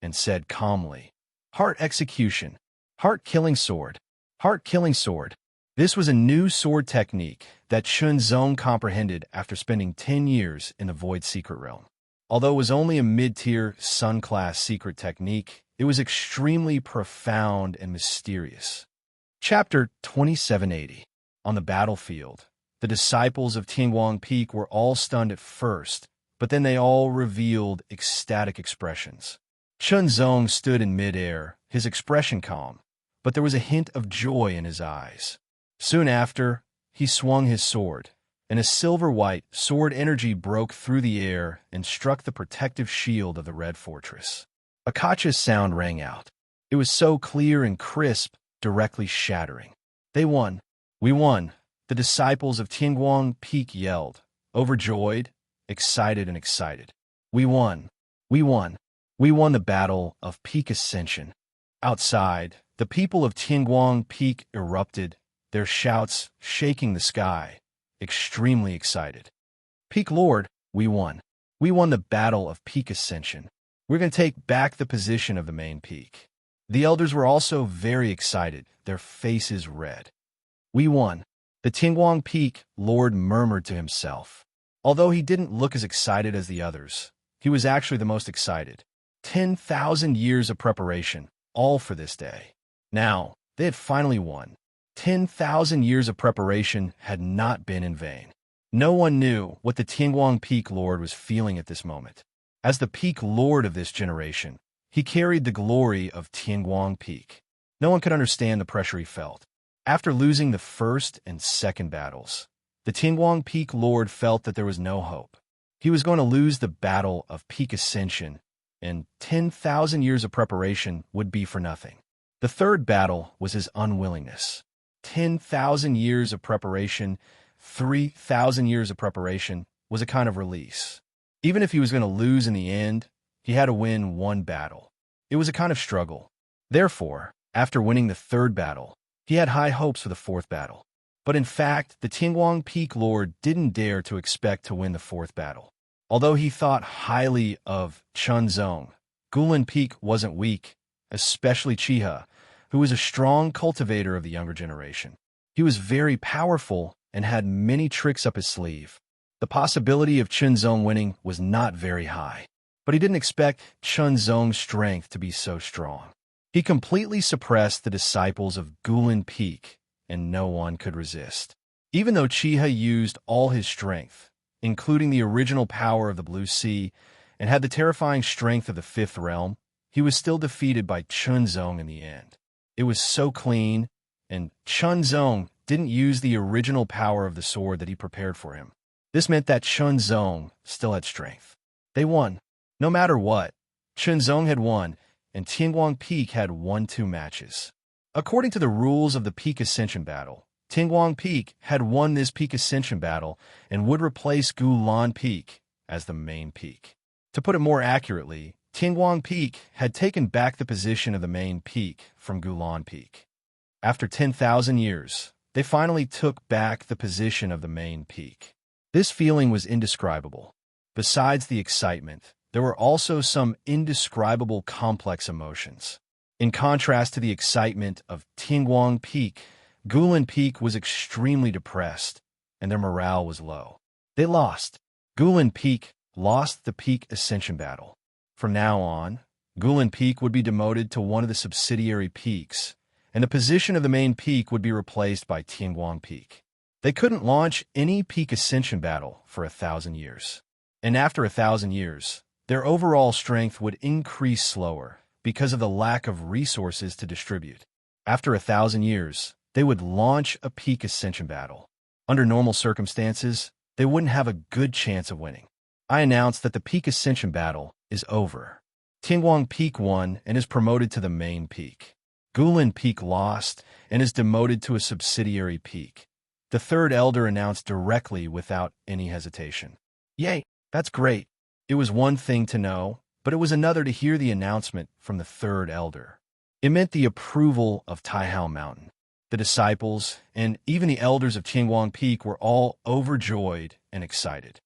and said calmly, "Heart execution. Heart-killing sword. Heart-killing sword." This was a new sword technique that Chunzong comprehended after spending 10 years in the Void Secret Realm. Although it was only a mid-tier Sun-class secret technique, it was extremely profound and mysterious. Chapter 2780. On the battlefield, the disciples of Tingguang Peak were all stunned at first, but then they all revealed ecstatic expressions. Chunzong stood in midair, his expression calm, but there was a hint of joy in his eyes. Soon after, he swung his sword, and a silver-white sword energy broke through the air and struck the protective shield of the Red Fortress. Akacha's sound rang out. It was so clear and crisp, directly shattering. "They won. We won," the disciples of Tingguang Peak yelled, overjoyed, excited and excited. "We won. We won. We won the Battle of Peak Ascension." Outside, the people of Tingguang Peak erupted, their shouts shaking the sky, extremely excited. "Peak Lord, we won. We won the Battle of Peak Ascension. We're going to take back the position of the main peak." The elders were also very excited, their faces red. "We won." The Tingguang Peak Lord murmured to himself. Although he didn't look as excited as the others, he was actually the most excited. 10,000 years of preparation, all for this day. Now, they had finally won. 10,000 years of preparation had not been in vain. No one knew what the Tingguang Peak Lord was feeling at this moment. As the Peak Lord of this generation, he carried the glory of Tingguang Peak. No one could understand the pressure he felt. After losing the first and second battles, the Tingguang Peak Lord felt that there was no hope. He was going to lose the Battle of Peak Ascension, and 10,000 years of preparation would be for nothing. The third battle was his unwillingness. 10,000 years of preparation, 3,000 years of preparation was a kind of release. Even if he was going to lose in the end, he had to win one battle. It was a kind of struggle. Therefore, after winning the third battle, he had high hopes for the fourth battle. But in fact, the Tingguang Peak Lord didn't dare to expect to win the fourth battle. Although he thought highly of Chunzong, Guilin Peak wasn't weak, especially Chiha, who was a strong cultivator of the younger generation. He was very powerful and had many tricks up his sleeve. The possibility of Chunzong winning was not very high, but he didn't expect Chunzong's strength to be so strong. He completely suppressed the disciples of Guilin Peak, and no one could resist. Even though Chiha used all his strength, including the original power of the Blue Sea, and had the terrifying strength of the Fifth Realm, he was still defeated by Chunzong in the end. It was so clean, and Chunzong didn't use the original power of the sword that he prepared for him. This meant that Chunzong still had strength. They won. No matter what, Chunzong had won, and Tingguang Peak had won 2 matches. According to the rules of the Peak Ascension battle, Tingguang Peak had won this Peak Ascension battle and would replace Guilin Peak, as the main peak. To put it more accurately, Tianguang Peak had taken back the position of the main peak from Gulan Peak. After 10,000 years, they finally took back the position of the main peak. This feeling was indescribable. Besides the excitement, there were also some indescribable complex emotions. In contrast to the excitement of Tianguang Peak, Gulan Peak was extremely depressed, and their morale was low. They lost. Gulan Peak lost the peak ascension battle. From now on, Gulan Peak would be demoted to one of the subsidiary peaks, and the position of the main peak would be replaced by Tianguang Peak. They couldn't launch any peak ascension battle for 1,000 years. And after 1,000 years, their overall strength would increase slower because of the lack of resources to distribute. After 1,000 years, they would launch a peak ascension battle. Under normal circumstances, they wouldn't have a good chance of winning. I announced that the peak ascension battle is over. Tianguang Peak won and is promoted to the main peak. Gulan Peak lost and is demoted to a subsidiary peak. The third elder announced directly without any hesitation. Yay, that's great. It was one thing to know, but it was another to hear the announcement from the third elder. It meant the approval of Taihao Mountain. The disciples and even the elders of Tianguang Peak were all overjoyed and excited.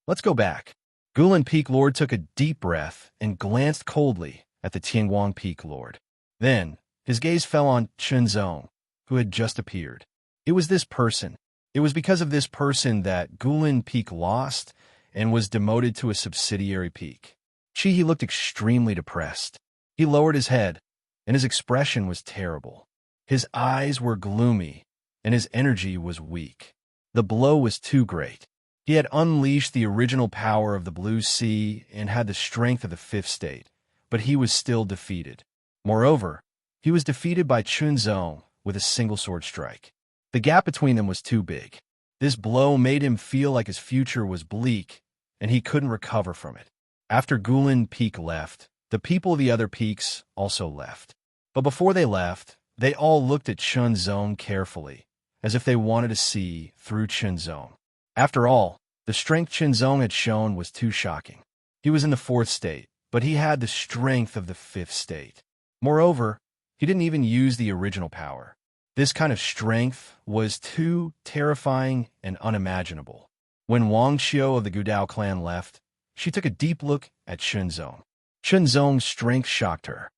Let's go back. Gulan Peak Lord took a deep breath and glanced coldly at the Tianguang Peak Lord. Then, his gaze fell on Chunzong, who had just appeared. It was this person. It was because of this person that Gulan Peak lost and was demoted to a subsidiary peak. He looked extremely depressed. He lowered his head, and his expression was terrible. His eyes were gloomy, and his energy was weak. The blow was too great. He had unleashed the original power of the Blue Sea and had the strength of the fifth state, but he was still defeated. Moreover, he was defeated by Chunzong with a single sword strike. The gap between them was too big. This blow made him feel like his future was bleak, and he couldn't recover from it. After Gulan Peak left, the people of the other peaks also left. But before they left, they all looked at Chunzong carefully, as if they wanted to see through Chunzong. After all, the strength Chunzong had shown was too shocking. He was in the fourth state, but he had the strength of the fifth state. Moreover, he didn't even use the original power. This kind of strength was too terrifying and unimaginable. When Wang Xiu of the Gudao clan left, she took a deep look at Chunzong. Chunzong's strength shocked her.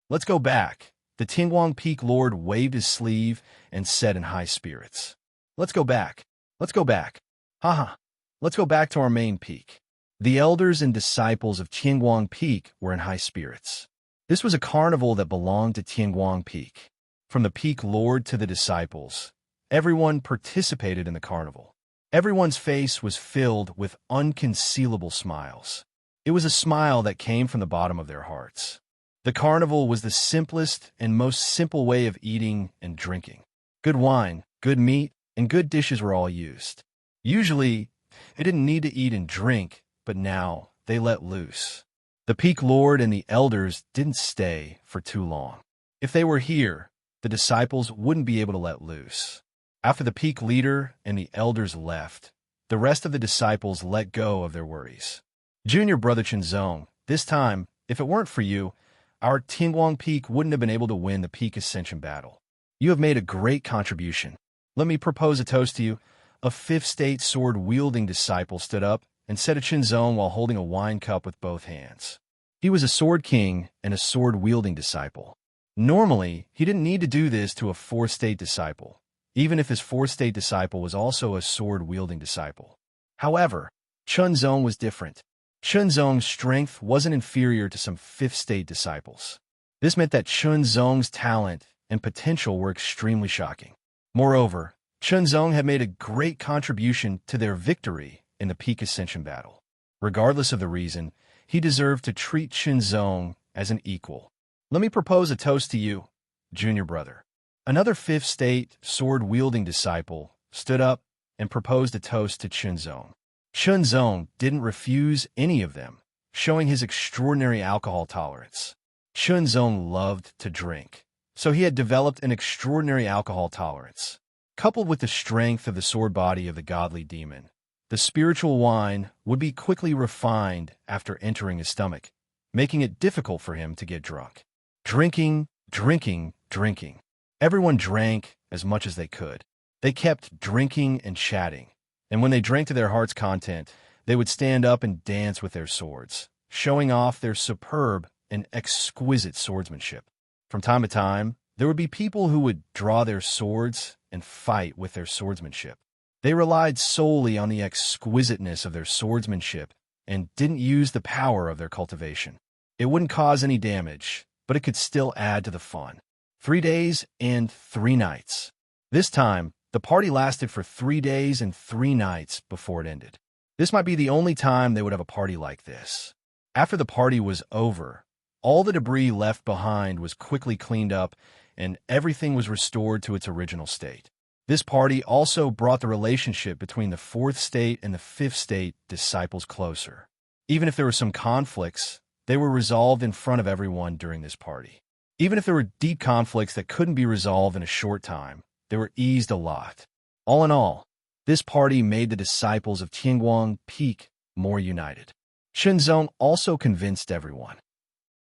Let's go back. The Tianguang Peak Lord waved his sleeve and said in high spirits. Let's go back. Let's go back. Haha. Let's go back to our main peak. The elders and disciples of Tianguang Peak were in high spirits. This was a carnival that belonged to Tianguang Peak. From the Peak Lord to the disciples, everyone participated in the carnival. Everyone's face was filled with unconcealable smiles. It was a smile that came from the bottom of their hearts. The carnival was the simplest and most simple way of eating and drinking. Good wine, good meat, and good dishes were all used. Usually, they didn't need to eat and drink, but now they let loose. The Peak Lord and the elders didn't stay for too long. If they were here, the disciples wouldn't be able to let loose. After the peak leader and the elders left, the rest of the disciples let go of their worries. Junior brother Chunzong, this time, if it weren't for you, our Tianguang Peak wouldn't have been able to win the peak ascension battle. You have made a great contribution. Let me propose a toast to you. A fifth state sword-wielding disciple stood up and said to Chunzong while holding a wine cup with both hands. He was a sword king and a sword-wielding disciple. Normally, he didn't need to do this to a fourth state disciple, even if his fourth state disciple was also a sword-wielding disciple. However, Chunzong was different. Chunzong's strength wasn't inferior to some fifth state disciples. This meant that Chunzong's talent and potential were extremely shocking. Moreover, Chunzong had made a great contribution to their victory in the peak ascension battle. Regardless of the reason, he deserved to treat Chunzong as an equal. Let me propose a toast to you, junior brother. Another fifth state sword-wielding disciple stood up and proposed a toast to Chunzong. Chunzong didn't refuse any of them, showing his extraordinary alcohol tolerance. Chunzong loved to drink, so he had developed an extraordinary alcohol tolerance. Coupled with the strength of the sword body of the godly demon, the spiritual wine would be quickly refined after entering his stomach, making it difficult for him to get drunk. Drinking, drinking, drinking. Everyone drank as much as they could. They kept drinking and chatting, and when they drank to their heart's content, they would stand up and dance with their swords, showing off their superb and exquisite swordsmanship. From time to time, there would be people who would draw their swords and fight with their swordsmanship. They relied solely on the exquisiteness of their swordsmanship and didn't use the power of their cultivation. It wouldn't cause any damage, but it could still add to the fun. 3 days and 3 nights. This time, the party lasted for 3 days and 3 nights before it ended. This might be the only time they would have a party like this. After the party was over, all the debris left behind was quickly cleaned up and everything was restored to its original state. This party also brought the relationship between the 4th state and the 5th state disciples closer. Even if there were some conflicts, they were resolved in front of everyone during this party. Even if there were deep conflicts that couldn't be resolved in a short time, they were eased a lot. All in all, this party made the disciples of Tianguang Peak more united. Shenzong also convinced everyone.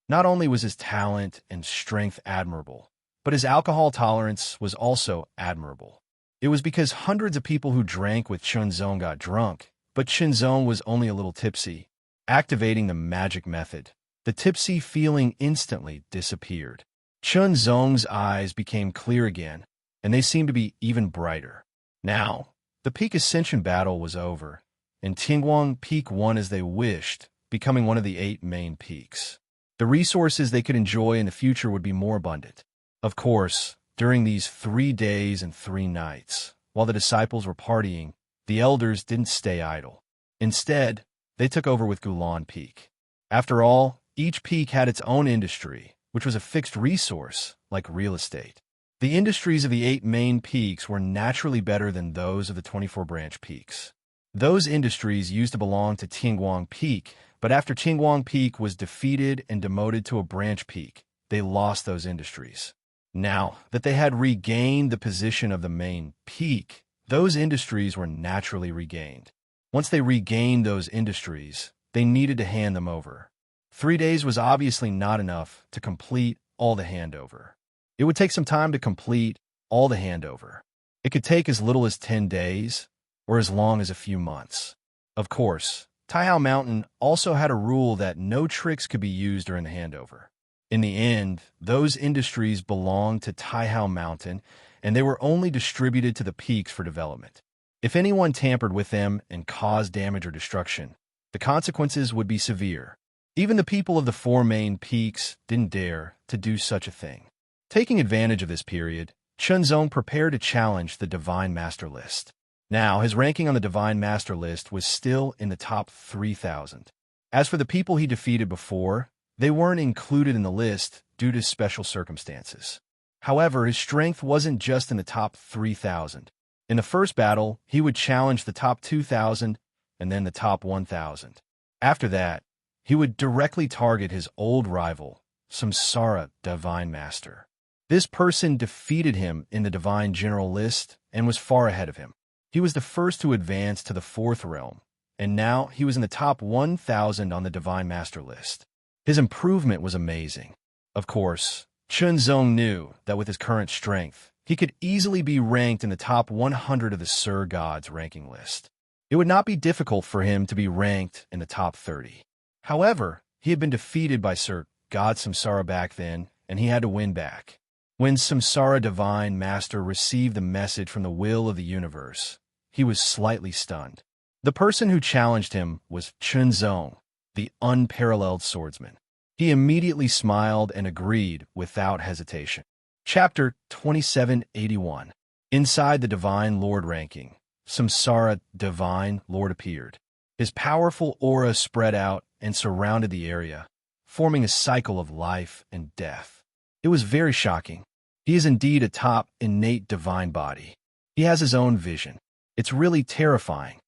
Not only was his talent and strength admirable, but his alcohol tolerance was also admirable. It was because hundreds of people who drank with Shenzong got drunk, but Shenzong was only a little tipsy. Activating the magic method, the tipsy feeling instantly disappeared. Shenzong's eyes became clear again, and they seemed to be even brighter. Now, the peak ascension battle was over, and Tianguang Peak won as they wished, becoming one of the 8 main peaks. The resources they could enjoy in the future would be more abundant. Of course, during these 3 days and 3 nights, while the disciples were partying, the elders didn't stay idle. Instead, they took over with Gulan Peak. After all, each peak had its own industry, which was a fixed resource, like real estate. The industries of the 8 main peaks were naturally better than those of the 24 branch peaks. Those industries used to belong to Tianguang Peak, but after Tianguang Peak was defeated and demoted to a branch peak, they lost those industries. Now that they had regained the position of the main peak, those industries were naturally regained. Once they regained those industries, they needed to hand them over. 3 days was obviously not enough to complete all the handover. It would take some time to complete all the handover. It could take as little as 10 days or as long as a few months. Of course, Taihao Mountain also had a rule that no tricks could be used during the handover. In the end, those industries belonged to Taihao Mountain, and they were only distributed to the peaks for development. If anyone tampered with them and caused damage or destruction, the consequences would be severe. Even the people of the 4 main peaks didn't dare to do such a thing. Taking advantage of this period, Shenzong prepared to challenge the Divine Master list. Now, his ranking on the Divine Master list was still in the top 3,000. As for the people he defeated before, they weren't included in the list due to special circumstances. However, his strength wasn't just in the top 3,000. In the first battle, he would challenge the top 2,000 and then the top 1,000. After that, he would directly target his old rival, Samsara Divine Master. This person defeated him in the Divine General list and was far ahead of him. He was the first to advance to the 4th realm, and now he was in the top 1,000 on the Divine Master list. His improvement was amazing. Of course, Shenzong knew that with his current strength, he could easily be ranked in the top 100 of the Sir Gods ranking list. It would not be difficult for him to be ranked in the top 30. However, he had been defeated by Sir God Samsara back then, and he had to win back. When Samsara Divine Master received the message from the will of the universe, he was slightly stunned. The person who challenged him was Shenzong, the unparalleled swordsman. He immediately smiled and agreed without hesitation. Chapter 2781. Inside the Divine Lord ranking, Samsara Divine Lord appeared. His powerful aura spread out and surrounded the area, forming a cycle of life and death. It was very shocking. He is indeed a top innate divine body. He has his own vision. It's really terrifying.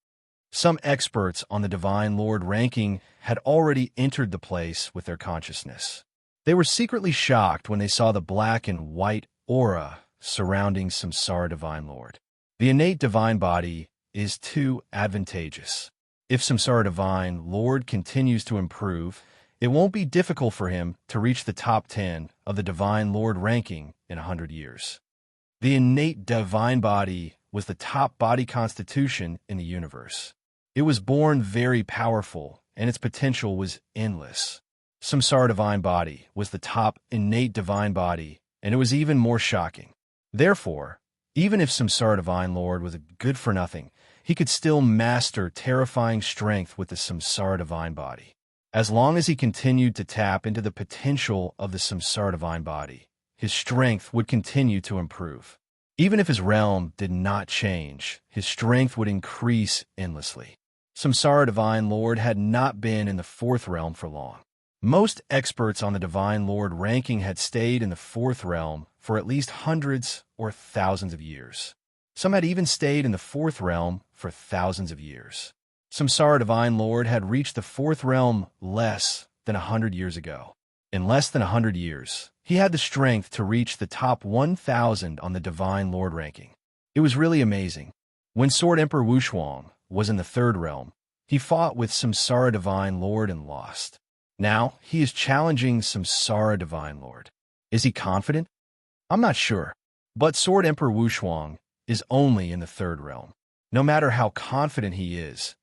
Some experts on the Divine Lord ranking had already entered the place with their consciousness. They were secretly shocked when they saw the black and white aura surrounding Samsara Divine Lord. The innate divine body is too advantageous. If Samsara Divine Lord continues to improve, it won't be difficult for him to reach the top 10 of the Divine Lord ranking in 100 years. The innate divine body was the top body constitution in the universe. It was born very powerful, and its potential was endless. Samsara Divine Body was the top innate divine body, and it was even more shocking. Therefore, even if Samsara Divine Lord was a good-for-nothing, he could still master terrifying strength with the Samsara Divine Body. As long as he continued to tap into the potential of the Samsara Divine Body, his strength would continue to improve. Even if his realm did not change, his strength would increase endlessly. Samsara Divine Lord had not been in the fourth realm for long. Most experts on the Divine Lord ranking had stayed in the fourth realm for at least hundreds or thousands of years. Some had even stayed in the fourth realm for thousands of years. Samsara Divine Lord had reached the fourth realm less than 100 years ago. In less than 100 years, he had the strength to reach the top 1,000 on the Divine Lord ranking. It was really amazing. When Sword Emperor Wushuang was in the third realm, he fought with Samsara Divine Lord and lost. Now, he is challenging Samsara Divine Lord. Is he confident? I'm not sure. But Sword Emperor Wushuang is only in the third realm. No matter how confident he is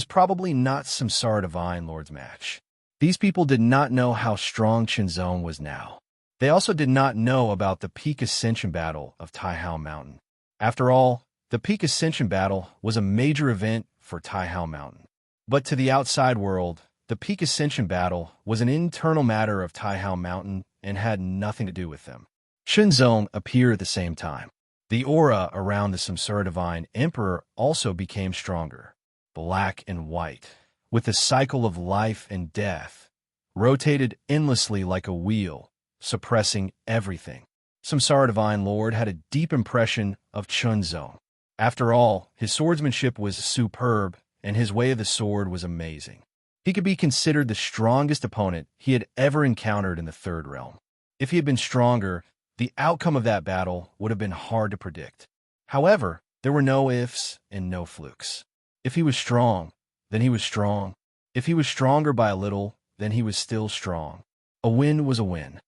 probably not Samsara Divine Lord's match. These people did not know how strong Qinzong was now. They also did not know about the peak ascension battle of Taihao Mountain. After all, the peak ascension battle was a major event for Taihao Mountain. But to the outside world, the peak ascension battle was an internal matter of Taihao Mountain and had nothing to do with them. Qinzong appeared at the same time. The aura around the Samsara Divine Emperor also became stronger, black and white, with the cycle of life and death, rotated endlessly like a wheel, suppressing everything. Samsara Divine Lord had a deep impression of Qinzong. After all, his swordsmanship was superb, and his way of the sword was amazing. He could be considered the strongest opponent he had ever encountered in the third realm. If he had been stronger, the outcome of that battle would have been hard to predict. However, there were no ifs and no flukes. If he was strong, then he was strong. If he was stronger by a little, then he was still strong. A win was a win.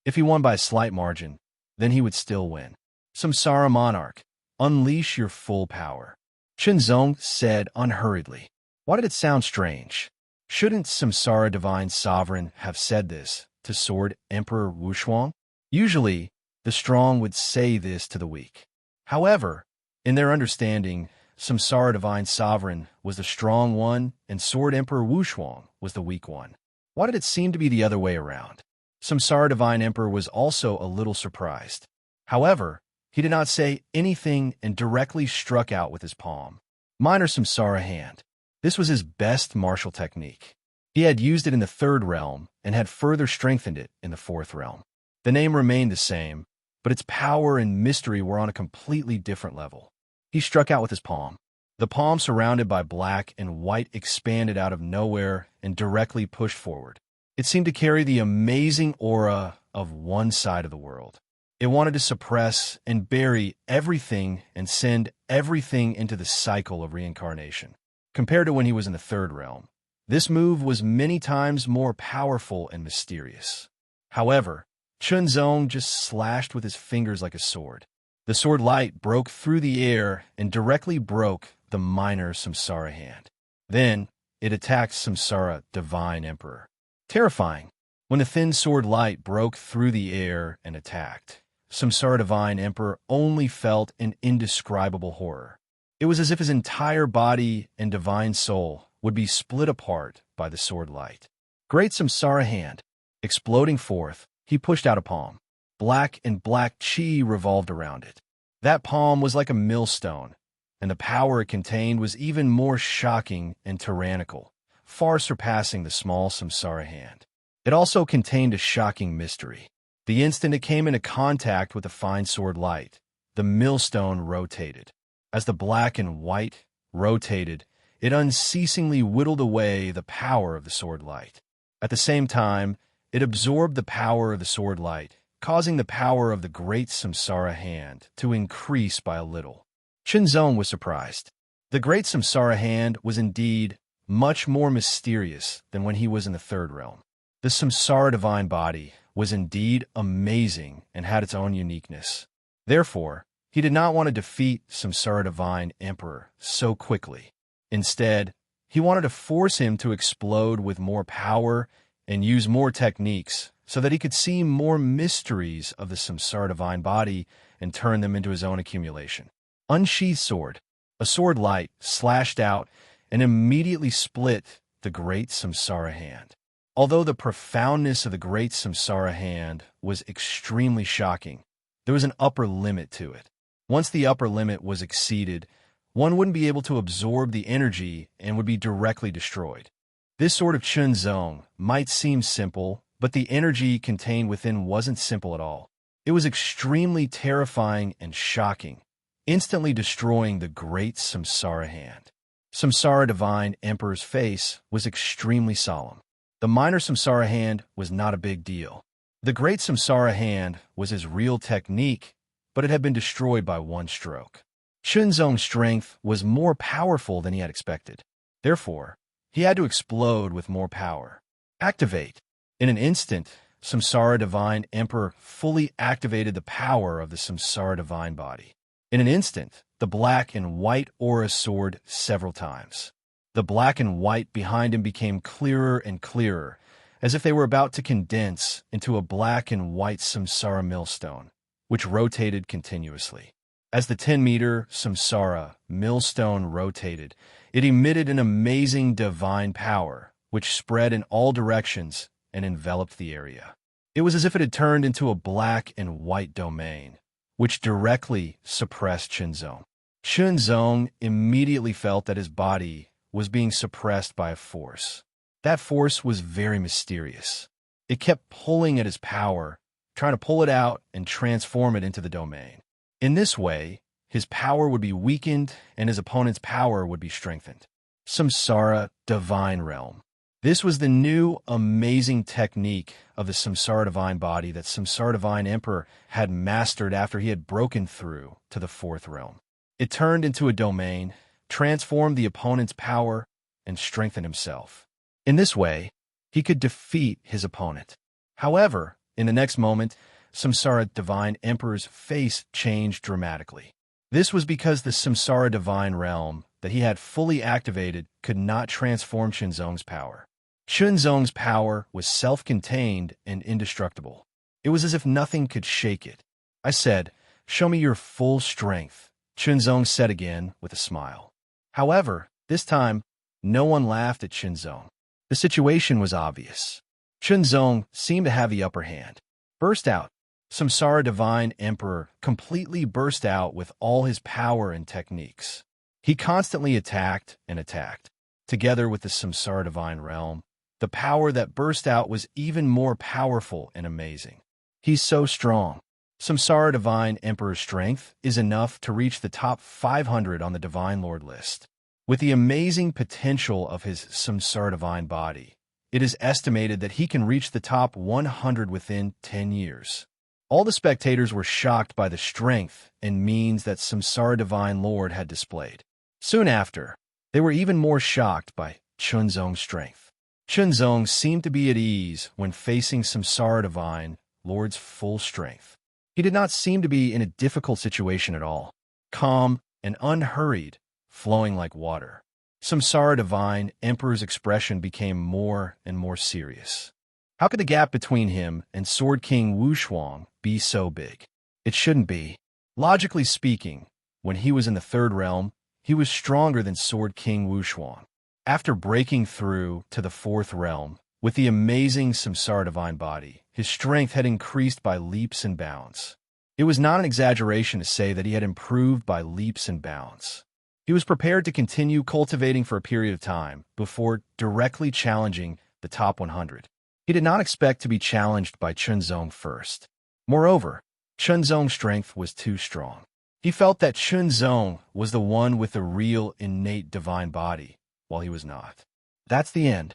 If he won by a slight margin, then he would still win. Samsara Monarch, unleash your full power. Qinzong said unhurriedly. Why did it sound strange? Shouldn't Samsara Divine Sovereign have said this to Sword Emperor Wushuang? Usually, the strong would say this to the weak. However, in their understanding, Samsara Divine Sovereign was the strong one and Sword Emperor Wushuang was the weak one. Why did it seem to be the other way around? Samsara Divine Emperor was also a little surprised. However, he did not say anything and directly struck out with his palm. Minor Samsara hand. This was his best martial technique. He had used it in the third realm and had further strengthened it in the fourth realm. The name remained the same, but its power and mystery were on a completely different level. He struck out with his palm. The palm surrounded by black and white expanded out of nowhere and directly pushed forward. It seemed to carry the amazing aura of one side of the world. It wanted to suppress and bury everything and send everything into the cycle of reincarnation. Compared to when he was in the third realm, this move was many times more powerful and mysterious. However, Qinzong just slashed with his fingers like a sword. The sword light broke through the air and directly broke the minor Samsara hand. Then, it attacked Samsara Divine Emperor. Terrifying. When the thin sword light broke through the air and attacked, Samsara Divine Emperor only felt an indescribable horror. It was as if his entire body and divine soul would be split apart by the sword light. Great Samsara hand. Exploding forth, he pushed out a palm. Black and black chi revolved around it. That palm was like a millstone, and the power it contained was even more shocking and tyrannical, far surpassing the small Samsara hand. It also contained a shocking mystery. The instant it came into contact with the fine sword light, the millstone rotated. As the black and white rotated, it unceasingly whittled away the power of the sword light. At the same time, it absorbed the power of the sword light, causing the power of the great Samsara hand to increase by a little. Qinzong was surprised. The great Samsara hand was indeed much more mysterious than when he was in the third realm. The Samsara divine body was indeed amazing and had its own uniqueness. Therefore, he did not want to defeat Samsara divine emperor so quickly. Instead, he wanted to force him to explode with more power and use more techniques so that he could see more mysteries of the Samsara divine body and turn them into his own accumulation. Unsheathed sword. A sword light slashed out and immediately split the great Samsara hand. Although the profoundness of the great Samsara hand was extremely shocking, there was an upper limit to it. Once the upper limit was exceeded, one wouldn't be able to absorb the energy and would be directly destroyed. This sort of Chunzong might seem simple, but the energy contained within wasn't simple at all. It was extremely terrifying and shocking, instantly destroying the great Samsara hand. Samsara divine emperor's face was extremely solemn. The minor Samsara hand was not a big deal. The great Samsara hand was his real technique, but it had been destroyed by one stroke. Chunzong's strength was more powerful than he had expected. Therefore, he had to explode with more power. Activate. In an instant, Samsara divine emperor fully activated the power of the Samsara divine body. In an instant, the black and white aura soared several times. The black and white behind him became clearer and clearer, as if they were about to condense into a black and white Samsara millstone, which rotated continuously. As the 10-meter Samsara millstone rotated, it emitted an amazing divine power, which spread in all directions and enveloped the area. It was as if it had turned into a black and white domain, which directly suppressed Chunzong. Chunzong immediately felt that his body was being suppressed by a force. That force was very mysterious. It kept pulling at his power, trying to pull it out and transform it into the domain. In this way, his power would be weakened and his opponent's power would be strengthened. Samsara Divine Realm. This was the new, amazing technique of the Samsara Divine Body that Samsara Divine Emperor had mastered after he had broken through to the fourth realm. It turned into a domain, transformed the opponent's power, and strengthened himself. In this way, he could defeat his opponent. However, in the next moment, Samsara Divine Emperor's face changed dramatically. This was because the Samsara Divine Realm that he had fully activated could not transform Chunzong's power. Chunzong's power was self-contained and indestructible. It was as if nothing could shake it. I said, "Show me your full strength," Chunzong said again with a smile. However, this time, no one laughed at Chunzong. The situation was obvious. Chunzong seemed to have the upper hand. Burst out. Samsara Divine Emperor completely burst out with all his power and techniques. He constantly attacked and attacked. Together with the Samsara Divine Realm, the power that burst out was even more powerful and amazing. He's so strong. Samsara Divine Emperor's strength is enough to reach the top 500 on the Divine Lord list. With the amazing potential of his Samsara Divine Body, it is estimated that he can reach the top 100 within 10 years. All the spectators were shocked by the strength and means that Samsara Divine Lord had displayed. Soon after, they were even more shocked by Chunzong's strength. Chunzong seemed to be at ease when facing Samsara Divine Lord's full strength. He did not seem to be in a difficult situation at all, calm and unhurried, flowing like water. Samsara Divine Emperor's expression became more and more serious. How could the gap between him and Sword King Wushuang be so big? It shouldn't be. Logically speaking, when he was in the third realm, he was stronger than Sword King Wushuang. After breaking through to the fourth realm, with the amazing Samsara Divine Body, his strength had increased by leaps and bounds. It was not an exaggeration to say that he had improved by leaps and bounds. He was prepared to continue cultivating for a period of time before directly challenging the top 100. He did not expect to be challenged by Chunzong first. Moreover, Chunzong's strength was too strong. He felt that Chunzong was the one with the real innate divine body, while he was not. That's the end.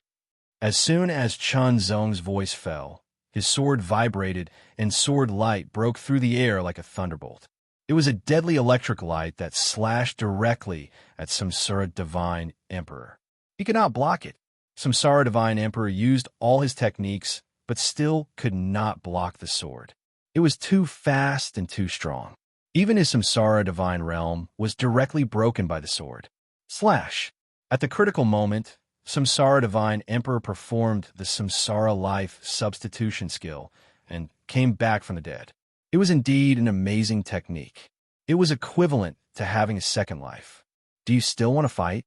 As soon as Chunzong's voice fell, his sword vibrated and sword light broke through the air like a thunderbolt. It was a deadly electric light that slashed directly at Samsara Divine Emperor. He could not block it. Samsara Divine Emperor used all his techniques, but still could not block the sword. It was too fast and too strong. Even his Samsara Divine Realm was directly broken by the sword. Slash! At the critical moment, Samsara Divine Emperor performed the Samsara Life substitution skill and came back from the dead. It was indeed an amazing technique. It was equivalent to having a second life. Do you still want to fight?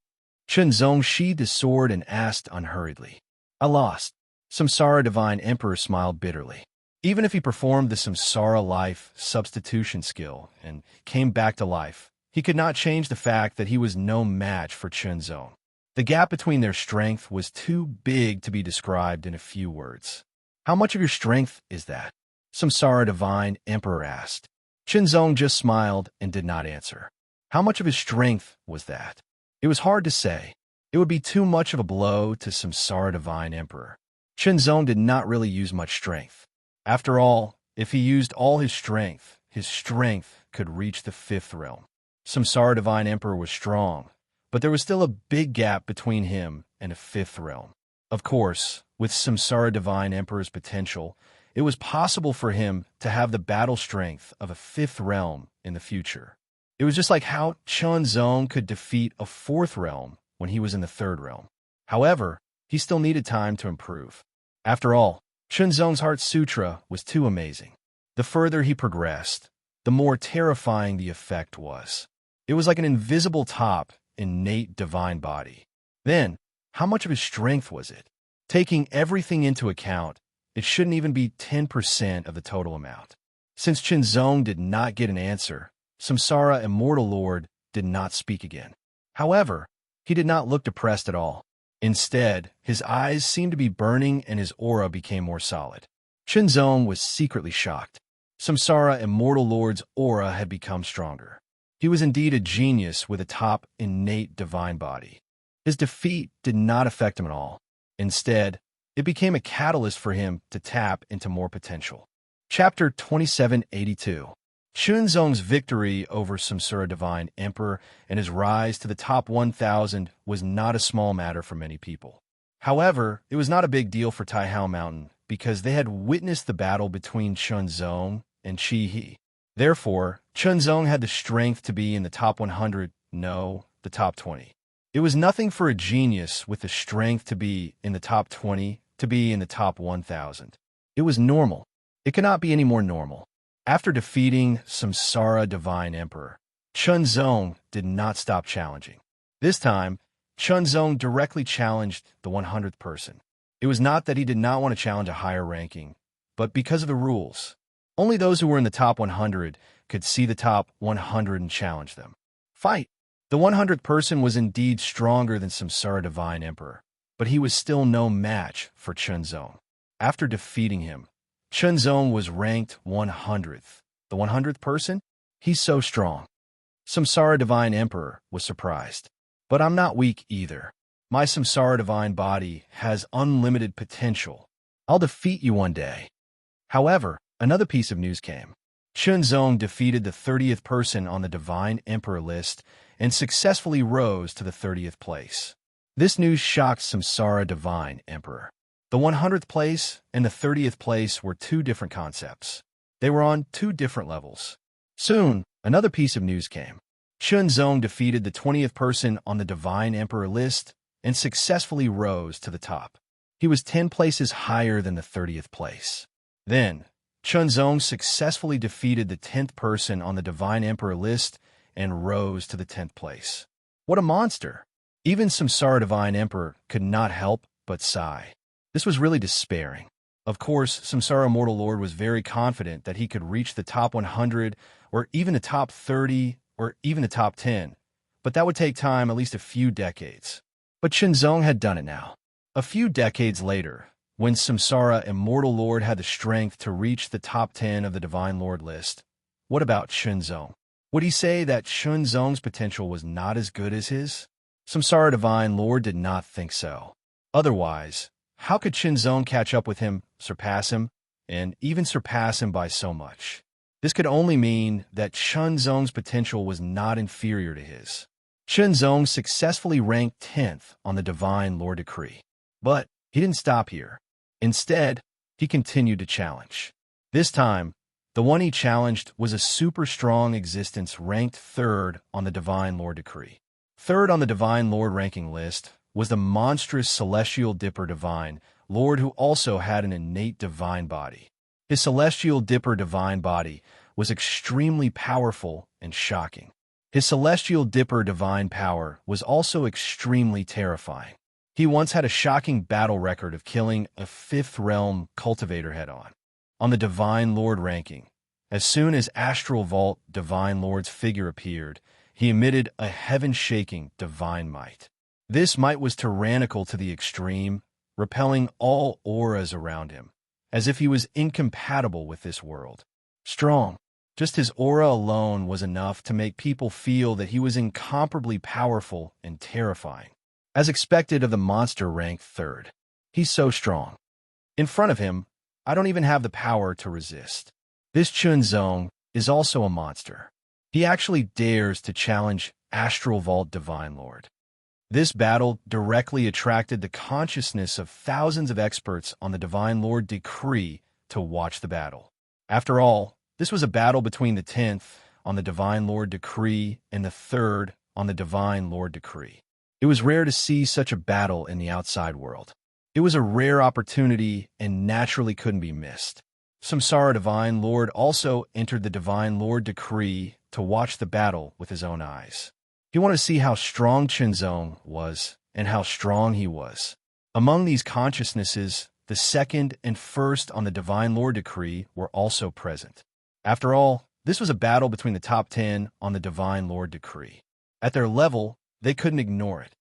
Chunzong sheathed his sword and asked unhurriedly. I lost. Samsara Divine Emperor smiled bitterly. Even if he performed the Samsara Life substitution skill and came back to life, he could not change the fact that he was no match for Chunzong. The gap between their strength was too big to be described in a few words. How much of your strength is that? Samsara Divine Emperor asked. Chunzong just smiled and did not answer. How much of his strength was that? It was hard to say. It would be too much of a blow to Samsara Divine Emperor. Chunzong did not really use much strength. After all, if he used all his strength could reach the 5th realm. Samsara Divine Emperor was strong, but there was still a big gap between him and a 5th realm. Of course, with Samsara Divine Emperor's potential, it was possible for him to have the battle strength of a 5th realm in the future. It was just like how Chunzong could defeat a 4th realm when he was in the 3rd realm. However, he still needed time to improve. After all, Chunzong's Heart Sutra was too amazing. The further he progressed, the more terrifying the effect was. It was like an invisible top, innate divine body. Then, how much of his strength was it? Taking everything into account, it shouldn't even be 10% of the total amount. Since Chunzong did not get an answer, Samsara Immortal Lord did not speak again. However, he did not look depressed at all. Instead, his eyes seemed to be burning and his aura became more solid. Chunzong was secretly shocked. Samsara Immortal Lord's aura had become stronger. He was indeed a genius with a top innate divine body. His defeat did not affect him at all. Instead, it became a catalyst for him to tap into more potential. Chapter 2782. Chunzong's victory over Samsara Divine Emperor and his rise to the top 1,000 was not a small matter for many people. However, it was not a big deal for Taihao Mountain because they had witnessed the battle between Chunzong and Chi He. Therefore, Chunzong had the strength to be in the top 100, no, the top 20. It was nothing for a genius with the strength to be in the top 20 to be in the top 1,000. It was normal. It cannot be any more normal. After defeating Samsara Divine Emperor, Chunzong did not stop challenging. This time, Chunzong directly challenged the 100th person. It was not that he did not want to challenge a higher ranking, but because of the rules. Only those who were in the top 100 could see the top 100 and challenge them. Fight! The 100th person was indeed stronger than Samsara Divine Emperor, but he was still no match for Chunzong. After defeating him, Chunzong was ranked 100th. The 100th person? He's so strong. Samsara Divine Emperor was surprised. But I'm not weak either. My Samsara Divine body has unlimited potential. I'll defeat you one day. However, another piece of news came. Chunzong defeated the 30th person on the Divine Emperor list and successfully rose to the 30th place. This news shocked Samsara Divine Emperor. The 100th place and the 30th place were two different concepts. They were on two different levels. Soon, another piece of news came. Chunzong defeated the 20th person on the Divine Emperor list and successfully rose to the top. He was 10 places higher than the 30th place. Then, Chunzong successfully defeated the 10th person on the Divine Emperor list and rose to the 10th place. What a monster! Even Samsara Divine Emperor could not help but sigh. This was really despairing. Of course, Samsara Immortal Lord was very confident that he could reach the top 100 or even the top 30 or even the top 10, but that would take time, at least a few decades. But Chunzong had done it now. A few decades later, when Samsara Immortal Lord had the strength to reach the top 10 of the Divine Lord list, what about Chunzong? Would he say that Chunzong's potential was not as good as his? Samsara Divine Lord did not think so. Otherwise, how could Chunzong catch up with him, surpass him, and even surpass him by so much? This could only mean that Chen Zong's potential was not inferior to his. Chen Zong successfully ranked 10th on the Divine Lore Decree. But he didn't stop here. Instead, he continued to challenge. This time, the one he challenged was a super strong existence ranked 3rd on the Divine Lore Decree. 3rd on the Divine Lord ranking list was the monstrous Celestial Dipper Divine Lord who also had an innate divine body. His Celestial Dipper divine body was extremely powerful and shocking. His Celestial Dipper divine power was also extremely terrifying. He once had a shocking battle record of killing a 5th realm cultivator head-on. On the Divine Lord ranking, as soon as Astral Vault Divine Lord's figure appeared, he emitted a heaven-shaking divine might. This might was tyrannical to the extreme, repelling all auras around him, as if he was incompatible with this world. Strong. Just his aura alone was enough to make people feel that he was incomparably powerful and terrifying. As expected of the monster ranked 3rd. He's so strong. In front of him, I don't even have the power to resist. This Chen Zong is also a monster. He actually dares to challenge Astral Vault Divine Lord. This battle directly attracted the consciousness of thousands of experts on the Divine Lord Decree to watch the battle. After all, this was a battle between the 10th on the Divine Lord Decree and the 3rd on the Divine Lord Decree. It was rare to see such a battle in the outside world. It was a rare opportunity and naturally couldn't be missed. Samsara Divine Lord also entered the Divine Lord Decree to watch the battle with his own eyes. He wanted to see how strong Chen Zong was and how strong he was. Among these consciousnesses, the 2nd and 1st on the Divine Lord Decree were also present. After all, this was a battle between the top 10 on the Divine Lord Decree. At their level, they couldn't ignore it.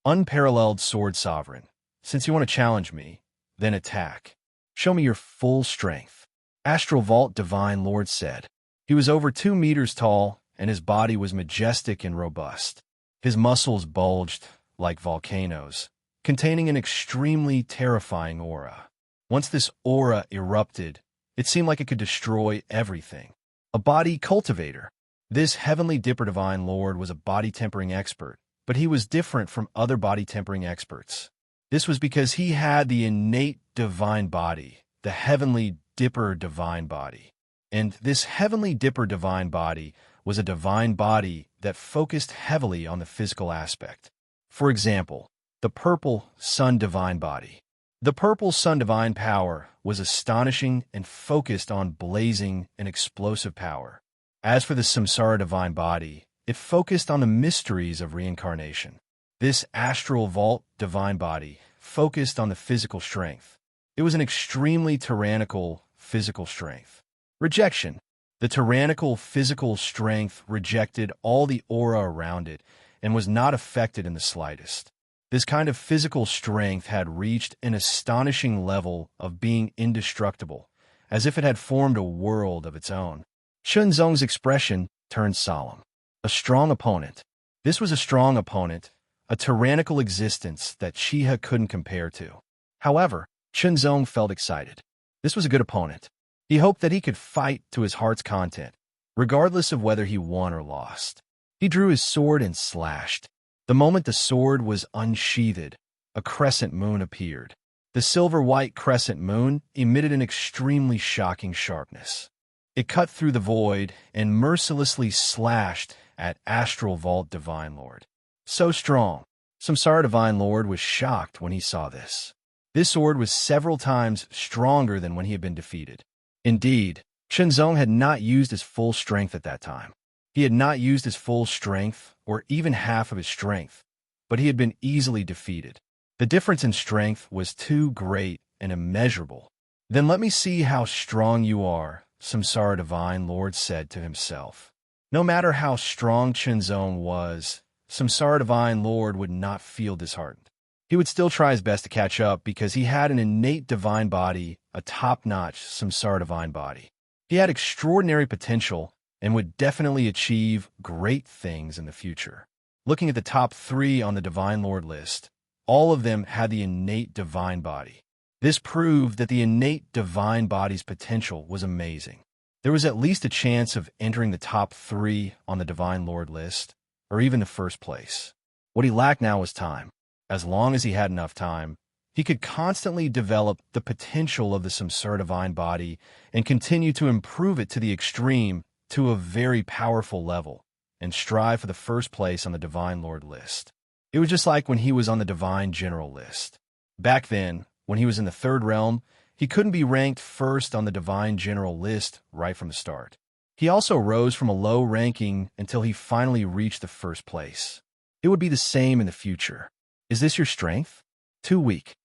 Unparalleled Sword Sovereign, since you want to challenge me, then attack. Show me your full strength. Astral Vault Divine Lord said. He was over 2 meters tall, and his body was majestic and robust. His muscles bulged like volcanoes, containing an extremely terrifying aura. Once this aura erupted, it seemed like it could destroy everything. A body cultivator. This Heavenly Dipper Divine Lord was a body tempering expert, but he was different from other body tempering experts. This was because he had the innate divine body, the Heavenly Dipper Divine Body. And this Heavenly Dipper Divine Body was a divine body that focused heavily on the physical aspect. For example, the Purple Sun Divine Body. The Purple Sun Divine Power was astonishing and focused on blazing and explosive power. As for the Samsara Divine Body, it focused on the mysteries of reincarnation. This Astral Vault Divine Body focused on the physical strength. It was an extremely tyrannical physical strength. Rejection. The tyrannical physical strength rejected all the aura around it and was not affected in the slightest. This kind of physical strength had reached an astonishing level of being indestructible, as if it had formed a world of its own. Chen Zong's expression turned solemn. A strong opponent. This was a strong opponent, a tyrannical existence that Chiha couldn't compare to. However, Chen Zong felt excited. This was a good opponent. He hoped that he could fight to his heart's content, regardless of whether he won or lost. He drew his sword and slashed. The moment the sword was unsheathed, a crescent moon appeared. The silver-white crescent moon emitted an extremely shocking sharpness. It cut through the void and mercilessly slashed at Astral Vault Divine Lord. So strong. Samsara Divine Lord was shocked when he saw this. This sword was several times stronger than when he had been defeated. Indeed, Chen Zong had not used his full strength at that time. He had not used his full strength, or even half of his strength, but he had been easily defeated. The difference in strength was too great and immeasurable. Then let me see how strong you are, Samsara Divine Lord said to himself. No matter how strong Chen Zong was, Samsara Divine Lord would not feel disheartened. He would still try his best to catch up because he had an innate divine body, a top-notch Samsara Divine Body. He had extraordinary potential and would definitely achieve great things in the future. Looking at the top 3 on the Divine Lord list, all of them had the innate divine body. This proved that the innate divine body's potential was amazing. There was at least a chance of entering the top 3 on the Divine Lord list, or even the first place. What he lacked now was time. As long as he had enough time, he could constantly develop the potential of the Samsara divine body and continue to improve it to the extreme, to a very powerful level, and strive for the first place on the Divine Lord list. It was just like when he was on the Divine General list. Back then, when he was in the 3rd realm, he couldn't be ranked first on the Divine General list right from the start. He also rose from a low ranking until he finally reached the first place. It would be the same in the future. Is this your strength? Too weak.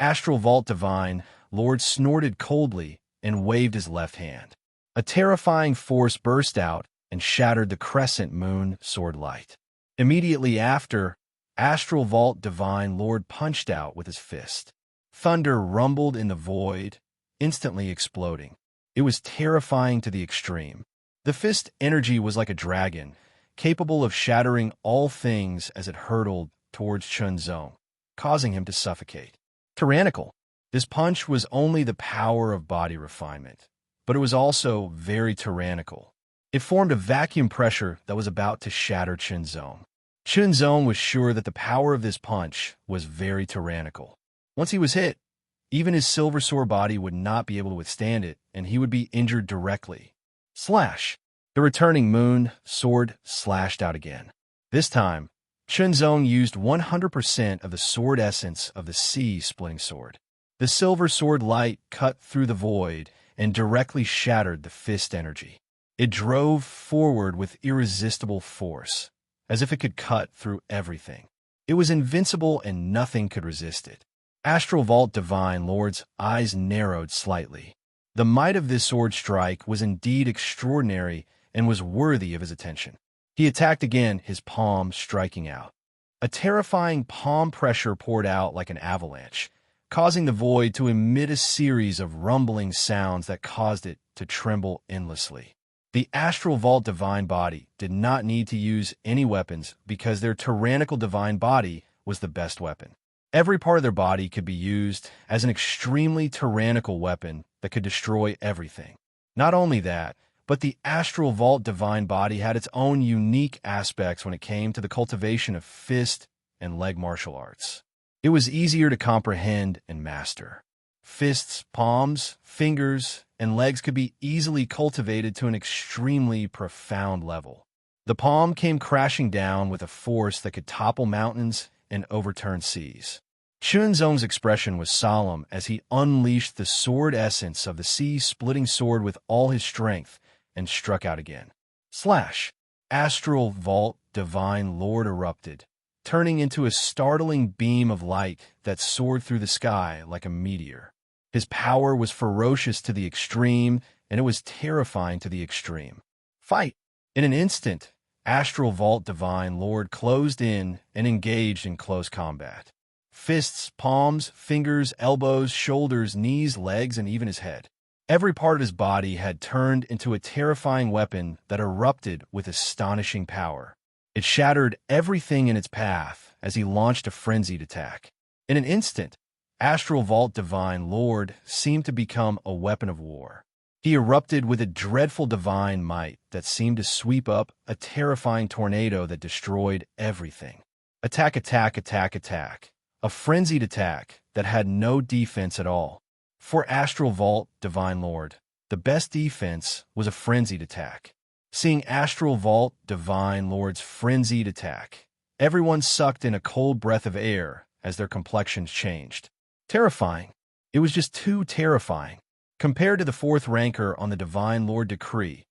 Astral Vault Divine Lord snorted coldly and waved his left hand. A terrifying force burst out and shattered the crescent moon sword light. Immediately after, Astral Vault Divine Lord punched out with his fist. Thunder rumbled in the void, instantly exploding. It was terrifying to the extreme. The fist energy was like a dragon, capable of shattering all things as it hurtled towards Chunzong, causing him to suffocate. Tyrannical. This punch was only the power of body refinement, but it was also very tyrannical. It formed a vacuum pressure that was about to shatter Chunzong. Chunzong was sure that the power of this punch was very tyrannical. Once he was hit, even his silver sword body would not be able to withstand it, and he would be injured directly. Slash! The returning moon sword slashed out again. This time, Chunzong used 100% of the sword essence of the sea-splitting sword. The silver sword light cut through the void and directly shattered the fist energy. It drove forward with irresistible force, as if it could cut through everything. It was invincible and nothing could resist it. Astral Vault Divine Lord's eyes narrowed slightly. The might of this sword strike was indeed extraordinary and was worthy of his attention. He attacked again, his palm striking out. A terrifying palm pressure poured out like an avalanche, causing the void to emit a series of rumbling sounds that caused it to tremble endlessly. The Astral Vault Divine Body did not need to use any weapons because their tyrannical divine body was the best weapon. Every part of their body could be used as an extremely tyrannical weapon that could destroy everything. Not only that, but the Astral Vault Divine Body had its own unique aspects when it came to the cultivation of fist and leg martial arts. It was easier to comprehend and master. Fists, palms, fingers, and legs could be easily cultivated to an extremely profound level. The palm came crashing down with a force that could topple mountains and overturn seas. Chunzong's expression was solemn as he unleashed the sword essence of the sea-splitting sword with all his strength and struck out again. Slash! Astral Vault Divine Lord erupted, turning into a startling beam of light that soared through the sky like a meteor. His power was ferocious to the extreme, and it was terrifying to the extreme. Fight! In an instant, Astral Vault Divine Lord closed in and engaged in close combat. Fists, palms, fingers, elbows, shoulders, knees, legs, and even his head. Every part of his body had turned into a terrifying weapon that erupted with astonishing power. It shattered everything in its path as he launched a frenzied attack. In an instant, Astral Vault Divine Lord seemed to become a weapon of war. He erupted with a dreadful divine might that seemed to sweep up a terrifying tornado that destroyed everything. Attack, attack, attack, attack. A frenzied attack that had no defense at all. For Astral Vault Divine Lord, the best defense was a frenzied attack. Seeing Astral Vault Divine Lord's frenzied attack, everyone sucked in a cold breath of air as their complexions changed. Terrifying. It was just too terrifying. Compared to the 4th ranker on the Divine Lord decree,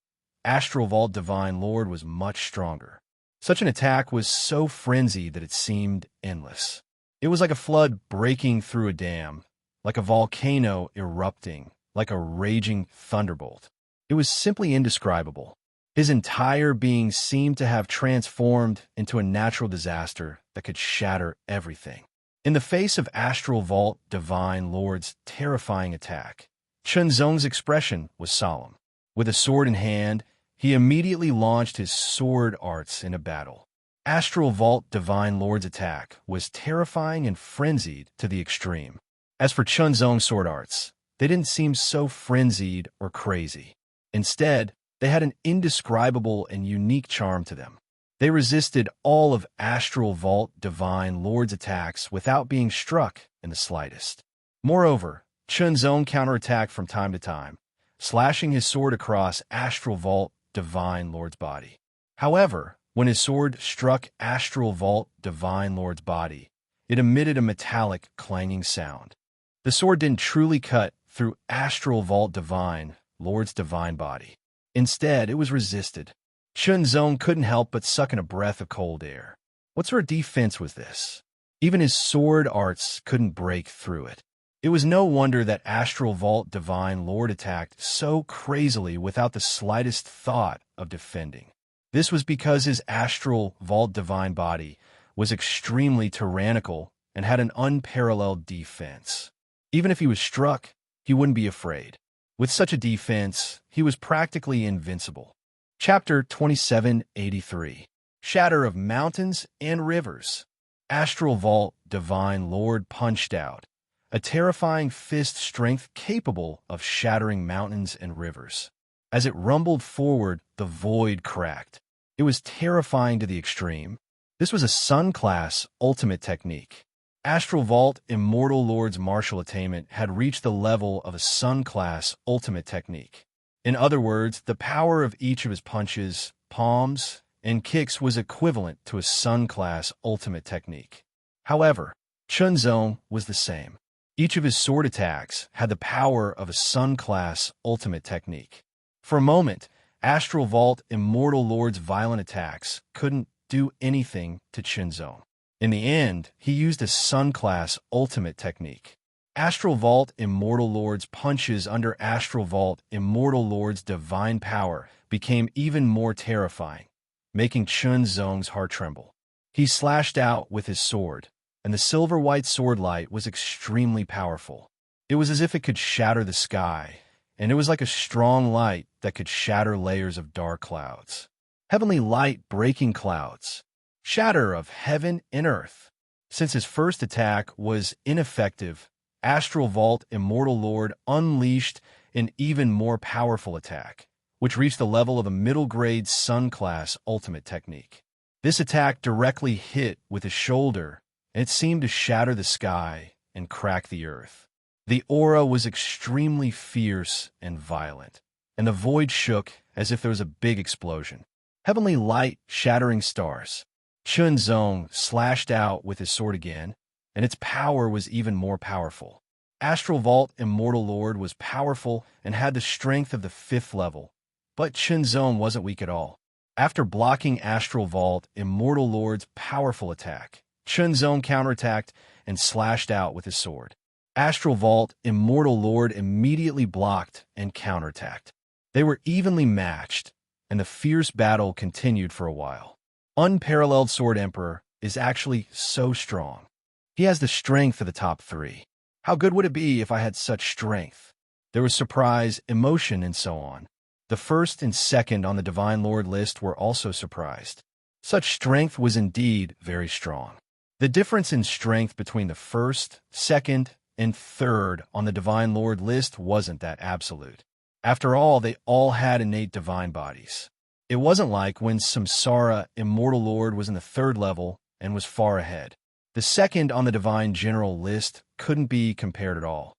Astral Vault Divine Lord was much stronger. Such an attack was so frenzied that it seemed endless. It was like a flood breaking through a dam, like a volcano erupting, like a raging thunderbolt. It was simply indescribable. His entire being seemed to have transformed into a natural disaster that could shatter everything. In the face of Astral Vault Divine Lord's terrifying attack, Chunzong's expression was solemn. With a sword in hand, he immediately launched his sword arts into battle. Astral Vault Divine Lord's attack was terrifying and frenzied to the extreme. As for Chunzong's sword arts, they didn't seem so frenzied or crazy. Instead, they had an indescribable and unique charm to them. They resisted all of Astral Vault Divine Lord's attacks without being struck in the slightest. Moreover, Chun's own counterattacked from time to time, slashing his sword across Astral Vault Divine Lord's body. However, when his sword struck Astral Vault Divine Lord's body, it emitted a metallic, clanging sound. The sword didn't truly cut through Astral Vault Divine Lord's divine body. Instead, it was resisted. Chun's own couldn't help but suck in a breath of cold air. What sort of defense was this? Even his sword arts couldn't break through it. It was no wonder that Astral Vault Divine Lord attacked so crazily without the slightest thought of defending. This was because his Astral Vault Divine body was extremely tyrannical and had an unparalleled defense. Even if he was struck, he wouldn't be afraid. With such a defense, he was practically invincible. Chapter 2783. Shatter of Mountains and Rivers. Astral Vault Divine Lord punched out, a terrifying fist strength capable of shattering mountains and rivers. As it rumbled forward, the void cracked. It was terrifying to the extreme. This was a Sun-class ultimate technique. Astral Vault Immortal Lord's martial attainment had reached the level of a Sun-class ultimate technique. In other words, the power of each of his punches, palms, and kicks was equivalent to a Sun-class ultimate technique. However, Chun's own was the same. Each of his sword attacks had the power of a Sun-class ultimate technique. For a moment, Astral Vault Immortal Lord's violent attacks couldn't do anything to Chun's own. In the end, he used a Sun-class ultimate technique. Astral Vault Immortal Lord's punches under Astral Vault Immortal Lord's divine power became even more terrifying, making Chun's own's heart tremble. He slashed out with his sword, and the silver-white sword light was extremely powerful. It was as if it could shatter the sky, and it was like a strong light that could shatter layers of dark clouds. Heavenly light breaking clouds. Shatter of heaven and earth. Since his first attack was ineffective, Astral Vault Immortal Lord unleashed an even more powerful attack, which reached the level of a middle-grade Sun-class ultimate technique. This attack directly hit with his shoulder, and it seemed to shatter the sky and crack the earth. The aura was extremely fierce and violent, and the void shook as if there was a big explosion. Heavenly light shattering stars. Chun's own slashed out with his sword again, and its power was even more powerful. Astral Vault Immortal Lord was powerful and had the strength of the 5th level, but Chun's own wasn't weak at all. After blocking Astral Vault Immortal Lord's powerful attack, Chun's own counterattacked and slashed out with his sword. Astral Vault Immortal Lord immediately blocked and counterattacked. They were evenly matched, and the fierce battle continued for a while. Unparalleled Sword Emperor is actually so strong. He has the strength of the top 3. How good would it be if I had such strength? There was surprise, emotion, and so on. The first and second on the Divine Lord list were also surprised. Such strength was indeed very strong. The difference in strength between the first, second, and third on the Divine Lord list wasn't that absolute. After all, they all had innate divine bodies. It wasn't like when Samsara Immortal Lord was in the 3rd level and was far ahead. The second on the Divine General list couldn't be compared at all.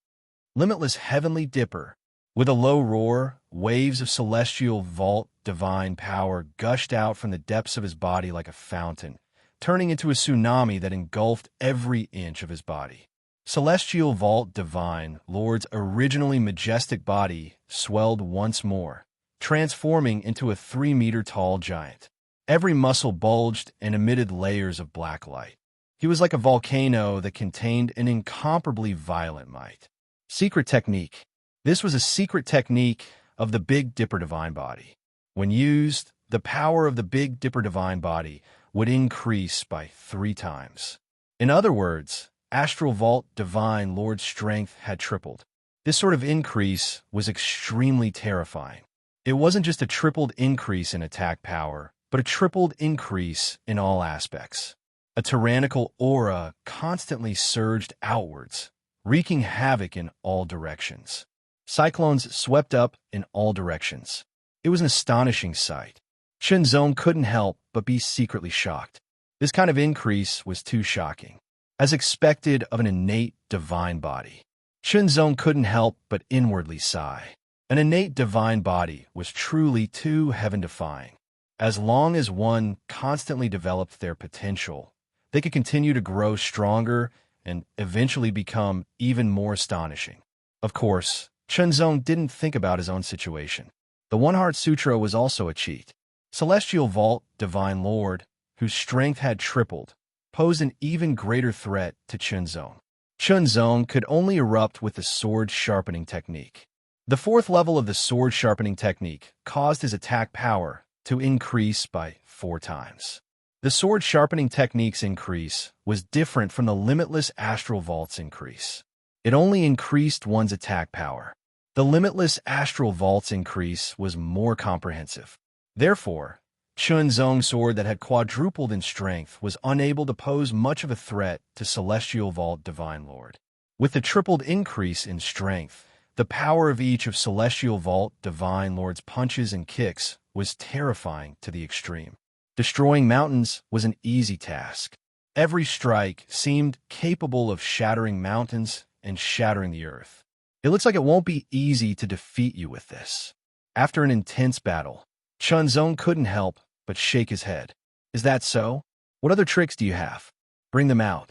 Limitless Heavenly Dipper. With a low roar, waves of celestial vault divine power gushed out from the depths of his body like a fountain, turning into a tsunami that engulfed every inch of his body. Celestial Vault Divine Lord's originally majestic body swelled once more, transforming into a 3-meter-tall giant. Every muscle bulged and emitted layers of black light. He was like a volcano that contained an incomparably violent might. Secret technique. This was a secret technique of the Big Dipper Divine Body. When used, the power of the Big Dipper Divine Body would increase by 3 times. In other words, Astral Vault Divine Lord's strength had tripled. This sort of increase was extremely terrifying. It wasn't just a tripled increase in attack power, but a tripled increase in all aspects. A tyrannical aura constantly surged outwards, wreaking havoc in all directions. Cyclones swept up in all directions. It was an astonishing sight. Chunzong couldn't help but be secretly shocked. This kind of increase was too shocking. As expected of an innate divine body, Chunzong couldn't help but inwardly sigh. An innate divine body was truly too heaven-defying. As long as one constantly developed their potential, they could continue to grow stronger and eventually become even more astonishing. Of course, Chunzong didn't think about his own situation. The One Heart Sutra was also a cheat. Celestial Vault, Divine Lord, whose strength had tripled, posed an even greater threat to Chunzong. Chunzong could only erupt with the sword sharpening technique. The fourth level of the sword sharpening technique caused his attack power to increase by 4 times. The sword sharpening technique's increase was different from the limitless astral vault's increase. It only increased one's attack power. The limitless astral vault's increase was more comprehensive. Therefore, Chunzong's sword that had quadrupled in strength was unable to pose much of a threat to Celestial Vault Divine Lord. With the tripled increase in strength, the power of each of Celestial Vault Divine Lord's punches and kicks was terrifying to the extreme. Destroying mountains was an easy task. Every strike seemed capable of shattering mountains and shattering the earth. It looks like it won't be easy to defeat you with this. After an intense battle, Chunzong couldn't help but shake his head. Is that so? What other tricks do you have? Bring them out.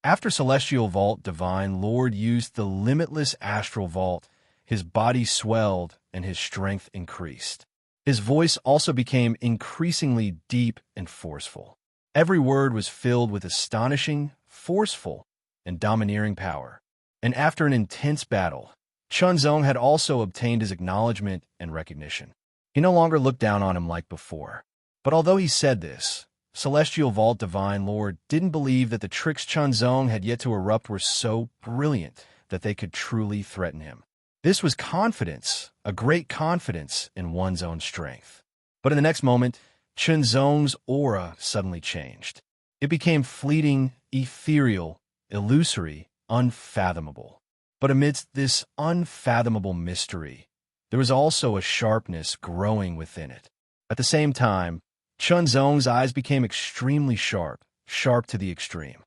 After Celestial Vault Divine Lord used the limitless astral vault, his body swelled and his strength increased. His voice also became increasingly deep and forceful. Every word was filled with astonishing, forceful, and domineering power. And after an intense battle, Chunzong had also obtained his acknowledgement and recognition. He no longer looked down on him like before. But although he said this, Celestial Vault Divine Lord didn't believe that the tricks Chunzong had yet to erupt were so brilliant that they could truly threaten him. This was confidence, a great confidence in one's own strength. But in the next moment, Chunzong's aura suddenly changed. It became fleeting, ethereal, illusory, unfathomable. But amidst this unfathomable mystery, there was also a sharpness growing within it. At the same time, Chunzong's eyes became extremely sharp, sharp to the extreme.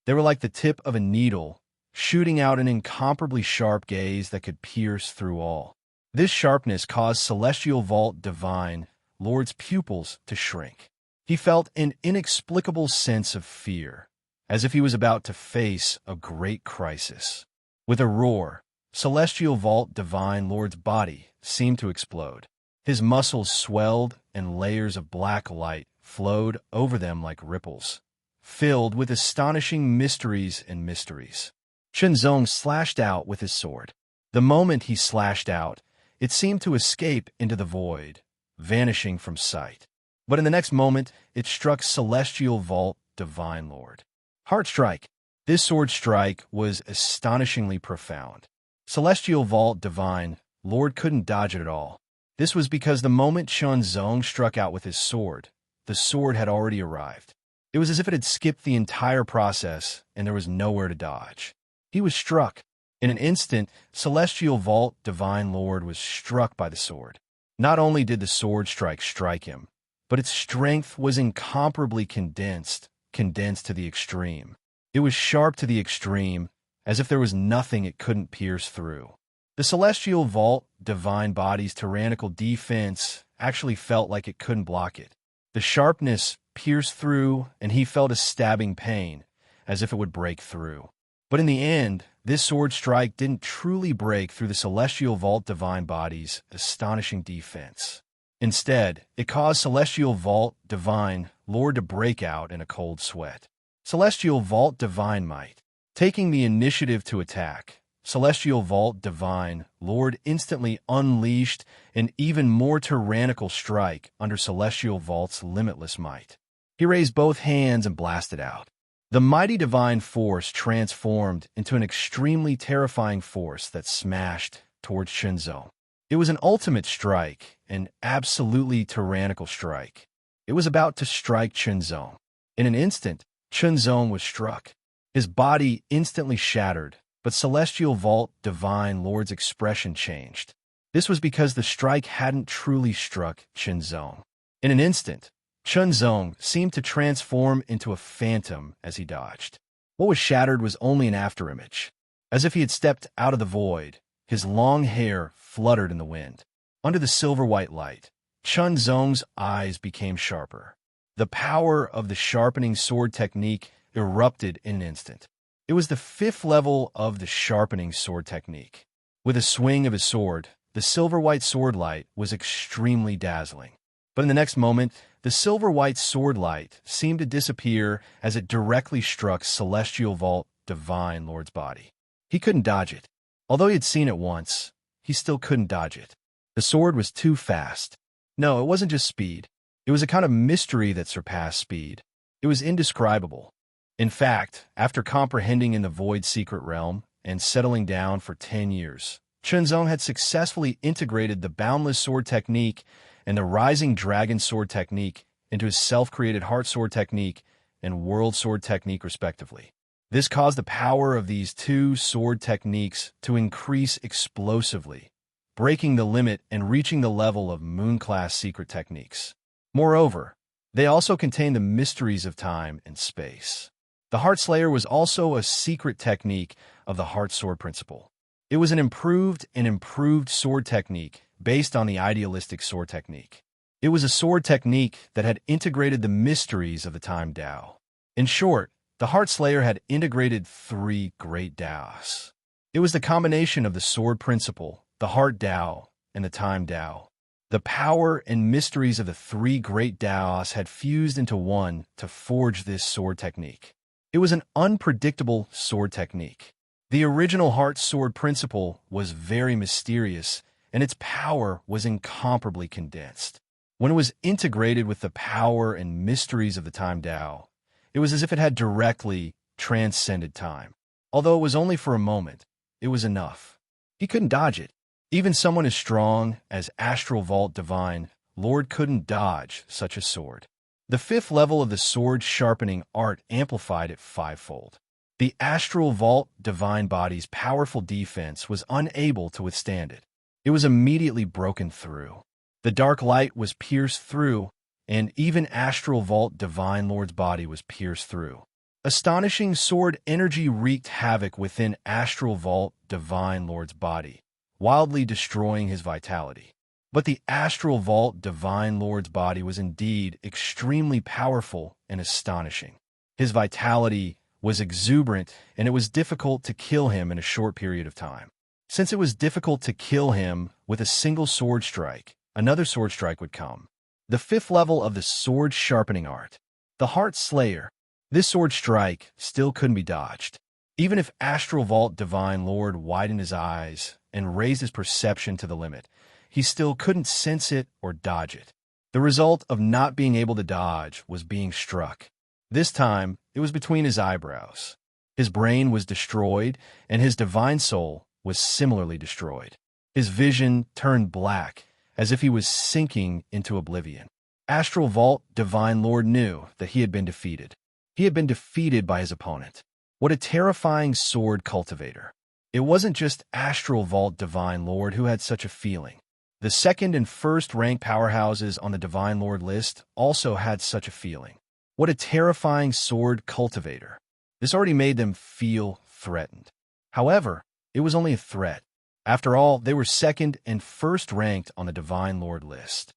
They were like the tip of a needle, shooting out an incomparably sharp gaze that could pierce through all. This sharpness caused Celestial Vault Divine Lord's pupils to shrink. He felt an inexplicable sense of fear, as if he was about to face a great crisis. With a roar, Celestial Vault Divine Lord's body seemed to explode. His muscles swelled and layers of black light flowed over them like ripples, filled with astonishing mysteries and mysteries. Chunzong slashed out with his sword. The moment he slashed out, it seemed to escape into the void, vanishing from sight. But in the next moment, it struck Celestial Vault Divine Lord. Heart strike. This sword strike was astonishingly profound. Celestial Vault Divine Lord couldn't dodge it at all. This was because the moment Chunzong struck out with his sword, the sword had already arrived. It was as if it had skipped the entire process and there was nowhere to dodge. He was struck. In an instant, Celestial Vault Divine Lord was struck by the sword. Not only did the sword strike him, but its strength was incomparably condensed to the extreme. It was sharp to the extreme, as if there was nothing it couldn't pierce through. The Celestial Vault Divine Body's tyrannical defense actually felt like it couldn't block it. The sharpness pierced through, and he felt a stabbing pain, as if it would break through. But in the end, this sword strike didn't truly break through the Celestial Vault Divine Body's astonishing defense. Instead, it caused Celestial Vault Divine Lord to break out in a cold sweat. Celestial Vault Divine Might. Taking the initiative to attack, Celestial Vault Divine Lord instantly unleashed an even more tyrannical strike under Celestial Vault's limitless might. He raised both hands and blasted out. The mighty divine force transformed into an extremely terrifying force that smashed towards Chunzong. It was an ultimate strike, an absolutely tyrannical strike. It was about to strike Chunzong. In an instant, Chunzong was struck. His body instantly shattered, But Celestial Vault Divine Lord's expression changed. This was because the strike hadn't truly struck Chunzong. In an instant, Chunzong seemed to transform into a phantom as he dodged. What was shattered was only an afterimage. As if he had stepped out of the void, his long hair fluttered in the wind. Under the silver-white light, Chunzong's eyes became sharper. The power of the sharpening sword technique erupted in an instant. It was the 5th level of the sharpening sword technique. With a swing of his sword, the silver-white sword light was extremely dazzling. But in the next moment, the silver-white sword light seemed to disappear as it directly struck Celestial Vault Divine Lord's body. He couldn't dodge it. Although he had seen it once, he still couldn't dodge it. The sword was too fast. No, it wasn't just speed. It was a kind of mystery that surpassed speed. It was indescribable. In fact, after comprehending in the Void Secret Realm and settling down for 10 years, Chunzong had successfully integrated the Boundless Sword Technique and the Rising Dragon Sword Technique into his self-created Heart Sword Technique and World Sword Technique respectively. This caused the power of these two sword techniques to increase explosively, breaking the limit and reaching the level of Moon-class secret techniques. Moreover, they also contain the mysteries of time and space. The Heart Slayer was also a secret technique of the Heart Sword principle. It was an improved sword technique based on the idealistic sword technique. It was a sword technique that had integrated the mysteries of the Time Tao. In short, the Heart Slayer had integrated 3 great Taos. It was the combination of the sword principle, the Heart Tao, and the Time Tao. The power and mysteries of the 3 great Taos had fused into one to forge this sword technique. It was an unpredictable sword technique. The original Heart Sword principle was very mysterious, and its power was incomparably condensed. When it was integrated with the power and mysteries of the Time Tao, it was as if it had directly transcended time. Although it was only for a moment, it was enough. He couldn't dodge it. Even someone as strong as Astral Vault Divine Lord couldn't dodge such a sword. The 5th level of the sword sharpening art amplified it 5-fold. The Astral Vault Divine Body's powerful defense was unable to withstand it. It was immediately broken through. The dark light was pierced through, and even Astral Vault Divine Lord's body was pierced through. Astonishing sword energy wreaked havoc within Astral Vault Divine Lord's body, wildly destroying his vitality. But the Astral Vault Divine Lord's body was indeed extremely powerful and astonishing. His vitality was exuberant, and it was difficult to kill him in a short period of time. Since it was difficult to kill him with a single sword strike, another sword strike would come. The 5th level of the sword sharpening art, the Heart Slayer. This sword strike still couldn't be dodged. Even if Astral Vault Divine Lord widened his eyes and raised his perception to the limit, he still couldn't sense it or dodge it. The result of not being able to dodge was being struck. This time, it was between his eyebrows. His brain was destroyed, and his divine soul was similarly destroyed. His vision turned black, as if he was sinking into oblivion. Astral Vault Divine Lord knew that he had been defeated. He had been defeated by his opponent. What a terrifying sword cultivator. It wasn't just Astral Vault Divine Lord who had such a feeling. The 2nd and 1st rank powerhouses on the Divine Lord list also had such a feeling. What a terrifying sword cultivator. This already made them feel threatened. However, it was only a threat. After all, they were 2nd and 1st ranked on the Divine Lord list.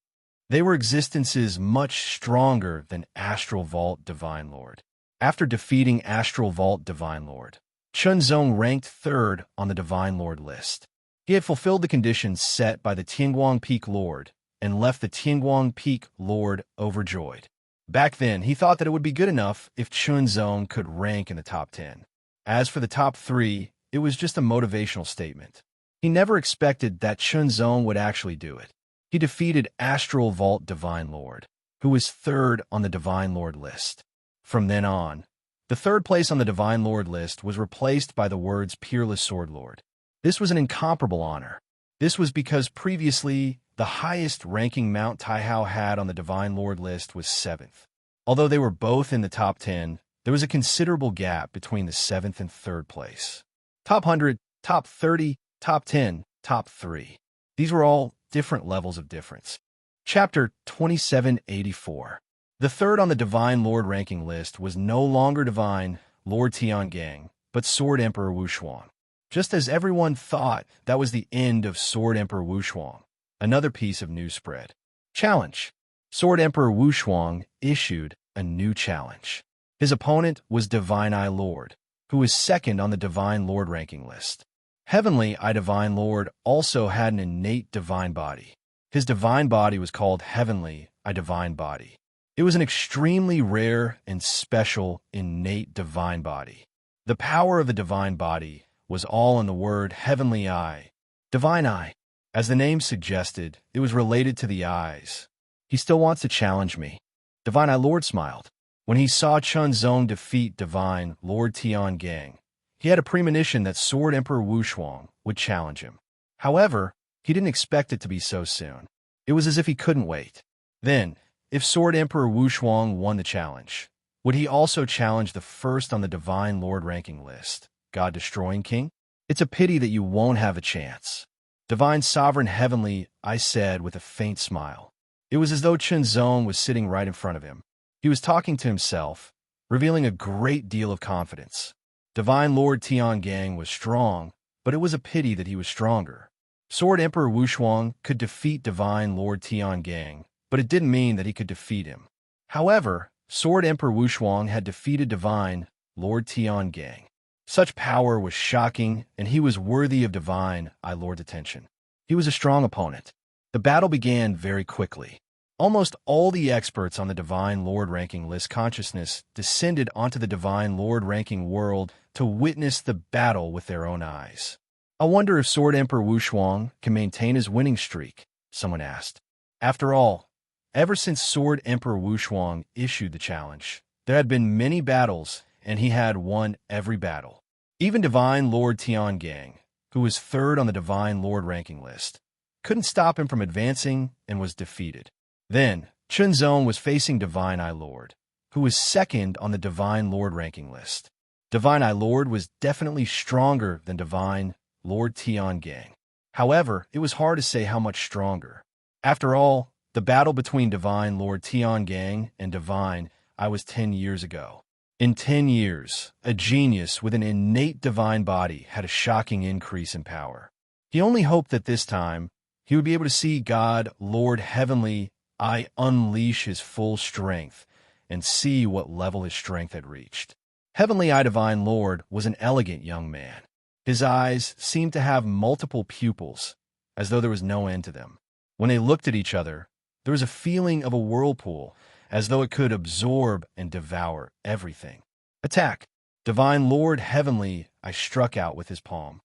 They were existences much stronger than Astral Vault Divine Lord. After defeating Astral Vault Divine Lord, Chunzong ranked 3rd on the Divine Lord list. He had fulfilled the conditions set by the Tianguang Peak Lord and left the Tianguang Peak Lord overjoyed. Back then, he thought that it would be good enough if Chunzong could rank in the top 10. As for the top 3, it was just a motivational statement. He never expected that Chunzong would actually do it. He defeated Astral Vault Divine Lord, who was 3rd on the Divine Lord list. From then on, the 3rd place on the Divine Lord list was replaced by the words Peerless Sword Lord. This was an incomparable honor. This was because previously, the highest ranking Mount Taihao had on the Divine Lord list was 7th. Although they were both in the top 10, there was a considerable gap between the 7th and 3rd place. Top 100, top 30, top 10, top 3. These were all different levels of difference. Chapter 2784. The third on the Divine Lord ranking list was no longer Divine Lord Tiangang, but Sword Emperor Wushuang. Just as everyone thought that was the end of Sword Emperor Wushuang, another piece of news spread. Challenge. Sword Emperor Wushuang issued a new challenge. His opponent was Divine Eye Lord, who was second on the Divine Lord ranking list. Heavenly Eye Divine Lord also had an innate divine body. His divine body was called Heavenly Eye Divine Body. It was an extremely rare and special innate divine body. The power of the divine body was all in the word Heavenly Eye, Divine Eye. As the name suggested, it was related to the eyes. He still wants to challenge me. Divine Eye Lord smiled. When he saw Chun Zong defeat Divine Lord Tiangang, he had a premonition that Sword Emperor Wushuang would challenge him. However, he didn't expect it to be so soon. It was as if he couldn't wait. Then, if Sword Emperor Wushuang won the challenge, would he also challenge the first on the Divine Lord ranking list, God-destroying King? It's a pity that you won't have a chance. Divine Sovereign Heavenly, I said with a faint smile. It was as though Chun Zong was sitting right in front of him. He was talking to himself, revealing a great deal of confidence. Divine Lord Tiangang was strong, but it was a pity that he was stronger. Sword Emperor Wushuang could defeat Divine Lord Tiangang, but it didn't mean that he could defeat him. However, Sword Emperor Wushuang had defeated Divine Lord Tiangang. Such power was shocking, and he was worthy of Divine Eye Lord's attention. He was a strong opponent. The battle began very quickly. Almost all the experts on the Divine Lord ranking list consciousness descended onto the Divine Lord ranking world to witness the battle with their own eyes. I wonder if Sword Emperor Wushuang can maintain his winning streak, someone asked. After all, ever since Sword Emperor Wushuang issued the challenge, there had been many battles, and he had won every battle. Even Divine Lord Tiangang, who was third on the Divine Lord ranking list, couldn't stop him from advancing and was defeated. Then, Chun Zong was facing Divine Eye Lord, who was second on the Divine Lord ranking list. Divine Eye Lord was definitely stronger than Divine Lord Tiangang. However, it was hard to say how much stronger. After all, the battle between Divine Lord Tiangang and Divine Eye was 10 years ago. In 10 years, a genius with an innate divine body had a shocking increase in power. He only hoped that this time, he would be able to see God, Lord Heavenly Eye, unleash his full strength and see what level his strength had reached. Heavenly Eye Divine Lord was an elegant young man. His eyes seemed to have multiple pupils, as though there was no end to them. When they looked at each other, there was a feeling of a whirlpool, as though it could absorb and devour everything. Attack! Divine Lord Heavenly Eye struck out with his palm.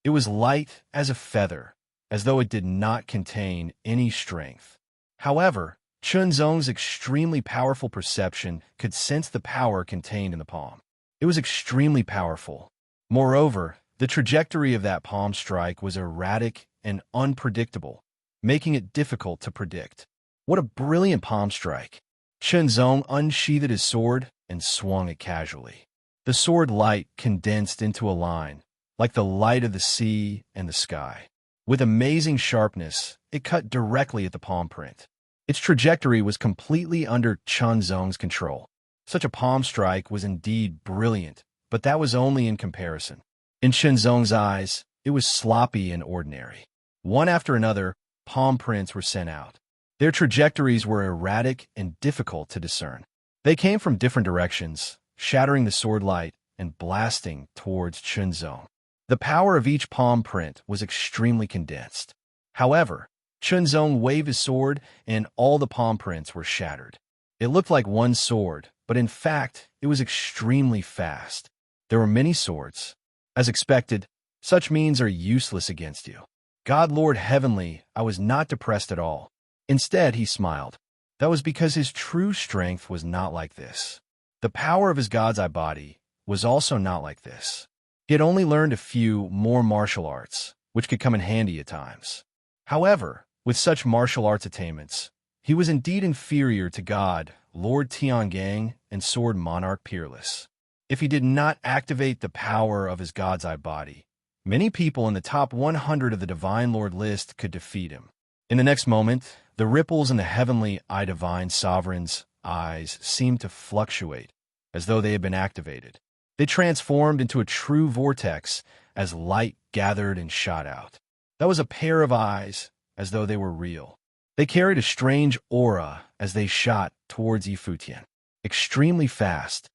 It was light as a feather, as though it did not contain any strength. However, Chun Zong's extremely powerful perception could sense the power contained in the palm. It was extremely powerful. Moreover, the trajectory of that palm strike was erratic and unpredictable, making it difficult to predict. What a brilliant palm strike! Chun Zong unsheathed his sword and swung it casually. The sword light condensed into a line, like the light of the sea and the sky. With amazing sharpness, it cut directly at the palm print. Its trajectory was completely under Chun Zong's control. Such a palm strike was indeed brilliant, but that was only in comparison. In Chun Zong's eyes, it was sloppy and ordinary. One after another, palm prints were sent out. Their trajectories were erratic and difficult to discern. They came from different directions, shattering the sword light and blasting towards Chun Zong. The power of each palm print was extremely condensed. However, Chun Zong waved his sword, and all the palm prints were shattered. It looked like one sword, but in fact, it was extremely fast. There were many swords. As expected, such means are useless against you. God Lord Heavenly, I was not depressed at all. Instead, he smiled. That was because his true strength was not like this. The power of his God's Eye body was also not like this. He had only learned a few more martial arts, which could come in handy at times. However, with such martial arts attainments, he was indeed inferior to God, Lord Tiangang, and Sword Monarch Peerless. if he did not activate the power of his God's eye body. Many people in the top 100 of the Divine Lord list could defeat him. In the next moment, the ripples in the heavenly eye divine sovereign's eyes seemed to fluctuate, as though they had been activated. They transformed into a true vortex as light gathered and shot out. That was a pair of eyes, as though they were real. They carried a strange aura as they shot towards Yifutian. Extremely fast,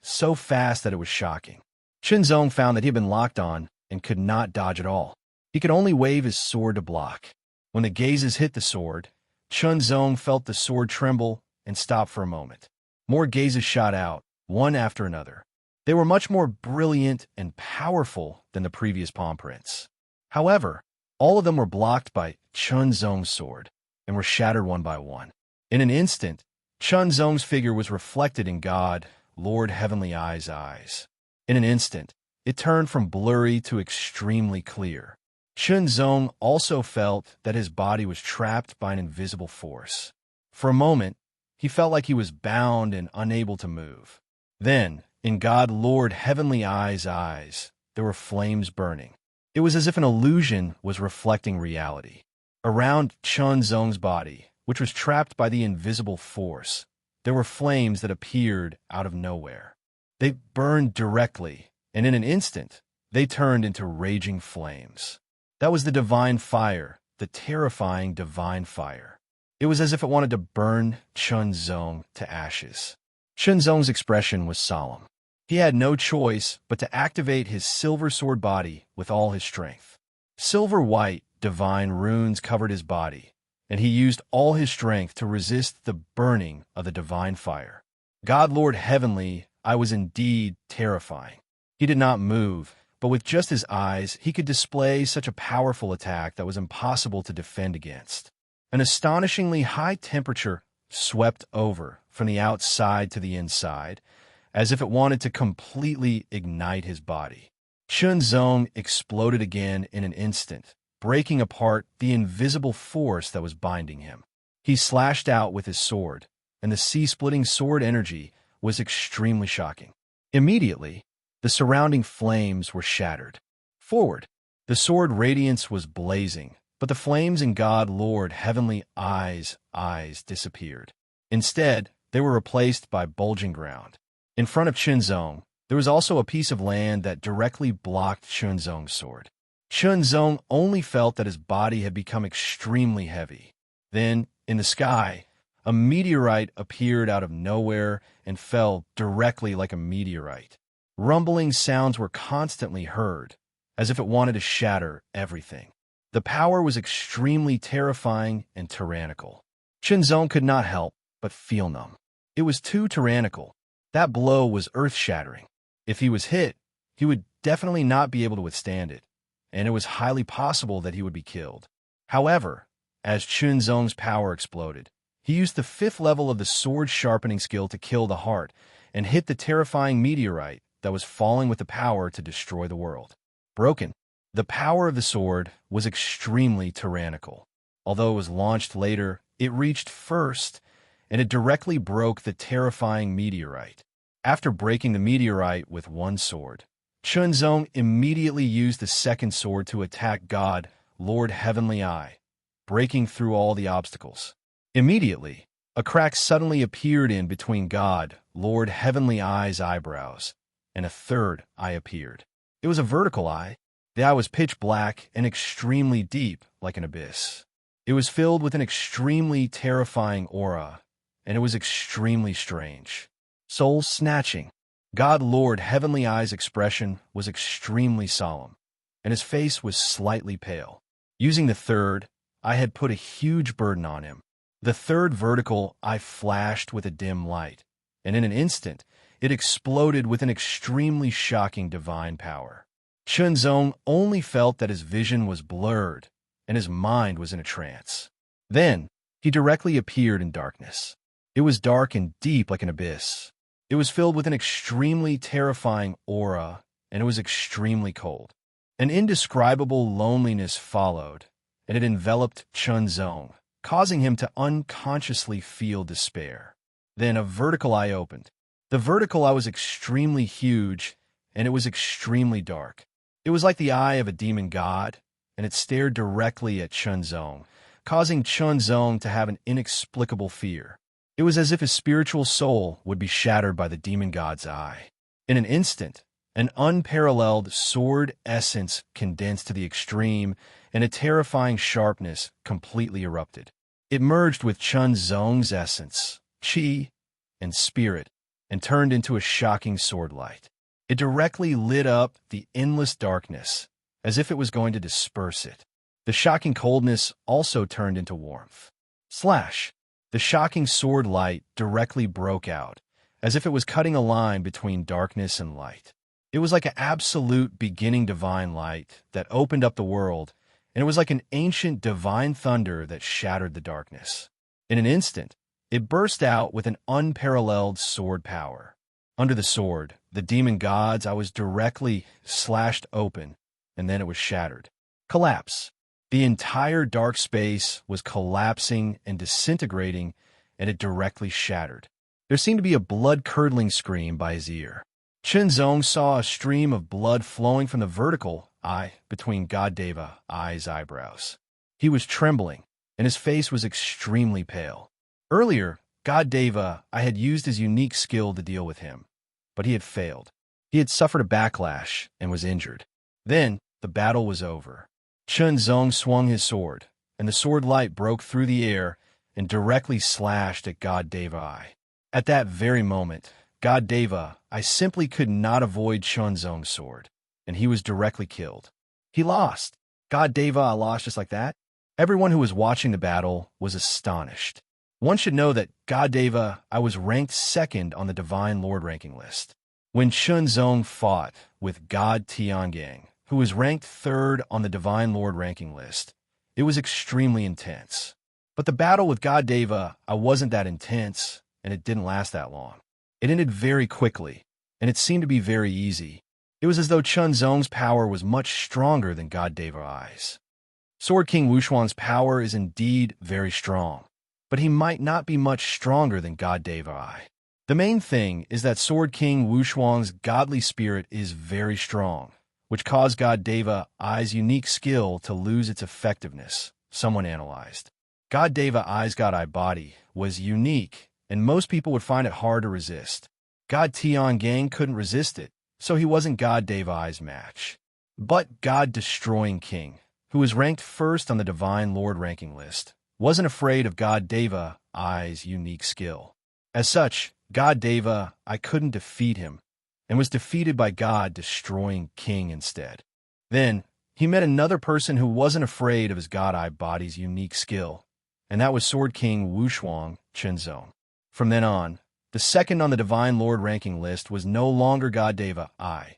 so fast that it was shocking. Qinzong found that he had been locked on and could not dodge at all. He could only wave his sword to block. When the gazes hit the sword, Qinzong felt the sword tremble and stop for a moment. More gazes shot out, one after another. They were much more brilliant and powerful than the previous palm prints. However, all of them were blocked by Qinzong's sword and were shattered one by one. In an instant, Qinzong's figure was reflected in God, Lord Heavenly Eye's eyes. In an instant, it turned from blurry to extremely clear. Qinzong also felt that his body was trapped by an invisible force. For a moment, he felt like he was bound and unable to move. Then, in God, Lord Heavenly Eye's eyes, there were flames burning. It was as if an illusion was reflecting reality. Around Qinzong's body, which was trapped by the invisible force, there were flames that appeared out of nowhere. They burned directly, and in an instant, they turned into raging flames. That was the divine fire, the terrifying divine fire. It was as if it wanted to burn Qinzong to ashes. Qinzong's expression was solemn. He had no choice but to activate his silver sword body with all his strength. Silver-white, divine runes covered his body, and he used all his strength to resist the burning of the divine fire. God, Lord Heavenly, I was indeed terrifying. He did not move, but with just his eyes, he could display such a powerful attack that was impossible to defend against. An astonishingly high temperature swept over from the outside to the inside, as if it wanted to completely ignite his body. Qinzong exploded again in an instant, breaking apart the invisible force that was binding him. He slashed out with his sword, and the sea-splitting sword energy was extremely shocking. Immediately, the surrounding flames were shattered. Forward, the sword radiance was blazing, but the flames in God, Lord Heavenly eyes disappeared. Instead, they were replaced by bulging ground. In front of Qinzong, there was also a piece of land that directly blocked Qinzong's sword. Qinzong only felt that his body had become extremely heavy. Then, in the sky, a meteorite appeared out of nowhere and fell directly like a meteorite. Rumbling sounds were constantly heard, as if it wanted to shatter everything. The power was extremely terrifying and tyrannical. Qinzong could not help but feel numb. It was too tyrannical. That blow was earth-shattering. If he was hit, he would definitely not be able to withstand it, and it was highly possible that he would be killed. However, as Qinzong's power exploded, he used the 5th level of the sword sharpening skill to kill the heart and hit the terrifying meteorite that was falling with the power to destroy the world. Broken, the power of the sword was extremely tyrannical. Although it was launched later, it reached first, and it directly broke the terrifying meteorite. After breaking the meteorite with one sword, Qinzong immediately used the 2nd sword to attack God, Lord Heavenly Eye, breaking through all the obstacles. Immediately, a crack suddenly appeared in between God, Lord Heavenly Eye's eyebrows, and a 3rd eye appeared. It was a vertical eye. The eye was pitch black and extremely deep, like an abyss. It was filled with an extremely terrifying aura, and it was extremely strange. Soul-snatching. God, Lord Heavenly Eye's expression was extremely solemn, and his face was slightly pale. Using the 3rd, I had put a huge burden on him. The 3rd vertical eye flashed with a dim light, and in an instant, it exploded with an extremely shocking divine power. Qinzong only felt that his vision was blurred, and his mind was in a trance. Then, he directly appeared in darkness. It was dark and deep like an abyss. It was filled with an extremely terrifying aura, and it was extremely cold. An indescribable loneliness followed, and it enveloped Qinzong, causing him to unconsciously feel despair. Then a vertical eye opened. The vertical eye was extremely huge, and it was extremely dark. It was like the eye of a demon god, and it stared directly at Chunzong, causing Chunzong to have an inexplicable fear. It was as if his spiritual soul would be shattered by the demon god's eye. In an instant, an unparalleled sword essence condensed to the extreme, and a terrifying sharpness completely erupted. It merged with Chunzong's essence, chi, and spirit, and turned into a shocking sword light. It directly lit up the endless darkness, as if it was going to disperse it. The shocking coldness also turned into warmth. Slash! The shocking sword light directly broke out, as if it was cutting a line between darkness and light. It was like an absolute beginning divine light that opened up the world, and it was like an ancient divine thunder that shattered the darkness. In an instant, it burst out with an unparalleled sword power. Under the sword, the demon god's eye was directly slashed open, and then it was shattered. Collapse. The entire dark space was collapsing and disintegrating, and it directly shattered. There seemed to be a blood-curdling scream by his ear. Chunzong saw a stream of blood flowing from the vertical eye between God Deva Ai's eyebrows. He was trembling, and his face was extremely pale. Earlier, God Deva I had used his unique skill to deal with him, but he had failed. He had suffered a backlash and was injured. Then, the battle was over. Chunzong swung his sword, and the sword light broke through the air and directly slashed at God Deva I. At that very moment, God Deva I simply could not avoid Chunzong's sword, and he was directly killed. He lost. God Deva I lost just like that. Everyone who was watching the battle was astonished. One should know that God Deva I was ranked second on the Divine Lord ranking list. When Chunzong fought with God Tiangang, who was ranked third on the Divine Lord ranking list, it was extremely intense. But the battle with God Deva I wasn't that intense, and it didn't last that long. It ended very quickly, and it seemed to be very easy. It was as though Chunzong's power was much stronger than God Deva I's. Sword King Wushuang's power is indeed very strong, but he might not be much stronger than God Deva I. The main thing is that Sword King Wushuang's godly spirit is very strong, which caused God Deva I's unique skill to lose its effectiveness, someone analyzed. God Deva I's God Eye body was unique, and most people would find it hard to resist. God Tiangang couldn't resist it, so he wasn't God Deva I's match. But God Destroying King, who was ranked first on the Divine Lord ranking list, wasn't afraid of God Deva I's unique skill. As such, God Deva I couldn't defeat him, and was defeated by God Destroying King instead. Then, he met another person who wasn't afraid of his God Eye body's unique skill, and that was Sword King Wushuang Chunzong. From then on, the second on the Divine Lord ranking list was no longer God Deva I,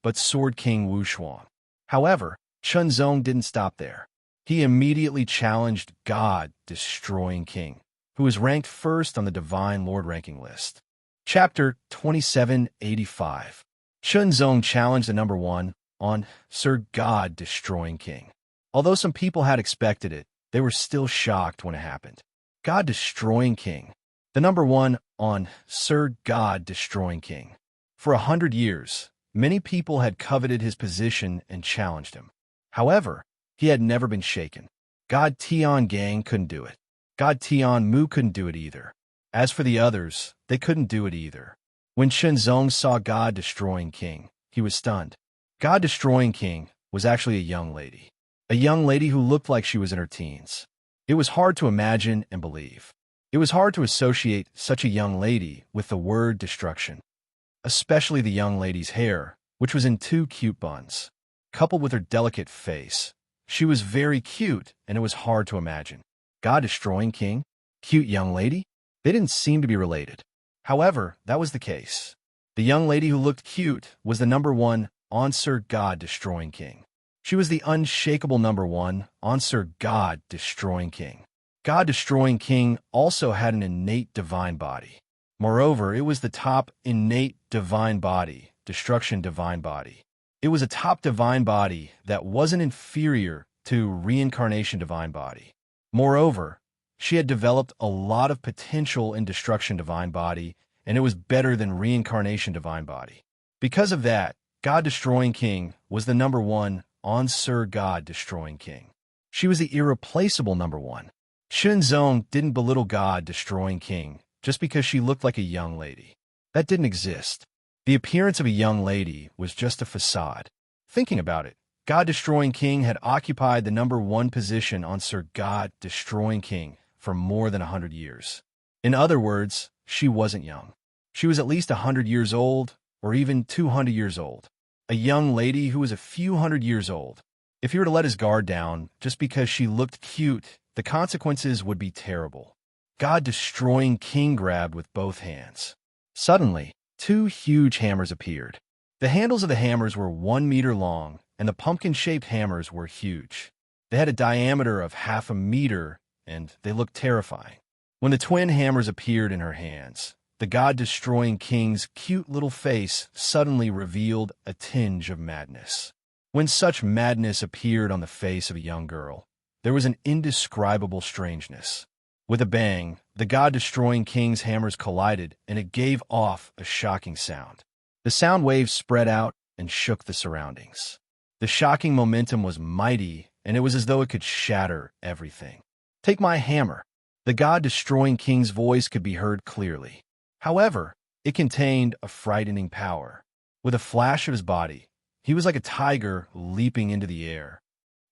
but Sword King Wushuang. However, Chunzong didn't stop there. He immediately challenged God Destroying King, who was ranked first on the Divine Lord ranking list. Chapter 2785. Chunzong challenged the number one on Sir God Destroying King. Although some people had expected it, they were still shocked when it happened. God Destroying King, the number one on Sir God Destroying King. For 100 years, many people had coveted his position and challenged him. However, he had never been shaken. God Tiangang couldn't do it. God Tianmu couldn't do it either. As for the others, they couldn't do it either. When Chunzong saw God Destroying King, he was stunned. God Destroying King was actually a young lady. A young lady who looked like she was in her teens. It was hard to imagine and believe. It was hard to associate such a young lady with the word destruction. Especially the young lady's hair, which was in two cute buns. Coupled with her delicate face, she was very cute, and it was hard to imagine. God Destroying King? Cute young lady? They didn't seem to be related. However, that was the case. The young lady who looked cute was the number one on Sir God Destroying King. She was the unshakable number one on Sir God Destroying King. God Destroying King also had an innate divine body. Moreover, it was the top innate divine body, destruction divine body. It was a top divine body that wasn't inferior to reincarnation divine body. Moreover, she had developed a lot of potential in destruction divine body and it was better than reincarnation divine body. Because of that, God-destroying king was the number one on Sir God-destroying king. She was the irreplaceable number one. Shenzong didn't belittle God-destroying king just because she looked like a young lady. That didn't exist. The appearance of a young lady was just a facade. Thinking about it, God-destroying king had occupied the number one position on Sir God-destroying king for more than 100 years. In other words, she wasn't young. She was at least 100 years old, or even 200 years old. A young lady who was a few hundred years old. If he were to let his guard down just because she looked cute, the consequences would be terrible. God-destroying king grabbed with both hands. Suddenly, two huge hammers appeared. The handles of the hammers were 1 meter long, and the pumpkin-shaped hammers were huge. They had a diameter of 0.5 meter, and they looked terrifying. When the twin hammers appeared in her hands, the God-destroying king's cute little face suddenly revealed a tinge of madness. When such madness appeared on the face of a young girl, there was an indescribable strangeness. With a bang, the God-destroying king's hammers collided, and it gave off a shocking sound. The sound waves spread out and shook the surroundings. The shocking momentum was mighty, and it was as though it could shatter everything. "Take my hammer." The God-destroying king's voice could be heard clearly. However, it contained a frightening power. With a flash of his body, he was like a tiger leaping into the air.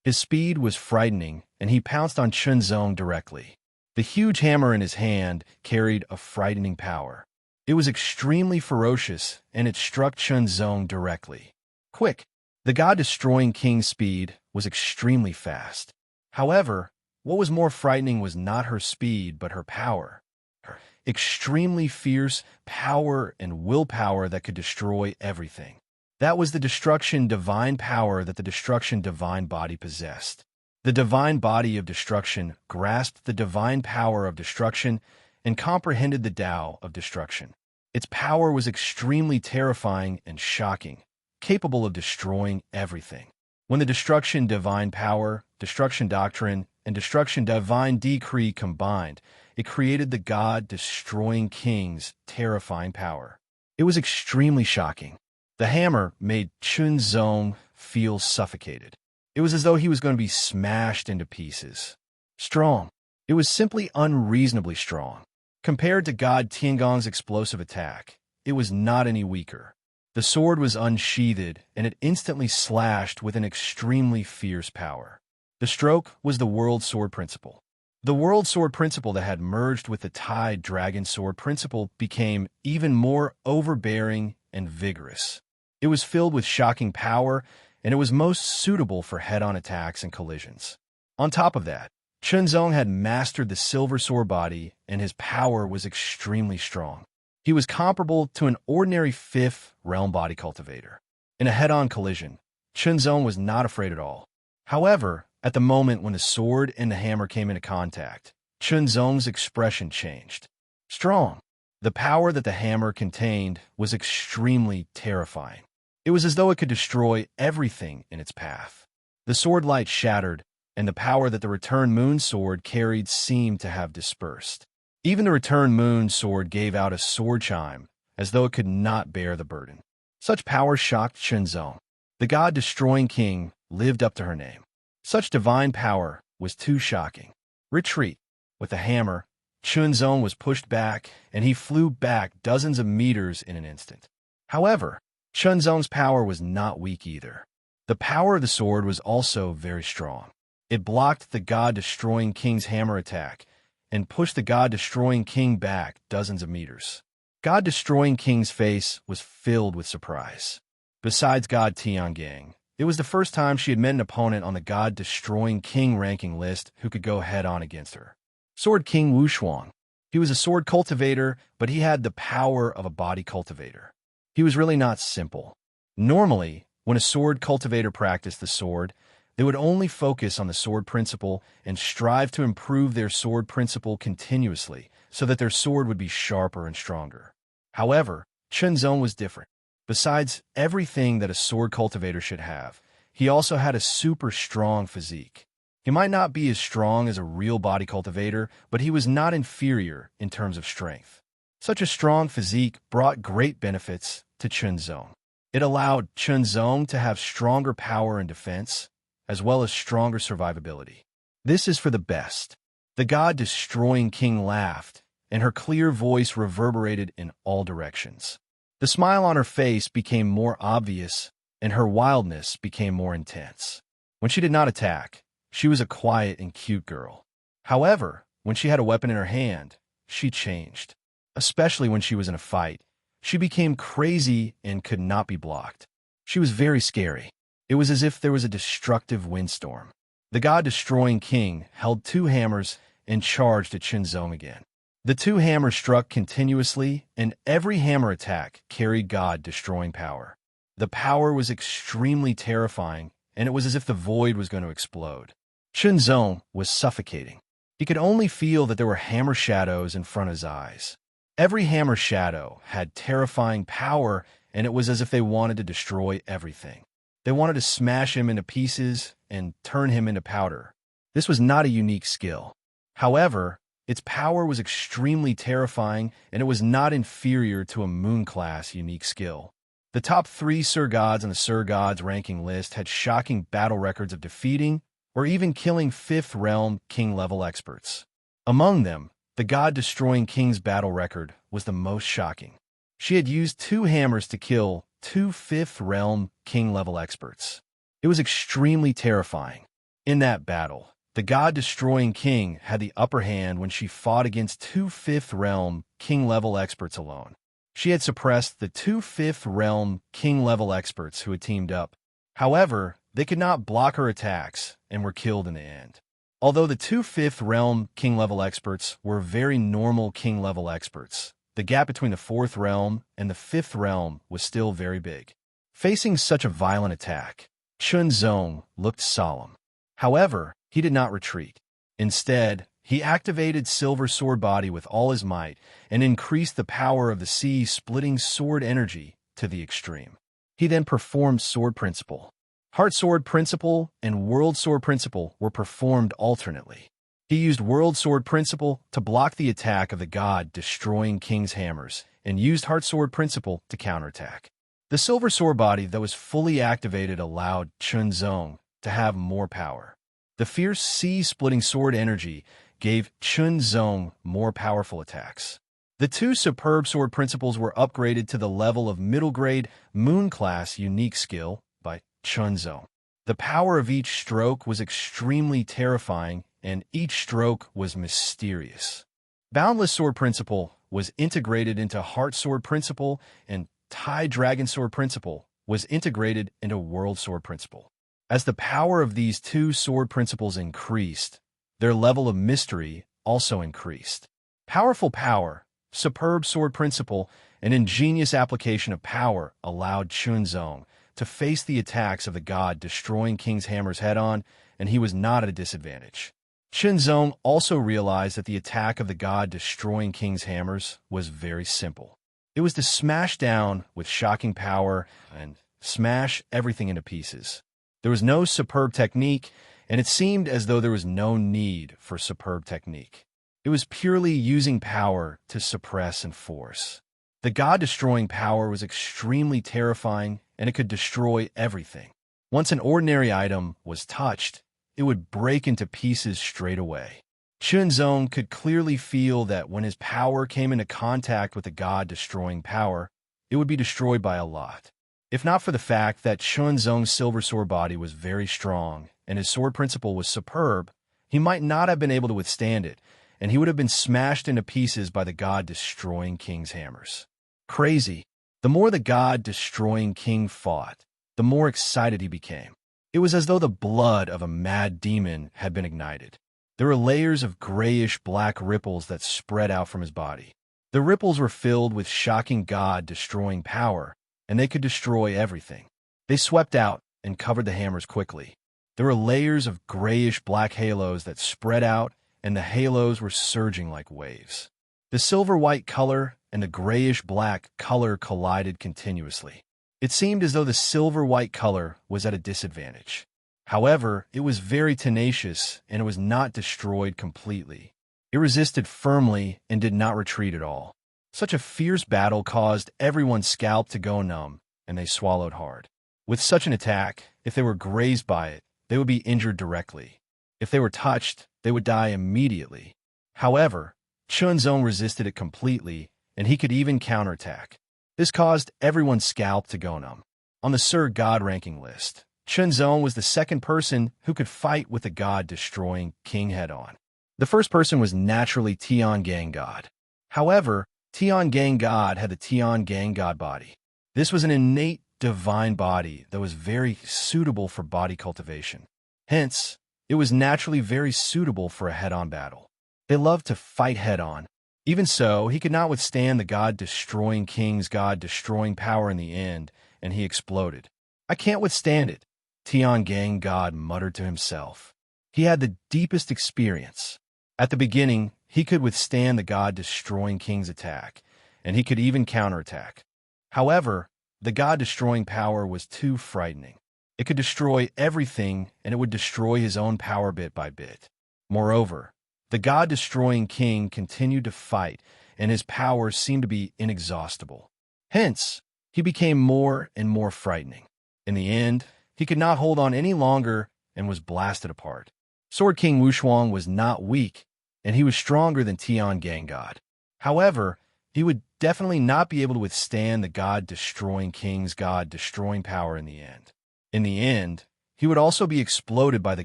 His speed was frightening, and he pounced on Chunzong directly. The huge hammer in his hand carried a frightening power. It was extremely ferocious, and it struck Chunzong directly. Quick! The God-destroying king's speed was extremely fast. However, what was more frightening was not her speed, but her power. Her extremely fierce power and willpower that could destroy everything. That was the destruction divine power that the destruction divine body possessed. The divine body of destruction grasped the divine power of destruction and comprehended the Tao of destruction. Its power was extremely terrifying and shocking, capable of destroying everything. When the destruction divine power, destruction doctrine, and destruction divine decree combined, it created the God-destroying king's terrifying power. It was extremely shocking. The hammer made Chunzong feel suffocated. It was as though he was going to be smashed into pieces. Strong. It was simply unreasonably strong. Compared to God Tiangong's explosive attack, it was not any weaker. The sword was unsheathed, and it instantly slashed with an extremely fierce power. The stroke was the World Sword Principle. The World Sword Principle that had merged with the Tide Dragon Sword Principle became even more overbearing and vigorous. It was filled with shocking power, and it was most suitable for head-on attacks and collisions. On top of that, Chunzong had mastered the Silver Sword body, and his power was extremely strong. He was comparable to an ordinary fifth realm body cultivator. In a head-on collision, Chunzong was not afraid at all. However, at the moment when the sword and the hammer came into contact, Chunzong's expression changed. Strong. The power that the hammer contained was extremely terrifying. It was as though it could destroy everything in its path. The sword light shattered, and the power that the Return Moon sword carried seemed to have dispersed. Even the Return Moon sword gave out a sword chime, as though it could not bear the burden. Such power shocked Chunzong. The God-destroying king lived up to her name. Such divine power was too shocking. Retreat. With the hammer, Chunzong was pushed back, and he flew back dozens of meters in an instant. However, Chunzong's power was not weak either. The power of the sword was also very strong. It blocked the God-destroying king's hammer attack and pushed the God-destroying king back dozens of meters. God-destroying king's face was filled with surprise. Besides God Tiangang, it was the first time she had met an opponent on the God-destroying king ranking list who could go head-on against her. Sword King Wu Shuang. He was a sword cultivator, but he had the power of a body cultivator. He was really not simple. Normally, when a sword cultivator practiced the sword, they would only focus on the sword principle and strive to improve their sword principle continuously so that their sword would be sharper and stronger. However, Chunzong was different. Besides everything that a sword cultivator should have, he also had a super strong physique. He might not be as strong as a real body cultivator, but he was not inferior in terms of strength. Such a strong physique brought great benefits to Chunzong. It allowed Chunzong to have stronger power and defense, as well as stronger survivability. This is for the best. The god-destroying king laughed, and her clear voice reverberated in all directions. The smile on her face became more obvious, and her wildness became more intense. When she did not attack, she was a quiet and cute girl. However, when she had a weapon in her hand, she changed. Especially when she was in a fight, she became crazy and could not be blocked. She was very scary. It was as if there was a destructive windstorm. The god-destroying king held two hammers and charged at Chunzong again. The two hammers struck continuously, and every hammer attack carried god-destroying power. The power was extremely terrifying, and it was as if the void was going to explode. Chunzong was suffocating. He could only feel that there were hammer shadows in front of his eyes. Every hammer shadow had terrifying power, and it was as if they wanted to destroy everything. They wanted to smash him into pieces and turn him into powder. This was not a unique skill. However, its power was extremely terrifying, and it was not inferior to a moon-class unique skill. The top 3 Sir Gods on the Sir Gods ranking list had shocking battle records of defeating or even killing 5th Realm King-level experts. Among them, the god-destroying king's battle record was the most shocking. She had used 2 hammers to kill 2 5th Realm King-level experts. It was extremely terrifying. In that battle, the god-destroying king had the upper hand when she fought against 2 5th Realm King-level experts alone. She had suppressed the 2 5th Realm King-level experts who had teamed up. However, they could not block her attacks and were killed in the end. Although the 2 5th Realm King-level experts were very normal King-level experts, the gap between the 4th Realm and the 5th Realm was still very big. Facing such a violent attack, Chunzong looked solemn. However, he did not retreat. Instead, he activated Silver Sword Body with all his might and increased the power of the sea-splitting sword energy to the extreme. He then performed Sword Principle. Heart Sword Principle and World Sword Principle were performed alternately. He used World Sword Principle to block the attack of the god-destroying king's hammers and used Heart Sword Principle to counterattack. The Silver Sword Body that was fully activated allowed Chunzong to have more power. The fierce sea-splitting sword energy gave Chunzong more powerful attacks. The 2 superb sword principles were upgraded to the level of middle-grade moon-class unique skill by Chunzong. The power of each stroke was extremely terrifying, and each stroke was mysterious. Boundless Sword Principle was integrated into Heart Sword Principle, and Tai Dragon Sword Principle was integrated into World Sword Principle. As the power of these 2 sword principles increased, their level of mystery also increased. Powerful power, superb sword principle, and ingenious application of power allowed Chunzong to face the attacks of the god-destroying king's hammers head-on, and he was not at a disadvantage. Chunzong also realized that the attack of the god-destroying king's hammers was very simple. It was to smash down with shocking power and smash everything into pieces. There was no superb technique, and it seemed as though there was no need for superb technique. It was purely using power to suppress and force. The god-destroying power was extremely terrifying, and it could destroy everything. Once an ordinary item was touched, it would break into pieces straight away. Chunzong could clearly feel that when his power came into contact with the god-destroying power, it would be destroyed by a lot. If not for the fact that Chunzong's Silver Sword Body was very strong and his sword principle was superb, he might not have been able to withstand it, and he would have been smashed into pieces by the god-destroying king's hammers. Crazy. The more the god-destroying king fought, the more excited he became. It was as though the blood of a mad demon had been ignited. There were layers of grayish-black ripples that spread out from his body. The ripples were filled with shocking god-destroying power, and they could destroy everything. They swept out and covered the hammers quickly. There were layers of grayish-black halos that spread out, and the halos were surging like waves. The silver-white color and the grayish-black color collided continuously. It seemed as though the silver-white color was at a disadvantage. However, it was very tenacious, and it was not destroyed completely. It resisted firmly and did not retreat at all. Such a fierce battle caused everyone's scalp to go numb, and they swallowed hard. With such an attack, if they were grazed by it, they would be injured directly. If they were touched, they would die immediately. However, Chunzong resisted it completely, and he could even counterattack. This caused everyone's scalp to go numb. On the Sir God ranking list, Chunzong was the second person who could fight with the God-destroying king head-on. The first person was naturally Tian Gang God. However, Tian Gang God had the Tian Gang God body. This was an innate divine body that was very suitable for body cultivation. Hence, it was naturally very suitable for a head-on battle. They loved to fight head-on. Even so, he could not withstand the God-destroying king's God-destroying power in the end, and he exploded. "I can't withstand it," Tian Gang God muttered to himself. He had the deepest experience. At the beginning, he could withstand the God-destroying king's attack, and he could even counterattack. However, the God-destroying power was too frightening. It could destroy everything, and it would destroy his own power bit by bit. Moreover, the God-destroying king continued to fight, and his power seemed to be inexhaustible. Hence, he became more and more frightening. In the end, he could not hold on any longer and was blasted apart. Sword King Wushuang was not weak, and he was stronger than Tian Gang God. However, he would definitely not be able to withstand the God-destroying king's God-destroying power in the end. In the end, he would also be exploded by the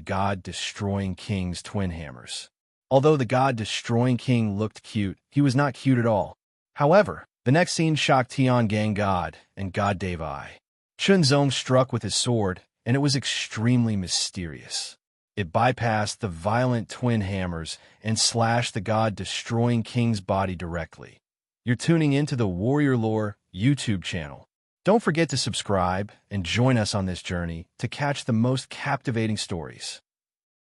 God-destroying king's twin hammers. Although the God-destroying king looked cute, he was not cute at all. However, the next scene shocked Tian Gang God and God Dave I. Chunzong struck with his sword, and it was extremely mysterious. It bypassed the violent twin hammers and slashed the God-destroying king's body directly. You're tuning into the Warrior Lore YouTube channel. Don't forget to subscribe and join us on this journey to catch the most captivating stories.